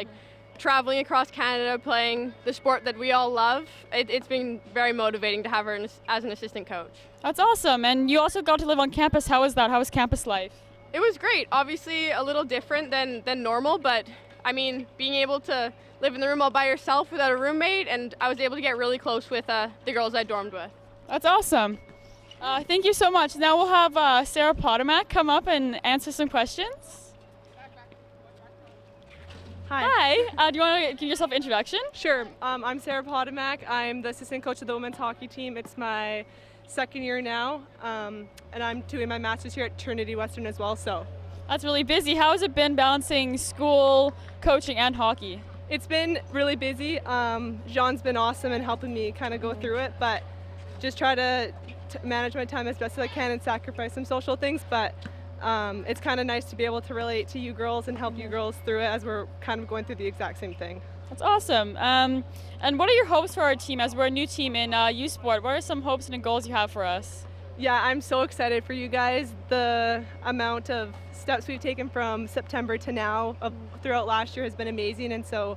Speaker 22: traveling across Canada playing the sport that we all love, it's been very motivating to have her as an assistant coach.
Speaker 10: That's awesome. And you also got to live on campus. How was that? How was campus life?
Speaker 22: It was great. Obviously a little different than normal, but I mean, being able to live in the room all by yourself without a roommate, and I was able to get really close with the girls I dormed with.
Speaker 10: That's awesome. Thank you so much. Now we'll have Sarah Potomac come up and answer some questions. Hi. Do you want to give yourself an introduction?
Speaker 23: Sure. I'm Sarah Potomac. I'm the assistant coach of the women's hockey team. It's my second year now, and I'm doing my master's here at Trinity Western as well. So
Speaker 10: that's really busy. How has it been balancing school, coaching, and hockey?
Speaker 23: It's been really busy. Jean's been awesome in helping me kind of go through it, but just try to manage my time as best as I can and sacrifice some social things. But it's kind of nice to be able to relate to you girls and help you girls through it as we're kind of going through the exact same thing.
Speaker 10: That's awesome. And what are your hopes for our team as we're a new team in U Sport? What are some hopes and goals you have for us?
Speaker 23: Yeah, I'm so excited for you guys. The amount of steps we've taken from September to now throughout last year has been amazing, and so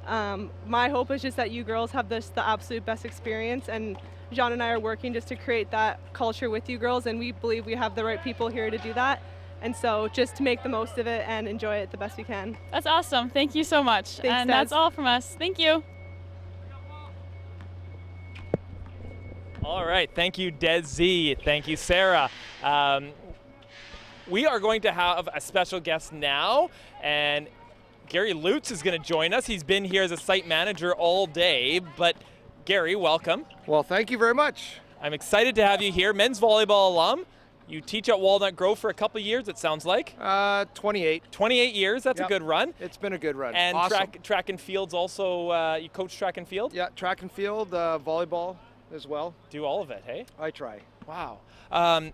Speaker 23: my hope is just that you girls have the absolute best experience, and Jean and I are working just to create that culture with you girls, and we believe we have the right people here to do that. And so just to make the most of it and enjoy it the best we can.
Speaker 10: That's awesome. Thank you so much.
Speaker 23: Thanks,
Speaker 10: and
Speaker 23: Des.
Speaker 10: that's all from us. Thank you.
Speaker 1: All right. Thank you, Desi. Thank you, Sarah. We are going to have a special guest now, and Gary Lutz is going to join us. He's been here as a site manager all day, but Gary, welcome.
Speaker 24: Well, thank you very much.
Speaker 1: I'm excited to have you here. Men's volleyball alum. You teach at Walnut Grove for a couple of years, it sounds like.
Speaker 24: 28.
Speaker 1: 28 years, that's a good run.
Speaker 24: It's been a good run.
Speaker 1: And
Speaker 24: awesome.
Speaker 1: track and field's also, you coach track and field?
Speaker 24: Yeah, track and field, volleyball as well.
Speaker 1: Do all of it, hey?
Speaker 24: I try.
Speaker 1: Wow.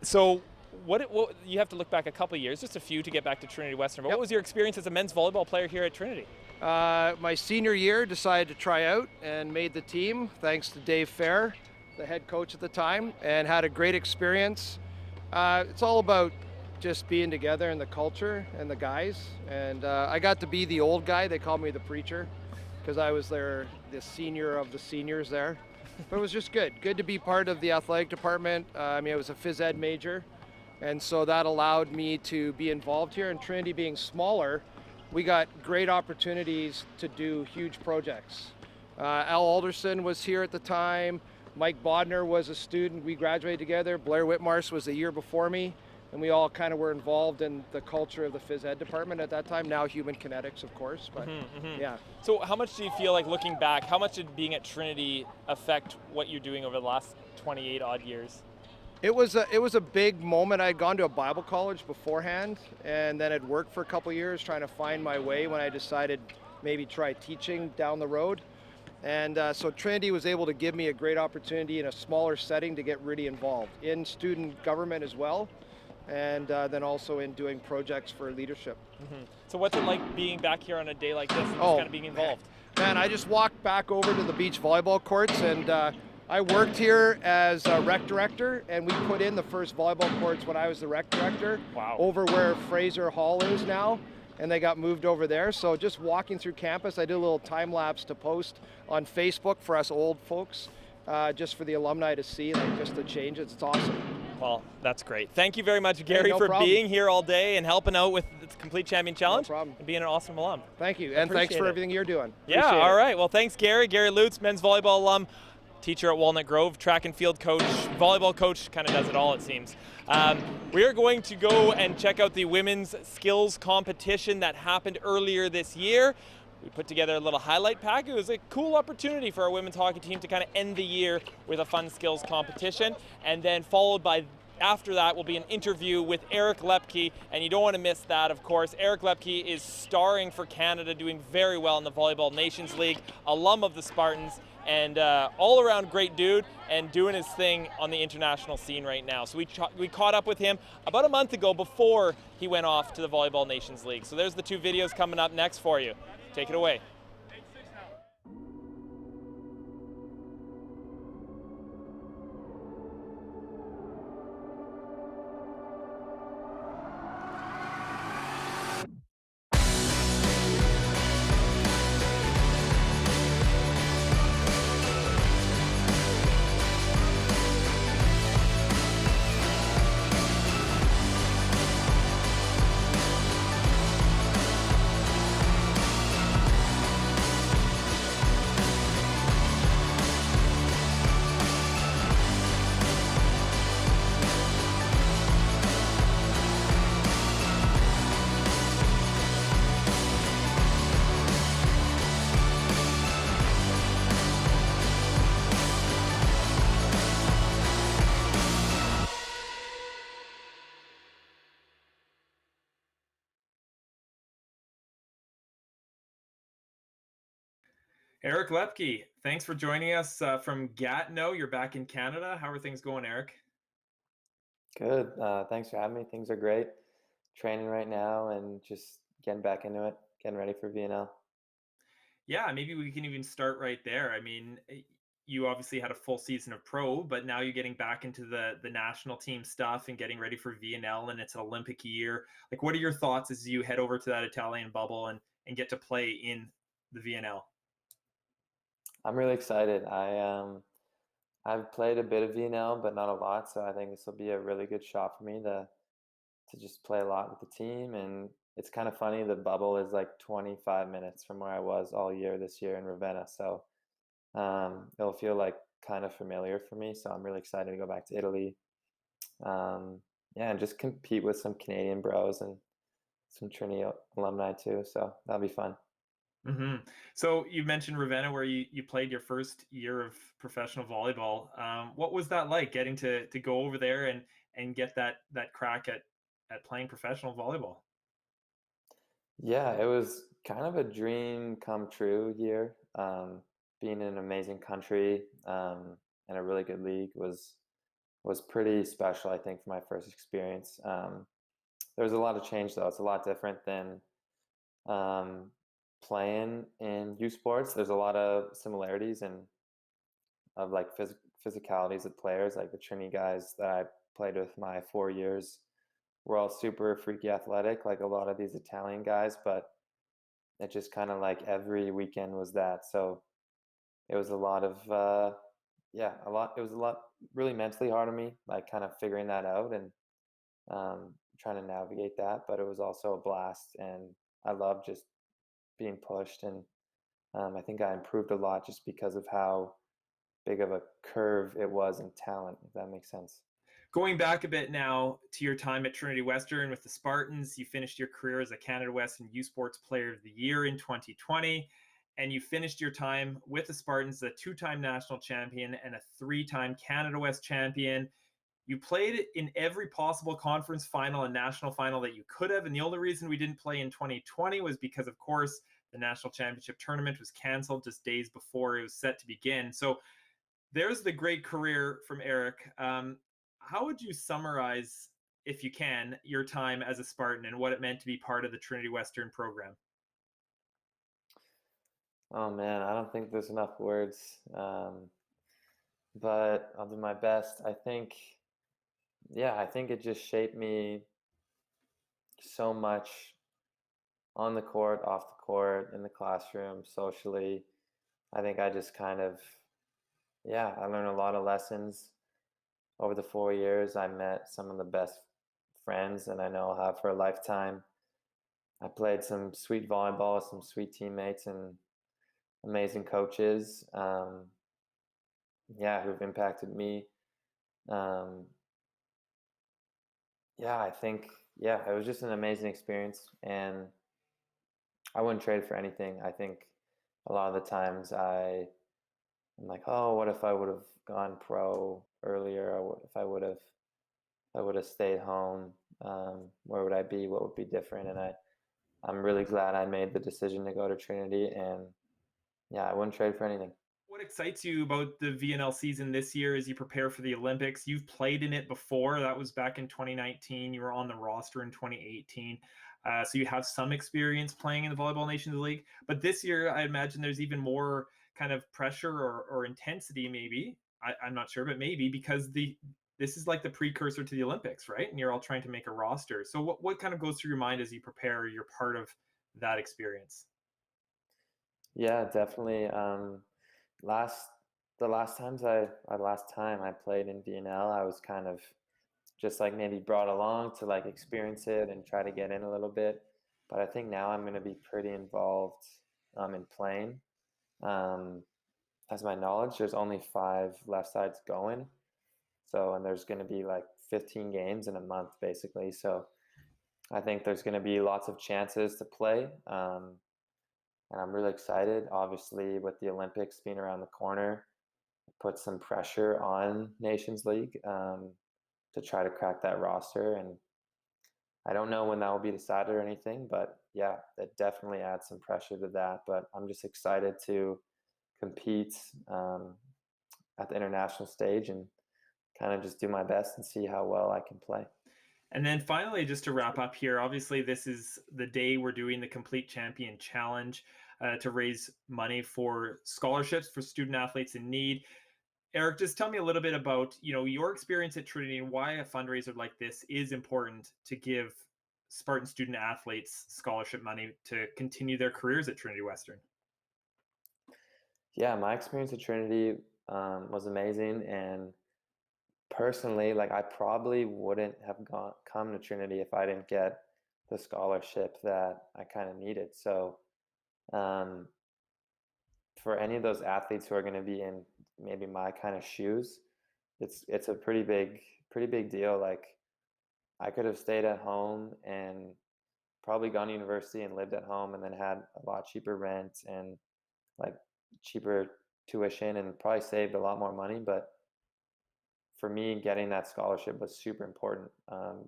Speaker 1: So what you have to look back a couple of years, just a few to get back to Trinity Western, but what was your experience as a men's volleyball player here at Trinity?
Speaker 24: My senior year, decided to try out and made the team, thanks to Dave Fair, the head coach at the time, and had a great experience. It's all about just being together and the culture and the guys. And I got to be the old guy. They called me the preacher because I was the senior of the seniors there. But it was just good. Good to be part of the athletic department. I mean, I was a phys ed major. And so that allowed me to be involved here. And Trinity being smaller, we got great opportunities to do huge projects. Al Alderson was here at the time. Mike Bodner was a student. We graduated together. Blair Whitmarsh was a year before me. And we all kind of were involved in the culture of the phys ed department at that time. Now human kinetics, of course, but yeah.
Speaker 1: So how much do you feel like, looking back, how much did being at Trinity affect what you're doing over the last 28 odd years?
Speaker 24: It was a big moment. I'd gone to a Bible college beforehand, and then I'd worked for a couple years trying to find my way when I decided maybe try teaching down the road. And so Trinity was able to give me a great opportunity in a smaller setting to get really involved in student government as well, and then also in doing projects for leadership.
Speaker 1: So what's it like being back here on a day like this and just kind of being involved?
Speaker 24: Man, I just walked back over to the beach volleyball courts, and I worked here as a rec director, and we put in the first volleyball courts when I was the rec director.
Speaker 1: Wow.
Speaker 24: Over where Fraser Hall is now, and they got moved over there. So just walking through campus, I did a little time lapse to post on Facebook for us old folks, just for the alumni to see, like just the changes. It's awesome.
Speaker 1: Well, that's great. Thank you very much, Gary,
Speaker 24: no
Speaker 1: for
Speaker 24: problem.
Speaker 1: being here all day and helping out with the Complete Champion Challenge.
Speaker 24: No problem.
Speaker 1: And being an awesome alum.
Speaker 24: Thank you, and thanks for everything you're doing.
Speaker 1: Yeah,
Speaker 24: Appreciate
Speaker 1: all
Speaker 24: it.
Speaker 1: right. Well, thanks, Gary. Gary Lutz, men's volleyball alum, teacher at Walnut Grove, track and field coach, volleyball coach, kind of does it all, it seems. We are going to go and check out the women's skills competition that happened earlier this year. We put together a little highlight pack. It was a cool opportunity for our women's hockey team to kind of end the year with a fun skills competition. And then followed by, after that, will be an interview with Eric Lepke, and you don't want to miss that, of course. Eric Lepke is starring for Canada, doing very well in the Volleyball Nations League, alum of the Spartans, and all-around great dude, and doing his thing on the international scene right now. So we caught up with him about a month ago before he went off to the Volleyball Nations League. So there's the two videos coming up next for you. Take it away. Eric Lepke, thanks for joining us from Gatineau. You're back in Canada. How are things going, Eric?
Speaker 2: Good. Thanks for having me. Things are great. Training right now and just getting back into it, getting ready for VNL.
Speaker 1: Yeah, maybe we can even start right there. I mean, you obviously had a full season of pro, but now you're getting back into the national team stuff and getting ready for VNL, and it's an Olympic year. Like, what are your thoughts as you head over to that Italian bubble and get to play in the VNL?
Speaker 2: I'm really excited. I've played a bit of VNL, but not a lot, so I think this will be a really good shot for me to just play a lot with the team. And it's kind of funny, the bubble is like 25 minutes from where I was all year this year in Ravenna, so it'll feel like kind of familiar for me. So I'm really excited to go back to Italy. Yeah, and just compete with some Canadian bros and some Trinity alumni too. So that'll be fun.
Speaker 1: So you mentioned Ravenna, where you played your first year of professional volleyball. What was that like, getting to go over there and get that crack at playing professional volleyball?
Speaker 2: Yeah, it was kind of a dream come true year. Being in an amazing country and a really good league was pretty special, I think, for my first experience. There was a lot of change though. It's a lot different than playing in youth sports. There's a lot of similarities and of like physicalities of players. Like the Trinity guys that I played with my 4 years were all super freaky athletic, like a lot of these Italian guys, but it just kind of like every weekend was that. So it was a lot of it was a lot really mentally hard on me, like kind of figuring that out. And trying to navigate that, but it was also a blast, and I love just being pushed, and I think I improved a lot just because of how big of a curve it was in talent, if that makes sense.
Speaker 1: Going back a bit now to your time at Trinity Western with the Spartans, you finished your career as a Canada Western U Sports Player of the Year in 2020, and you finished your time with the Spartans, a two-time national champion and a three-time Canada West champion. You played in every possible conference final and national final that you could have, and the only reason we didn't play in 2020 was because, of course, the national championship tournament was canceled just days before it was set to begin. So there's the great career from Eric. How would you summarize, if you can, your time as a Spartan and what it meant to be part of the Trinity Western program?
Speaker 2: Oh man, I don't think there's enough words, but I'll do my best. I think it just shaped me so much on the court, off the court, in the classroom, socially. I think I just kind of, I learned a lot of lessons over the 4 years. I met some of the best friends that I know I'll have for a lifetime. I played some sweet volleyball with some sweet teammates and amazing coaches, who've impacted me. I think, it was just an amazing experience, and I wouldn't trade it for anything. I think a lot of the times I'm like, oh, what if I would have gone pro earlier? Or if I would have stayed home, where would I be? What would be different? And I'm really glad I made the decision to go to Trinity, and I wouldn't trade for anything.
Speaker 1: What excites you about the VNL season this year as you prepare for the Olympics? You've played in it before. That was back in 2019. You were on the roster in 2018. So you have some experience playing in the Volleyball Nations League. But this year, I imagine there's even more kind of pressure or intensity, maybe. I'm not sure, but maybe, because this is like the precursor to the Olympics, right? And you're all trying to make a roster. So what kind of goes through your mind as you prepare? You're part of that experience.
Speaker 2: Yeah, definitely. The last time I played in VNL, I was kind of just like maybe brought along to like experience it and try to get in a little bit. But I think now I'm going to be pretty involved in playing. As my knowledge, there's only 5 left sides going. So, and there's going to be like 15 games in a month basically. So I think there's going to be lots of chances to play. And I'm really excited. Obviously, with the Olympics being around the corner, it puts some pressure on Nations League to try to crack that roster. And I don't know when that will be decided or anything, but that definitely adds some pressure to that. But I'm just excited to compete at the international stage and kind of just do my best and see how well I can play.
Speaker 1: And then finally, just to wrap up here, obviously this is the day we're doing the Complete Champion Challenge to raise money for scholarships for student athletes in need. Eric, just tell me a little bit about, your experience at Trinity and why a fundraiser like this is important to give Spartan student athletes scholarship money to continue their careers at Trinity Western.
Speaker 2: Yeah, my experience at Trinity was amazing, and personally, like I probably wouldn't have come to Trinity if I didn't get the scholarship that I kind of needed. So for any of those athletes who are going to be in maybe my kind of shoes, it's a pretty big deal. Like I could have stayed at home and probably gone to university and lived at home and then had a lot cheaper rent and like cheaper tuition and probably saved a lot more money. But for me, getting that scholarship was super important.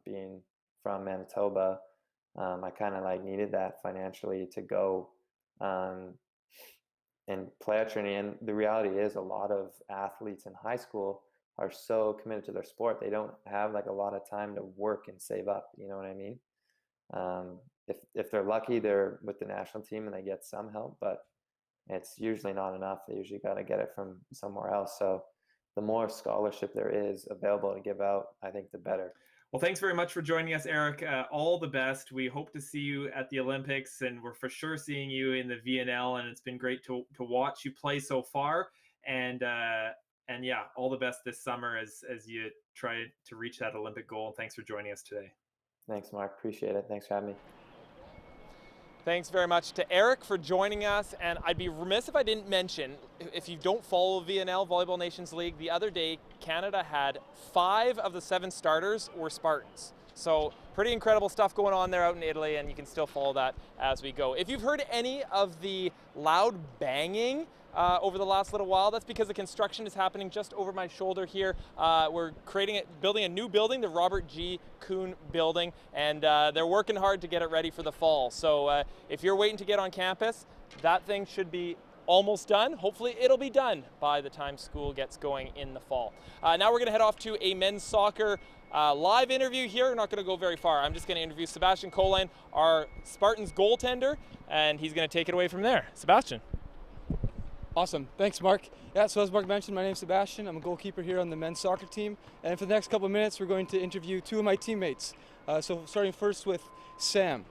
Speaker 2: Being from Manitoba, I kind of like needed that financially to go and play at Trinity. And the reality is a lot of athletes in high school are so committed to their sport, they don't have like a lot of time to work and save up. You know what I mean? If they're lucky, they're with the national team and they get some help, but it's usually not enough. They usually got to get it from somewhere else. So the more scholarship there is available to give out, I think the better.
Speaker 1: Well, thanks very much for joining us, Eric. All the best. We hope to see you at the Olympics, and we're for sure seeing you in the VNL, and it's been great to watch you play so far. And And yeah, all the best this summer as you try to reach that Olympic goal. And thanks for joining us today.
Speaker 2: Thanks, Mark. Appreciate it. Thanks for having me.
Speaker 1: Thanks very much to Eric for joining us. And I'd be remiss if I didn't mention, if you don't follow VNL, Volleyball Nations League, the other day, Canada had 5 of the 7 starters were Spartans. So pretty incredible stuff going on there out in Italy, and you can still follow that as we go. If you've heard any of the loud banging over the last little while, that's because the construction is happening just over my shoulder here. We're building a new building, the Robert G. Kuhn building, and they're working hard to get it ready for the fall. So if you're waiting to get on campus, that thing should be almost done. Hopefully it'll be done by the time school gets going in the fall. Now we're going to head off to a men's soccer live interview here. We're not going to go very far. I'm just going to interview Sebastian Colin, our Spartans goaltender, and he's going to take it away from there. Sebastian.
Speaker 9: Awesome. Thanks, Mark. Yeah, so as Mark mentioned, my name's Sebastian. I'm a goalkeeper here on the men's soccer team. And for the next couple of minutes, we're going to interview 2 of my teammates. So starting first with Sam.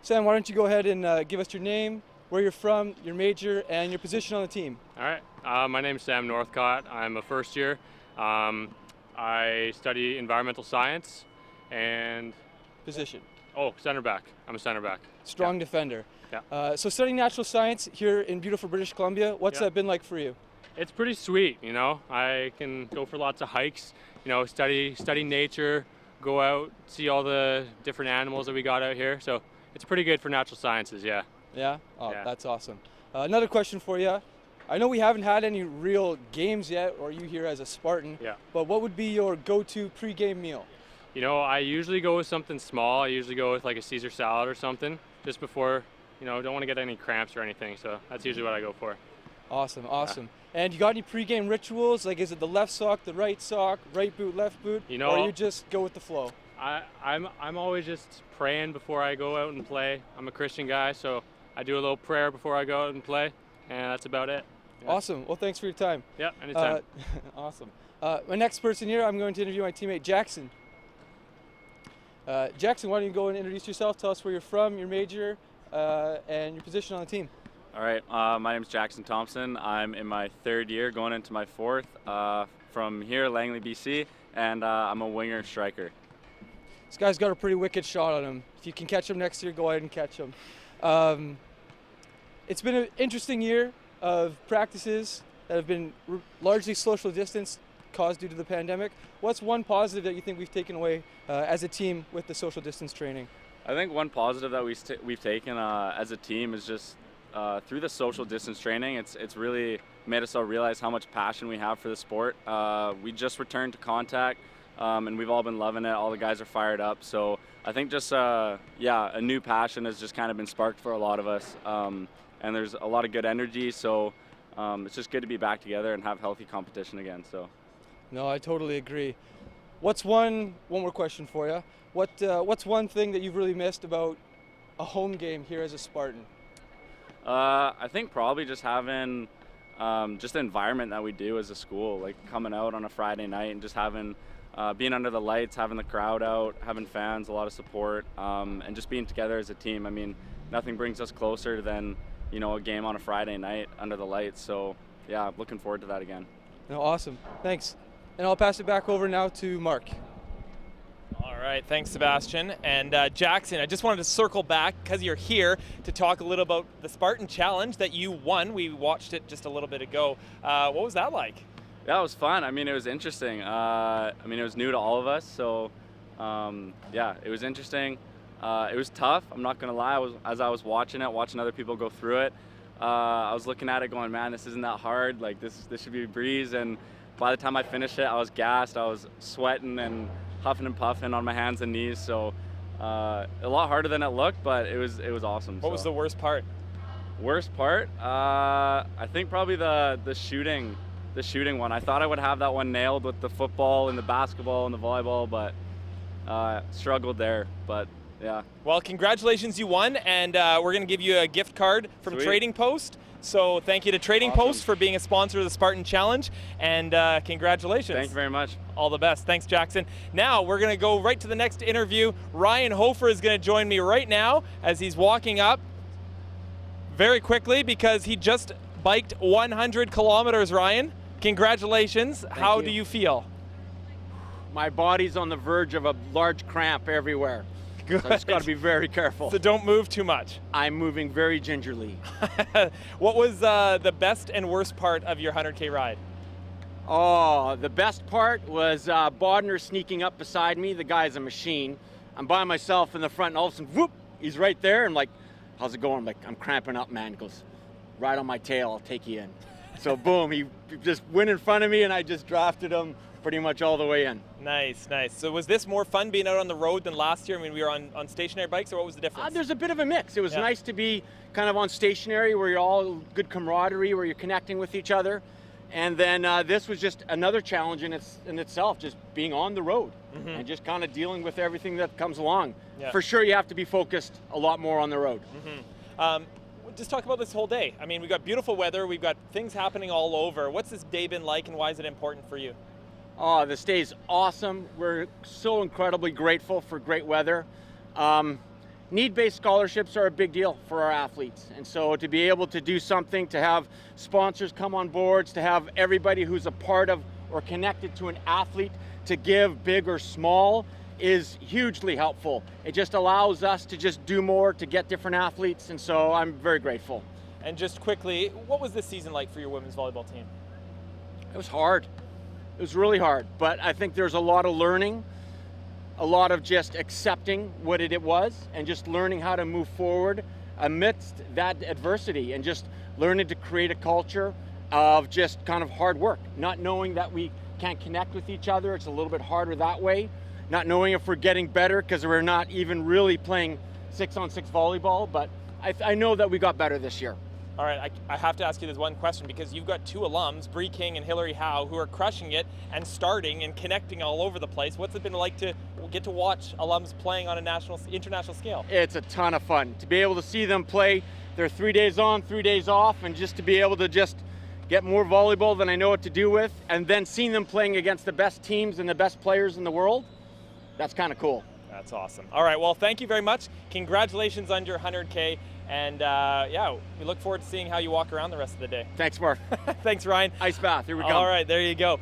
Speaker 9: Sam, why don't you go ahead and give us your name, where you're from, your major, and your position on the team.
Speaker 12: All right. My name's Sam Northcott. I'm a first year. I study environmental science and...
Speaker 9: Position.
Speaker 12: Oh, center back. I'm a center back.
Speaker 9: Strong defender.
Speaker 12: Yeah.
Speaker 9: So studying natural science here in beautiful British Columbia, what's that been like for you?
Speaker 12: It's pretty sweet, you know. I can go for lots of hikes, you know, study nature, go out, see all the different animals that we got out here. So it's pretty good for natural sciences, yeah.
Speaker 9: Yeah? Oh, that's awesome. Another question for you. I know we haven't had any real games yet, or you here as a Spartan.
Speaker 12: Yeah.
Speaker 9: But what would be your go-to pre-game meal?
Speaker 12: You know, I usually go with something small. I usually go with like a Caesar salad or something just before, you know, don't want to get any cramps or anything. So that's usually what I go for.
Speaker 9: Awesome, awesome. And you got any pre-game rituals? Like, is it the left sock, right boot, left boot?
Speaker 12: You know,
Speaker 9: or you just go with the flow?
Speaker 12: I'm always just praying before I go out and play. I'm a Christian guy, so I do a little prayer before I go out and play, and that's about it. Yeah.
Speaker 9: Awesome. Well, thanks for your time.
Speaker 12: Yeah, anytime.
Speaker 9: Awesome. My next person here, I'm going to interview my teammate Jackson. Jackson, why don't you go and introduce yourself? Tell us where you're from, your major, and your position on the team.
Speaker 14: All right, my name is Jackson Thompson. I'm in my 3rd year, going into my 4th, from here, Langley, BC, and I'm a winger striker.
Speaker 9: This guy's got a pretty wicked shot on him. If you can catch him next year, go ahead and catch him. It's been an interesting year of practices that have been largely social distance caused due to the pandemic. What's one positive that you think we've taken away as a team with the social distance training?
Speaker 14: I think one positive that we've taken as a team is just through the social distance training, it's really made us all realize how much passion we have for the sport. We just returned to contact, and we've all been loving it. All the guys are fired up. So I think just, a new passion has just kind of been sparked for a lot of us. And there's a lot of good energy. So it's just good to be back together and have healthy competition again. So.
Speaker 9: No, I totally agree. What's one more question for you? What's one thing that you've really missed about a home game here as a Spartan?
Speaker 14: I think probably just having just the environment that we do as a school, like coming out on a Friday night and just having being under the lights, having the crowd out, having fans, a lot of support, and just being together as a team. I mean, nothing brings us closer than, you know, a game on a Friday night under the lights. So yeah, looking forward to that again.
Speaker 9: No, awesome. Thanks. And I'll pass it back over now to Mark.
Speaker 1: All right, thanks, Sebastian. And Jackson, I just wanted to circle back because you're here to talk a little about the Spartan Challenge that you won. We watched it just a little bit ago. What was that like?
Speaker 14: Yeah, it was fun. I mean, it was interesting. I mean, it was new to all of us, so yeah, it was interesting. It was tough, I'm not gonna lie. As I was watching other people go through it, I was looking at it going, man, this isn't that hard. Like, this should be a breeze. And by the time I finished it, I was gassed. I was sweating and huffing and puffing on my hands and knees. So a lot harder than it looked, but it was awesome.
Speaker 1: What was the worst part?
Speaker 14: Worst part? I think probably the shooting one. I thought I would have that one nailed with the football and the basketball and the volleyball, but struggled there. But yeah.
Speaker 1: Well, congratulations, you won, and we're going to give you a gift card from
Speaker 14: Sweet.
Speaker 1: Trading Post. So thank you to Trading Post for being a sponsor of the Spartan Challenge, and congratulations.
Speaker 14: Thank you very much.
Speaker 1: All the best. Thanks, Jackson. Now we're going to go right to the next interview. Ryan Hofer is going to join me right now as he's walking up very quickly because he just biked 100 kilometers, Ryan. Congratulations. How do you feel?
Speaker 3: My body's on the verge of a large cramp everywhere.
Speaker 1: Good.
Speaker 3: So I just got to be very careful.
Speaker 1: So don't move too much.
Speaker 3: I'm moving very gingerly.
Speaker 1: What was the best and worst part of your 100K ride?
Speaker 3: Oh, the best part was Bodner sneaking up beside me. The guy's a machine. I'm by myself in the front, and all of a sudden, whoop, he's right there. I'm like, how's it going? I'm like, I'm cramping up, man. He goes, right on my tail, I'll take you in. So boom, he just went in front of me, and I just drafted him pretty much all the way in.
Speaker 1: Nice, nice. So was this more fun being out on the road than last year? I mean, we were on stationary bikes, or what was the difference?
Speaker 3: There's a bit of a mix. It was nice to be kind of on stationary, where you're all good camaraderie, where you're connecting with each other. And then this was just another challenge in itself, just being on the road and just kind of dealing with everything that comes along.
Speaker 1: Yeah.
Speaker 3: For sure, you have to be focused a lot more on the road.
Speaker 1: Just talk about this whole day. I mean, we've got beautiful weather, we've got things happening all over. What's this day been like, and why is it important for you?
Speaker 3: Oh, this day's awesome. We're so incredibly grateful for great weather. Need-based scholarships are a big deal for our athletes. And so to be able to do something, to have sponsors come on boards, to have everybody who's a part of or connected to an athlete to give big or small is hugely helpful. It just allows us to just do more, to get different athletes. And so I'm very grateful.
Speaker 1: And just quickly, what was this season like for your women's volleyball team?
Speaker 3: It was hard. It was really hard, but I think there's a lot of learning, a lot of just accepting what it was and just learning how to move forward amidst that adversity and just learning to create a culture of just kind of hard work, not knowing that we can't connect with each other. It's a little bit harder that way, not knowing if we're getting better because we're not even really playing 6-on-6 volleyball, but I know that we got better this year.
Speaker 1: All right, I have to ask you this one question, because you've got two alums, Bree King and Hillary Howe, who are crushing it and starting and connecting all over the place. What's it been like to get to watch alums playing on a international scale?
Speaker 3: It's a ton of fun to be able to see them play. They're 3 days on, 3 days off, and just to be able to just get more volleyball than I know what to do with, and then seeing them playing against the best teams and the best players in the world, that's kind of cool.
Speaker 1: That's awesome. All right, well, thank you very much. Congratulations on your 100K. And yeah, we look forward to seeing how you walk around the rest of the day.
Speaker 3: Thanks, Mark.
Speaker 1: Thanks, Ryan.
Speaker 3: Ice bath, here we go.
Speaker 1: All right, there you go.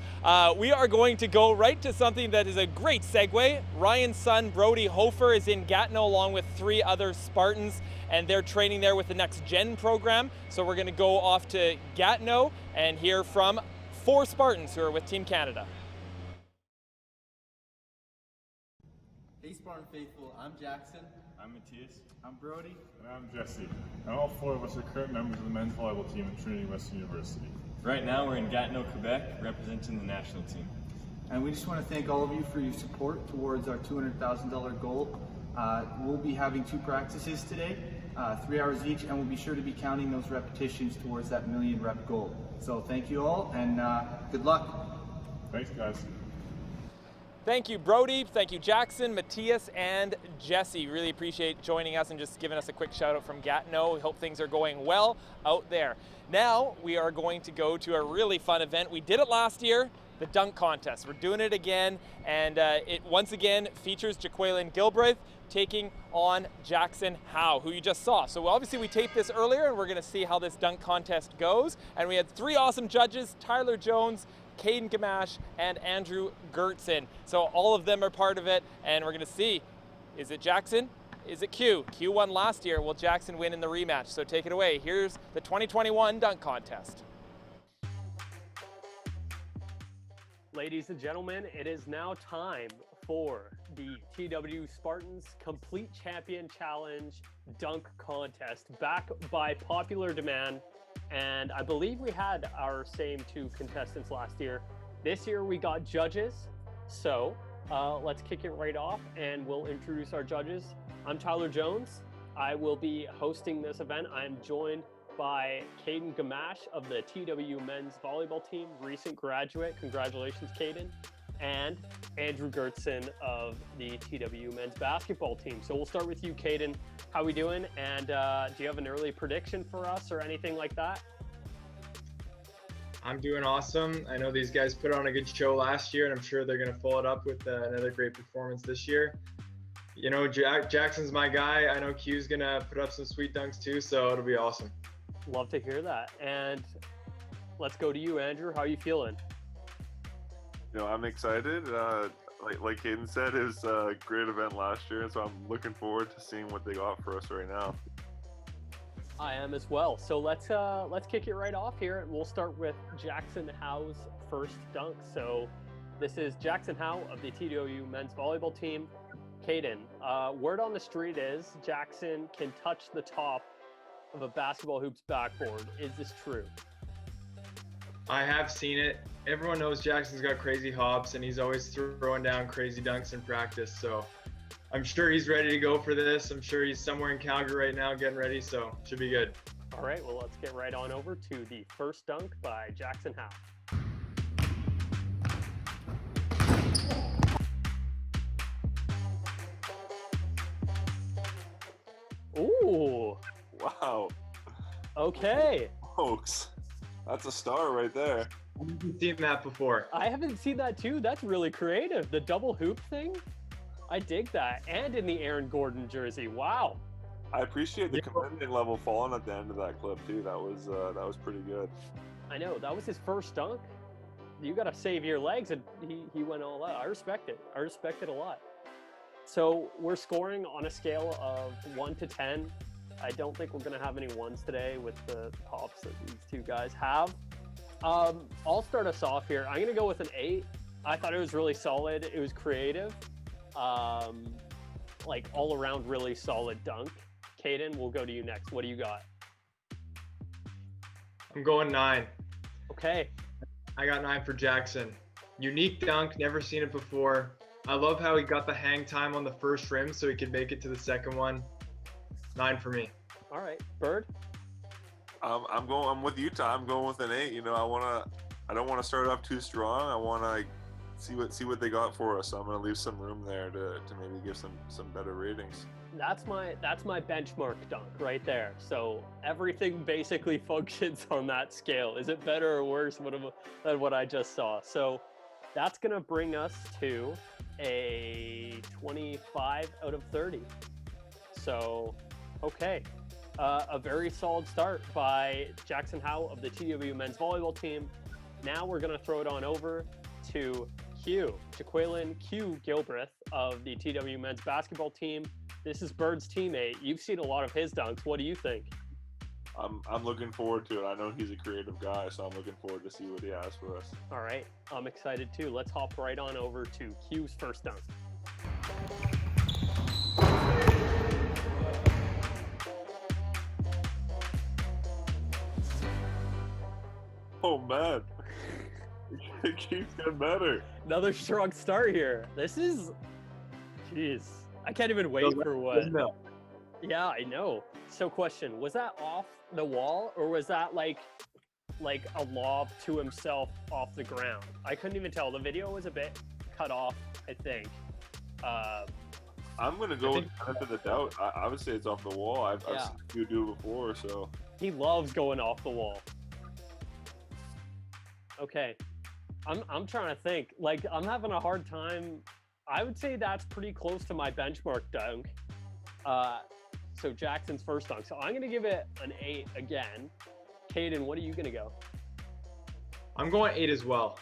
Speaker 1: We are going to go right to something that is a great segue. Ryan's son, Brody Hofer, is in Gatineau along with 3 other Spartans, and they're training there with the Next Gen program. So we're going to go off to Gatineau and hear from 4 Spartans who are with Team Canada.
Speaker 6: Hey Spartan Faithful, I'm Jackson.
Speaker 13: I'm Matthias.
Speaker 6: I'm Brody.
Speaker 13: And I'm Jesse. And all 4 of us are current members of the men's volleyball team at Trinity Western University.
Speaker 6: Right now we're in Gatineau, Quebec, representing the national team. And we just want to thank all of you for your support towards our $200,000 goal. We'll be having 2 practices today, 3 hours each, and we'll be sure to be counting those repetitions towards that 1,000,000 rep goal. So thank you all, and good luck.
Speaker 13: Thanks, guys.
Speaker 1: Thank you, Brody. Thank you, Jackson, Matthias, and Jesse. Really appreciate joining us and just giving us a quick shout out from Gatineau. We hope things are going well out there. Now we are going to go to a really fun event. We did it last year, the dunk contest. We're doing it again, and it once again features Jaqueline Gilbreth taking on Jackson Howe, who you just saw. So obviously we taped this earlier, and we're going to see how this dunk contest goes. And we had 3 awesome judges, Tyler Jones, Caden Gamache, and Andrew Gertson. So all of them are part of it, and we're going to see, is it Jackson? Is it Q? Q won last year. Will Jackson win in the rematch? So take it away. Here's the 2021 dunk contest.
Speaker 15: Ladies and gentlemen, it is now time for the TW Spartans Complete Champion Challenge Dunk Contest, back by popular demand. And I believe we had our same 2 contestants last year. This year we got judges. So let's kick it right off and we'll introduce our judges. I'm Tyler Jones. I will be hosting this event. I'm joined by Caden Gamache of the TW men's volleyball team, recent graduate. Congratulations, Caden. And Andrew Gertson of the TW men's basketball team. So we'll start with you, Caden. How we doing? And do you have an early prediction for us or anything like that?
Speaker 25: I'm doing awesome. I know these guys put on a good show last year, and I'm sure they're going to follow it up with another great performance this year. You know, Jackson's my guy. I know Q's going to put up some sweet dunks too, so it'll be awesome.
Speaker 15: Love to hear that. And let's go to you, Andrew. How are you feeling?
Speaker 4: I'm excited. Like Hayden said, it was a great event last year, so I'm looking forward to seeing what they got for us right now.
Speaker 15: I am as well. So let's kick it right off here, and we'll start with Jackson Howe's first dunk. So this is Jackson Howe of the TWU men's volleyball team. Caden, word on the street is Jackson can touch the top of a basketball hoop's backboard. Is this true?
Speaker 25: I have seen it. Everyone knows Jackson's got crazy hops, and he's always throwing down crazy dunks in practice. So I'm sure he's ready to go for this. I'm sure he's somewhere in Calgary right now getting ready, so should be good.
Speaker 15: All right, well, let's get right on over to the first dunk by Jackson Howe. Ooh.
Speaker 4: Wow.
Speaker 15: Okay.
Speaker 4: Folks, that's a star right there.
Speaker 25: I've seen that before.
Speaker 15: I haven't seen that too. That's really creative. The double hoop thing. I dig that. And in the Aaron Gordon jersey. Wow.
Speaker 4: I appreciate the commitment level falling at the end of that clip too. That was pretty good.
Speaker 15: I know. That was his first dunk. You got to save your legs, and he went all out. I respect it. I respect it a lot. So we're scoring on a scale of 1 to 10. I don't think we're going to have any ones today with the pops that these two guys have. I'll start us off here. I'm going to go with an 8. I thought it was really solid. It was creative. Like all around really solid dunk. Caden, we'll go to you next. What do you got?
Speaker 25: I'm going 9.
Speaker 15: Okay.
Speaker 25: I got 9 for Jackson. Unique dunk, never seen it before. I love how he got the hang time on the first rim so he could make it to the second one. 9 for me.
Speaker 15: All right, Bird.
Speaker 4: I'm with you, Tom. I'm going with an 8. I don't want to start off too strong. I want to see what they got for us. So I'm going to leave some room there to maybe give some better ratings.
Speaker 15: That's my benchmark dunk right there. So everything basically functions on that scale. Is it better or worse than what I just saw? So that's going to bring us to a 25 out of 30. So, okay. A very solid start by Jackson Howe of the TWU men's volleyball team. Now we're going to throw it on over to Jaqueline Q Gilbreth of the TWU men's basketball team. This is Bird's teammate. You've seen a lot of his dunks. What do you think?
Speaker 4: I'm looking forward to it. I know he's a creative guy, so I'm looking forward to see what he has for us.
Speaker 15: All right, I'm excited too. Let's hop right on over to Q's first dunk.
Speaker 4: Oh man, it keeps getting better.
Speaker 15: Another strong start here. This is, jeez, I can't even wait for what. Yeah, I know. So question, was that off the wall or was that like a lob to himself off the ground? I couldn't even tell. The video was a bit cut off, I think.
Speaker 4: I'm going to go with the benefit of the doubt. I would say it's off the wall. I've seen you do it before, so.
Speaker 15: He loves going off the wall. Okay. I'm trying to think. Like, I'm having a hard time. I would say that's pretty close to my benchmark dunk. So Jackson's first dunk. So I'm going to give it an 8 again. Caden, what are you going to go?
Speaker 25: I'm going 8 as well.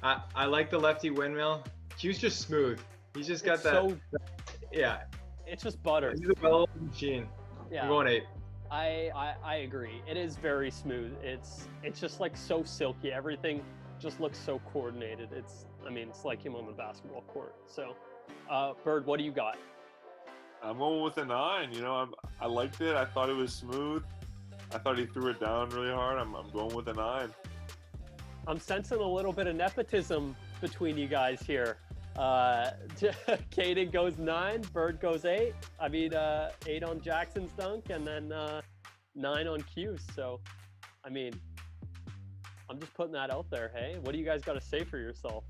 Speaker 25: I like the lefty windmill. Q's just smooth. He's just got yeah.
Speaker 15: It's just butter.
Speaker 25: He's a well-oiled machine.
Speaker 15: Yeah.
Speaker 25: I'm going 8.
Speaker 15: I agree. It is very smooth. It's just like so silky. Everything just looks so coordinated. It's like him on the basketball court. So, Bird, what do you got?
Speaker 4: I'm going with a 9. I liked it. I thought it was smooth. I thought he threw it down really hard. I'm going with a 9.
Speaker 15: I'm sensing a little bit of nepotism between you guys here. Caden goes 9, Bird goes 8. 8 on Jackson's dunk, and then 9 on Q's. So, I'm just putting that out there. Hey, what do you guys got to say for yourself?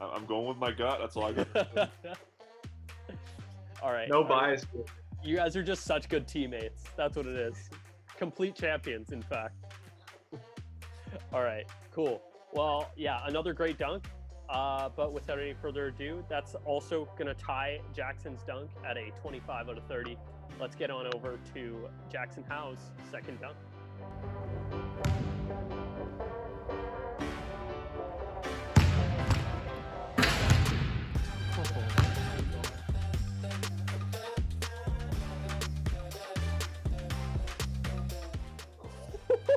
Speaker 4: I'm going with my gut. That's all I got.
Speaker 15: All right.
Speaker 25: No bias.
Speaker 15: You guys are just such good teammates. That's what it is. Complete champions, in fact. All right, cool. Well, yeah, another great dunk. But without any further ado, that's also going to tie Jackson's dunk at a 25 out of 30. Let's get on over to Jackson Howe's second dunk.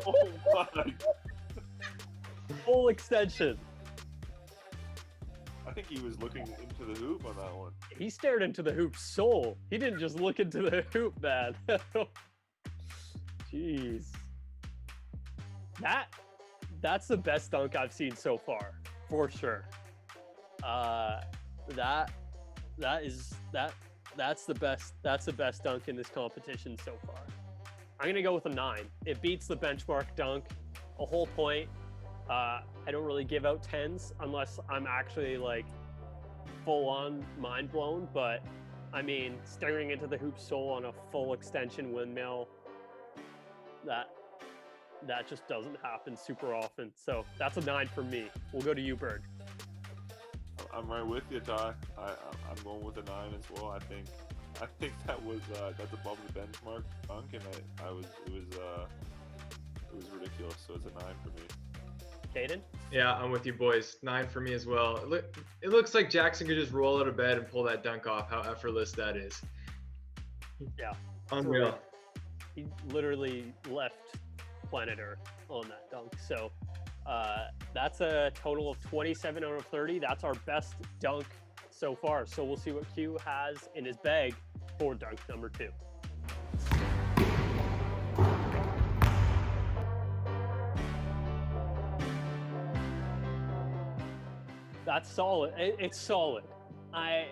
Speaker 4: Oh my!
Speaker 15: Full extension.
Speaker 4: I think he was looking into the hoop on that one.
Speaker 15: He stared into the hoop soul. He didn't just look into the hoop, man. Jeez. That's the best dunk I've seen so far, for sure. That's the best dunk in this competition so far. I'm gonna go with a 9. It beats the benchmark dunk a whole point. I don't really give out 10s unless I'm actually like full on mind blown, but I mean, staring into the hoop soul on a full extension windmill, that just doesn't happen super often. So that's a 9 for me. We'll go to you, Bird.
Speaker 4: I'm right with you, Ty. I'm going with a 9 as well. I think that was that's above the benchmark dunk, and it was ridiculous. So it's a 9 for me.
Speaker 15: Caden?
Speaker 25: Yeah, I'm with you, boys. 9 for me as well. It looks like Jackson could just roll out of bed and pull that dunk off. How effortless that is.
Speaker 15: Yeah.
Speaker 25: Unreal.
Speaker 15: He literally left planet Earth on that dunk. So that's a total of 27 out of 30. That's our best dunk so far. So we'll see what Q has in his bag for dunk number 2. That's solid. It's solid. I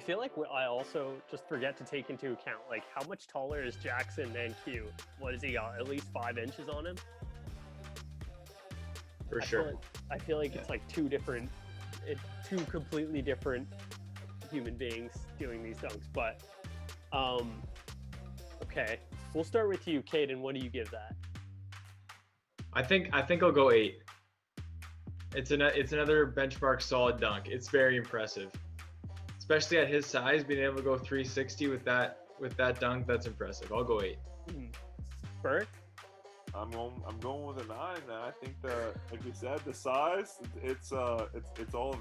Speaker 15: feel like I also just forget to take into account like how much taller is Jackson than Q. What has he got? At least 5 inches on him.
Speaker 25: For sure.
Speaker 15: I feel like it's like two completely different human beings doing these dunks. But okay, we'll start with you, Caden. What do you give that?
Speaker 25: I think I'll go 8. It's another benchmark solid dunk. It's very impressive, especially at his size. Being able to go 360 with that dunk, that's impressive. I'll go 8.
Speaker 15: Bert?
Speaker 4: I'm going with a 9, man. I think like we said, the size, it's all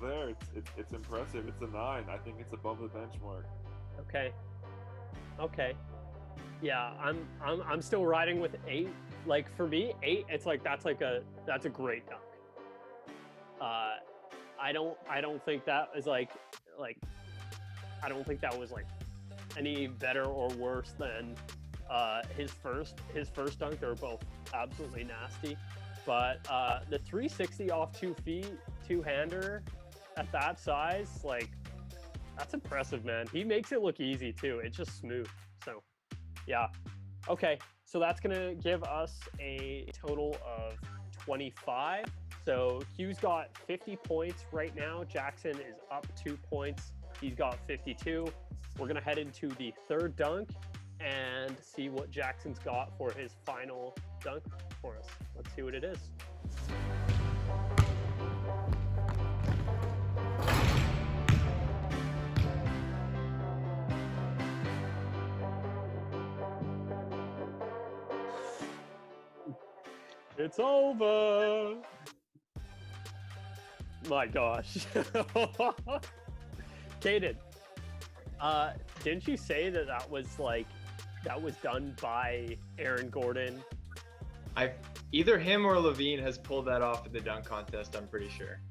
Speaker 4: there. It's impressive. It's a 9. I think it's above the benchmark.
Speaker 15: Okay. Yeah, I'm still riding with 8. Like for me, 8. It's like that's a great dunk. I don't think that is like I don't think that was like any better or worse than his first dunk. They're both absolutely nasty, but the 360 off 2 feet, 2-hander at that size, like that's impressive, man. He makes it look easy too. It's just smooth. So yeah. Okay, so that's gonna give us a total of 25. So Q's got 50 points right now. Jackson is up 2 points. He's got 52. We're gonna head into the third dunk and see what Jackson's got for his final dunk for us. Let's see what it is. It's over. My gosh. Caden, didn't you say that was done by Aaron Gordon?
Speaker 25: Either him or Levine has pulled that off at the dunk contest, I'm pretty sure.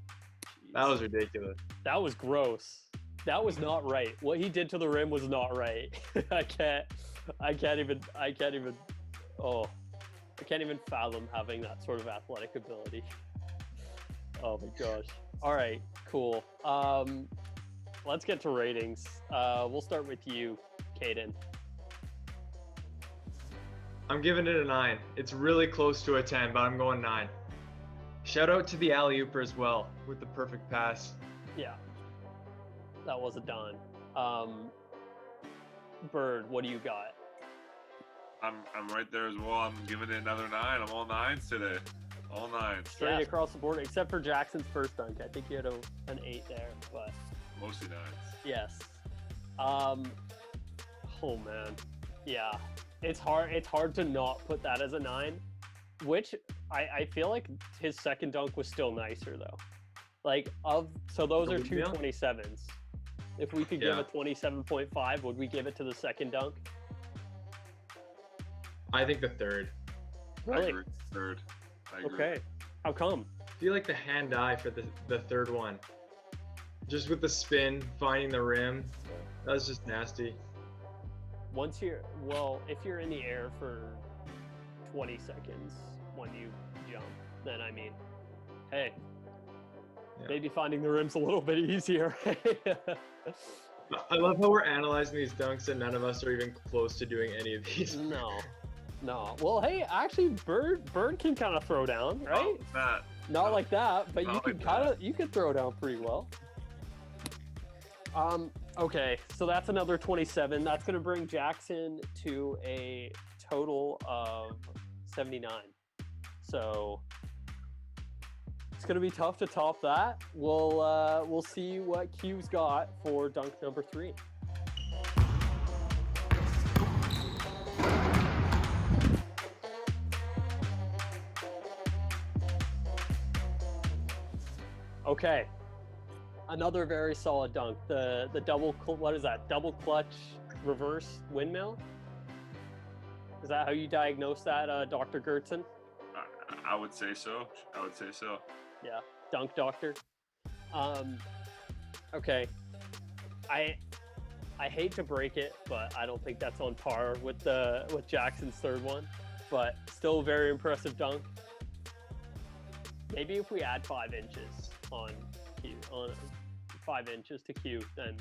Speaker 25: Jeez. That was ridiculous.
Speaker 15: That was gross. That was not right. What he did to the rim was not right. I can't even fathom having that sort of athletic ability. Oh my gosh. All right, cool. Let's get to ratings. We'll start with you, Caden.
Speaker 25: I'm giving it a 9. It's really close to a 10, but I'm going 9. Shout out to the alley-ooper as well with the perfect pass.
Speaker 15: Yeah, that was a done. Bird, what do you got?
Speaker 4: I'm right there as well. I'm giving it another 9. I'm all 9s today. All 9s.
Speaker 15: Straight across the board, except for Jackson's first dunk. I think you had an 8 there, but
Speaker 4: mostly 9s.
Speaker 15: Yes. Oh man, yeah. It's hard to not put that as a 9. Which I feel like his second dunk was still nicer though. Like so those are two
Speaker 25: Yeah.
Speaker 15: 27s. If we could give
Speaker 25: Yeah.
Speaker 15: a 27.5, would we give it to the second dunk?
Speaker 25: I think the third.
Speaker 4: I
Speaker 15: Really?
Speaker 4: agree. Third. I agree.
Speaker 15: Okay. How come?
Speaker 25: I feel like the hand-eye for the third one. Just with the spin, finding the rim. That was just nasty.
Speaker 15: If you're in the air for 20 seconds when you jump, then I mean, hey, maybe finding the rim's a little bit easier.
Speaker 25: I love how we're analyzing these dunks and none of us are even close to doing any of these.
Speaker 15: No. Well, hey, actually, Bird can kind of throw down, right? Not like that, but you can throw down pretty well. Okay, so that's another 27. That's going to bring Jackson to a total of 79. So it's going to be tough to top that. We'll see what Q's got for dunk number 3. Okay, another very solid dunk. The double, what is that? Double clutch reverse windmill? Is that how you diagnose that, Dr. Gertson?
Speaker 4: I would say so.
Speaker 15: Yeah, dunk doctor. Okay, I hate to break it, but I don't think that's on par with Jackson's third one. But still, very impressive dunk. Maybe if we add 5 inches on 5 inches to Q, then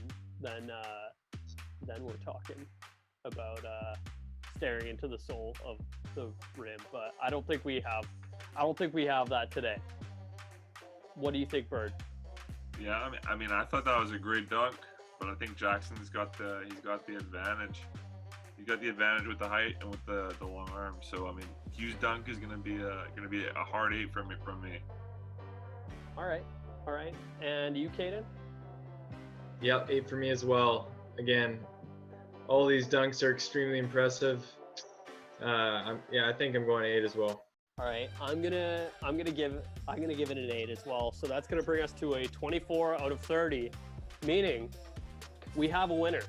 Speaker 15: we're talking about staring into the soul of the rim. But I don't think we have that today. What do you think, Bird?
Speaker 4: Yeah, I mean, I thought that was a great dunk, but I think Jackson's got the advantage. He's got the advantage with the height and with the long arm. So I mean, Q's dunk is gonna be a hard 8 from me.
Speaker 15: All right. And you, Caden?
Speaker 25: Yep, 8 for me as well. Again, all these dunks are extremely impressive. I think I'm going 8 as well.
Speaker 15: All right, I'm gonna give it an 8 as well. So that's gonna bring us to a 24 out of 30, meaning we have a winner.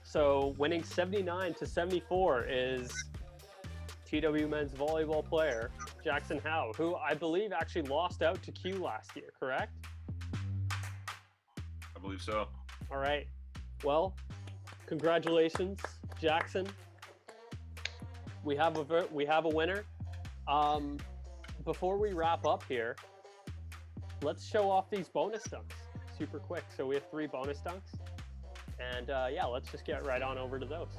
Speaker 15: So winning 79-74 is TW men's volleyball player Jackson Howe, who I believe actually lost out to Q last year, correct?
Speaker 4: I believe so.
Speaker 15: All right. Well, congratulations, Jackson. We have a winner. Before we wrap up here, let's show off these bonus dunks super quick. So we have 3 bonus dunks, and let's just get right on over to those.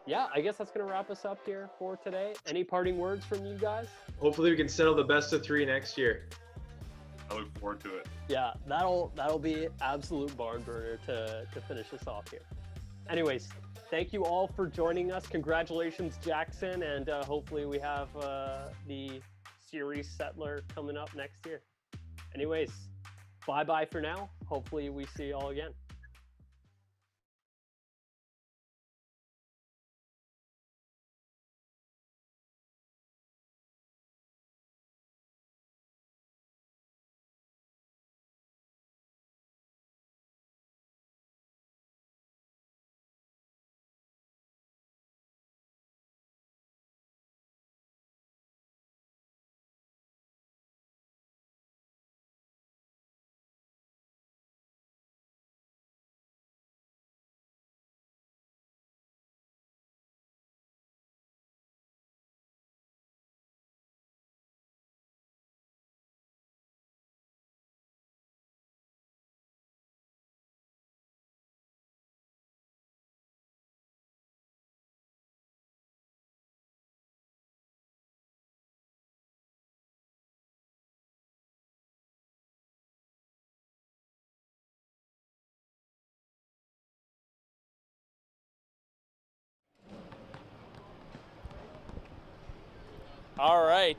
Speaker 15: Yeah, I guess that's going to wrap us up here for today. Any parting words from you guys?
Speaker 25: Hopefully we can settle the best of 3 next year.
Speaker 4: I look forward to it.
Speaker 15: Yeah, that'll be absolute barn burner to finish us off here. Anyways, thank you all for joining us. Congratulations, Jackson, and hopefully we have the series settler coming up next year. Anyways, bye-bye for now. Hopefully we see you all again.
Speaker 1: All right.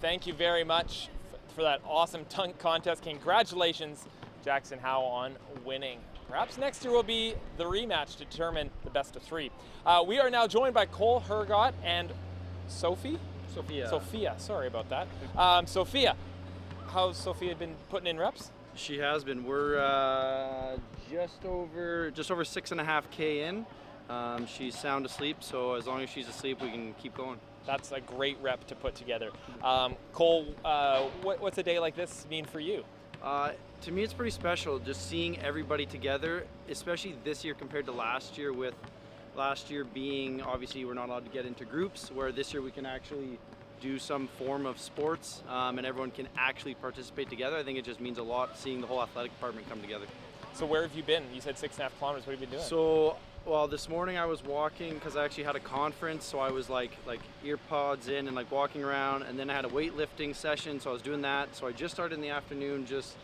Speaker 1: Thank you very much for that awesome dunk contest. Congratulations, Jackson Howe, on winning. Perhaps next year will be the rematch to determine the best of 3. We are now joined by Cole Hergott and Sophia, sorry about that. Sophia, how's Sophia been putting in reps?
Speaker 5: She has been. We're just over 6.5K in. She's sound asleep, so as long as she's asleep, we can keep going.
Speaker 1: That's a great rep to put together. Cole, what's a day like this mean for you?
Speaker 5: To me, it's pretty special just seeing everybody together, especially this year compared to last year, with last year being, obviously, we're not allowed to get into groups, where this year we can actually do some form of sports and everyone can actually participate together. I think it just means a lot seeing the whole athletic department come together.
Speaker 1: So where have you been? You said 6.5 kilometers. What have you been doing?
Speaker 5: So, well, this morning I was walking because I actually had a conference, so I was like ear pods in and like walking around, and then I had a weightlifting session, so I was doing that. So I just started in the afternoon just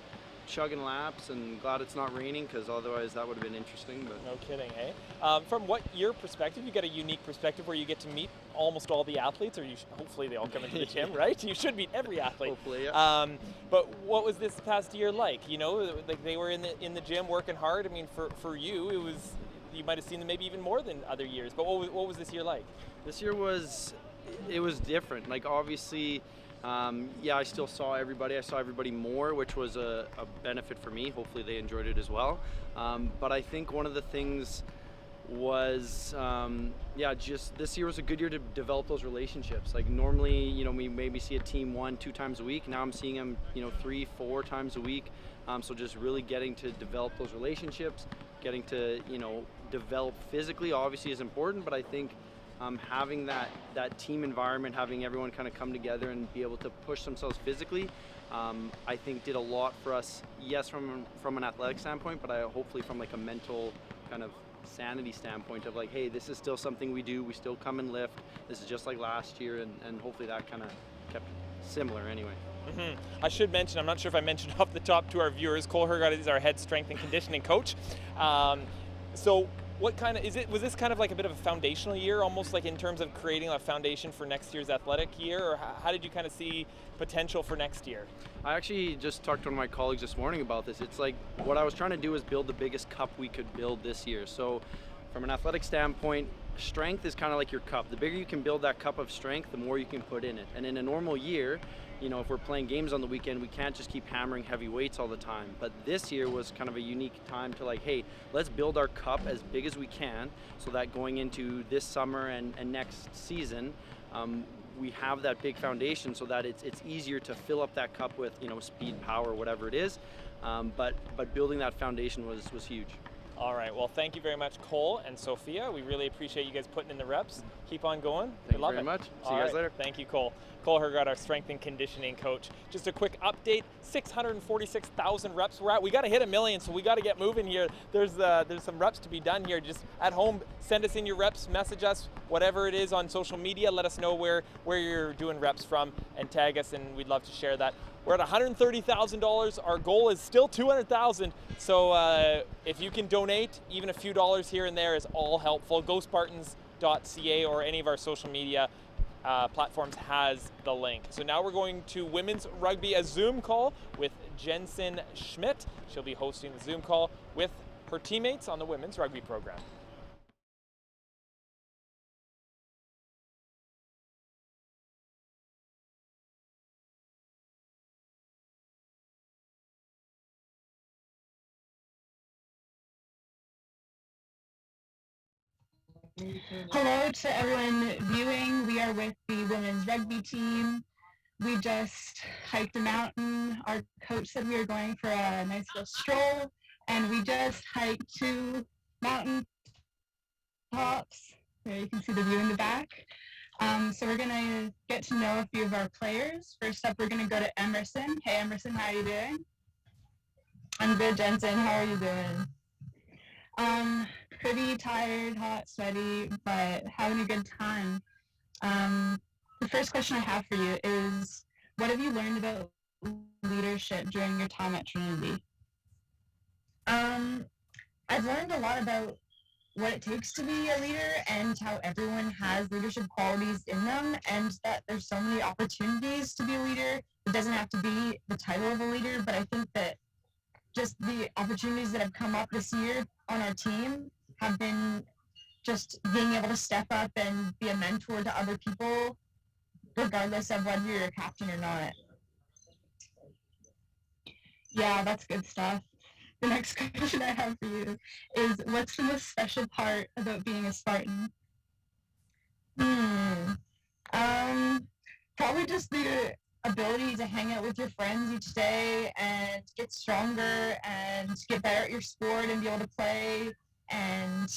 Speaker 5: chugging laps, and glad it's not raining because otherwise that would have been interesting. But
Speaker 1: no kidding, eh? From what your perspective, you get a unique perspective where you get to meet almost all the athletes, or hopefully they all come into the gym, right? You should meet every athlete.
Speaker 5: Hopefully, yeah.
Speaker 1: But what was this past year like? You know, like they were in the gym working hard. I mean, for you, it was, you might have seen them maybe even more than other years. But what was this year like?
Speaker 5: This year was different. Like obviously. Yeah, I still saw everybody. I saw everybody more, which was a benefit for me. Hopefully they enjoyed it as well. But I think one of the things was, just this year was a good year to develop those relationships. Like normally, you know, we maybe see a team 1-2 times a week. Now I'm seeing them, 3-4 times a week. So just really getting to develop those relationships, getting to, develop physically obviously is important, but I think having that team environment, having everyone kind of come together and be able to push themselves physically, I think did a lot for us. Yes, from an athletic standpoint, but hopefully from like a mental kind of sanity standpoint of like, hey, this is still something we do. We still come and lift. This is just like last year, and hopefully that kind of kept similar anyway.
Speaker 1: Mm-hmm. I should mention, I'm not sure if I mentioned off the top to our viewers, Cole Hergott is our head strength and conditioning coach. So what kind of, was this kind of like a bit of a foundational year, almost like in terms of creating a foundation for next year's athletic year, or how did you kind of see potential for next year?
Speaker 5: I actually just talked to one of my colleagues this morning about this. It's like, what I was trying to do is build the biggest cup we could build this year. So from an athletic standpoint, strength is kind of like your cup. The bigger you can build that cup of strength, the more you can put in it. And in a normal year, if we're playing games on the weekend, we can't just keep hammering heavy weights all the time. But this year was kind of a unique time to like, hey, let's build our cup as big as we can so that going into this summer and next season, we have that big foundation so that it's easier to fill up that cup with, speed, power, whatever it is. But building that foundation was huge.
Speaker 1: All right, well, thank you very much, Cole and Sophia. We really appreciate you guys putting in the reps. Keep on going.
Speaker 5: Thank you very much. See you guys later.
Speaker 1: Thank you, Cole. Cole Hergott, our strength and conditioning coach. Just a quick update, 646,000 reps we're at. We got to hit 1 million, so we got to get moving here. There's some reps to be done here. Just at home, send us in your reps, message us, whatever it is on social media. Let us know where you're doing reps from and tag us, and we'd love to share that. We're at $130,000. Our goal is still $200,000. So if you can donate, even a few dollars here and there is all helpful. GoSpartans.ca or any of our social media platforms has the link. So now we're going to women's rugby, a Zoom call with Jensen Schmidt. She'll be hosting the Zoom call with her teammates on the women's rugby program.
Speaker 16: Hello to everyone viewing. We are with the women's rugby team. We just hiked a mountain. Our coach said we were going for a nice little stroll, and we just hiked 2 mountain tops. There you can see the view in the back. So we're gonna get to know a few of our players. First up, we're gonna go to Emerson. Hey Emerson, how are you doing? I'm good, Jensen. How are you doing? Pretty tired, hot, sweaty, but having a good time. The first question I have for you is, what have you learned about leadership during your time at Trinity? I've learned a lot about what it takes to be a leader and how everyone has leadership qualities in them, and that there's so many opportunities to be a leader it doesn't have to be the title of a leader, but I think that just the opportunities that have come up this year on our team have been just being able to step up and be a mentor to other people, regardless of whether you're a captain or not. Yeah, that's good stuff. The next question I have for you is, what's the most special part about being a Spartan? Probably just the ability to hang out with your friends each day and get stronger and get better at your sport and be able to play and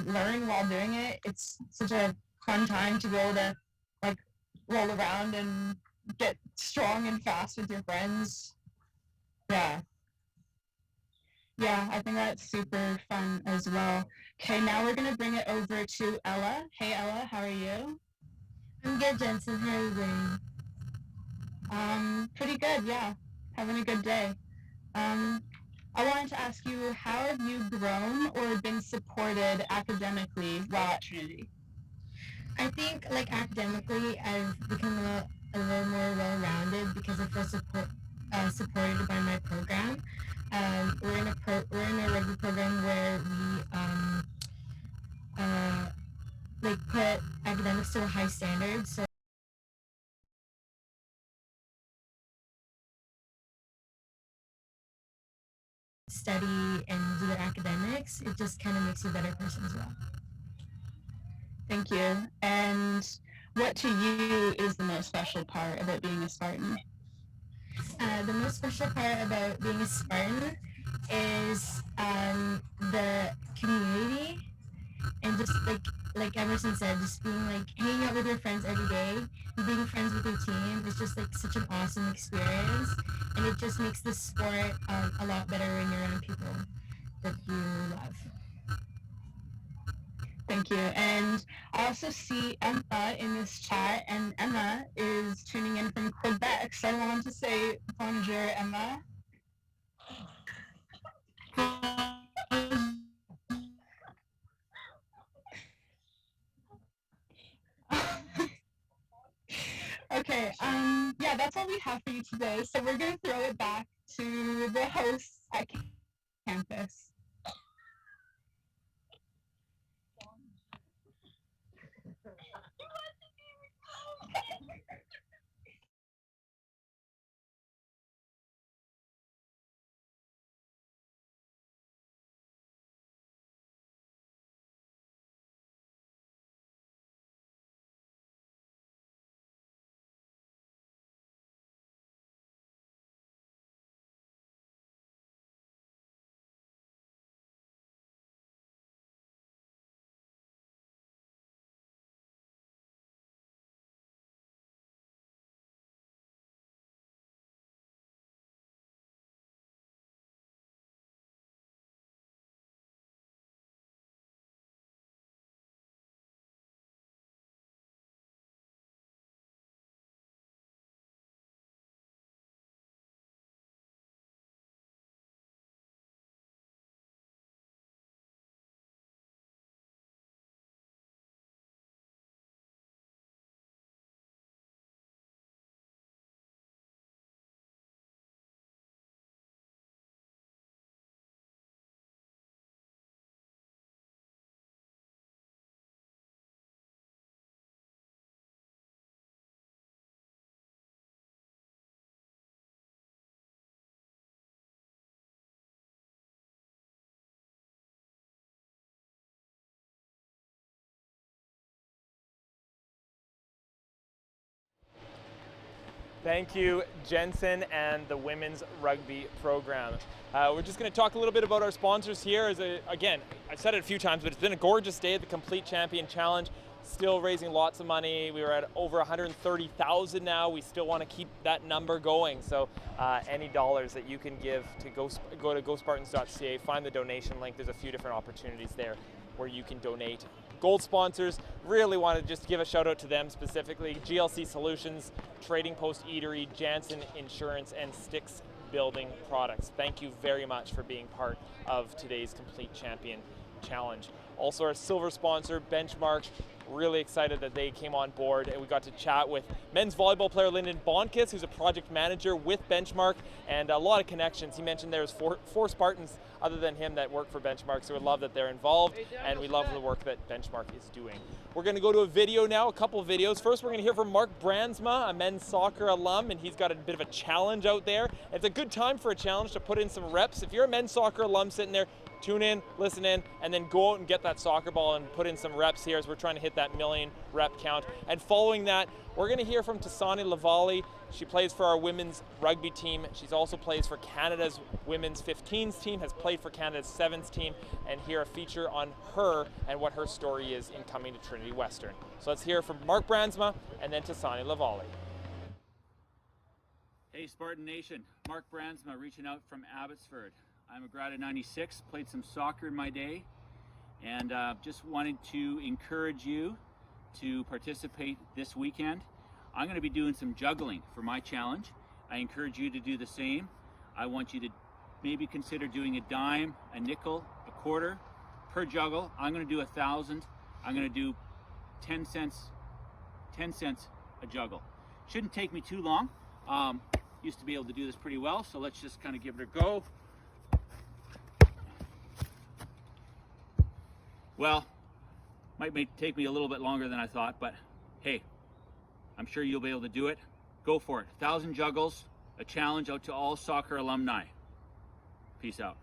Speaker 16: learn while doing it. It's such a fun time to be able to like roll around and get strong and fast with your friends. Yeah. Yeah, I think that's super fun as well. Okay, now we're gonna bring it over to Ella. Hey Ella, how are you? I'm good, Jensen. How are you doing? Pretty good, yeah. Having a good day. I wanted to ask you, how have you grown or been supported academically while at Trinity? I think, like, academically, I've become a little more well-rounded because I feel supported by my program. We're in a rugby program where we like put academics to a high standard. So study and do their academics, it just kind of makes you a better person as well. Thank you. And what to you is the most special part about being a Spartan? The most special part about being a Spartan is the community and just like Emerson said, just being like hanging out with your friends every day and being friends with your team is just like such an awesome experience, and it just makes the sport a lot better when you're around people that you love. Thank you. And I also see Emma in this chat, and Emma is tuning in from Quebec, so I wanted to say bonjour, Emma. Okay, yeah, that's all we have for you today. So we're going to throw it back to the hosts at campus.
Speaker 1: Thank you, Jensen and the women's rugby program. We're just going to talk a little bit about our sponsors here. Again, I've said it a few times, but it's been a gorgeous day at the Complete Champion Challenge. Still raising lots of money. We were at over 130,000 now. We still want to keep that number going. So any dollars that you can give to go to gospartans.ca, find the donation link. There's a few different opportunities there where you can donate. Gold sponsors, really want to just give a shout out to them specifically. GLC Solutions, Trading Post Eatery, Janssen Insurance, and Sticks Building Products. Thank you very much for being part of today's Complete Champion Challenge. Also our silver sponsor, Benchmark, really excited that they came on board, and we got to chat with men's volleyball player Lyndon Bonkus, who's a project manager with Benchmark, and a lot of connections. He mentioned there's four Spartans other than him that work for Benchmark, so we love that they're involved, and we love the work that Benchmark is doing. We're going to go to a video now, a couple of videos. First, we're going to hear from Mark Brandsma, a men's soccer alum, and he's got a bit of a challenge out there. It's a good time for a challenge to put in some reps. If you're a men's soccer alum sitting there, tune in, listen in, and then go out and get that soccer ball and put in some reps here as we're trying to hit that 1,000,000 rep count. And following that, we're going to hear from Tasani Lavali. She plays for our women's rugby team. She's also plays for Canada's women's 15s team, has played for Canada's 7s team, and hear a feature on her and what her story is in coming to Trinity Western. So let's hear from Mark Brandsma and then Tasani Lavali.
Speaker 7: Hey Spartan Nation, Mark Brandsma reaching out from Abbotsford. I'm a grad of '96, played some soccer in my day, and just wanted to encourage you to participate this weekend. I'm going to be doing some juggling for my challenge. I encourage you to do the same. I want you to maybe consider doing a dime, a nickel, a quarter per juggle. I'm going to do 1,000. I'm going to do 10 cents a juggle. Shouldn't take me too long. Used to be able to do this pretty well, so let's just kind of give it a go. Well, might take me a little bit longer than I thought, but hey, I'm sure you'll be able to do it. Go for it. 1,000 juggles, a challenge out to all soccer alumni. Peace out.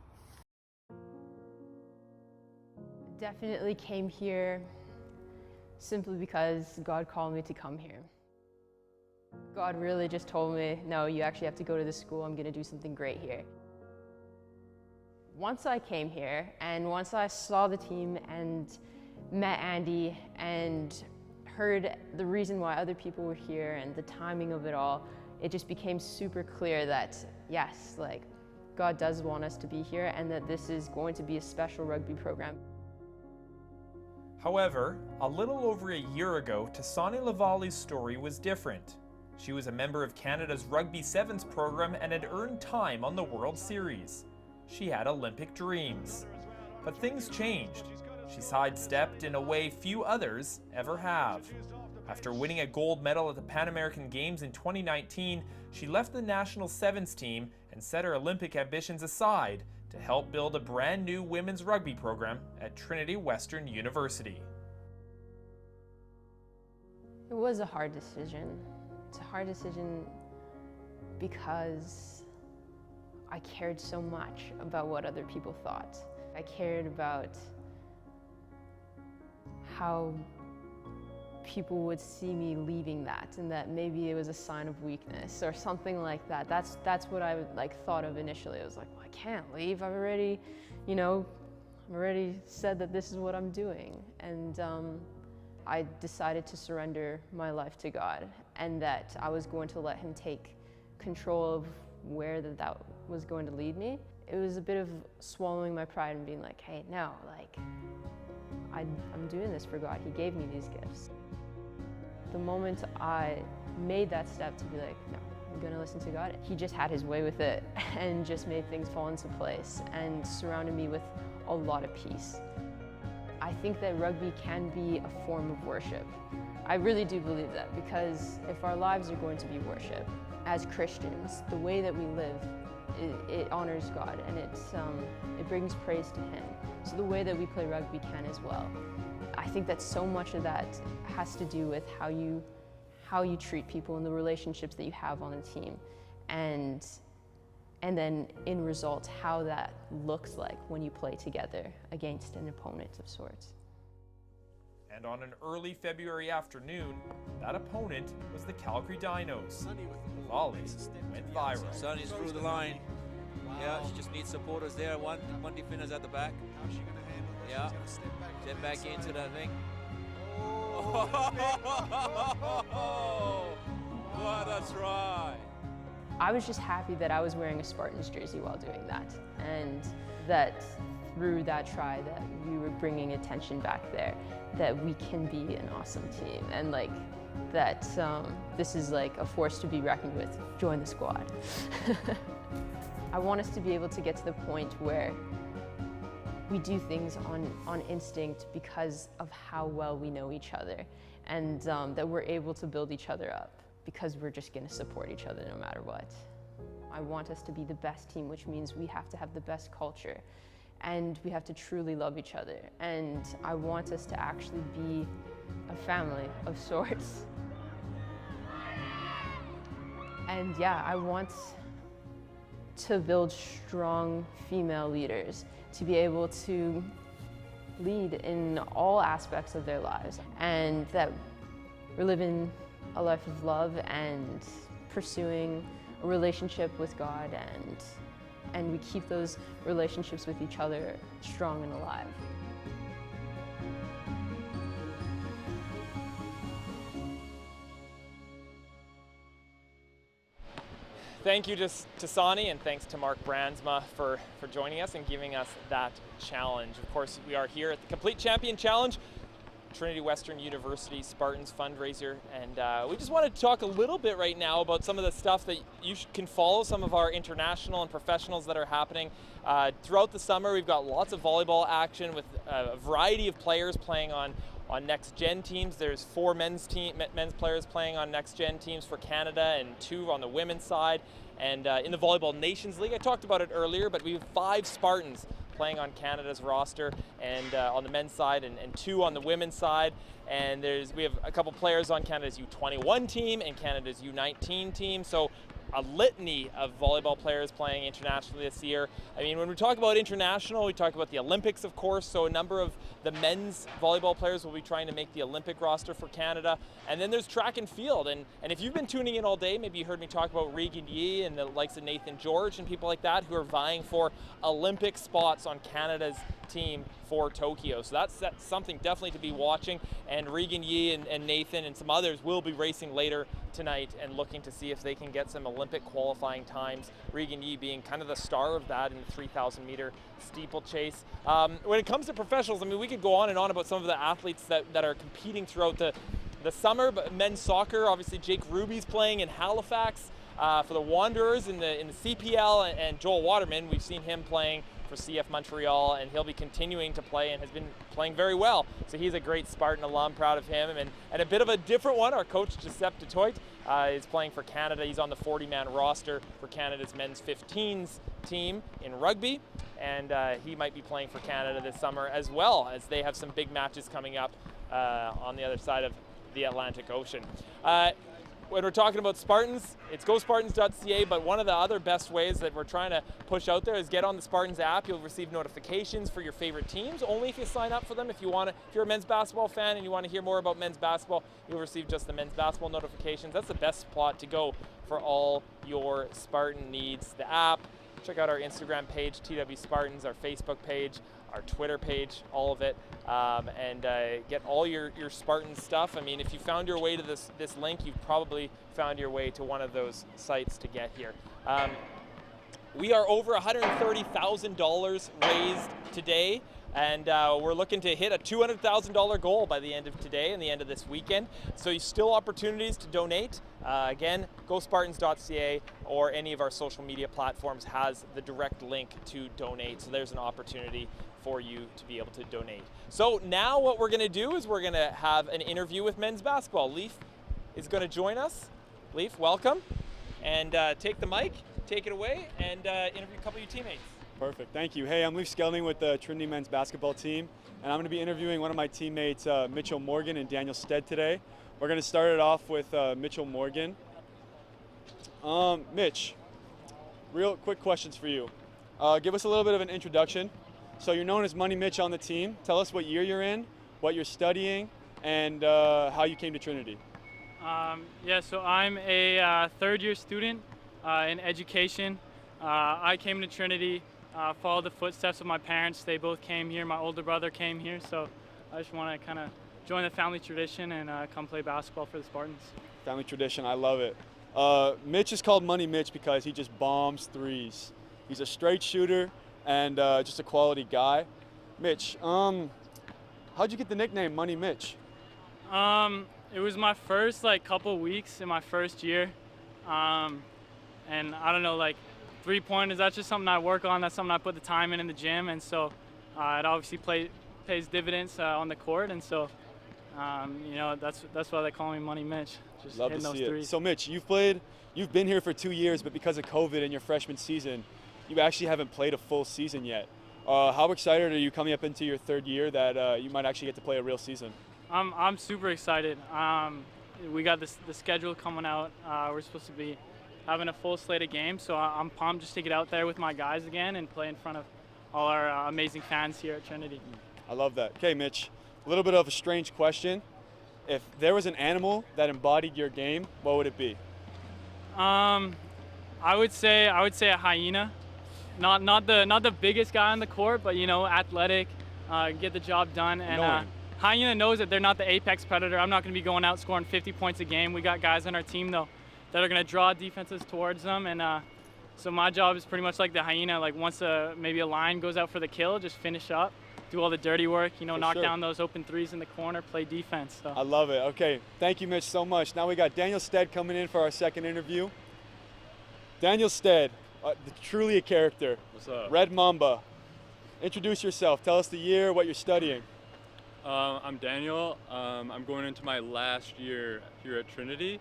Speaker 8: Definitely came here simply because God called me to come here. God really just told me, no, you actually have to go to this school. I'm going to do something great here. Once I came here and once I saw the team and met Andy and heard the reason why other people were here and the timing of it all, it just became super clear that yes, like God does want us to be here and that this is going to be a special rugby program.
Speaker 1: However, a little over a year ago, Tasani Lavali's story was different. She was a member of Canada's Rugby Sevens program and had earned time on the World Series. She had Olympic dreams. But things changed. She sidestepped in a way few others ever have. After winning a gold medal at the Pan American Games in 2019, she left the national sevens team and set her Olympic ambitions aside to help build a brand new women's rugby program at Trinity Western University.
Speaker 8: It was a hard decision. It's a hard decision because I cared so much about what other people thought. I cared about how people would see me leaving that and that maybe it was a sign of weakness or something like that. That's what I thought of initially. I was like, well, I can't leave. I've already, I've already said that this is what I'm doing. And I decided to surrender my life to God and that I was going to let Him take control of where that was going to lead me. It was a bit of swallowing my pride and being like, hey, no, I'm doing this for God. He gave me these gifts. The moment I made that step to be like, no, I'm gonna listen to God, He just had His way with it and just made things fall into place and surrounded me with a lot of peace. I think that rugby can be a form of worship. I really do believe that because if our lives are going to be worship, as Christians, the way that we live, it honors God and it brings praise to Him. So the way that we play rugby can as well. I think that so much of that has to do with how you treat people and the relationships that you have on the team, and then in result how that looks like when you play together against an opponent of sorts.
Speaker 1: And on an early February afternoon, that opponent was the Calgary Dinos. Volley went viral.
Speaker 19: Sonny's through the line. Wow. Yeah, she just needs supporters there. One defender's at the back. How's she gonna handle it? Yeah. Step back into that thing. Oh, what a try.
Speaker 8: I was just happy that I was wearing a Spartans jersey while doing that, and that through that try that we were bringing attention back there, that we can be an awesome team, and that this is a force to be reckoned with. Join the squad. I want us to be able to get to the point where we do things on instinct because of how well we know each other, and that we're able to build each other up because we're just going to support each other no matter what. I want us to be the best team, which means we have to have the best culture and we have to truly love each other. And I want us to actually be a family of sorts. And yeah, I want to build strong female leaders to be able to lead in all aspects of their lives, and that we're living a life of love and pursuing a relationship with God, and we keep those relationships with each other strong and alive.
Speaker 1: Thank you to Sani, and thanks to Mark Brandsma for joining us and giving us that challenge. Of course, we are here at the Complete Champion Challenge, Trinity Western University Spartans fundraiser, and we just wanted to talk a little bit right now about some of the stuff that you can follow, some of our international and professionals that are happening. Throughout the summer, we've got lots of volleyball action with a variety of players playing on next gen teams. There's 4 men's players playing on next gen teams for Canada and 2 on the women's side. And in the Volleyball Nations League, I talked about it earlier, but we have 5 Spartans playing on Canada's roster, and on the men's side, and 2 on the women's side. And we have a couple players on Canada's U21 team and Canada's U19 team. So a litany of volleyball players playing internationally this year. I mean, when we talk about international, we talk about the Olympics, of course, so a number of the men's volleyball players will be trying to make the Olympic roster for Canada. And then there's track and field, and if you've been tuning in all day, maybe you heard me talk about Regan Yee and the likes of Nathan George and people like that who are vying for Olympic spots on Canada's team for Tokyo. So that's something definitely to be watching, and Regan Yee and Nathan and some others will be racing later tonight and looking to see if they can get some Olympic qualifying times. Regan Yee being kind of the star of that in the 3,000 meter steeplechase. When it comes to professionals, I mean, we could go on and on about some of the athletes that are competing throughout the summer, but men's soccer, obviously Jake Ruby's playing in Halifax for the Wanderers in the CPL, and Joel Waterman, we've seen him playing for CF Montreal, and he'll be continuing to play and has been playing very well. So he's a great Spartan alum, proud of him. And a bit of a different one, our coach Giuseppe Dutoit is playing for Canada. He's on the 40-man roster for Canada's men's 15s team in rugby, and he might be playing for Canada this summer as well, as they have some big matches coming up on the other side of the Atlantic Ocean. When we're talking about Spartans, it's gospartans.ca, but one of the other best ways that we're trying to push out there is get on the Spartans app. You'll receive notifications for your favorite teams, only if you sign up for them. If you're a men's basketball fan and you want to hear more about men's basketball, you'll receive just the men's basketball notifications. That's the best spot to go for all your Spartan needs. The app, check out our Instagram page, TW Spartans, our Facebook page, our Twitter page, all of it, and get all your Spartan stuff. I mean, if you found your way to this link, you've probably found your way to one of those sites to get here. We are over $130,000 raised today, and we're looking to hit a $200,000 goal by the end of today and the end of this weekend. So still opportunities to donate. Again, gospartans.ca or any of our social media platforms has the direct link to donate. So there's an opportunity for you to be able to donate. So now what we're going to do is we're going to have an interview with men's basketball. Leaf is going to join us. Leaf, welcome. And take the mic, take it away, and interview a couple of your teammates.
Speaker 11: Perfect, thank you. Hey, I'm Leaf Skelning with the Trinity men's basketball team, and I'm going to be interviewing one of my teammates, Mitchell Morgan and Daniel Stead today. We're going to start it off with Mitchell Morgan. Mitch, real quick questions for you. Give us a little bit of an introduction. So you're known as Money Mitch on the team. Tell us what year you're in, what you're studying, and how you came to Trinity.
Speaker 17: Yeah, so I'm a third-year student in education. I came to Trinity, followed the footsteps of my parents. They both came here. My older brother came here, so I just want to kind of join the family tradition and come play basketball for the Spartans.
Speaker 11: Family tradition, I love it. Mitch is called Money Mitch because he just bombs threes. He's a straight shooter and just a quality guy. Mitch, how'd you get the nickname Money Mitch?
Speaker 17: It was my first couple weeks in my first year, and I don't know, 3-pointers, that's just something I work on. That's something I put the time in the gym, and so it obviously pays dividends on the court, and so you know, that's why they call me Money Mitch. Just
Speaker 11: Love
Speaker 17: hitting
Speaker 11: to
Speaker 17: those
Speaker 11: see it.
Speaker 17: threes.
Speaker 11: So Mitch, you've been here for 2 years, but because of COVID in your freshman season, you actually haven't played a full season yet. How excited are you coming up into your 3rd year that you might actually get to play a real season?
Speaker 17: I'm super excited. We got the schedule coming out. We're supposed to be having a full slate of games, so I'm pumped just to get out there with my guys again and play in front of all our amazing fans here at Trinity.
Speaker 11: I love that. Okay, Mitch, a little bit of a strange question. If there was an animal that embodied your game, what would it be?
Speaker 17: I would say a hyena. Not the biggest guy on the court, but you know, athletic, get the job done. And hyena knows that they're not the apex predator. I'm not going to be going out scoring 50 points a game. We got guys on our team though that are going to draw defenses towards them, and so my job is pretty much like the hyena. Like once maybe a line goes out for the kill, just finish up, do all the dirty work. You know, knock down those open threes in the corner, play defense. So.
Speaker 11: I love it. Okay, thank you, Mitch, so much. Now we got Daniel Stead coming in for our 2nd interview. Daniel Stead, truly a character.
Speaker 18: What's up?
Speaker 11: Red Mamba. Introduce yourself. Tell us the year, what you're studying.
Speaker 18: I'm Daniel. I'm going into my last year here at Trinity.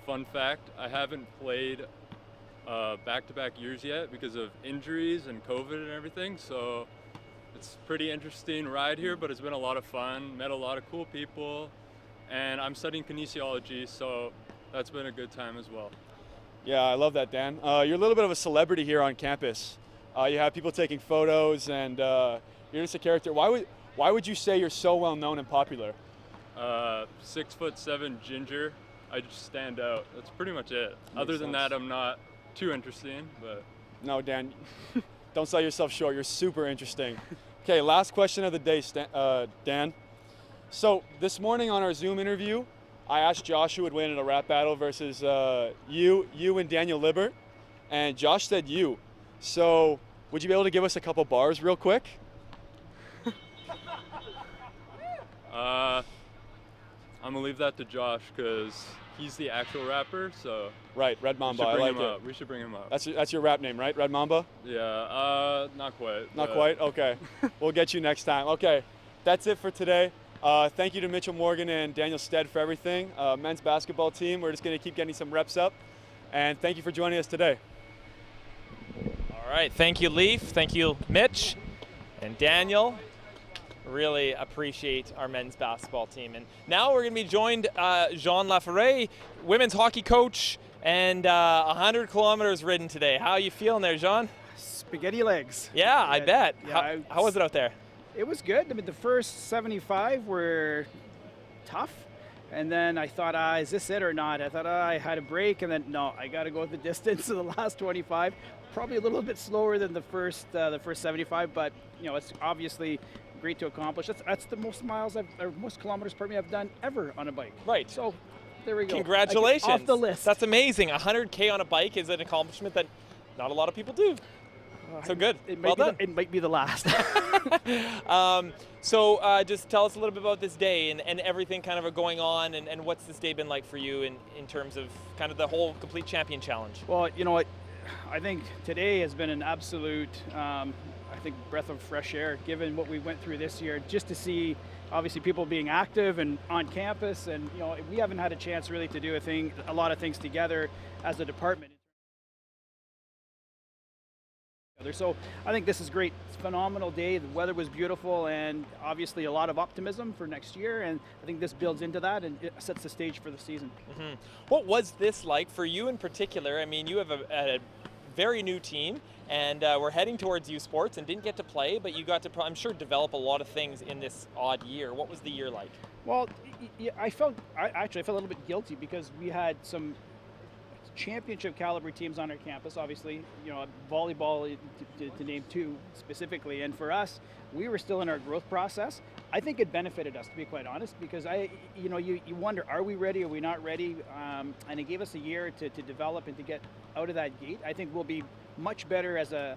Speaker 18: Fun fact, I haven't played back-to-back years yet because of injuries and COVID and everything, so it's a pretty interesting ride here, but it's been a lot of fun, met a lot of cool people, and I'm studying kinesiology, so that's been a good time as well.
Speaker 11: Yeah, I love that, Dan. You're a little bit of a celebrity here on campus. You have people taking photos, and you're just a character. Why would you say you're so well known and popular?
Speaker 18: 6'7" ginger. I just stand out. That's pretty much it. Other than that, I'm not too interesting, but.
Speaker 11: No, Dan, don't sell yourself short. You're super interesting. Okay, last question of the day, Dan. So this morning on our Zoom interview, I asked Josh who would win in a rap battle versus you and Daniel Libert, and Josh said you. So would you be able to give us a couple bars real quick?
Speaker 18: I'm gonna leave that to Josh because he's the actual rapper. So
Speaker 11: right, Red Mamba. I like it.
Speaker 18: We should bring him up.
Speaker 11: That's your rap name, right? Red Mamba?
Speaker 18: Yeah. Not quite.
Speaker 11: Not quite. Okay. We'll get you next time. Okay. That's it for today. Thank you to Mitchell Morgan and Daniel Stead for everything. Men's basketball team. We're just gonna keep getting some reps up. And thank you for joining us today.
Speaker 1: All right. Thank you, Leaf. Thank you, Mitch and Daniel. Really appreciate our men's basketball team. And now we're going to be joined Jean Laferret, women's hockey coach, and 100 kilometers ridden today. How are you feeling there, Jean?
Speaker 20: Spaghetti legs.
Speaker 1: Yeah, I bet.
Speaker 20: Yeah,
Speaker 1: how was it out there?
Speaker 20: It was good. I mean, the first 75 were tough. And then I thought, is this it or not? I thought I had a break, and then no, I got to go the distance of the last 25. Probably a little bit slower than the first 75, but you know, it's obviously great to accomplish. That's the most miles or most kilometers I've done ever on a bike.
Speaker 1: Right.
Speaker 20: So there we go.
Speaker 1: Congratulations.
Speaker 20: Off the list.
Speaker 1: That's amazing. 100K on a bike is an accomplishment that not a lot of people do. So good. Well done.
Speaker 20: It might be the last.
Speaker 1: So just tell us a little bit about this day and everything kind of going on, and what's this day been like for you in terms of kind of the whole Complete Champion Challenge?
Speaker 20: Well, you know what? I think today has been an absolute breath of fresh air, given what we went through this year, just to see obviously people being active and on campus, and you know, we haven't had a chance really to do a lot of things together as a department. So I think this is great. It's a phenomenal day. The weather was beautiful, and obviously a lot of optimism for next year, and I think this builds into that and it sets the stage for the season.
Speaker 1: Mm-hmm. What was this like for you in particular? I mean, you have a very new team, and we're heading towards U Sports and didn't get to play, but you got to, I'm sure, develop a lot of things in this odd year. What was the year like?
Speaker 20: Well, I felt a little bit guilty because we had some championship caliber teams on our campus, obviously, you know, volleyball to name two specifically, and for us, we were still in our growth process. I think it benefited us, to be quite honest, because you wonder, are we ready, are we not ready, and it gave us a year to develop and to get out of that gate. I think we'll be much better as an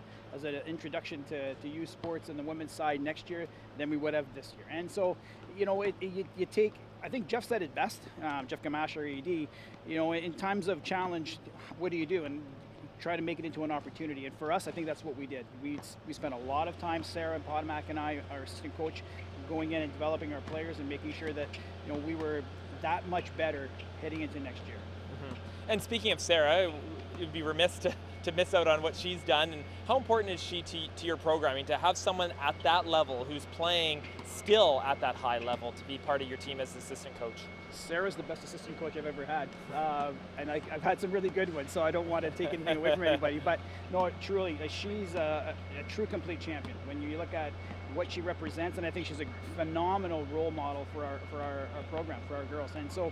Speaker 20: introduction to youth sports and the women's side next year than we would have this year. And so, you know, you take, I think Jeff said it best, Jeff Gamache, our ED, you know, in times of challenge, what do you do? And try to make it into an opportunity. And for us, I think that's what we did. We spent a lot of time, Sarah and Potomac and I, our assistant coach, going in and developing our players and making sure that we were that much better heading into next year.
Speaker 1: And speaking of Sarah, you'd be remiss to miss out on what she's done. And how important is she to your programming, to have someone at that level who's playing still at that high level to be part of your team as assistant coach?
Speaker 20: Sarah's the best assistant coach I've ever had, and I've had some really good ones, so I don't want to take anything away from anybody. But no, truly, she's a true complete champion. When you look at what she represents, and I think she's a phenomenal role model for our program, for our girls. And so,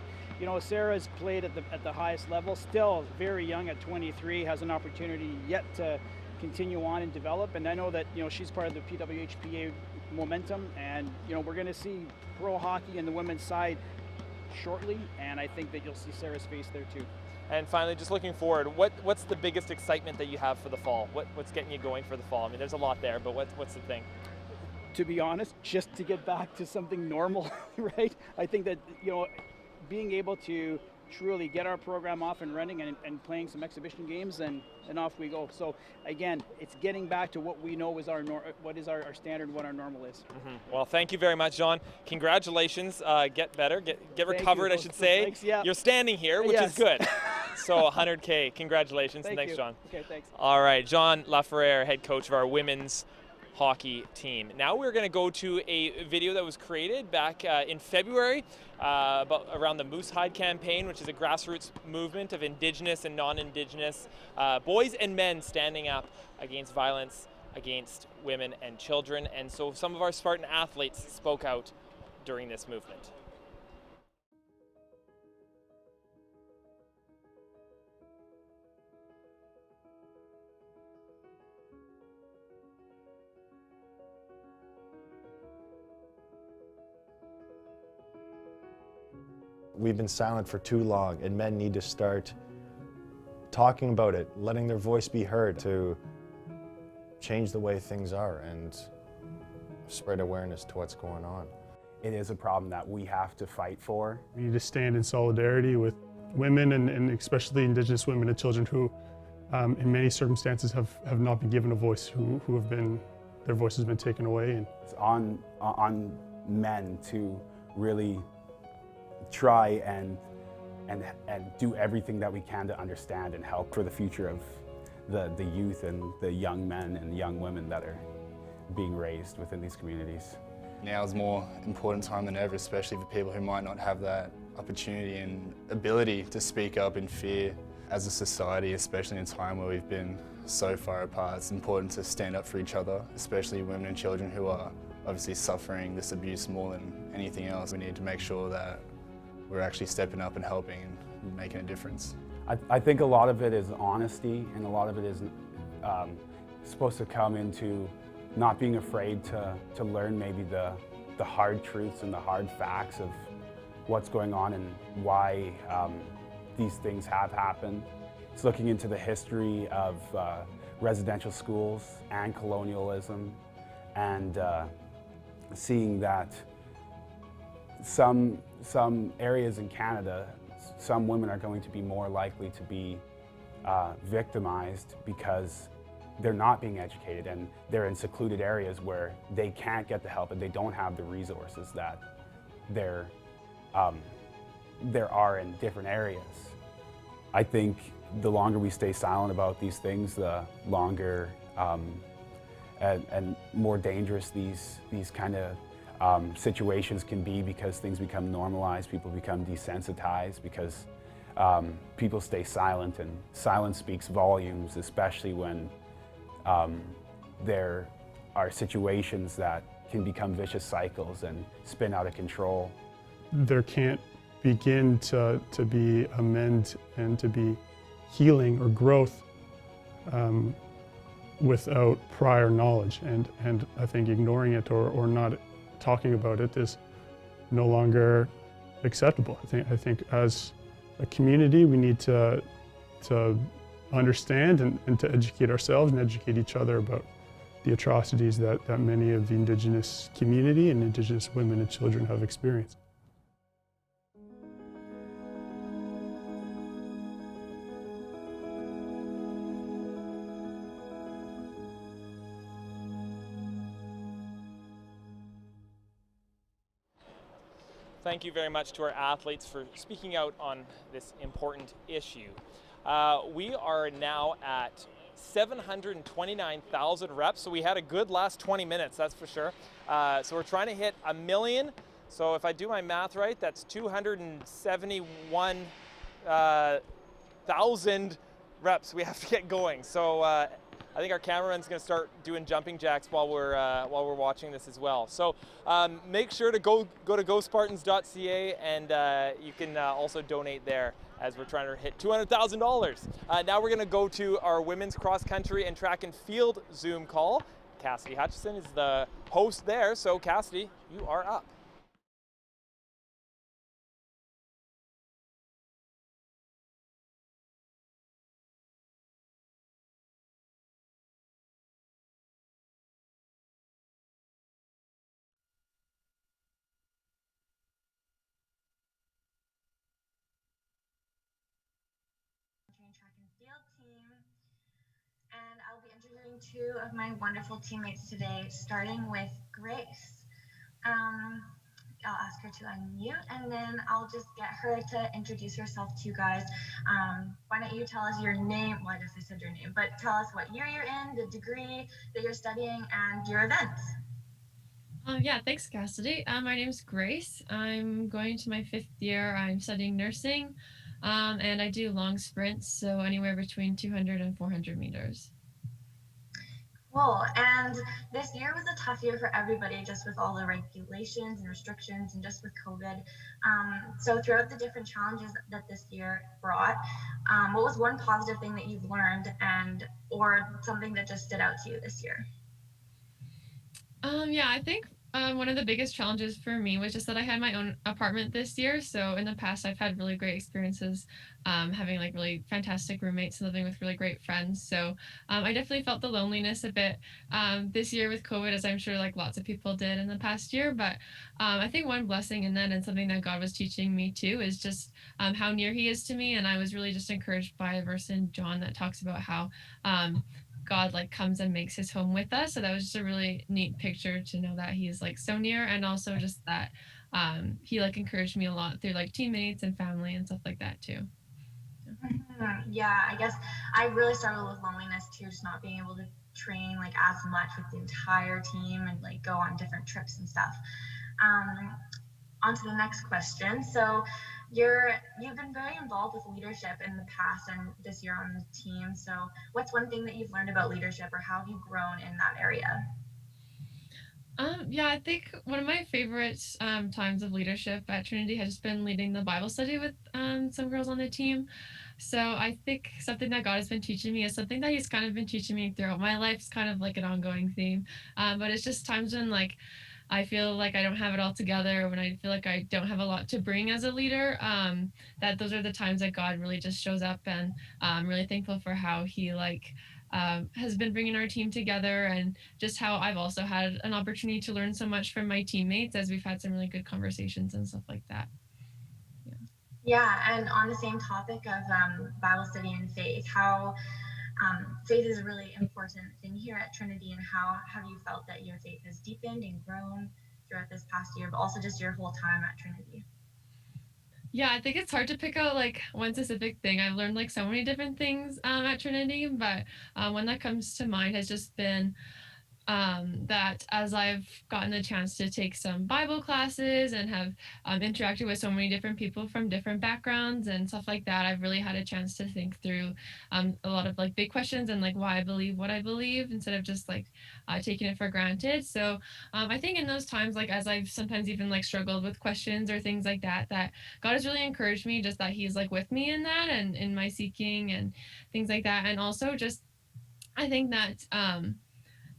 Speaker 20: Sarah's played at the highest level, still very young at 23, has an opportunity yet to continue on and develop. And I know that she's part of the PWHPA momentum, and we're going to see pro hockey in the women's side shortly, and I think that you'll see Sarah's face there too.
Speaker 1: And finally, just looking forward, what's the biggest excitement that you have for the fall? What's getting you going for the fall? I mean, there's a lot there, but what's the thing?
Speaker 20: To be honest, just to get back to something normal, right? I think that being able to truly get our program off and running and playing some exhibition games, and off we go. So again, it's getting back to what we know is what is our standard, what our normal is.
Speaker 1: Well, thank you very much, John. Congratulations. Get better, get recovered, I should say.
Speaker 20: Thanks, yeah.
Speaker 1: You're standing here, which is good. So 100K, congratulations. Thanks, John.
Speaker 20: Okay, thanks.
Speaker 1: All right, John LaFerrere, head coach of our women's hockey team. Now we're going to go to a video that was created back in February around the Moose Hide campaign, which is a grassroots movement of Indigenous and non-Indigenous boys and men standing up against violence against women and children. And so some of our Spartan athletes spoke out during this movement.
Speaker 10: We've been silent for too long, and men need to start talking about it, letting their voice be heard to change the way things are and spread awareness to what's going on.
Speaker 21: It is a problem that we have to fight for.
Speaker 13: We need to stand in solidarity with women and especially Indigenous women and children who in many circumstances have not been given a voice, who have been, their voice has been taken away. And
Speaker 21: it's on men to really try and do everything that we can to understand and help for the future of the youth and the young men and young women that are being raised within these communities.
Speaker 22: Now is more important time than ever, especially for people who might not have that opportunity and ability to speak up in fear. As a society, especially in a time where we've been so far apart, it's important to stand up for each other, especially women and children who are obviously suffering this abuse more than anything else. We need to make sure that we're actually stepping up and helping and making a difference.
Speaker 21: I think a lot of it is honesty, and a lot of it is supposed to come into not being afraid to learn maybe the hard truths and the hard facts of what's going on and why these things have happened. It's looking into the history of residential schools and colonialism, and seeing that some areas in Canada, some women are going to be more likely to be victimized because they're not being educated and they're in secluded areas where they can't get the help and they don't have the resources that there are in different areas. I think the longer we stay silent about these things, the longer and more dangerous these kind of situations can be, because things become normalized, people become desensitized, because people stay silent, and silence speaks volumes, especially when there are situations that can become vicious cycles and spin out of control.
Speaker 13: There can't begin to be amend and to be healing or growth without prior knowledge, and I think ignoring it or not talking about it is no longer acceptable. I think as a community we need to understand and to educate ourselves and educate each other about the atrocities that many of the Indigenous community and Indigenous women and children have experienced.
Speaker 1: thank you very much to our athletes for speaking out on this important issue. We are now at 729,000 reps, so we had a good last 20 minutes, that's for sure. So we're trying to hit 1 million. So if I do my math right, that's 271,000 reps we have to get going. So I think our cameraman's going to start doing jumping jacks while we're watching this as well. So make sure to go to gospartans.ca, and you can also donate there as we're trying to hit $200,000. Now we're going to go to our women's cross country and track and field Zoom call. Cassidy Hutchison is the host there. So Cassidy, you are up.
Speaker 2: Track and field team, and I'll be interviewing two of my wonderful teammates today, starting with Grace. I'll ask her to unmute, and then I'll just get her to introduce herself to you guys. Why don't you tell us your name? Well, I guess I said your name, but tell us what year you're in, the degree that you're studying, and your events.
Speaker 9: Yeah, thanks, Cassidy. My name's Grace. I'm going to my 5th year. I'm studying nursing, and I do long sprints, so anywhere between 200 and 400 meters.
Speaker 2: Cool. And this year was a tough year for everybody, just with all the regulations and restrictions and just with COVID. So throughout the different challenges that this year brought, what was one positive thing that you've learned, or something that just stood out to you this year?
Speaker 9: Yeah, I think one of the biggest challenges for me was just that I had my own apartment this year. So in the past, I've had really great experiences having like really fantastic roommates and living with really great friends. So I definitely felt the loneliness a bit this year with COVID, as I'm sure like lots of people did in the past year. But I think one blessing in that, and something that God was teaching me too, is just how near He is to me. And I was really just encouraged by a verse in John that talks about how God like comes and makes His home with us. So that was just a really neat picture to know that He is like so near, and also just that He like encouraged me a lot through like teammates and family and stuff like that too.
Speaker 2: Yeah, I guess I really struggled with loneliness too, just not being able to train like as much with the entire team and like go on different trips and stuff. On to the next question. So you've been very involved with leadership in the past and this year on the team. So what's one thing that you've learned about leadership, or how have you grown in that area?
Speaker 9: Yeah, I think one of my favorite times of leadership at Trinity has just been leading the Bible study with some girls on the team. So I think something that God has been teaching me is something that He's kind of been teaching me throughout my life. It's kind of like an ongoing theme. But it's just times when like I feel like I don't have it all together, when I feel like I don't have a lot to bring as a leader, that those are the times that God really just shows up. And I'm really thankful for how He like has been bringing our team together, and just how I've also had an opportunity to learn so much from my teammates as we've had some really good conversations and stuff like that.
Speaker 2: Yeah, and on the same topic of Bible study and faith, how faith is a really important thing here at Trinity, and how have you felt that your faith has deepened and grown throughout this past year, but also just your whole time at Trinity?
Speaker 9: Yeah, I think it's hard to pick out like one specific thing. I've learned like so many different things at Trinity, but one that comes to mind has just been that as I've gotten the chance to take some Bible classes and have interacted with so many different people from different backgrounds and stuff like that, I've really had a chance to think through a lot of like big questions and like why I believe what I believe, instead of just like taking it for granted. So I think in those times, like as I've sometimes even like struggled with questions or things like that, that God has really encouraged me, just that He's like with me in that and in my seeking and things like that. And also just I think that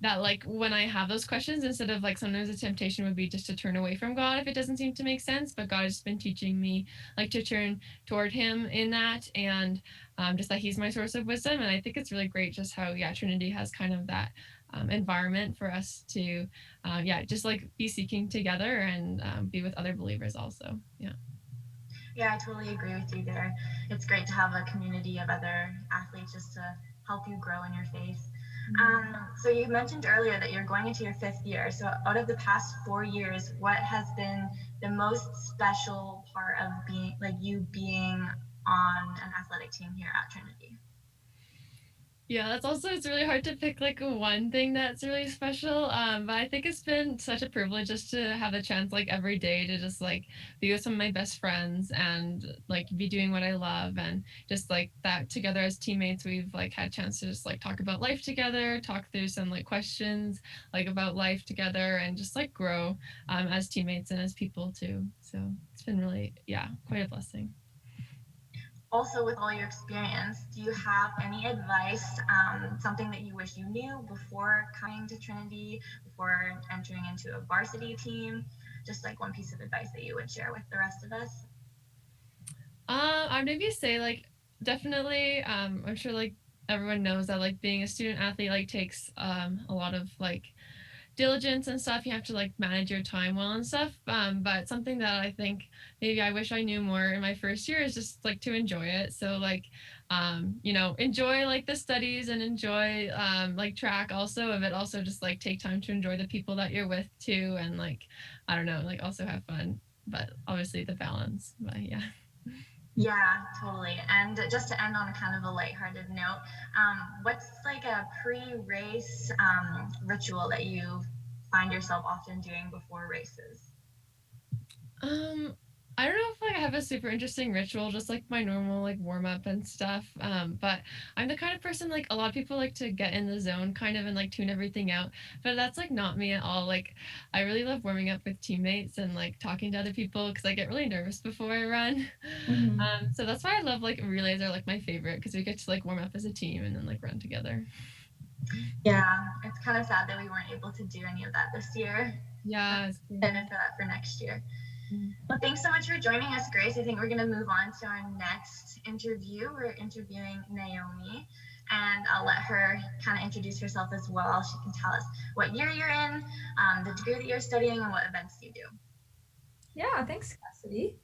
Speaker 9: that like when I have those questions, instead of like sometimes the temptation would be just to turn away from God if it doesn't seem to make sense, but God has been teaching me like to turn toward Him in that, and just that He's my source of wisdom. And I think it's really great just how Trinity has kind of that environment for us to just like be seeking together and be with other believers also.
Speaker 2: Yeah, I totally agree with you there. It's great to have a community of other athletes just to help you grow in your faith. So you mentioned earlier that you're going into your 5th year. So out of the past 4 years, what has been the most special part of being, like, you being on an athletic team here at Trinity?
Speaker 9: Yeah, that's also, it's really hard to pick like one thing that's really special. But I think it's been such a privilege just to have the chance like every day to just like be with some of my best friends and like be doing what I love, and just like that together as teammates, we've like had a chance to just like talk about life together, talk through some like questions like about life together, and just like grow as teammates and as people too. So it's been really, yeah, quite a blessing.
Speaker 2: Also, with all your experience, do you have any advice, something that you wish you knew before coming to Trinity, before entering into a varsity team? Just like one piece of advice that you would share with the rest of us?
Speaker 9: I'd maybe say like definitely. I'm sure like everyone knows that like being a student athlete like takes a lot of like diligence and stuff. You have to like manage your time well and stuff. But something that I think maybe I wish I knew more in my first year is just like to enjoy it. So like, you know, enjoy like the studies and enjoy like track also, but also just like take time to enjoy the people that you're with too. And like, I don't know, like also have fun, but obviously the balance, but yeah.
Speaker 2: Yeah, totally. And just to end on a kind of a lighthearted note, what's like a pre-race ritual that you find yourself often doing before races?
Speaker 9: I don't know if like I have a super interesting ritual, just like my normal like warm up and stuff. But I'm the kind of person like a lot of people like to get in the zone kind of and like tune everything out. But that's like not me at all. Like I really love warming up with teammates and like talking to other people because I get really nervous before I run. So that's why I love like relays are like my favorite because we get to like warm up as a team and then like run together.
Speaker 2: Yeah, it's kind of sad that we weren't able to do any of that this year.
Speaker 9: Yeah,
Speaker 2: excited for that for next year. Well, thanks so much for joining us, Grace. I think we're going to move on to our next interview. We're interviewing Naomi, and I'll let her kind of introduce herself as well. She can tell us what year you're in, the degree that you're studying, and what events you do.
Speaker 3: Yeah, thanks, Cassidy.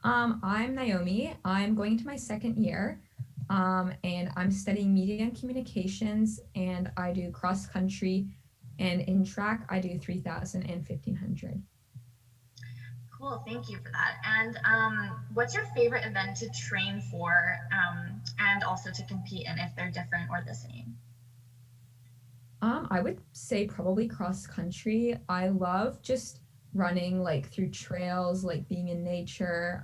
Speaker 3: I'm Naomi. I'm going into my second year, and I'm studying media and communications, and I do cross country, and in track, I do 3,000 and 1,500.
Speaker 2: Cool, thank you for that. And what's your favorite event to train for and also to compete in, if they're different or the same?
Speaker 3: I would say probably cross country. I love just running like through trails, like being in nature.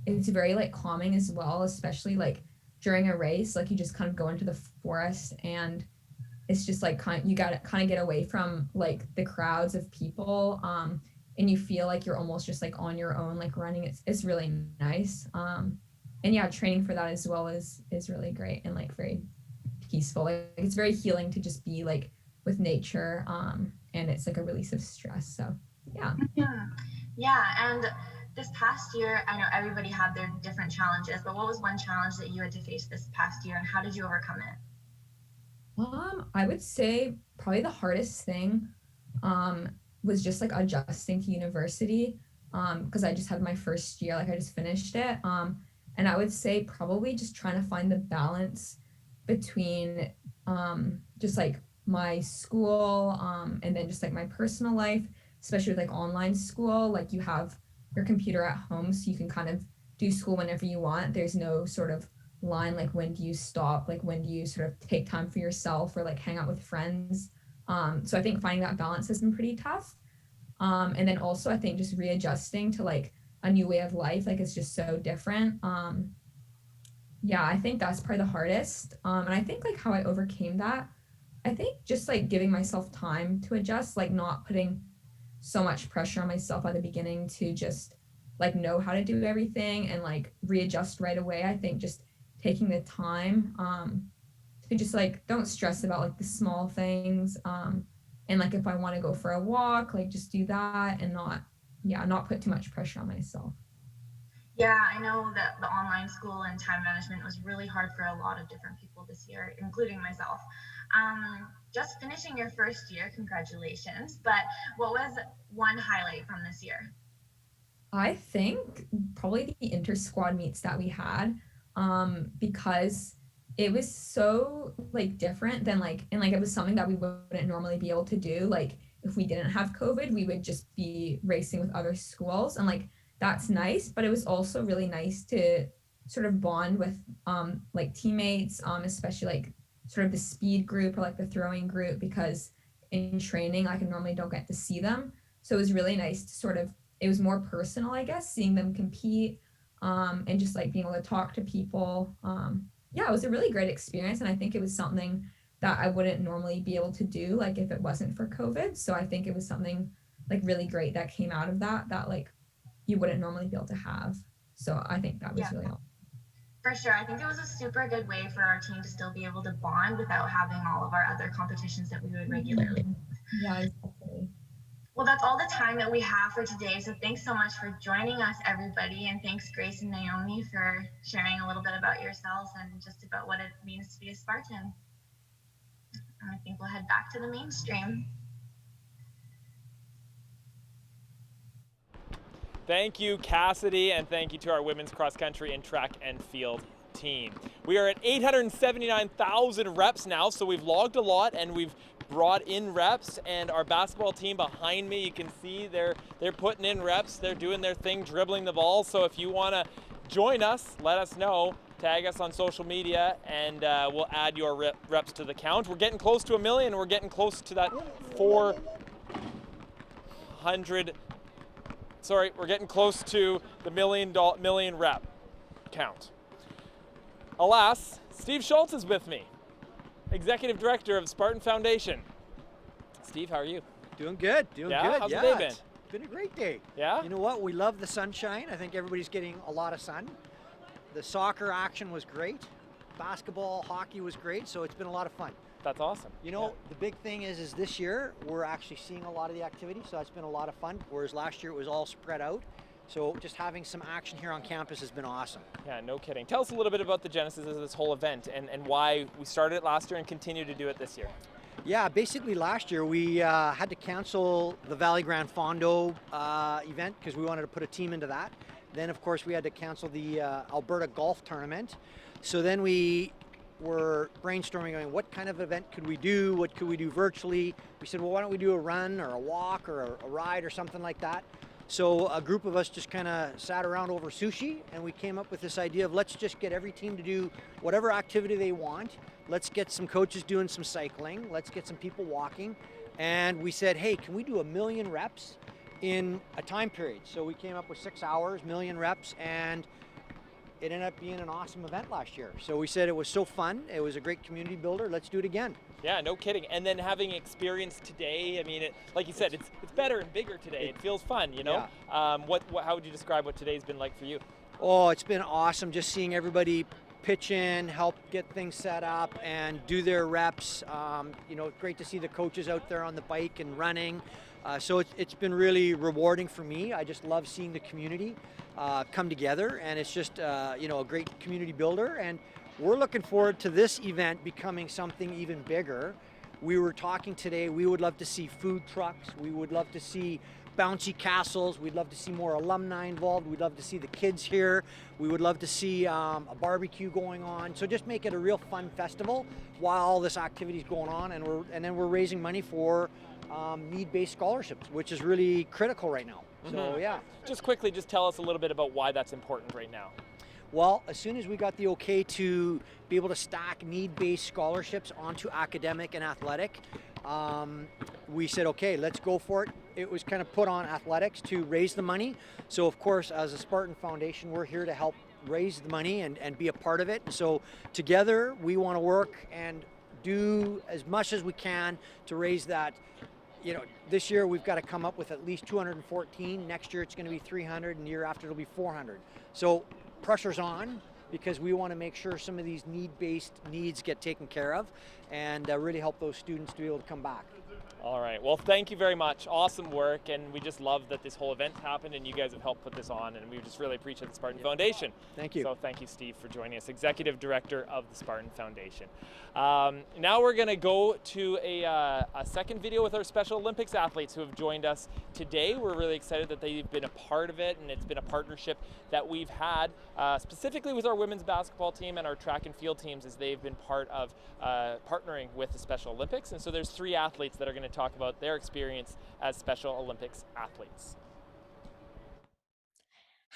Speaker 3: It's very like calming as well, especially like during a race. Like you just kind of go into the forest and it's just like you got to kind of get away from like the crowds of people. And you feel like you're almost just like on your own, like running. It's really nice. And yeah, training for that as well is really great and like very peaceful. Like it's very healing to just be like with nature. And it's like a release of stress. So yeah.
Speaker 2: Yeah, and this past year, I know everybody had their different challenges, but what was one challenge that you had to face this past year, and how did you overcome it?
Speaker 3: I would say probably the hardest thing was just like adjusting to university because I just had my first year, like I just finished it. And I would say probably just trying to find the balance between just like my school and then just like my personal life, especially with like online school. Like you have your computer at home so you can kind of do school whenever you want. There's no sort of line like when do you stop, like when do you sort of take time for yourself or like hang out with friends. So I think finding that balance has been pretty tough. And then also I think just readjusting to like a new way of life, like it's just so different. Yeah, I think that's probably the hardest. And I think like how I overcame that, I think just like giving myself time to adjust, like not putting so much pressure on myself at the beginning to just like know how to do everything and like readjust right away. I think just taking the time to just like don't stress about like the small things. And like if I want to go for a walk, like just do that and not put too much pressure on myself.
Speaker 2: Yeah, I know that the online school and time management was really hard for a lot of different people this year, including myself. Just finishing your first year, congratulations. But what was one highlight from this year?
Speaker 3: I think probably the inter-squad meets that we had, because it was so like different than like, and like it was something that we wouldn't normally be able to do. Like if we didn't have COVID, we would just be racing with other schools, and like that's nice, but it was also really nice to sort of bond with like teammates, especially like sort of the speed group or like the throwing group, because in training like I normally don't get to see them. So it was really nice to sort of, it was more personal, I guess, seeing them compete, and just like being able to talk to people. Yeah, it was a really great experience, and I think it was something that I wouldn't normally be able to do like if it wasn't for COVID. So I think it was something like really great that came out of that like you wouldn't normally be able to have. So I think that was really awesome.
Speaker 2: For sure. I think it was a super good way for our team to still be able to bond without having all of our other competitions that we would regularly.
Speaker 3: Yeah, exactly.
Speaker 2: Well, that's all the time that we have for today. So thanks so much for joining us, everybody. And thanks, Grace and Naomi, for sharing a little bit about yourselves and just about what it means to be a Spartan. And I think we'll head back to the mainstream.
Speaker 1: Thank you, Cassidy, and thank you to our women's cross country and track and field team. We are at 879,000 reps now, so we've logged a lot and we've brought in reps, and our basketball team behind me, you can see they're putting in reps, they're doing their thing, dribbling the ball. So if you want to join us, let us know, tag us on social media, and we'll add your reps to the count. We're getting close to 1 million, we're getting close to that 400. Sorry, we're getting close to the million rep count. Alas, Steve Schultz is with me, Executive Director of Spartan Foundation. Steve, how are you?
Speaker 6: Doing good,
Speaker 1: good.
Speaker 6: How's
Speaker 1: the day been?
Speaker 6: It's been a great day.
Speaker 1: Yeah?
Speaker 6: You know what? We love the sunshine. I think everybody's getting a lot of sun. The soccer action was great. Basketball, hockey was great, so it's been a lot of fun.
Speaker 1: That's awesome.
Speaker 6: You know, the big thing is this year we're actually seeing a lot of the activity, so that's been a lot of fun, whereas last year it was all spread out. So just having some action here on campus has been awesome.
Speaker 1: Yeah, no kidding. Tell us a little bit about the genesis of this whole event and why we started it last year and continue to do it this year.
Speaker 6: Yeah, basically last year we had to cancel the Valley Grand Fondo event because we wanted to put a team into that. Then of course we had to cancel the Alberta Golf Tournament. So then we were brainstorming, going, what kind of event could we do? What could we do virtually? We said, well, why don't we do a run or a walk or a ride or something like that? So a group of us just kind of sat around over sushi, and we came up with this idea of let's just get every team to do whatever activity they want. Let's get some coaches doing some cycling. Let's get some people walking. And we said, hey, can we do 1 million reps in a time period? So we came up with 6 hours, 1 million reps, and it ended up being an awesome event last year. So we said it was so fun. It was a great community builder. Let's do it again.
Speaker 1: Yeah, no kidding. And then having experience today, I mean, like you said, it's better and bigger today. It feels fun, you know? Yeah. How would you describe what today's been like for you?
Speaker 6: Oh, it's been awesome just seeing everybody pitch in, help get things set up and do their reps. You know, great to see the coaches out there on the bike and running. So it's been really rewarding for me. I just love seeing the community come together, and it's just you know, a great community builder. And we're looking forward to this event becoming something even bigger. We were talking today, we would love to see food trucks. We would love to see bouncy castles. We'd love to see more alumni involved. We'd love to see the kids here. We would love to see a barbecue going on. So just make it a real fun festival while all this activity is going on. And then we're raising money for need-based scholarships, which is really critical right now. So yeah.
Speaker 1: Just quickly, just tell us a little bit about why that's important right now.
Speaker 6: Well, as soon as we got the okay to be able to stack need-based scholarships onto academic and athletic, we said, okay, let's go for it. It was kind of put on athletics to raise the money. So of course, as a Spartan Foundation, we're here to help raise the money and be a part of it. So together, we want to work and do as much as we can to raise that. You know, this year we've got to come up with at least 214. Next year it's going to be 300, and the year after it'll be 400. So pressure's on because we want to make sure some of these need-based needs get taken care of and really help those students to be able to come back.
Speaker 1: All right. Well, thank you very much. Awesome work, and we just love that this whole event happened, and you guys have helped put this on, and we just really appreciate the Spartan Foundation.
Speaker 6: Thank you.
Speaker 1: So thank you, Steve, for joining us, Executive Director of the Spartan Foundation. Now we're going to go to a second video with our Special Olympics athletes who have joined us today. We're really excited that they've been a part of it, and it's been a partnership that we've had specifically with our women's basketball team and our track and field teams, as they've been part of partnering with the Special Olympics. And so there's 3 athletes that are going to talk about their experience as Special Olympics athletes.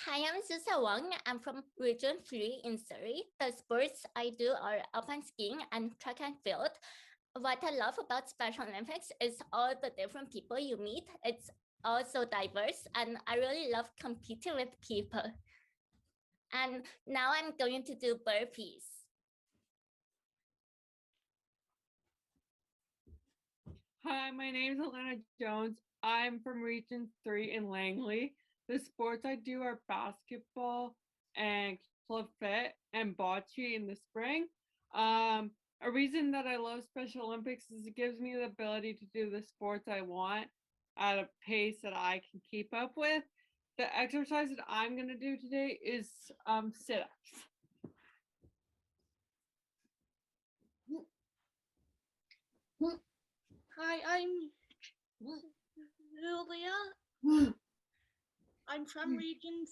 Speaker 12: Hi, I'm Susa Wang. I'm from Region 3 in Surrey. The sports I do are alpine skiing and track and field. What I love about Special Olympics is all the different people you meet. It's all so diverse, and I really love competing with people. And now I'm going to do burpees.
Speaker 14: Hi, my name is Alana Jones. I'm from Region 3 in Langley. The sports I do are basketball and club fit and bocce in the spring. A reason that I love Special Olympics is it gives me the ability to do the sports I want at a pace that I can keep up with. The exercise that I'm going to do today is sit-ups.
Speaker 23: Hi, I'm Julia. I'm from Region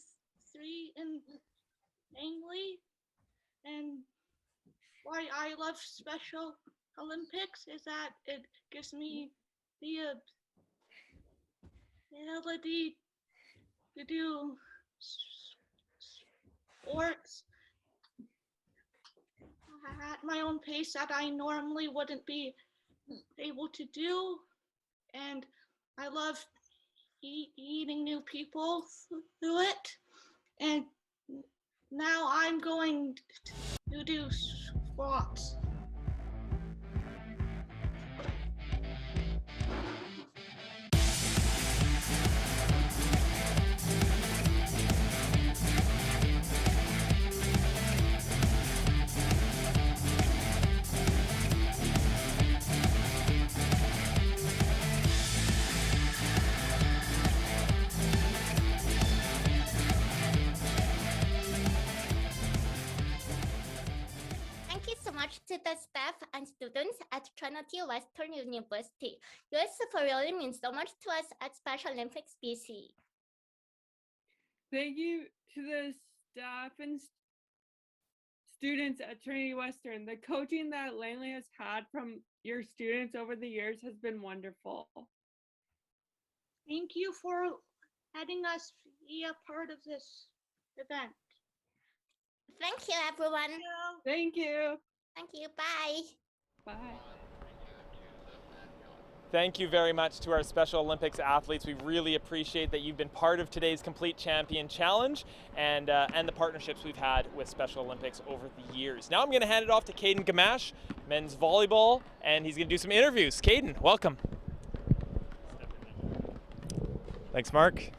Speaker 23: 3 in Langley, and why I love Special Olympics is that it gives me the ability to do sports at my own pace that I normally wouldn't be able to do, and I love eating new people through it. And now I'm going to do squats.
Speaker 12: To the staff and students at Trinity Western University. Your support really means so much to us at Special Olympics BC.
Speaker 14: Thank you to the staff and students at Trinity Western. The coaching that Langley has had from your students over the years has been wonderful.
Speaker 23: Thank you for letting us be a part of this event.
Speaker 12: Thank you, everyone.
Speaker 14: Thank you.
Speaker 12: Thank you. Bye.
Speaker 14: Bye.
Speaker 1: Thank you very much to our Special Olympics athletes. We really appreciate that you've been part of today's Complete Champion Challenge and the partnerships we've had with Special Olympics over the years. Now I'm going to hand it off to Caden Gamache, men's volleyball, and he's going to do some interviews. Caden, welcome.
Speaker 24: Thanks, Mark.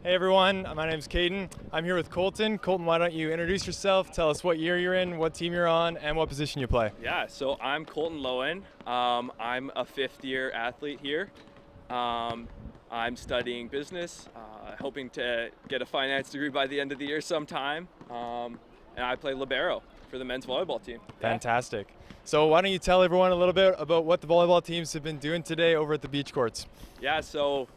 Speaker 24: Hey everyone, my name's Caden. I'm here with Colton. Colton, why don't you introduce yourself, tell us what year you're in, what team you're on, and what position you play.
Speaker 25: Yeah, so I'm Colton Lowen. I'm a 5th year athlete here. I'm studying business, hoping to get a finance degree by the end of the year sometime. And I play libero for the men's volleyball team.
Speaker 24: Fantastic. So why don't you tell everyone a little bit about what the volleyball teams have been doing today over at the beach courts?
Speaker 25: Yeah, so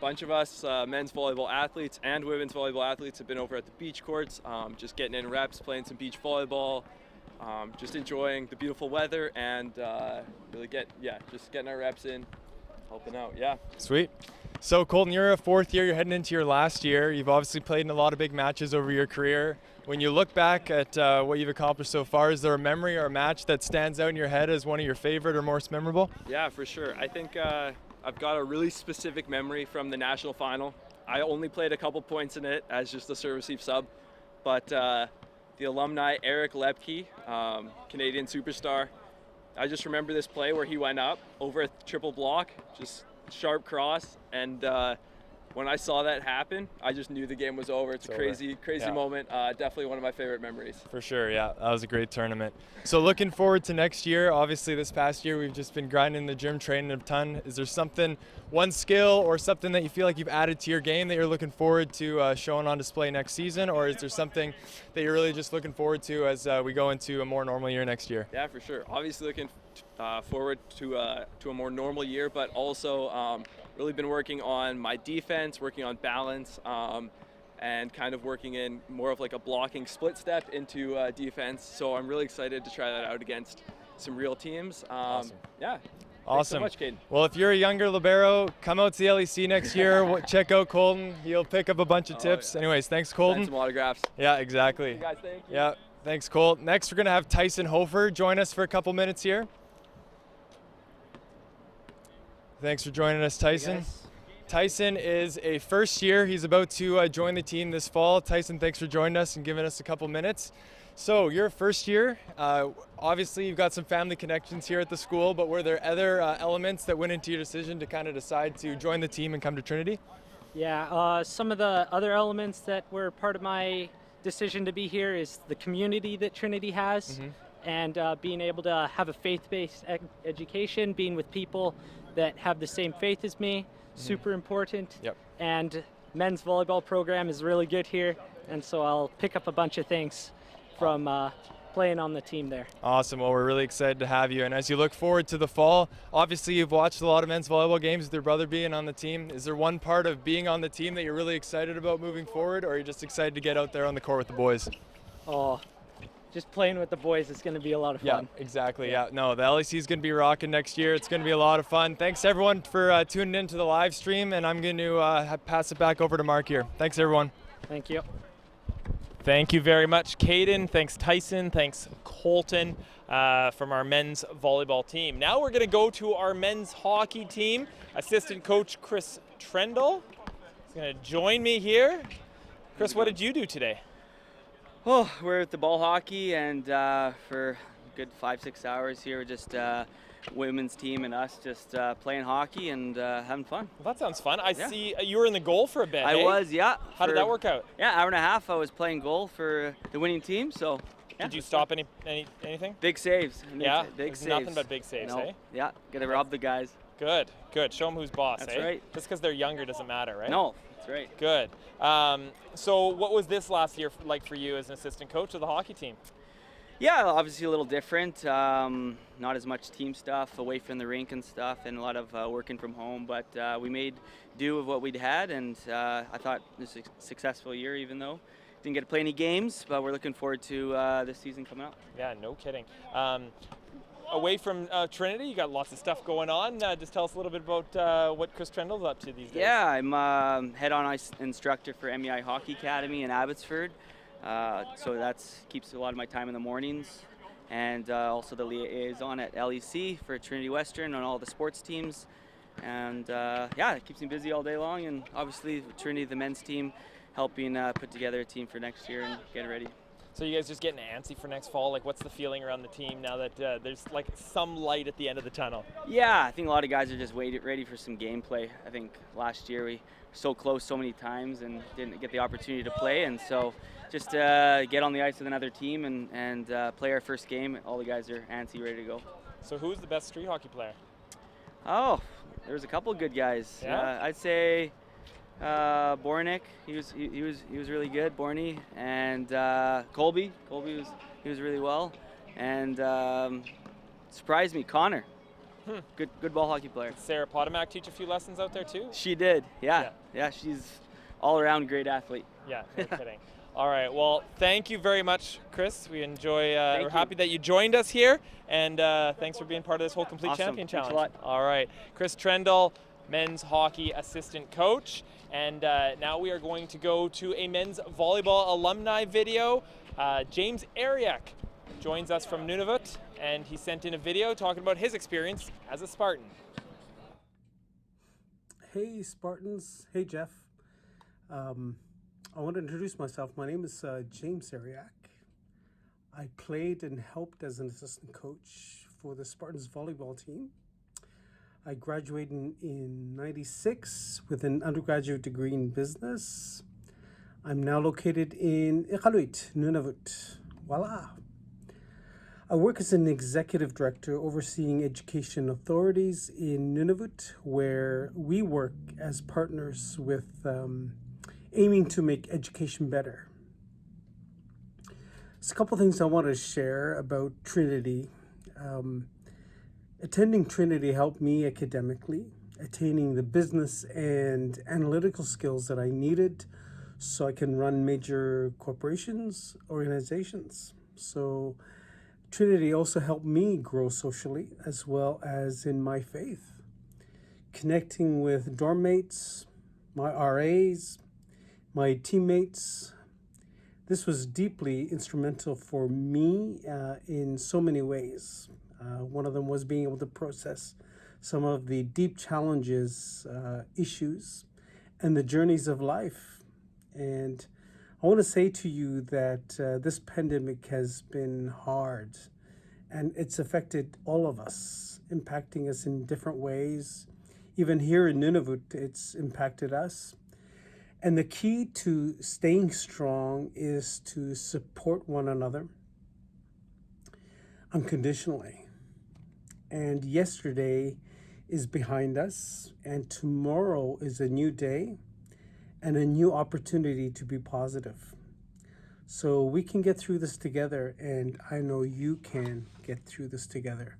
Speaker 25: bunch of us men's volleyball athletes and women's volleyball athletes have been over at the beach courts, just getting in reps, playing some beach volleyball, just enjoying the beautiful weather and really just getting our reps in, helping out, yeah.
Speaker 24: Sweet. So Colton, you're a 4th year, you're heading into your last year. You've obviously played in a lot of big matches over your career. When you look back at what you've accomplished so far, is there a memory or a match that stands out in your head as one of your favorite or most memorable?
Speaker 25: Yeah, for sure. I think I've got a really specific memory from the national final. I only played a couple points in it as just a service receive sub, but the alumni Eric Lepke, Canadian superstar, I just remember this play where he went up over a triple block, just sharp cross, and when I saw that happen, I just knew the game was over. It's a crazy moment. Definitely one of my favorite memories.
Speaker 24: For sure, yeah. That was a great tournament. So looking forward to next year. Obviously this past year we've just been grinding in the gym, training a ton. Is there something, one skill or something that you feel like you've added to your game that you're looking forward to showing on display next season? Or is there something that you're really just looking forward to as we go into a more normal year next year?
Speaker 25: Yeah, for sure. Obviously looking forward to a more normal year, but also really been working on my defense, working on balance, and kind of working in more of like a blocking split step into defense. So I'm really excited to try that out against some real teams.
Speaker 1: Awesome.
Speaker 25: Yeah.
Speaker 1: Awesome.
Speaker 25: Thanks so much, Caden.
Speaker 1: Well, if you're a younger libero, come out to the LEC next year. Check out Colton. He'll pick up a bunch of tips.
Speaker 25: Yeah.
Speaker 1: Anyways, thanks, Colton.
Speaker 25: Sign some autographs.
Speaker 1: Yeah, exactly.
Speaker 25: You guys, thank you.
Speaker 1: Yeah, thanks, Colt. Next, we're going to have Tyson Hofer join us for a couple minutes here. Thanks for joining us, Tyson. Tyson is a first year. He's about to join the team this fall. Tyson, thanks for joining us and giving us a couple minutes. So you're a first year. Obviously, you've got some family connections here at the school, but were there other elements that went into your decision to kind of decide to join the team and come to Trinity?
Speaker 4: Yeah, some of the other elements that were part of my decision to be here is the community that Trinity has, and being able to have a faith-based education, being with people that have the same faith as me, super important.
Speaker 1: Yep.
Speaker 4: And men's volleyball program is really good here, and so I'll pick up a bunch of things from playing on the team there.
Speaker 1: Awesome. Well, we're really excited to have you. And as you look forward to the fall, obviously you've watched a lot of men's volleyball games with your brother being on the team. Is there one part of being on the team that you're really excited about moving forward, or are you just excited to get out there on the court with the boys?
Speaker 4: Oh, just playing with the boys is going to be a lot of fun.
Speaker 1: Yeah, exactly. Yeah. No, the LEC is going to be rocking next year. It's going to be a lot of fun. Thanks, everyone, for tuning in to the live stream. And I'm going to pass it back over to Mark here. Thanks, everyone.
Speaker 4: Thank you.
Speaker 1: Thank you very much, Caden. Thanks, Tyson. Thanks, Colton, from our men's volleyball team. Now we're going to go to our men's hockey team. Assistant coach Chris Trendle is going to join me here. Chris, what did you do today?
Speaker 5: Oh, we're at the ball hockey, and for a good 5-6 hours here, we're just women's team and us just playing hockey and having fun.
Speaker 1: Well, that sounds fun. I see you were in the goal for a bit.
Speaker 5: I was, yeah.
Speaker 1: How did that work out?
Speaker 5: Yeah, hour and a half. I was playing goal for the winning team. So. Yeah,
Speaker 1: did you stop anything?
Speaker 5: Big saves.
Speaker 1: Yeah,
Speaker 5: big saves.
Speaker 1: Nothing but big saves,
Speaker 5: no.
Speaker 1: eh?
Speaker 5: Yeah, gotta rob the guys.
Speaker 1: Good. Show them who's boss.
Speaker 5: That's
Speaker 1: eh?
Speaker 5: right.
Speaker 1: Just because they're younger doesn't matter, right?
Speaker 5: No, that's right.
Speaker 1: Good. So what was this last year like for you as an assistant coach of the hockey team?
Speaker 5: Yeah, obviously a little different. Not as much team stuff away from the rink and stuff, and a lot of working from home. But we made do of what we'd had, and I thought this was a successful year, even though didn't get to play any games. But we're looking forward to this season coming up.
Speaker 1: Yeah, no kidding. Away from Trinity, you got lots of stuff going on. Just tell us a little bit about what Chris Trendle's up to these days.
Speaker 5: Yeah, I'm head-on instructor for MEI Hockey Academy in Abbotsford. So that keeps a lot of my time in the mornings, and also the liaison at LEC for Trinity Western on all the sports teams. And yeah, it keeps me busy all day long, and obviously Trinity, the men's team, helping put together a team for next year and get ready.
Speaker 1: So you guys just getting antsy for next fall? Like, what's the feeling around the team now that there's like some light at the end of the tunnel?
Speaker 5: Yeah, I think a lot of guys are just ready for some gameplay. I think last year we were so close so many times and didn't get the opportunity to play, and so just get on the ice with another team and play our first game. All the guys are antsy, ready to go.
Speaker 1: So who's the best street hockey player?
Speaker 5: Oh, there's a couple good guys.
Speaker 1: Yeah?
Speaker 5: I'd say Bornick, he was really good. Borny and Colby was really well, and surprised me, Connor. Good ball hockey player.
Speaker 1: Did Sarah Potomac teach a few lessons out there too?
Speaker 5: She did. Yeah. She's all around great athlete.
Speaker 1: Yeah, no kidding. All right. Well, thank you very much, Chris. We enjoy. We're happy that you joined us here, and thanks for being part of this whole Complete
Speaker 5: Awesome.
Speaker 1: Champion
Speaker 5: Thanks
Speaker 1: Challenge.
Speaker 5: a lot.
Speaker 1: All right, Chris Trendle, men's hockey assistant coach, and now we are going to go to a men's volleyball alumni video. James Ariak joins us from Nunavut, and he sent in a video talking about his experience as a Spartan.
Speaker 7: Hey Spartans, hey Jeff. I want to introduce myself. My name is James Ariak. I played and helped as an assistant coach for the Spartans volleyball team. I graduated in '96 with an undergraduate degree in business. I'm now located in Iqaluit, Nunavut. Voila. I work as an executive director overseeing education authorities in Nunavut, where we work as partners with aiming to make education better. There's a couple things I want to share about Trinity. Attending Trinity helped me academically, attaining the business and analytical skills that I needed so I can run major corporations, organizations. So Trinity also helped me grow socially as well as in my faith, connecting with dorm mates, my RAs, my teammates. This was deeply instrumental for me in so many ways. One of them was being able to process some of the deep challenges, issues, and the journeys of life. And I want to say to you that this pandemic has been hard, and it's affected all of us, impacting us in different ways. Even here in Nunavut, it's impacted us. And the key to staying strong is to support one another unconditionally. And yesterday is behind us, and tomorrow is a new day and a new opportunity to be positive. So we can get through this together, and I know you can get through this together.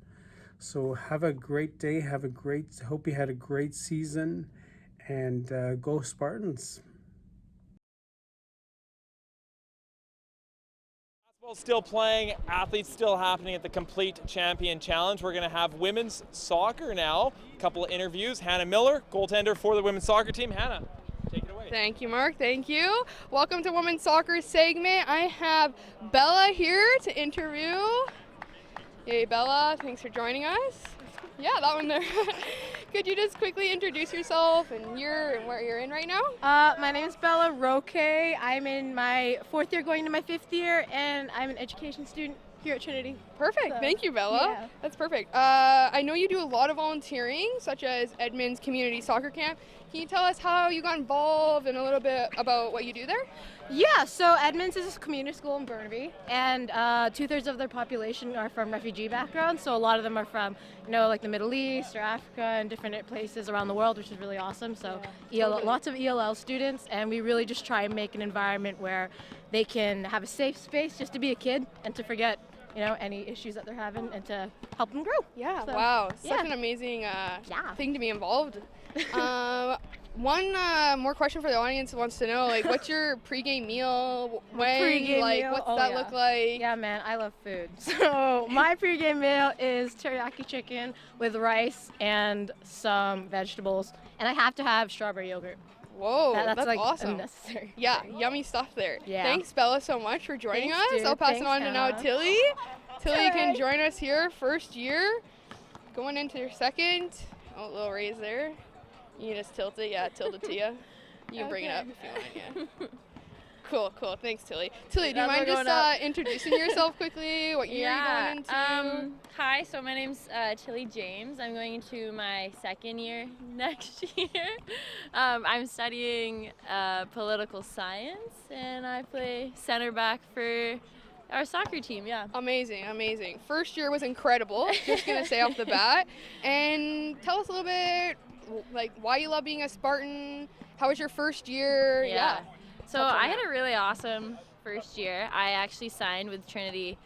Speaker 7: So have a great day. Hope you had a great season, and go Spartans.
Speaker 1: Basketball still playing, athletes still happening at the Complete Champion Challenge. We're going to have women's soccer now. A couple of interviews. Hannah Miller, goaltender for the women's soccer team. Hannah, take it away.
Speaker 8: Thank you, Mark. Thank you. Welcome to Women's Soccer segment. I have Bella here to interview. Hey, Bella. Thanks for joining us. Yeah, that one there. Could you just quickly introduce yourself and where you're in right now?
Speaker 15: My name is Bella Roque. I'm in my 4th year going to my 5th year, and I'm an education student here at Trinity.
Speaker 8: Perfect.
Speaker 15: So,
Speaker 8: thank you, Bella.
Speaker 15: yeah.
Speaker 8: That's perfect. I know you do a lot of volunteering, such as Edmonds Community Soccer Camp. Can you tell us how you got involved and a little bit about what you do there?
Speaker 15: Yeah, so Edmonds is a community school in Burnaby, and 2/3 of their population are from refugee backgrounds. So a lot of them are from, like the Middle East or Africa and different places around the world, which is really awesome. So lots of ELL students, and we really just try and make an environment where they can have a safe space just to be a kid and to forget any issues that they're having and to help them grow.
Speaker 8: Yeah,
Speaker 15: So,
Speaker 8: wow.
Speaker 15: yeah.
Speaker 8: Such an amazing thing to be involved. One more question for the audience wants to know, what's your pregame meal? What's that look like?
Speaker 15: Yeah, man, I love food. So my pregame meal is teriyaki chicken with rice and some vegetables, and I have to have strawberry yogurt.
Speaker 8: Whoa,
Speaker 15: That's like
Speaker 8: awesome.
Speaker 15: unnecessary.
Speaker 8: Yeah, yummy stuff there.
Speaker 15: Yeah.
Speaker 8: Thanks, Bella, so much for joining
Speaker 15: Thanks,
Speaker 8: us.
Speaker 15: dude.
Speaker 8: I'll pass
Speaker 15: Thanks,
Speaker 8: it on to now
Speaker 15: Hannah.
Speaker 8: Tilly. Tilly can
Speaker 15: Alright.
Speaker 8: join us here, first year, going into your second. Oh, a little raise there. You can just tilt it. Yeah, tilt it to you. You can bring it up if you want, yeah. Cool. Thanks, Tilly. Tilly, do you mind just introducing yourself quickly? What year are you going into?
Speaker 16: Hi, so my name's Tilly James. I'm going into my 2nd year next year. I'm studying political science, and I play center back for our soccer team, yeah.
Speaker 8: Amazing. First year was incredible, just going to say off the bat. And tell us a little bit, why you love being a Spartan. How was your first year? Yeah.
Speaker 16: So I had a really awesome first year. I actually signed with Trinity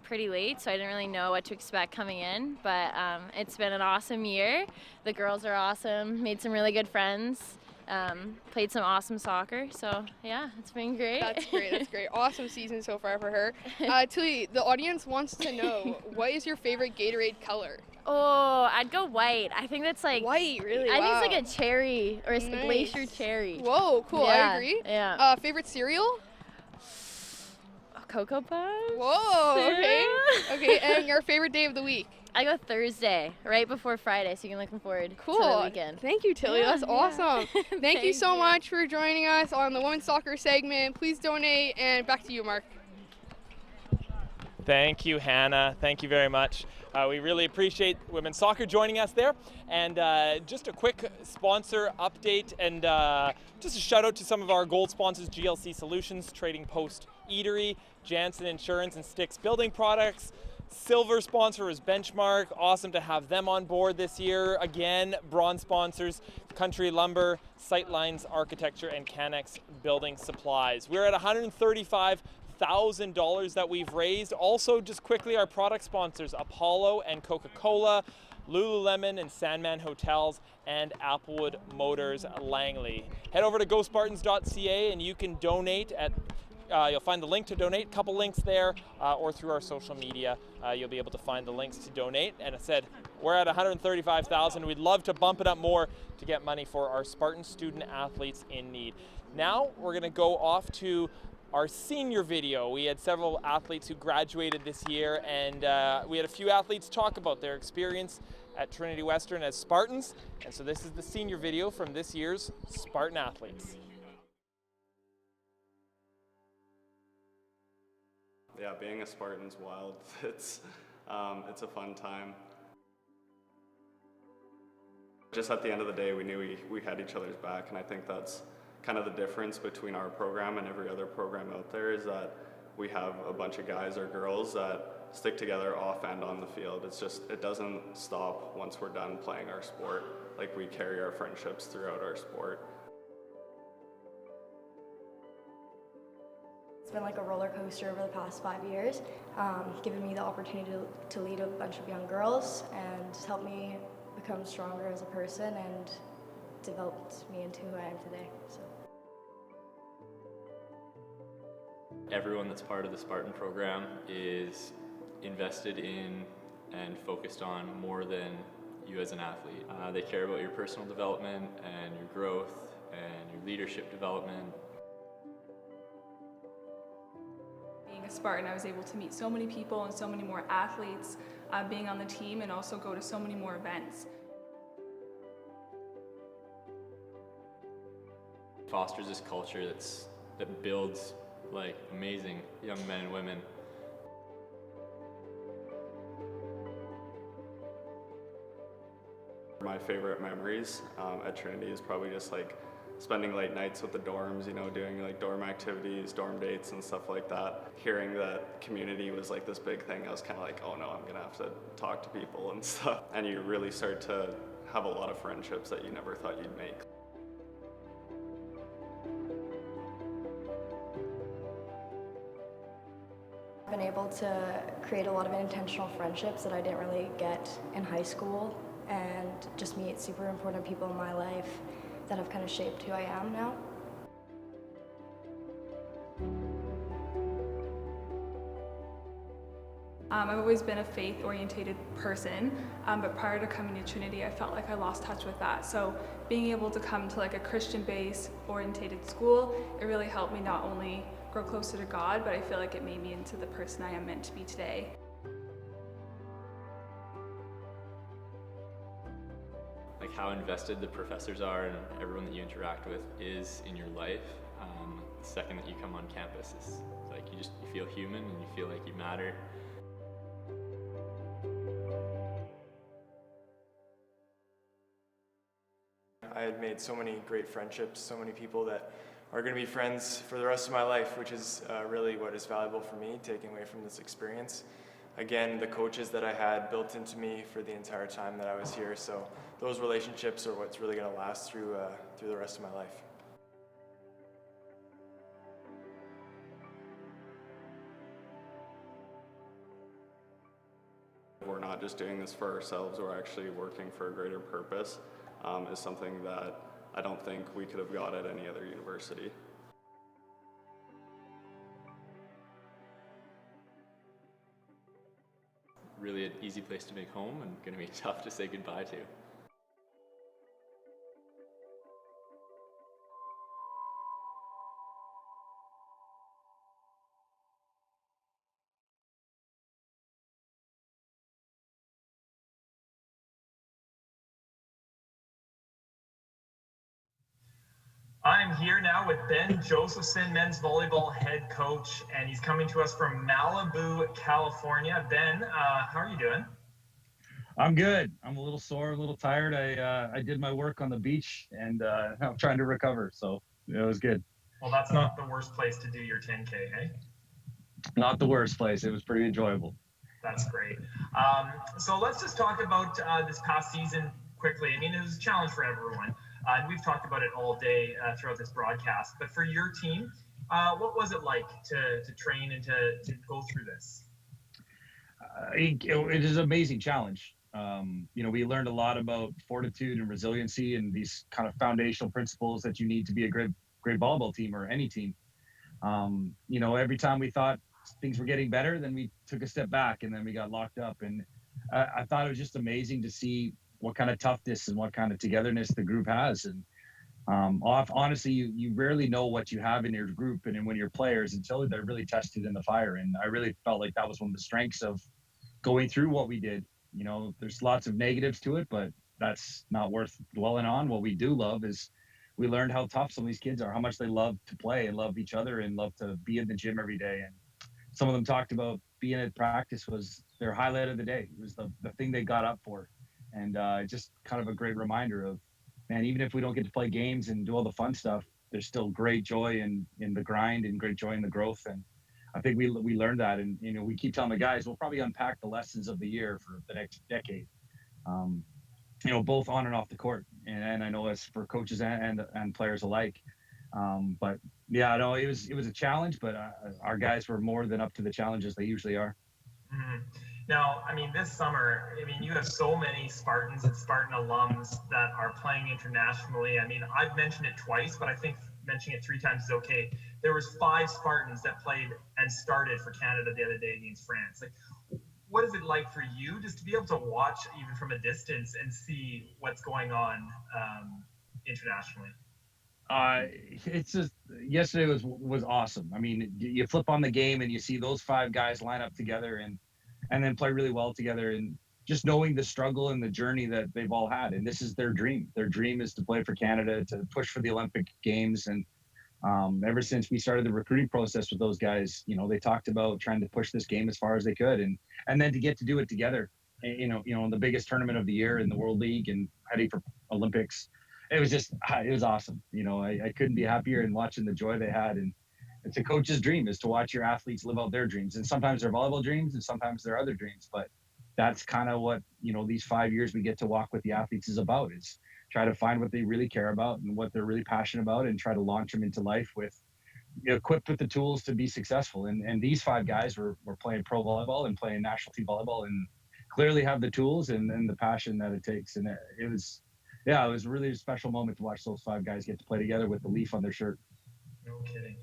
Speaker 16: pretty late, so I didn't really know what to expect coming in, but it's been an awesome year. The girls are awesome, made some really good friends, played some awesome soccer, so yeah, it's been great.
Speaker 8: That's great. Awesome season so far for her. Tilly, the audience wants to know, what is your favorite Gatorade color?
Speaker 16: Oh, I'd go white. I think that's like
Speaker 8: white, really?
Speaker 16: I
Speaker 8: Wow.
Speaker 16: think it's like a cherry or a
Speaker 8: Nice.
Speaker 16: glacier cherry.
Speaker 8: Whoa, cool.
Speaker 16: Yeah,
Speaker 8: I agree.
Speaker 16: Yeah.
Speaker 8: Favorite cereal?
Speaker 16: Cocoa Puffs.
Speaker 8: Whoa. Okay. Okay. And your favorite day of the week?
Speaker 16: I go Thursday, right before Friday, so you can look forward to
Speaker 8: Cool.
Speaker 16: the weekend.
Speaker 8: Thank you, Tilly.
Speaker 16: Yeah,
Speaker 8: That's awesome.
Speaker 16: yeah.
Speaker 8: Thank you so much for joining us on the women's soccer segment. Please donate, and back to you, Mark.
Speaker 1: Thank you, Hannah. Thank you very much. We really appreciate women's soccer joining us there. And just a quick sponsor update and just a shout out to some of our gold sponsors, GLC Solutions, Trading Post Eatery, Janssen Insurance and Sticks Building Products. Silver sponsor is Benchmark. Awesome to have them on board this year. Again, bronze sponsors, Country Lumber, Sightlines Architecture, and Canex Building Supplies. We're at $135,000 that we've raised. Also, just quickly, our product sponsors, Apollo and Coca-Cola, Lululemon and Sandman Hotels, and Applewood Motors Langley. Head over to GoSpartans.ca and you can donate at you'll find the link to donate, a couple links there, or through our social media. You'll be able to find the links to donate. And I said, we're at 135,000. We'd love to bump it up more to get money for our Spartan student athletes in need. Now we're going to go off to our senior video. We had several athletes who graduated this year, and we had a few athletes talk about their experience at Trinity Western as Spartans. And so this is the senior video from this year's Spartan athletes.
Speaker 11: Yeah, being a Spartan's wild. It's a fun time. Just at the end of the day, we knew we had each other's back, and I think that's kind of the difference between our program and every other program out there, is that we have a bunch of guys or girls that stick together off and on the field. It's just, it doesn't stop once we're done playing our sport. Like, we carry our friendships throughout our sport.
Speaker 17: It's been like a roller coaster over the past 5 years, giving me the opportunity to lead a bunch of young girls and helped me become stronger as a person and developed me into who I am today. So.
Speaker 18: Everyone that's part of the Spartan program is invested in and focused on more than you as an athlete. They care about your personal development and your growth and your leadership development.
Speaker 19: Being a Spartan, I was able to meet so many people and so many more athletes being on the team, and also go to so many more events.
Speaker 18: Fosters this culture that builds like amazing young men and women.
Speaker 11: My favorite memories at Trinity is probably just like spending late nights with the dorms, you know, doing like dorm activities, dorm dates and stuff like that. Hearing that community was like this big thing, I was kind of like, oh no, I'm gonna have to talk to people and stuff. And you really start to have a lot of friendships that you never thought you'd make.
Speaker 17: I've been able to create a lot of intentional friendships that I didn't really get in high school, and just meet super important people in my life that have kind of shaped who I am now.
Speaker 19: I've always been a faith-orientated person, but prior to coming to Trinity, I felt like I lost touch with that. So being able to come to like a Christian-based orientated school, it really helped me not only grow closer to God, but I feel like it made me into the person I am meant to be today.
Speaker 18: Like how invested the professors are and everyone that you interact with is in your life. The second that you come on campus, is like you feel human and you feel like you matter.
Speaker 20: I had made so many great friendships, so many people that are going to be friends for the rest of my life, which is really what is valuable for me, taking away from this experience. Again, the coaches that I had built into me for the entire time that I was here, so those relationships are what's really going to last through the rest of my life.
Speaker 11: We're not just doing this for ourselves, we're actually working for a greater purpose, is something that I don't think we could have got at any other university.
Speaker 18: Really an easy place to make home and going to be tough to say goodbye to.
Speaker 1: I'm here now with Ben Josephson, men's volleyball head coach, and he's coming to us from Malibu, California. Ben, how are you doing?
Speaker 26: I'm good. I'm a little sore, a little tired. I did my work on the beach, and I'm trying to recover, so it was good.
Speaker 1: Well, that's not the worst place to do your 10K, hey?
Speaker 26: Not the worst place. It was pretty enjoyable.
Speaker 1: That's great. So let's just talk about this past season quickly. I mean, it was a challenge for everyone. And we've talked about it all day throughout this broadcast. But for your team, what was it like to train and to go through this?
Speaker 26: It is an amazing challenge. We learned a lot about fortitude and resiliency and these kind of foundational principles that you need to be a great volleyball team or any team. Every time we thought things were getting better, then we took a step back and then we got locked up. And I thought it was just amazing to see what kind of toughness and what kind of togetherness the group has. And honestly, you rarely know what you have in your group and when you're players until they're really tested in the fire. And I really felt like that was one of the strengths of going through what we did. There's lots of negatives to it, but that's not worth dwelling on. What we do love is we learned how tough some of these kids are, how much they love to play and love each other and love to be in the gym every day. And some of them talked about being at practice was their highlight of the day. It was the thing they got up for. And just kind of a great reminder of, man, even if we don't get to play games and do all the fun stuff, there's still great joy in the grind and great joy in the growth. And I think we learned that. And, we keep telling the guys, we'll probably unpack the lessons of the year for the next decade, both on and off the court. And I know as for coaches and players alike. But yeah, no, it was a challenge, but our guys were more than up to the challenges they usually are.
Speaker 1: Mm-hmm. Now, this summer, you have so many Spartans and Spartan alums that are playing internationally. I've mentioned it twice, but I think mentioning it 3 times is okay. There was 5 Spartans that played and started for Canada the other day against France. What is it like for you just to be able to watch even from a distance and see what's going on internationally?
Speaker 26: It's just yesterday was awesome. You flip on the game and you see those 5 guys line up together and then play really well together, and just knowing the struggle and the journey that they've all had. And this is their dream. Their dream is to play for Canada, to push for the Olympic Games. And ever since we started the recruiting process with those guys, they talked about trying to push this game as far as they could, and then to get to do it together, in the biggest tournament of the year in the World League and heading for Olympics. It was awesome. I couldn't be happier in watching the joy they had. And it's a coach's dream is to watch your athletes live out their dreams. And sometimes they're volleyball dreams and sometimes they're other dreams. But that's kind of what, these 5 years we get to walk with the athletes is about, is try to find what they really care about and what they're really passionate about and try to launch them into life with, equipped with the tools to be successful. And these 5 guys were playing pro volleyball and playing national team volleyball and clearly have the tools and the passion that it takes. And it was really a special moment to watch those 5 guys get to play together with the leaf on their shirt.
Speaker 1: No kidding.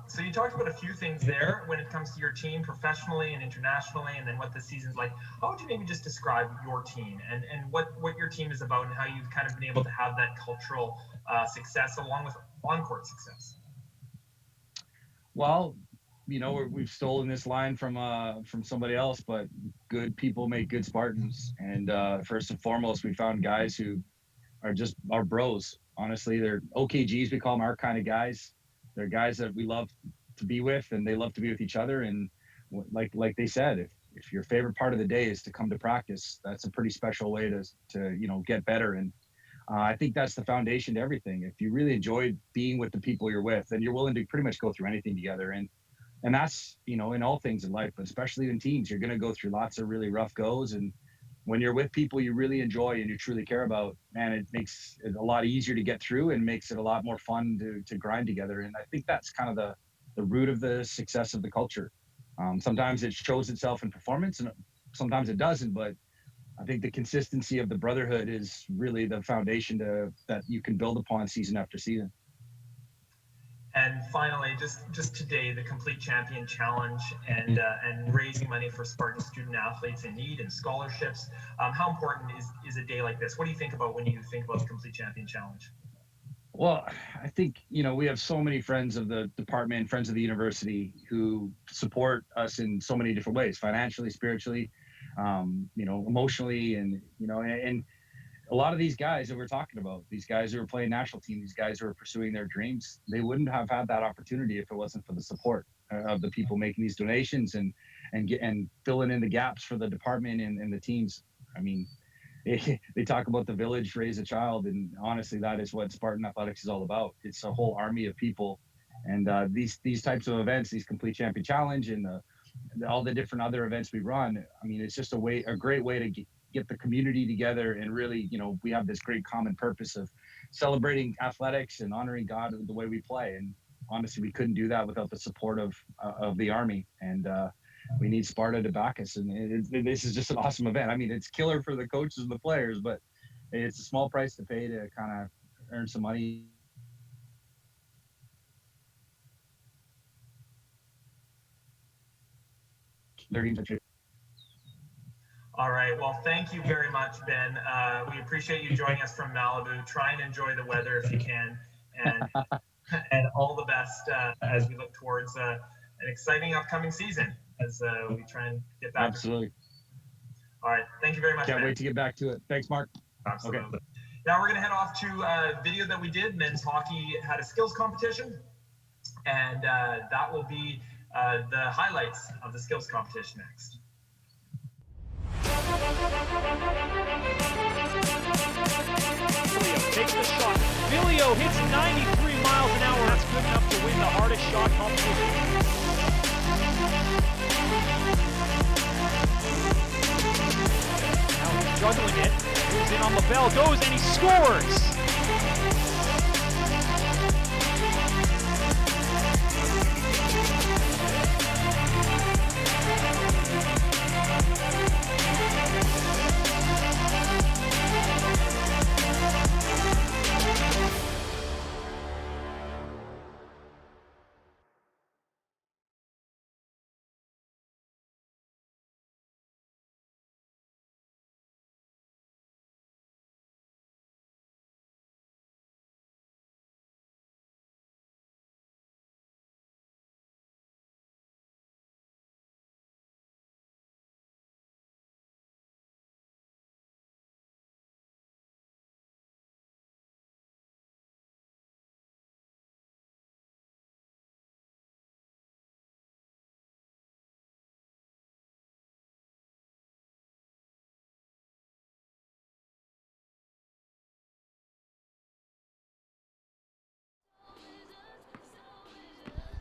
Speaker 1: So you talked about a few things there when it comes to your team professionally and internationally, and then what the season's like. How would you maybe just describe your team and what your team is about and how you've kind of been able to have that cultural success along with on-court success?
Speaker 26: Well, we've stolen this line from somebody else, but good people make good Spartans. And first and foremost, we found guys who are just our bros. Honestly, they're OKGs. We call them our kind of guys. They're guys that we love to be with, and they love to be with each other. And like they said, if your favorite part of the day is to come to practice, that's a pretty special way to get better. And I think that's the foundation to everything. If you really enjoy being with the people you're with, then you're willing to pretty much go through anything together. And that's, in all things in life, but especially in teams, you're going to go through lots of really rough goes. And when you're with people you really enjoy and you truly care about, man, it makes it a lot easier to get through and makes it a lot more fun to grind together. And I think that's kind of the root of the success of the culture. Sometimes it shows itself in performance and sometimes it doesn't, but I think the consistency of the brotherhood is really the foundation that you can build upon season after season.
Speaker 1: And finally, just today, the Complete Champion Challenge and raising money for Spartan student athletes in need and scholarships. How important is a day like this? What do you think about when you think about the Complete Champion Challenge?
Speaker 26: Well, I think, we have so many friends of the department, friends of the university who support us in so many different ways, financially, spiritually, emotionally, and a lot of these guys that we're talking about, these guys who are playing national team, these guys who are pursuing their dreams, they wouldn't have had that opportunity if it wasn't for the support of the people making these donations and filling in the gaps for the department and the teams. They talk about the village raise a child, and honestly, that is what Spartan Athletics is all about. It's a whole army of people, and these types of events, these Complete Champion Challenge and all the different other events we run. It's just a great way to get the community together and really, we have this great common purpose of celebrating athletics and honoring God the way we play. And honestly, we couldn't do that without the support of the Army. And we need Sparta to back us. And this is just an awesome event. It's killer for the coaches and the players, but it's a small price to pay to kind of earn some money. their teams.
Speaker 1: All right. Well, thank you very much, Ben. We appreciate you joining us from Malibu. Try and enjoy the weather if you can, and and all the best as we look towards an exciting upcoming season as we try and get back.
Speaker 26: Absolutely.
Speaker 1: All right. Thank you very much.
Speaker 26: Can't
Speaker 1: Ben.
Speaker 26: wait to get back to it. Thanks, Mark.
Speaker 1: Absolutely.
Speaker 26: Okay.
Speaker 1: Now we're going to head off to a video that we did. Men's hockey had a skills competition, and that will be the highlights of the skills competition next.
Speaker 3: Filio takes the shot. Filio hits 93 miles an hour. That's good enough to win the hardest shot competition. Now he's juggling it. Moves in on LaBelle, goes and he scores!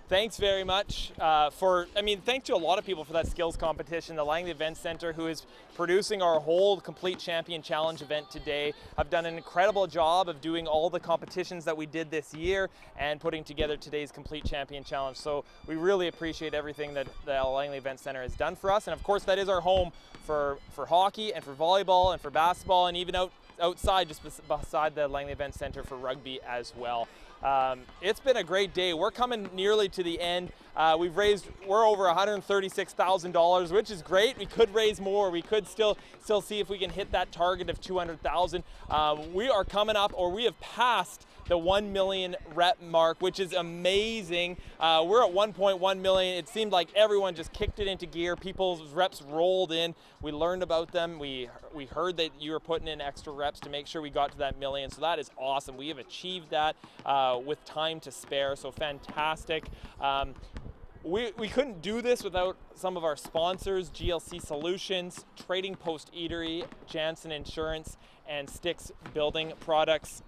Speaker 1: Thanks very much thanks to a lot of people for that skills competition. The Langley Event Center, who is producing our whole Complete Champion Challenge event today, have done an incredible job of doing all the competitions that we did this year and putting together today's Complete Champion Challenge. So we really appreciate everything that the Langley Event Center has done for us. And of course, that is our home for hockey and for volleyball and for basketball, and even outside, just beside the Langley Event Center, for rugby as well. It's been a great day. We're coming nearly to the end. We're over $136,000, which is great. We could raise more. We could still see if we can hit that target of 200,000. We are coming up, or we have passed the 1 million rep mark, which is amazing. We're at 1.1 million. It seemed like everyone just kicked it into gear. People's reps rolled in. We learned about them. We heard that you were putting in extra reps to make sure we got to that million. So that is awesome. We have achieved that with time to spare. So fantastic. We couldn't do this without some of our sponsors: GLC Solutions, Trading Post Eatery, Janssen Insurance, and Sticks Building Products.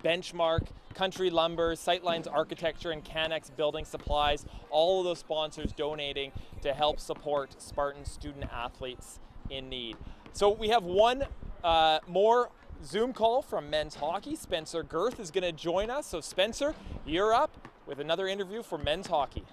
Speaker 1: Benchmark, Country Lumber, Sightlines Architecture, and Canex Building Supplies, all of those sponsors donating to help support Spartan student athletes in need. So we have one more Zoom call from men's hockey. Spencer Girth is going to join us. So Spencer, you're up with another interview for men's hockey.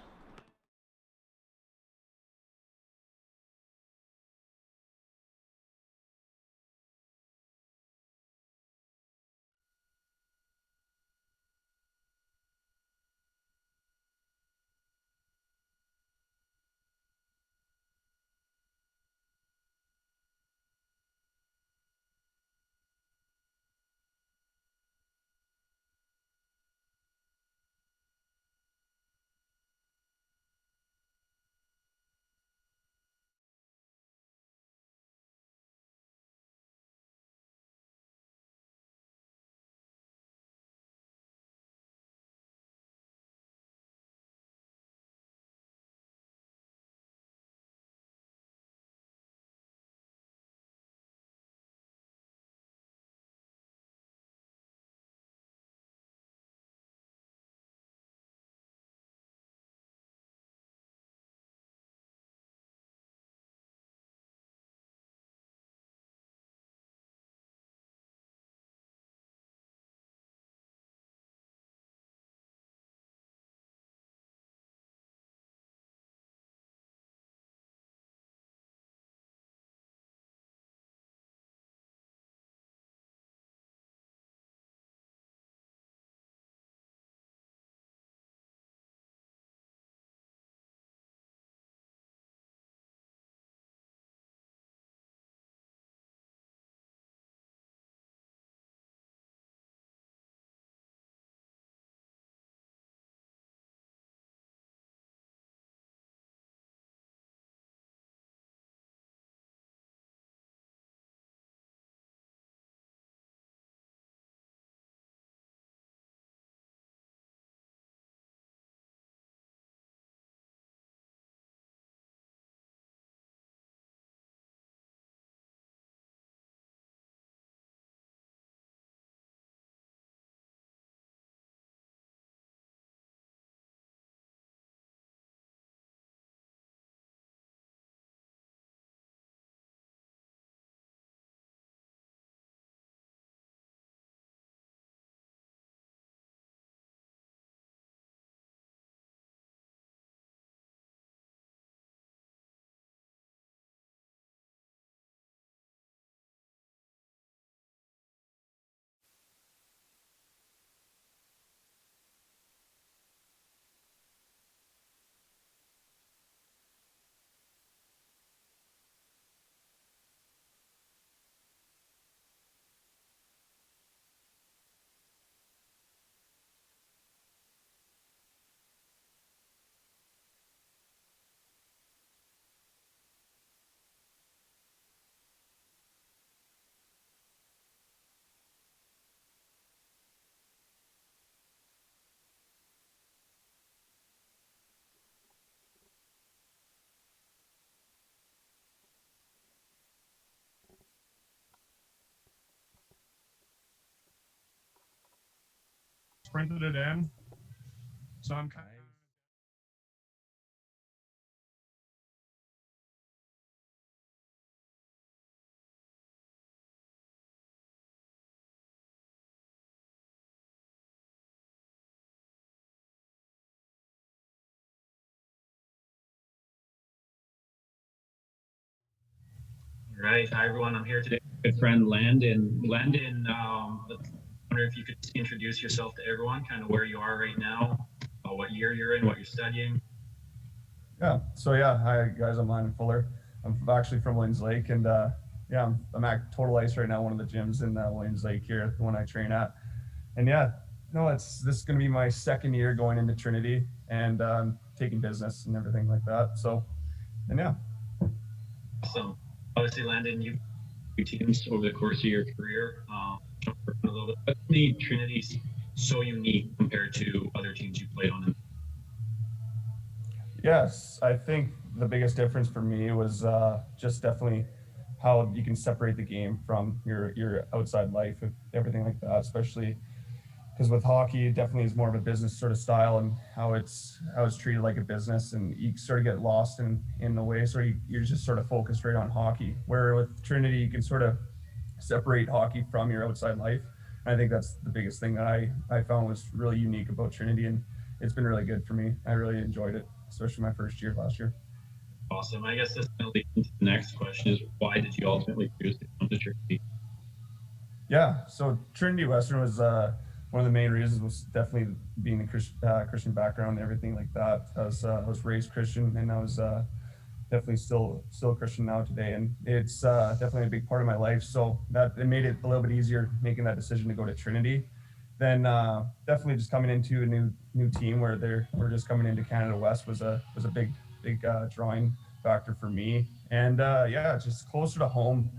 Speaker 2: printed it in. So I'm kind of.
Speaker 9: All right. Hi, everyone. I'm here today with my friend Landon. Landon, I wonder if you could introduce yourself to everyone, kind of where you are right now, what year you're in, what you're studying.
Speaker 10: Yeah. So yeah, hi guys. I'm Landon Fuller. I'm actually from Williams Lake, and yeah, I'm at Total Ice right now, one of the gyms in Williams Lake here, the one I train at. And yeah, no, this is going to be my second year going into Trinity and taking business and everything like that. So, and yeah.
Speaker 9: Awesome. Obviously, Landon, you've teams over the course of your career. A little bit. What made Trinity so unique compared to other teams you played on?
Speaker 10: Yes, I think the biggest difference for me was just definitely how you can separate the game from your outside life and everything like that, especially because with hockey, it definitely is more of a business sort of style and how it's treated like a business, and you sort of get lost in the way. So you're just sort of focused right on hockey. Where with Trinity, you can sort of separate hockey from your outside life. And I think that's the biggest thing that I found was really unique about Trinity, and it's been really good for me. I really enjoyed it, especially my first year last year.
Speaker 9: Awesome. I guess this kind of leads into the next question: is why did you ultimately choose to come to Trinity?
Speaker 10: Yeah, so Trinity Western was one of the main reasons was definitely being the Christian background and everything like that. I was raised Christian, and I was definitely still Christian now today, and it's definitely a big part of my life. So that it made it a little bit easier making that decision to go to Trinity. Then definitely just coming into a new team where we're just coming into Canada West was a big drawing factor for me, and yeah, just closer to home.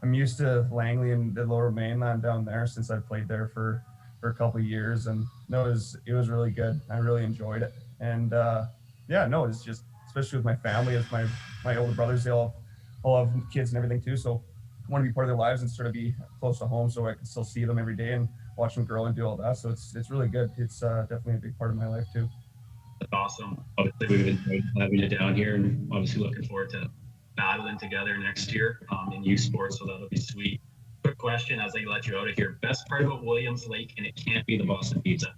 Speaker 10: I'm used to Langley and the Lower Mainland down there since I played there for a couple of years, and no, it was really good. I really enjoyed it, and yeah, no, it's just especially with my family, as my older brothers, they all have kids and everything too, so I want to be part of their lives and sort of be close to home so I can still see them every day and watch them grow and do all that. So it's really good. It's definitely a big part of my life too.
Speaker 9: That's awesome. Obviously, we've enjoyed having you down here, and obviously looking forward to battling together next year in youth sports, so that'll be sweet. Quick question as I let you out of here. Best part about Williams Lake, and it can't be the Boston Pizza.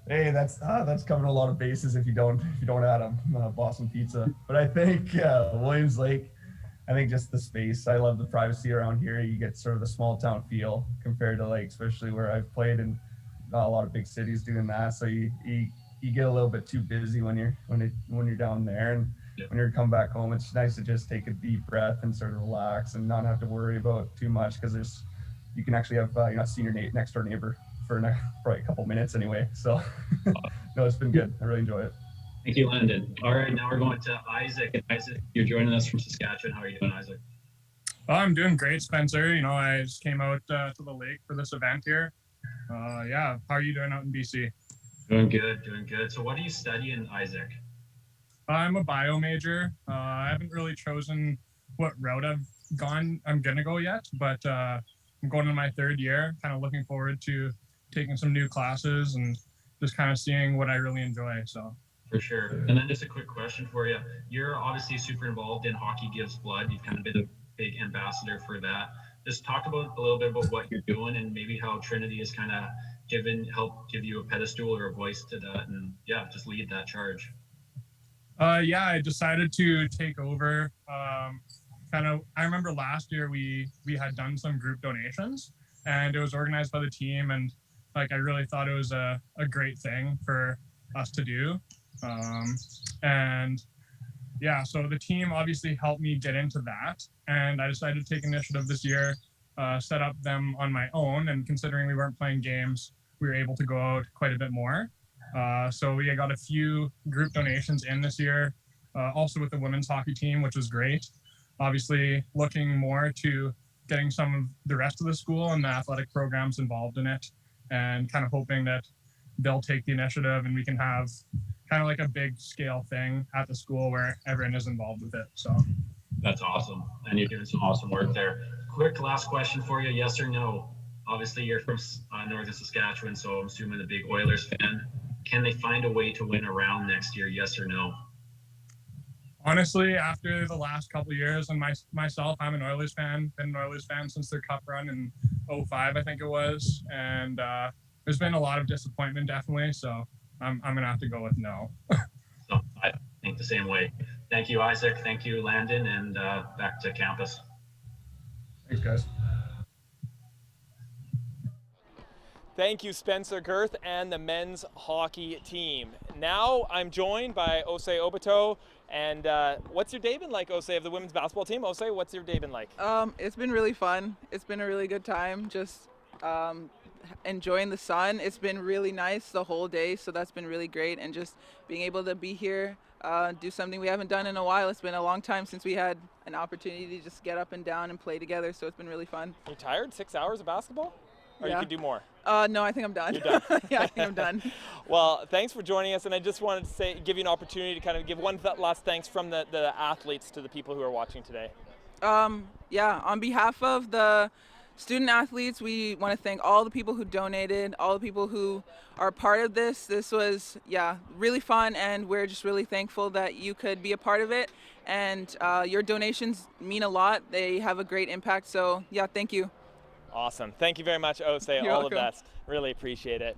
Speaker 10: Hey, that's covering a lot of bases if you don't add a Boston Pizza. But I think Williams Lake, I think just the space. I love the privacy around here. You get sort of the small town feel compared to like, especially where I've played in a lot of big cities doing that. So you get a little bit too busy when you're down there, and when you come back home, it's nice to just take a deep breath and sort of relax and not have to worry about too much, because you can actually have you're not seeing your next door neighbor for probably a couple minutes anyway. So no, it's been good. I really enjoy it.
Speaker 9: Thank you, Landon. All right, now we're going to Isaac. And Isaac, you're joining us from Saskatchewan. How are you doing, Isaac?
Speaker 2: Well, I'm doing great, Spencer. You know, I just came out to the lake for this event here. Yeah, how are you doing out in BC?
Speaker 9: Doing good. So what are you studying, Isaac?
Speaker 2: I'm a bio major. I haven't really chosen what route I'm gonna go yet, but I'm going in my third year, kind of looking forward to taking some new classes and just kind of seeing what I really enjoy. So
Speaker 9: For sure. And then just a quick question for you. You're obviously super involved in Hockey Gives Blood. You've kind of been a big ambassador for that. Just talk about a little bit about what you're doing and maybe how Trinity has kind of helped give you a pedestal or a voice to that, and yeah, just lead that charge.
Speaker 2: Yeah, I decided to take over. I remember last year we had done some group donations, and it was organized by the team, and like I really thought it was a great thing for us to do. And yeah, so the team obviously helped me get into that, and I decided to take initiative this year, set up them on my own, and considering we weren't playing games, we were able to go out quite a bit more. So we got a few group donations in this year, also with the women's hockey team, which was great. Obviously looking more to getting some of the rest of the school and the athletic programs involved in it, and kind of hoping that they'll take the initiative and we can have kind of like a big scale thing at the school where everyone is involved with it. So
Speaker 9: that's awesome. And you're doing some awesome work there. Quick last question for you. Yes or no? Obviously, you're from northern Saskatchewan, so I'm assuming a big Oilers fan. Can they find a way to win a round next year? Yes or no?
Speaker 2: Honestly, after the last couple of years, and myself, I'm an Oilers fan. Been an Oilers fan since their cup run in 05, I think it was. And there's been a lot of disappointment, definitely. So I'm gonna have to go with no.
Speaker 9: So I think the same way. Thank you, Isaac. Thank you, Landon, and back to campus.
Speaker 2: Thanks, guys.
Speaker 1: Thank you, Spencer Girth and the men's hockey team. Now I'm joined by Osei Obato. And what's your day been like, Osei, of the women's basketball team? Osei, what's your day been like?
Speaker 6: It's been really fun. It's been a really good time. Just enjoying the sun. It's been really nice the whole day, so that's been really great. And just being able to be here, do something we haven't done in a while. It's been a long time since we had an opportunity to just get up and down and play together, so it's been really fun.
Speaker 1: Are you tired? 6 hours of basketball? Or
Speaker 6: Yeah.
Speaker 1: you could do more?
Speaker 6: No, I think I'm done.
Speaker 1: You're done.
Speaker 6: Yeah, I think I'm done.
Speaker 1: Well, thanks for joining us, and I just wanted to give you an opportunity to kind of give one last thanks from the athletes to the people who are watching today.
Speaker 6: Yeah, on behalf of the student athletes, we want to thank all the people who donated, all the people who are part of this. This was, really fun, and we're just really thankful that you could be a part of it. And your donations mean a lot. They have a great impact. So, thank you.
Speaker 1: Awesome. Thank you very much, Osei.
Speaker 6: You're
Speaker 1: all
Speaker 6: welcome.
Speaker 1: the best. Really appreciate it.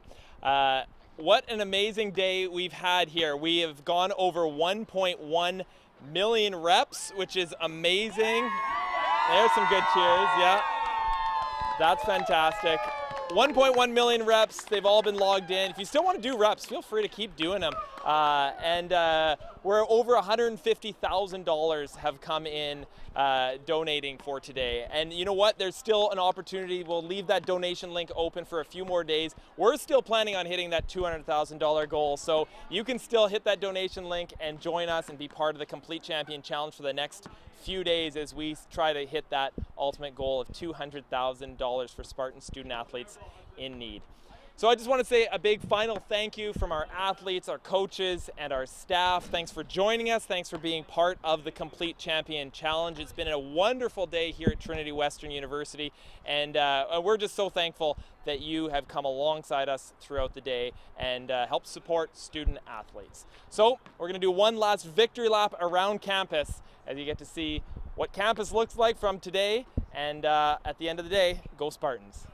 Speaker 1: What an amazing day we've had here. We have gone over 1.1 million reps, which is amazing. There's some good cheers. Yeah, that's fantastic. 1.1 million reps. They've all been logged in. If you still want to do reps, feel free to keep doing them. And we're over $150,000 have come in donating for today. And you know what? There's still an opportunity. We'll leave that donation link open for a few more days. We're still planning on hitting that $200,000 goal. So you can still hit that donation link and join us and be part of the Complete Champion Challenge for the next few days as we try to hit that ultimate goal of $200,000 for Spartan student athletes in need. So I just want to say a big final thank you from our athletes, our coaches, and our staff. Thanks for joining us. Thanks for being part of the Complete Champion Challenge. It's been a wonderful day here at Trinity Western University, and we're just so thankful that you have come alongside us throughout the day and helped support student athletes. So we're going to do one last victory lap around campus as you get to see what campus looks like from today, and at the end of the day, go Spartans.